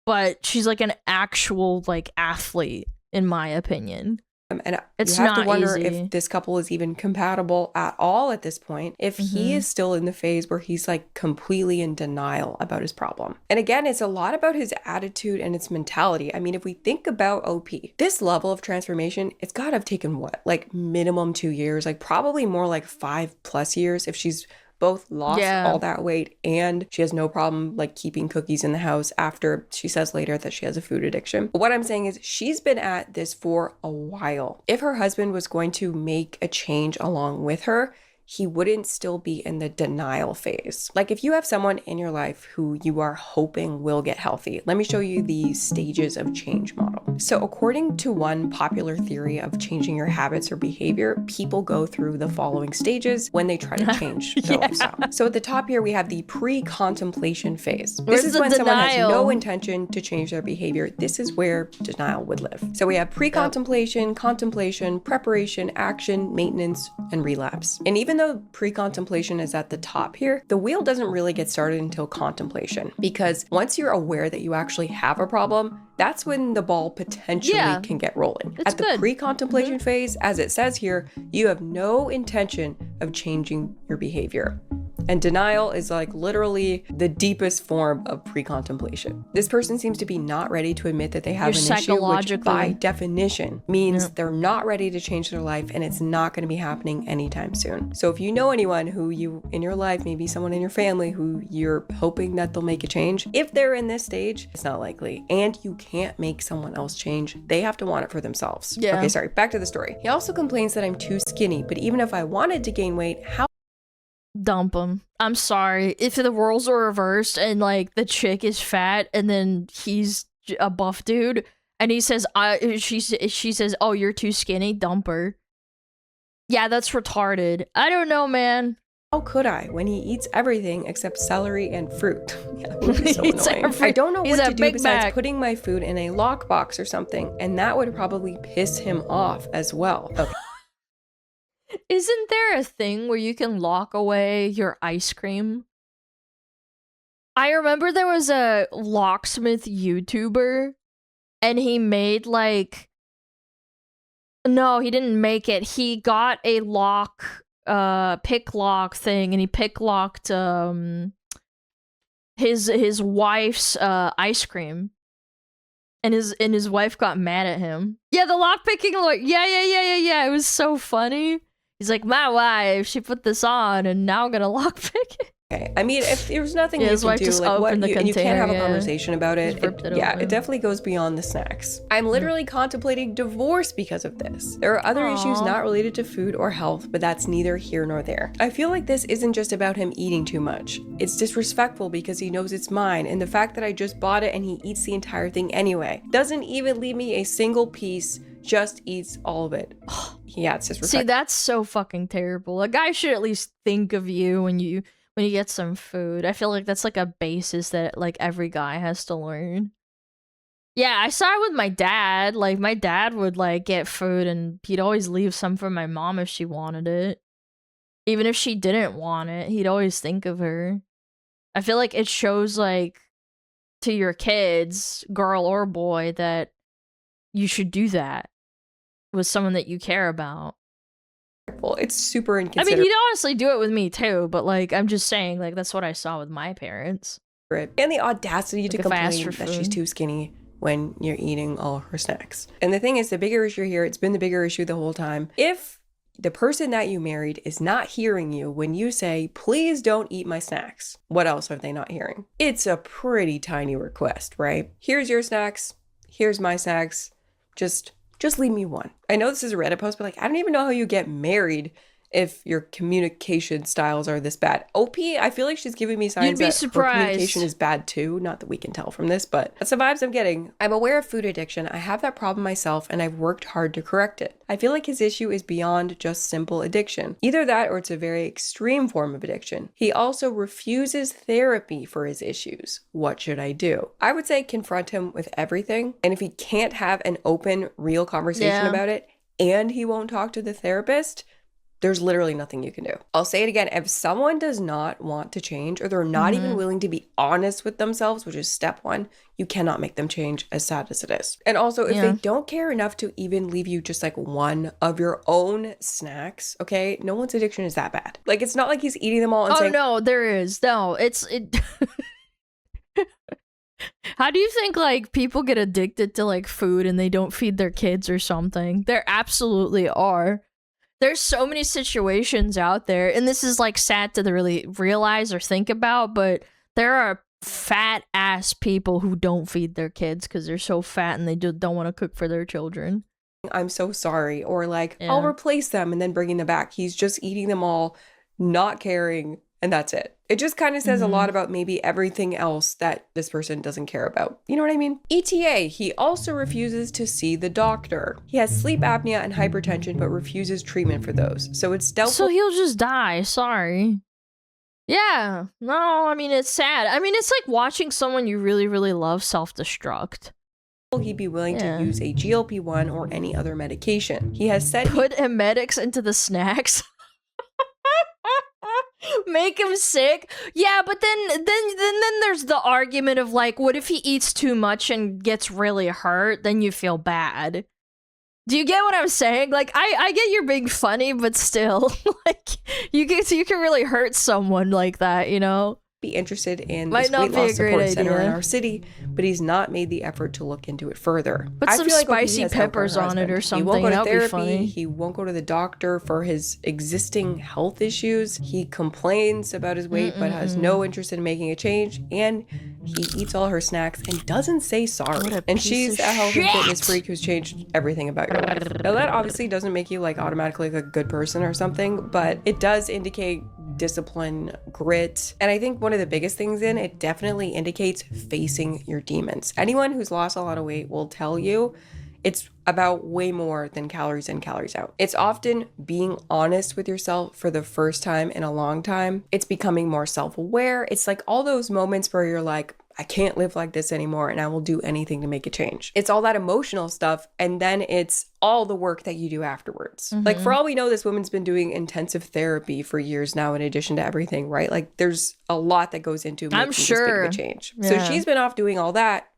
but she's like an actual like athlete, in my opinion. And It's you have not to wonder easy. if this couple is even compatible at all at this point, if he is still in the phase where he's like completely in denial about his problem. And again, it's a lot about his attitude and its mentality. I mean, if we think about OP, this level of transformation, it's got to have taken what? Like minimum 2 years, like probably more like 5+ years if she's both lost all that weight and she has no problem like keeping cookies in the house after she says later that she has a food addiction. But what I'm saying is she's been at this for a while. If her husband was going to make a change along with her, he wouldn't still be in the denial phase. Like if you have someone in your life who you are hoping will get healthy, let me show you the stages of change model. So according to one popular theory of changing your habits or behavior, people go through the following stages when they try to change their lifestyle. So at the top here, we have the pre-contemplation phase. This is when someone has no intention to change their behavior. This is where denial would live. So we have pre-contemplation, contemplation, preparation, action, maintenance, and relapse. And even though pre-contemplation is at the top here, the wheel doesn't really get started until contemplation, because once you're aware that you actually have a problem, that's when the ball potentially can get rolling. At the pre-contemplation phase, as it says here, you have no intention of changing your behavior. And denial is like literally the deepest form of pre-contemplation. This person seems to be not ready to admit that they have an issue, which by definition means they're not ready to change their life and it's not going to be happening anytime soon. So if you know anyone who you in your life, maybe someone in your family who you're hoping that they'll make a change, if they're in this stage, it's not likely. And you can't make someone else change. They have to want it for themselves. Yeah. Okay, sorry, back to the story. He also complains that I'm too skinny, but even if I wanted to gain weight, how dump him. I'm sorry. If the roles are reversed and like the chick is fat and then he's a buff dude and he says, she says, oh, you're too skinny, dump her. Yeah, that's retarded. I don't know, man. How could I when he eats everything except celery and fruit? Yeah, that would be so annoying. I don't know what to do besides putting my food in a lockbox or something, and that would probably piss him off as well. Okay. Isn't there a thing where you can lock away your ice cream? I remember there was a locksmith YouTuber and he made like... No, he didn't make it. He got a pick lock thing and he pick locked his wife's ice cream. And his wife got mad at him. Yeah, the lock picking, like, yeah. It was so funny. He's like, my wife, she put this on, and now I'm gonna lockpick it. Okay, I mean, if there's nothing you can do, like what and you can't have a conversation about it, it definitely goes beyond the snacks. I'm literally contemplating divorce because of this. There are other issues not related to food or health, but that's neither here nor there. I feel like this isn't just about him eating too much. It's disrespectful because he knows it's mine, and the fact that I just bought it and he eats the entire thing anyway. Doesn't even leave me a single piece, just eats all of it. Yeah, it's disrespectful. See, that's so fucking terrible. A guy should at least think of you when you get some food. I feel like that's like a basis that like every guy has to learn. Yeah, I saw it with my dad. Like my dad would like get food and he'd always leave some for my mom if she wanted it. Even if she didn't want it, he'd always think of her. I feel like it shows like to your kids, girl or boy, that you should do that with someone that you care about. It's super inconsiderate. I mean, he'd honestly do it with me too, but like, I'm just saying, like, that's what I saw with my parents. And the audacity like to complain that she's too skinny when you're eating all her snacks. And the thing is, the bigger issue here, it's been the bigger issue the whole time. If the person that you married is not hearing you when you say, please don't eat my snacks, what else are they not hearing? It's a pretty tiny request, right? Here's your snacks. Here's my snacks. Just leave me one. I know this is a Reddit post, but like, I don't even know how you get married if your communication styles are this bad. OP, I feel like she's giving me signs that her communication is bad too. Not that we can tell from this, but that's the vibes I'm getting. I'm aware of food addiction. I have that problem myself and I've worked hard to correct it. I feel like his issue is beyond just simple addiction. Either that or it's a very extreme form of addiction. He also refuses therapy for his issues. What should I do? I would say confront him with everything. And if he can't have an open, real conversation about it and he won't talk to the therapist, There's literally nothing you can do. I'll say it again. If someone does not want to change, or they're not even willing to be honest with themselves, which is step one, you cannot make them change, as sad as it is. And also, if they don't care enough to even leave you just like one of your own snacks, okay, no one's addiction is that bad. Like, it's not like he's eating them all and saying, no, there is. No, it. How do you think, like, people get addicted to, like, food and they don't feed their kids or something? There absolutely are. There's so many situations out there, and this is, like, sad to really realize or think about, but there are fat-ass people who don't feed their kids because they're so fat and they just don't want to cook for their children. I'm so sorry, or like, I'll replace them and then bringing them back. He's just eating them all, not caring, and that's it. It just kind of says a lot about maybe everything else that this person doesn't care about. You know what I mean? ETA, he also refuses to see the doctor. He has sleep apnea and hypertension, but refuses treatment for those. So it's doubtful. So he'll just die, sorry. Yeah, no, I mean, it's sad. I mean, it's like watching someone you really, really love self-destruct. He'd be willing to use a GLP-1 or any other medication. He has said put emetics into the snacks. Make him sick. Yeah, but then there's the argument of like, what if he eats too much and gets really hurt? Then you feel bad. Do you get what I'm saying? Like, I get you're being funny, but still, like, you can really hurt someone like that, you know? Be interested in this weight loss support center in our city, but he's not made the effort to look into it further. Put some spicy peppers on it or something. He won't go to That'd be funny. therapy. He won't go to the doctor for his existing health issues. He complains about his weight, but has no interest in making a change. And he eats all her snacks and doesn't say sorry. And she's a health and fitness freak who's changed everything about your life. Now, that obviously doesn't make you like automatically like a good person or something, but it does indicate discipline, grit, and I think one of the biggest things in it definitely indicates facing your demons. Anyone who's lost a lot of weight will tell you it's about way more than calories in, calories out. It's often being honest with yourself for the first time in a long time. It's becoming more self-aware. It's like all those moments where you're like, I can't live like this anymore and I will do anything to make a change. It's all that emotional stuff, and then it's all the work that you do afterwards. Like, for all we know, this woman's been doing intensive therapy for years now in addition to everything, right? Like, there's a lot that goes into making this big of a change. So she's been off doing all that.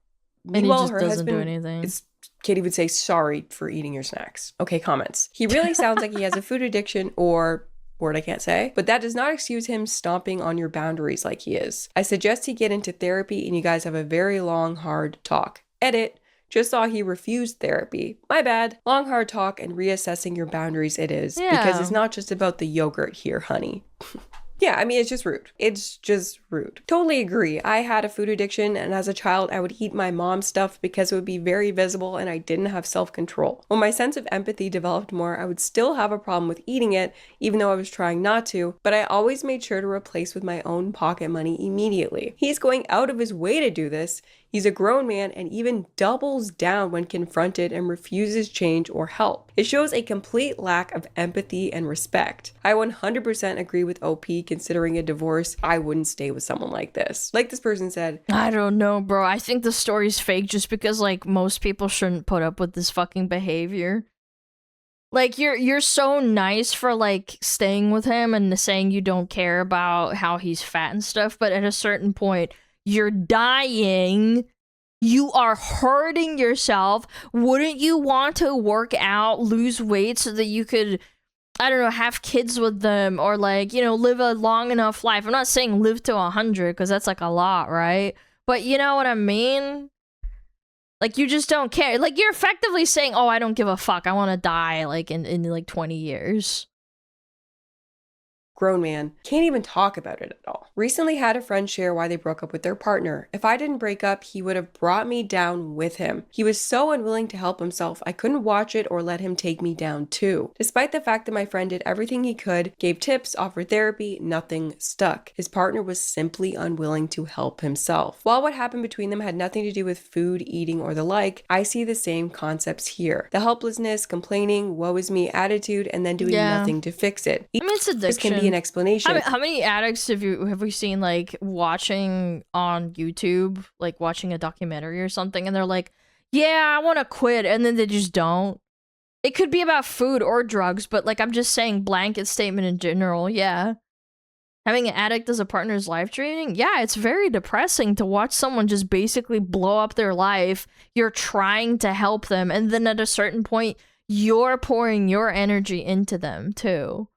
Meanwhile, her husband can't even say sorry for eating your snacks. Okay, comments. He really sounds like he has a food addiction, or word I can't say, but that does not excuse him stomping on your boundaries like he is. I suggest he get into therapy and you guys have a very long, hard talk. Edit. Just saw he refused therapy. My bad. Long, hard talk and reassessing your boundaries it is. Because it's not just about the yogurt here, honey. Yeah, I mean, it's just rude. It's just rude. Totally agree. I had a food addiction, and as a child, I would eat my mom's stuff because it would be very visible and I didn't have self-control. When my sense of empathy developed more, I would still have a problem with eating it, even though I was trying not to, but I always made sure to replace with my own pocket money immediately. He's going out of his way to do this. He's a grown man and even doubles down when confronted and refuses change or help. It shows a complete lack of empathy and respect. I 100% agree with OP. Considering a divorce, I wouldn't stay with someone like this. Like this person said, I don't know, bro. I think the story's fake just because, like, most people shouldn't put up with this fucking behavior. Like, you're so nice for, like, staying with him and saying you don't care about how he's fat and stuff, but at a certain point, you're dying. You are hurting yourself. Wouldn't you want to work out, lose weight so that you could, I don't know, have kids with them, or, like, you know, live a long enough life? I'm not saying live to 100 because that's like a lot, right? But you know what I mean? Like, you just don't care. Like, you're effectively saying, oh, I don't give a fuck. I want to die, like, in like 20 years. Grown man can't even talk about it at all. Recently had a friend share why they broke up with their partner. If I didn't break up, he would have brought me down with him. He was so unwilling to help himself, I couldn't watch it or let him take me down too. Despite the fact that my friend did everything he could, gave tips, offered therapy, nothing stuck. His partner was simply unwilling to help himself. While what happened between them had nothing to do with food, eating, or the like, I see the same concepts here. The helplessness, complaining, woe is me attitude, and then doing nothing to fix it. I mean, it's addiction. This can be an explanation. How many addicts have we seen, like, watching on YouTube, like watching a documentary or something, and they're like, yeah, I want to quit, and then they just don't. It could be about food or drugs, but like I'm just saying blanket statement in general, yeah. Having an addict as a partner is life-draining? Yeah, it's very depressing to watch someone just basically blow up their life. You're trying to help them, and then at a certain point, you're pouring your energy into them, too.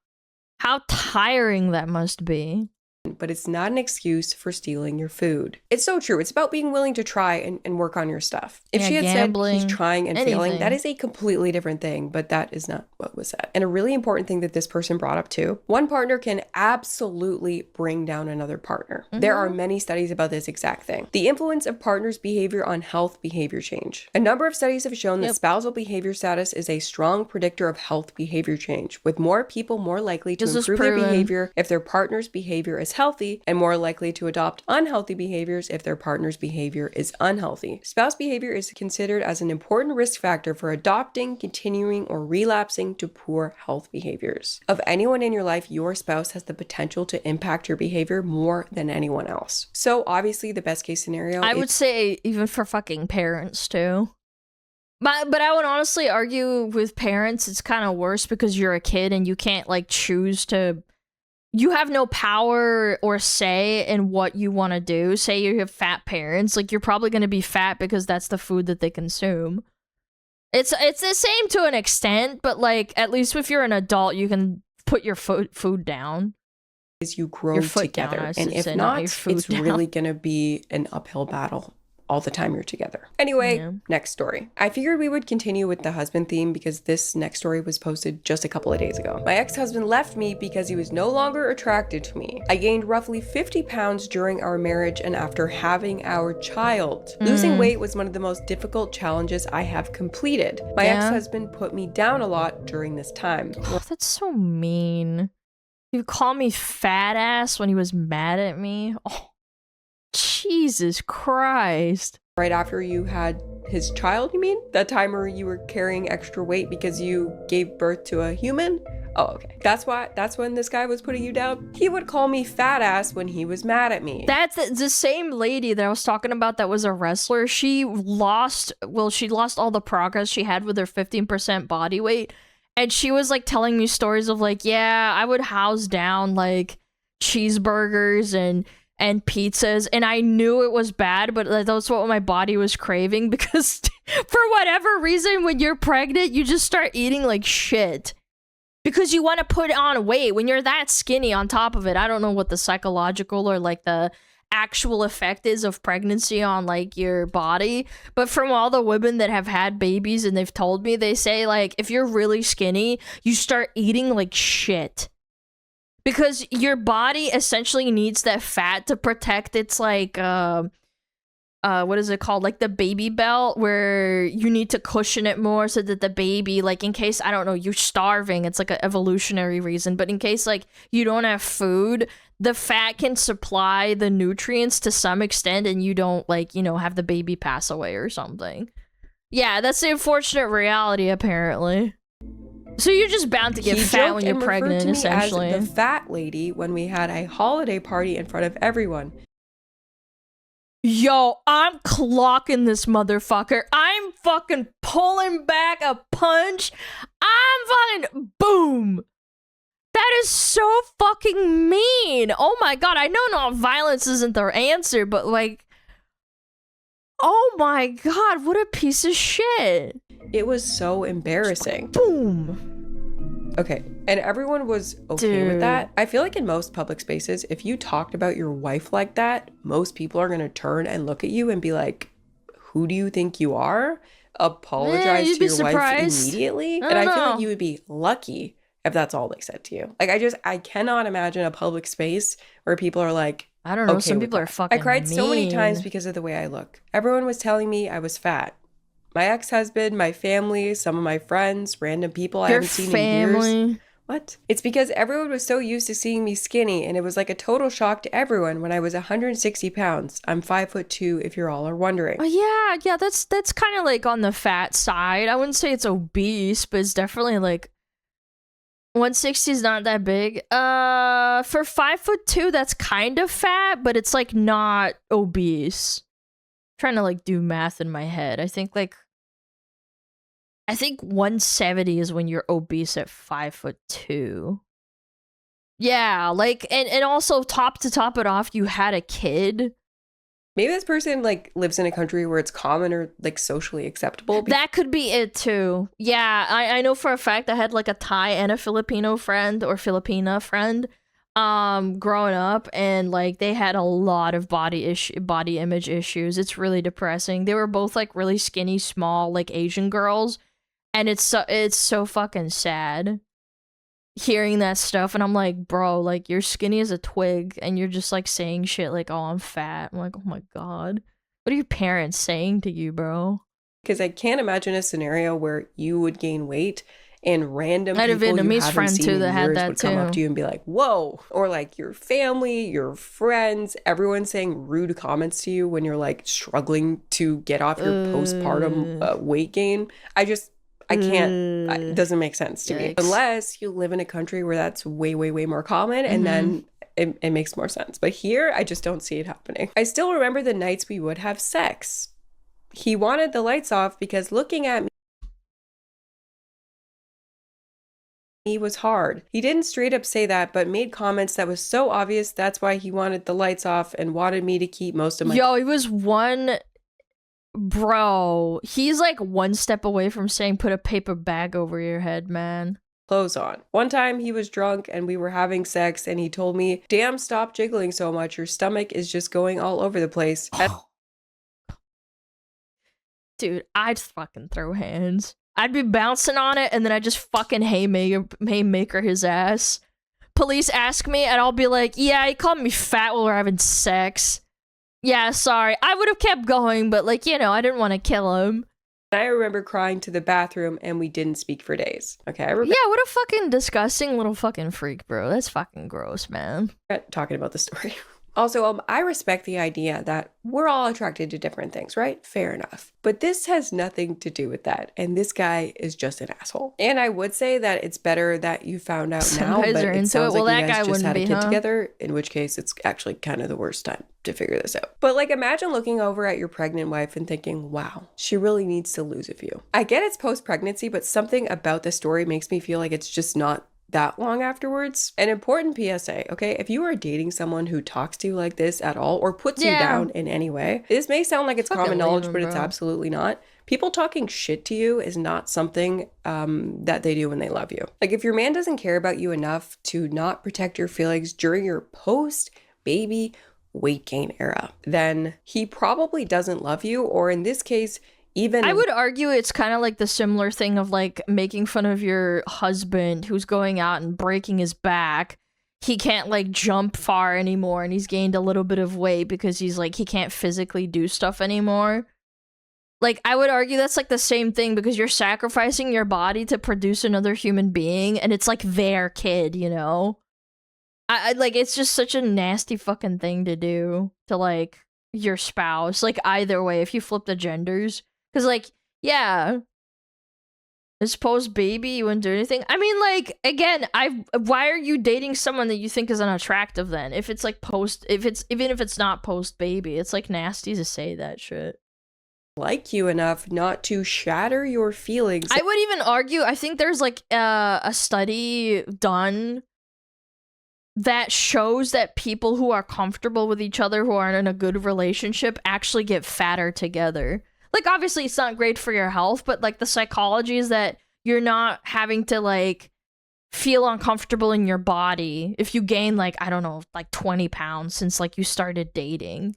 How tiring that must be. But it's not an excuse for stealing your food. It's so true. It's about being willing to try and work on your stuff. If she had gambling, said he's trying and anything. failing, that is a completely different thing, but that is not what was said. And a really important thing that this person brought up too, one partner can absolutely bring down another partner. There are many studies about this exact thing. The influence of partners' behavior on health behavior change. A number of studies have shown that spousal behavior status is a strong predictor of health behavior change, with more people more likely to improve their behavior if their partner's behavior is healthy, and more likely to adopt unhealthy behaviors if their partner's behavior is unhealthy. Spouse behavior is considered as an important risk factor for adopting, continuing, or relapsing to poor health behaviors. Of anyone in your life, your spouse has the potential to impact your behavior more than anyone else. So obviously the best case scenario, I would say even for fucking parents too. But I would honestly argue with parents, it's kind of worse because you're a kid and you can't like choose to. You have no power or say in what you want to do. Say you have fat parents, like you're probably going to be fat because that's the food that they consume. It's the same to an extent, but like at least if you're an adult, you can put your food down. Is you grow together, down, and if not, it's really going to be an uphill battle all the time you're together. Anyway, next story. I figured we would continue with the husband theme because this next story was posted just a couple of days ago. My ex-husband left me because he was no longer attracted to me. I gained roughly 50 pounds during our marriage and after having our child. Losing weight was one of the most difficult challenges I have completed. My ex-husband put me down a lot during this time. Oh, that's so mean. He would call me fat ass when he was mad at me. Oh. Jesus Christ. Right after you had his child, you mean? That time where you were carrying extra weight because you gave birth to a human? Oh, okay. That's when this guy was putting you down? He would call me fat ass when he was mad at me. That's the same lady that I was talking about that was a wrestler. She lost all the progress she had with her 15% body weight. And she was like telling me stories of like, yeah, I would house down like cheeseburgers and pizzas, and I knew it was bad, but that's what my body was craving because for whatever reason, when you're pregnant, you just start eating like shit because you want to put on weight. When you're that skinny on top of it, I don't know what the psychological or like the actual effect is of pregnancy on like your body, but from all the women that have had babies and they've told me, they say like if you're really skinny, you start eating like shit. Because your body essentially needs that fat to protect its like what is it called? Like the baby belt, where you need to cushion it more so that the baby, like in case, I don't know, you're starving, it's like an evolutionary reason, but in case like you don't have food, the fat can supply the nutrients to some extent and you don't like, you know, have the baby pass away or something. Yeah, that's the unfortunate reality apparently. So you're just bound to get fat when you're pregnant, essentially. As the fat lady when we had a holiday party in front of everyone. Yo, I'm clocking this motherfucker. I'm fucking pulling back a punch. I'm fucking boom. That is so fucking mean. Oh my god, I know not violence isn't their answer, but like, oh my god, what a piece of shit. It was so embarrassing. Boom. Okay, and everyone was okay with that. I feel like in most public spaces, if you talked about your wife like that, most people are going to turn and look at you and be like, who do you think you are? Apologize to your wife immediately. And I feel like you would be lucky if that's all they said to you. Like, I cannot imagine a public space where people are like, I don't know, some people are fucking I cried so many times because of the way I look. Everyone was telling me I was fat. My ex-husband, my family, some of my friends, random people I haven't seen in years. What? It's because everyone was so used to seeing me skinny, and it was like a total shock to everyone when I was 160 pounds. I'm 5'2", if you're all are wondering. Oh, yeah, that's kind of like on the fat side. I wouldn't say it's obese, but it's definitely like 160 is not that big. For 5'2", that's kind of fat, but it's like not obese. I'm trying to like do math in my head. I think like I think 170 is when you're obese at 5'2". Yeah, like, and also to top it off, you had a kid. Maybe this person like lives in a country where it's common or like socially acceptable. That could be it too. Yeah, I know for a fact I had like a Thai and a Filipino friend or Filipina friend growing up, and like they had a lot of body image issues. It's really depressing. They were both like really skinny, small, like Asian girls, and it's so fucking sad hearing that stuff. And I'm like, bro, like you're skinny as a twig and you're just like saying shit like, oh, I'm fat. I'm like, oh my god, what are your parents saying to you, bro? Because I can't imagine a scenario where you would gain weight and random I had a people you Vietnamese haven't friend seen too in that had years that would come up too. to you and be like, whoa, or like your family, your friends, everyone saying rude comments to you when you're like struggling to get off your postpartum weight gain. I can't, it doesn't make sense to me. Unless you live in a country where that's way, way, way more common, and then it makes more sense. But here, I just don't see it happening. I still remember the nights we would have sex. He wanted the lights off because looking at me was hard. He didn't straight up say that, but made comments that was so obvious that's why he wanted the lights off and wanted me to keep most of my— Yo, he was one... Bro, he's like one step away from saying put a paper bag over your head, man. Clothes on. One time he was drunk and we were having sex and he told me, damn, stop jiggling so much. Your stomach is just going all over the place. Dude, I'd fucking throw hands. I'd be bouncing on it and then I'd just fucking haymaker his ass. Police ask me and I'll be like, yeah, he called me fat while we're having sex. Yeah, sorry. I would have kept going, but like, you know, I didn't want to kill him. I remember crying to the bathroom and we didn't speak for days. Okay, yeah, what a fucking disgusting little fucking freak, bro. That's fucking gross, man. Talking about the story. Also, I respect the idea that we're all attracted to different things, right? Fair enough. But this has nothing to do with that. And this guy is just an asshole. And I would say that it's better that you found out now, but it sounds like you guys just had a kid together, in which case it's actually kind of the worst time to figure this out. But like, imagine looking over at your pregnant wife and thinking, wow, she really needs to lose a few. I get it's post-pregnancy, but something about this story makes me feel like it's just not that long afterwards. An important PSA, okay? If you are dating someone who talks to you like this at all or puts you down in any way, this may sound like it's common knowledge, but it's absolutely not. People talking shit to you is not something that they do when they love you. Like, if your man doesn't care about you enough to not protect your feelings during your post-baby weight gain era, then he probably doesn't love you, or in this case, even I would argue it's kind of like the similar thing of like making fun of your husband who's going out and breaking his back. He can't like jump far anymore and he's gained a little bit of weight because he's like, he can't physically do stuff anymore. Like, I would argue that's like the same thing because you're sacrificing your body to produce another human being and it's like their kid, you know? I like, it's just such a nasty fucking thing to do to like your spouse. Like, either way, if you flip the genders. Because, like, yeah, this post-baby, you wouldn't do anything. I mean, like, again, why are you dating someone that you think is unattractive then? If it's, like, even if it's not post-baby, it's, like, nasty to say that shit. Like you enough not to shatter your feelings. I would even argue, I think there's, like, a study done that shows that people who are comfortable with each other, who are in a good relationship, actually get fatter together. Like, obviously, it's not great for your health, but, like, the psychology is that you're not having to, like, feel uncomfortable in your body if you gain, like, I don't know, like, 20 pounds since, like, you started dating.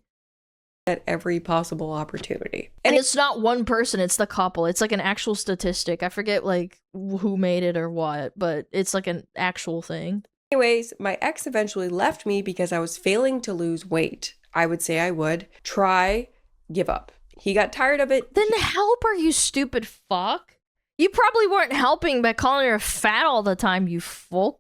At every possible opportunity. And it's not one person, it's the couple. It's, like, an actual statistic. I forget, like, who made it or what, but it's, like, an actual thing. Anyways, my ex eventually left me because I was failing to lose weight. I would say I would try, give up. He got tired of it. Then help her, you stupid fuck. You probably weren't helping by calling her fat all the time, you folk.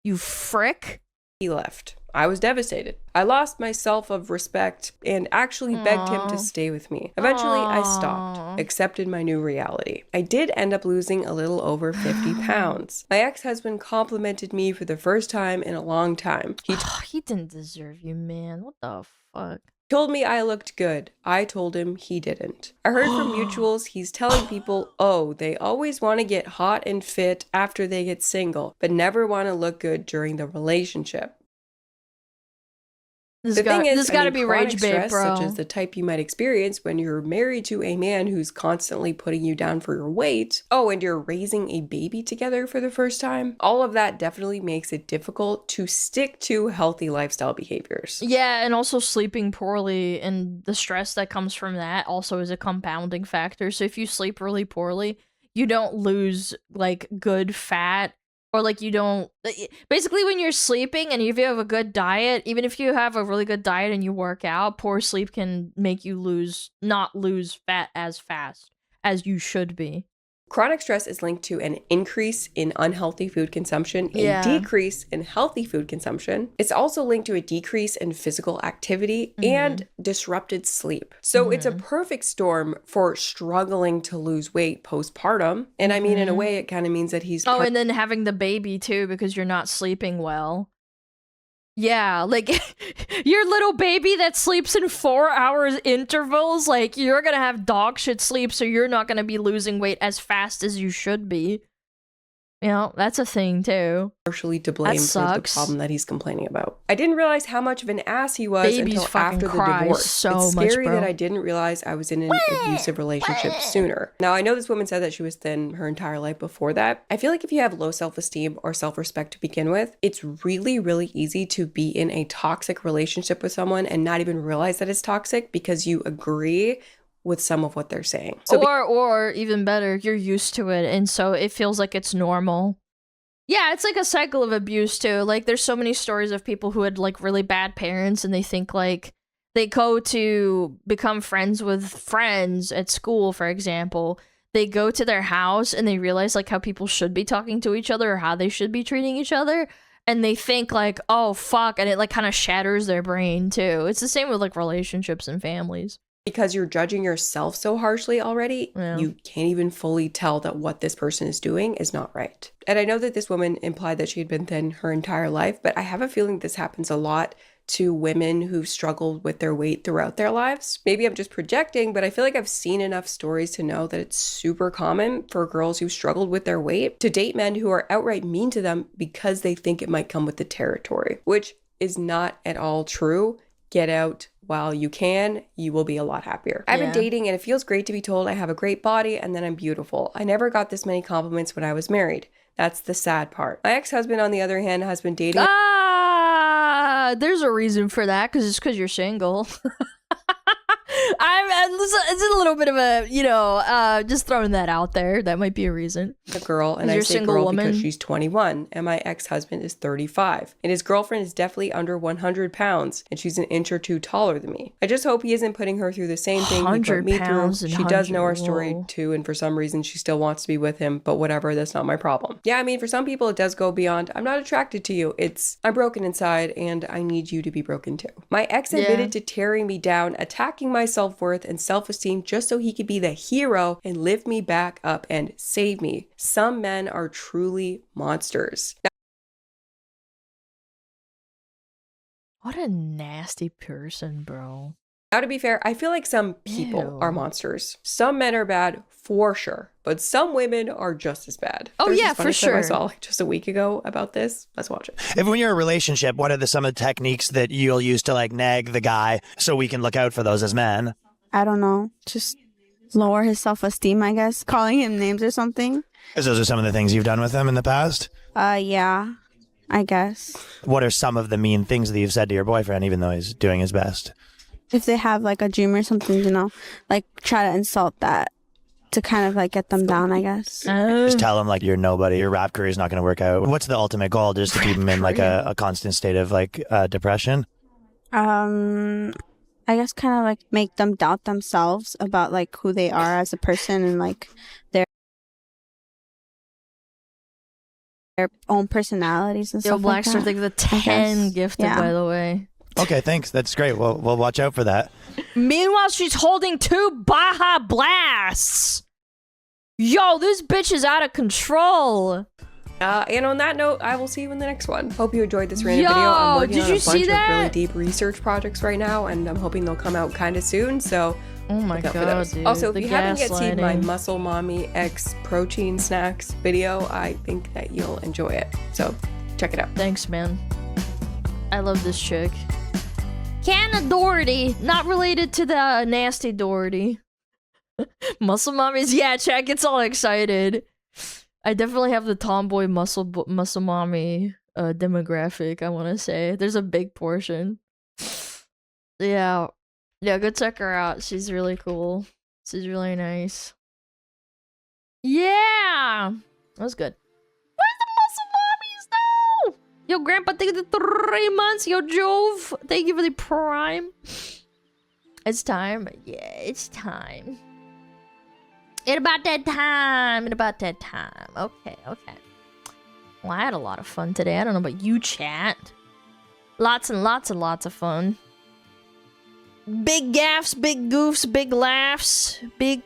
You frick. He left. I was devastated. I lost my self of respect and actually begged him to stay with me. Eventually, I stopped, accepted my new reality. I did end up losing a little over 50 pounds. My ex-husband complimented me for the first time in a long time. He didn't deserve you, man. What the fuck? Told me I looked good. I told him he didn't. I heard from mutuals he's telling people, oh, they always want to get hot and fit after they get single, but never want to look good during the relationship. The thing is, this gotta be chronic rage babe, stress, bro. such as the type you might experience when you're married to a man who's constantly putting you down for your weight. Oh, and you're raising a baby together for the first time. All of that definitely makes it difficult to stick to healthy lifestyle behaviors. Yeah, and also sleeping poorly and the stress that comes from that also is a compounding factor. So if you sleep really poorly, you don't lose like good fat. Or like you don't, basically when you're sleeping and if you have a good diet, even if you have a really good diet and you work out, poor sleep can make you not lose fat as fast as you should be. Chronic stress is linked to an increase in unhealthy food consumption, a decrease in healthy food consumption. It's also linked to a decrease in physical activity and disrupted sleep. So it's a perfect storm for struggling to lose weight postpartum. And I mean, in a way, it kind of means that he's... and then having the baby too, because you're not sleeping well. Yeah, like your little baby that sleeps in 4 hours intervals, like you're gonna have dog shit sleep, so you're not gonna be losing weight as fast as you should be. You know, that's a thing too. Partially to blame for the problem that he's complaining about. I didn't realize how much of an ass he was until after the divorce. It's scary that I didn't realize I was in an abusive relationship sooner. Now, I know this woman said that she was thin her entire life before that. I feel like if you have low self-esteem or self-respect to begin with, it's really, really easy to be in a toxic relationship with someone and not even realize that it's toxic because you agree with some of what they're saying. So or even better, you're used to it, and so it feels like it's normal. Yeah, it's like a cycle of abuse too. Like there's so many stories of people who had like really bad parents and they think like they go to become friends with friends at school, for example. They go to their house and they realize like how people should be talking to each other or how they should be treating each other. And they think like, oh, fuck. And it like kind of shatters their brain too. It's the same with like relationships and families. Because you're judging yourself so harshly already, you can't even fully tell that what this person is doing is not right. And I know that this woman implied that she had been thin her entire life, but I have a feeling this happens a lot to women who've struggled with their weight throughout their lives. Maybe I'm just projecting, but I feel like I've seen enough stories to know that it's super common for girls who struggled with their weight to date men who are outright mean to them because they think it might come with the territory, which is not at all true. Get out while you can, you will be a lot happier. I've been dating and it feels great to be told I have a great body and that I'm beautiful. I never got this many compliments when I was married. That's the sad part. My ex-husband, on the other hand, has been dating... There's a reason for that, because it's because you're single. It's a little bit of a, you know, just throwing that out there. That might be a reason. A girl, and I say girl because she's 21, and my ex-husband is 35. And his girlfriend is definitely under 100 pounds, and she's an inch or two taller than me. I just hope he isn't putting her through the same thing he put me through. She does know our story too, and for some reason she still wants to be with him, but whatever, that's not my problem. Yeah, I mean, for some people it does go beyond, I'm not attracted to you. It's, I'm broken inside, and I need you to be broken too. My ex admitted to tearing me down, attacking my self-worth and self-esteem just so he could be the hero and lift me back up and save me. Some men are truly monsters. What a nasty person, bro. Now, to be fair, I feel like some people are monsters. Some men are bad for sure, but some women are just as bad. Oh, There's yeah, this funny for sure. clip I saw like just a week ago about this. Let's watch it. If when you're in a relationship, what are some of the techniques that you'll use to like nag the guy so we can look out for those as men? I don't know. Just lower his self-esteem, I guess. Calling him names or something. Because those are some of the things you've done with him in the past? Yeah, I guess. What are some of the mean things that you've said to your boyfriend, even though he's doing his best? If they have like a dream or something, you know, like try to insult that to kind of like get them down, I guess. Just tell him like you're nobody, your rap career is not going to work out. What's the ultimate goal? Just to keep him in like a constant state of like depression? I guess kind of like make them doubt themselves about like who they are as a person and like their own personalities and stuff like that. Blackster, the 10 gifted, by the way. Okay, thanks. That's great. We'll watch out for that. Meanwhile, she's holding 2 Baja Blasts. Yo, this bitch is out of control. And on that note, I will see you in the next one. Hope you enjoyed this random video. I'm working on a bunch of really deep research projects right now, and I'm hoping they'll come out kind of soon, so oh my god, dude. Also, if you haven't yet seen my Muscle Mommy X protein snacks video, I think that you'll enjoy it. So check it out. Thanks, man. I love this chick. Canna Doherty, not related to the nasty Doherty. Muscle Mommies, yeah, chat gets all excited. I definitely have the tomboy muscle mommy demographic, I want to say. There's a big portion. Yeah, go check her out. She's really cool. She's really nice. Yeah! That was good. Where's the muscle mommies, though? Yo, Grandpa, thank you for the 3 months. Yo, Jove, thank you for the prime. It's time. Yeah, it's time. It's about that time. It's about that time. Okay. Well, I had a lot of fun today. I don't know about you, chat. Lots and lots of fun. Big gaffes, big goofs, big laughs, big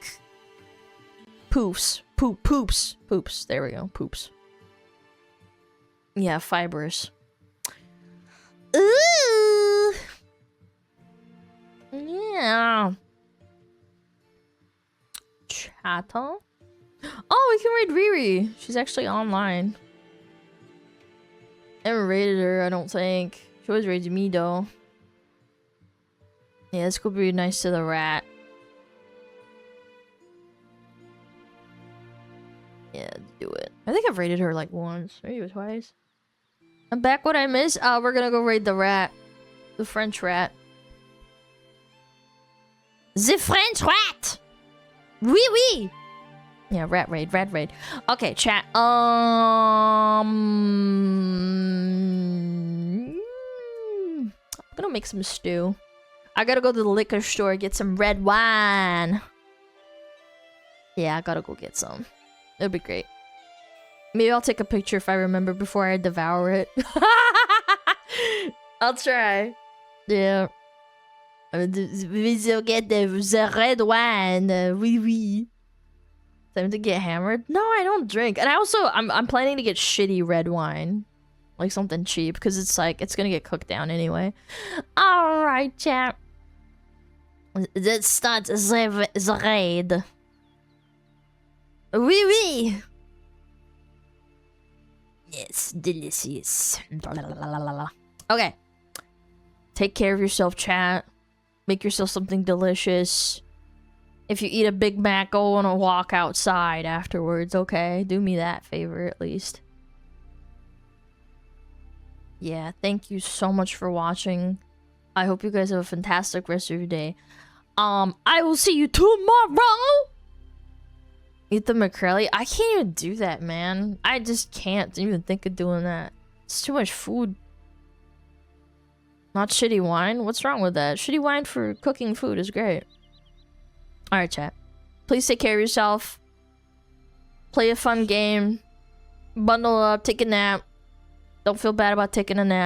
poofs. Poops. There we go. Poops. Yeah, fibrous. Ooh. Yeah. Chatta? Oh, we can raid Riri. She's actually online. I haven't raided her, I don't think. She always raids me, though. Yeah, this could be nice to the rat. Yeah, do it. I think I've raided her like once, maybe twice. I'm back. What I miss? We're gonna go raid the rat. The French rat. The French rat! Oui! Yeah, rat raid. Okay, chat. I'm gonna make some stew. I gotta go to the liquor store, get some red wine. Yeah, I gotta go get some. It'll be great. Maybe I'll take a picture if I remember before I devour it. I'll try. Yeah. We'll get the red wine. Oui. Time to get hammered? No, I don't drink. And I also, I'm planning to get shitty red wine. Like something cheap, because it's like, it's gonna get cooked down anyway. Alright, chat. Let's start the raid. Oui. Yes, delicious. Okay. Take care of yourself, chat. Make yourself something delicious. If you eat a Big Mac, go on a walk outside afterwards, okay? Do me that favor, at least. Yeah, thank you so much for watching. I hope you guys have a fantastic rest of your day. I will see you tomorrow! Eat the McCrelly? I can't even do that, man. I just can't even think of doing that. It's too much food. Not shitty wine? What's wrong with that? Shitty wine for cooking food is great. Alright, chat. Please take care of yourself. Play a fun game. Bundle up, take a nap. Don't feel bad about taking a nap.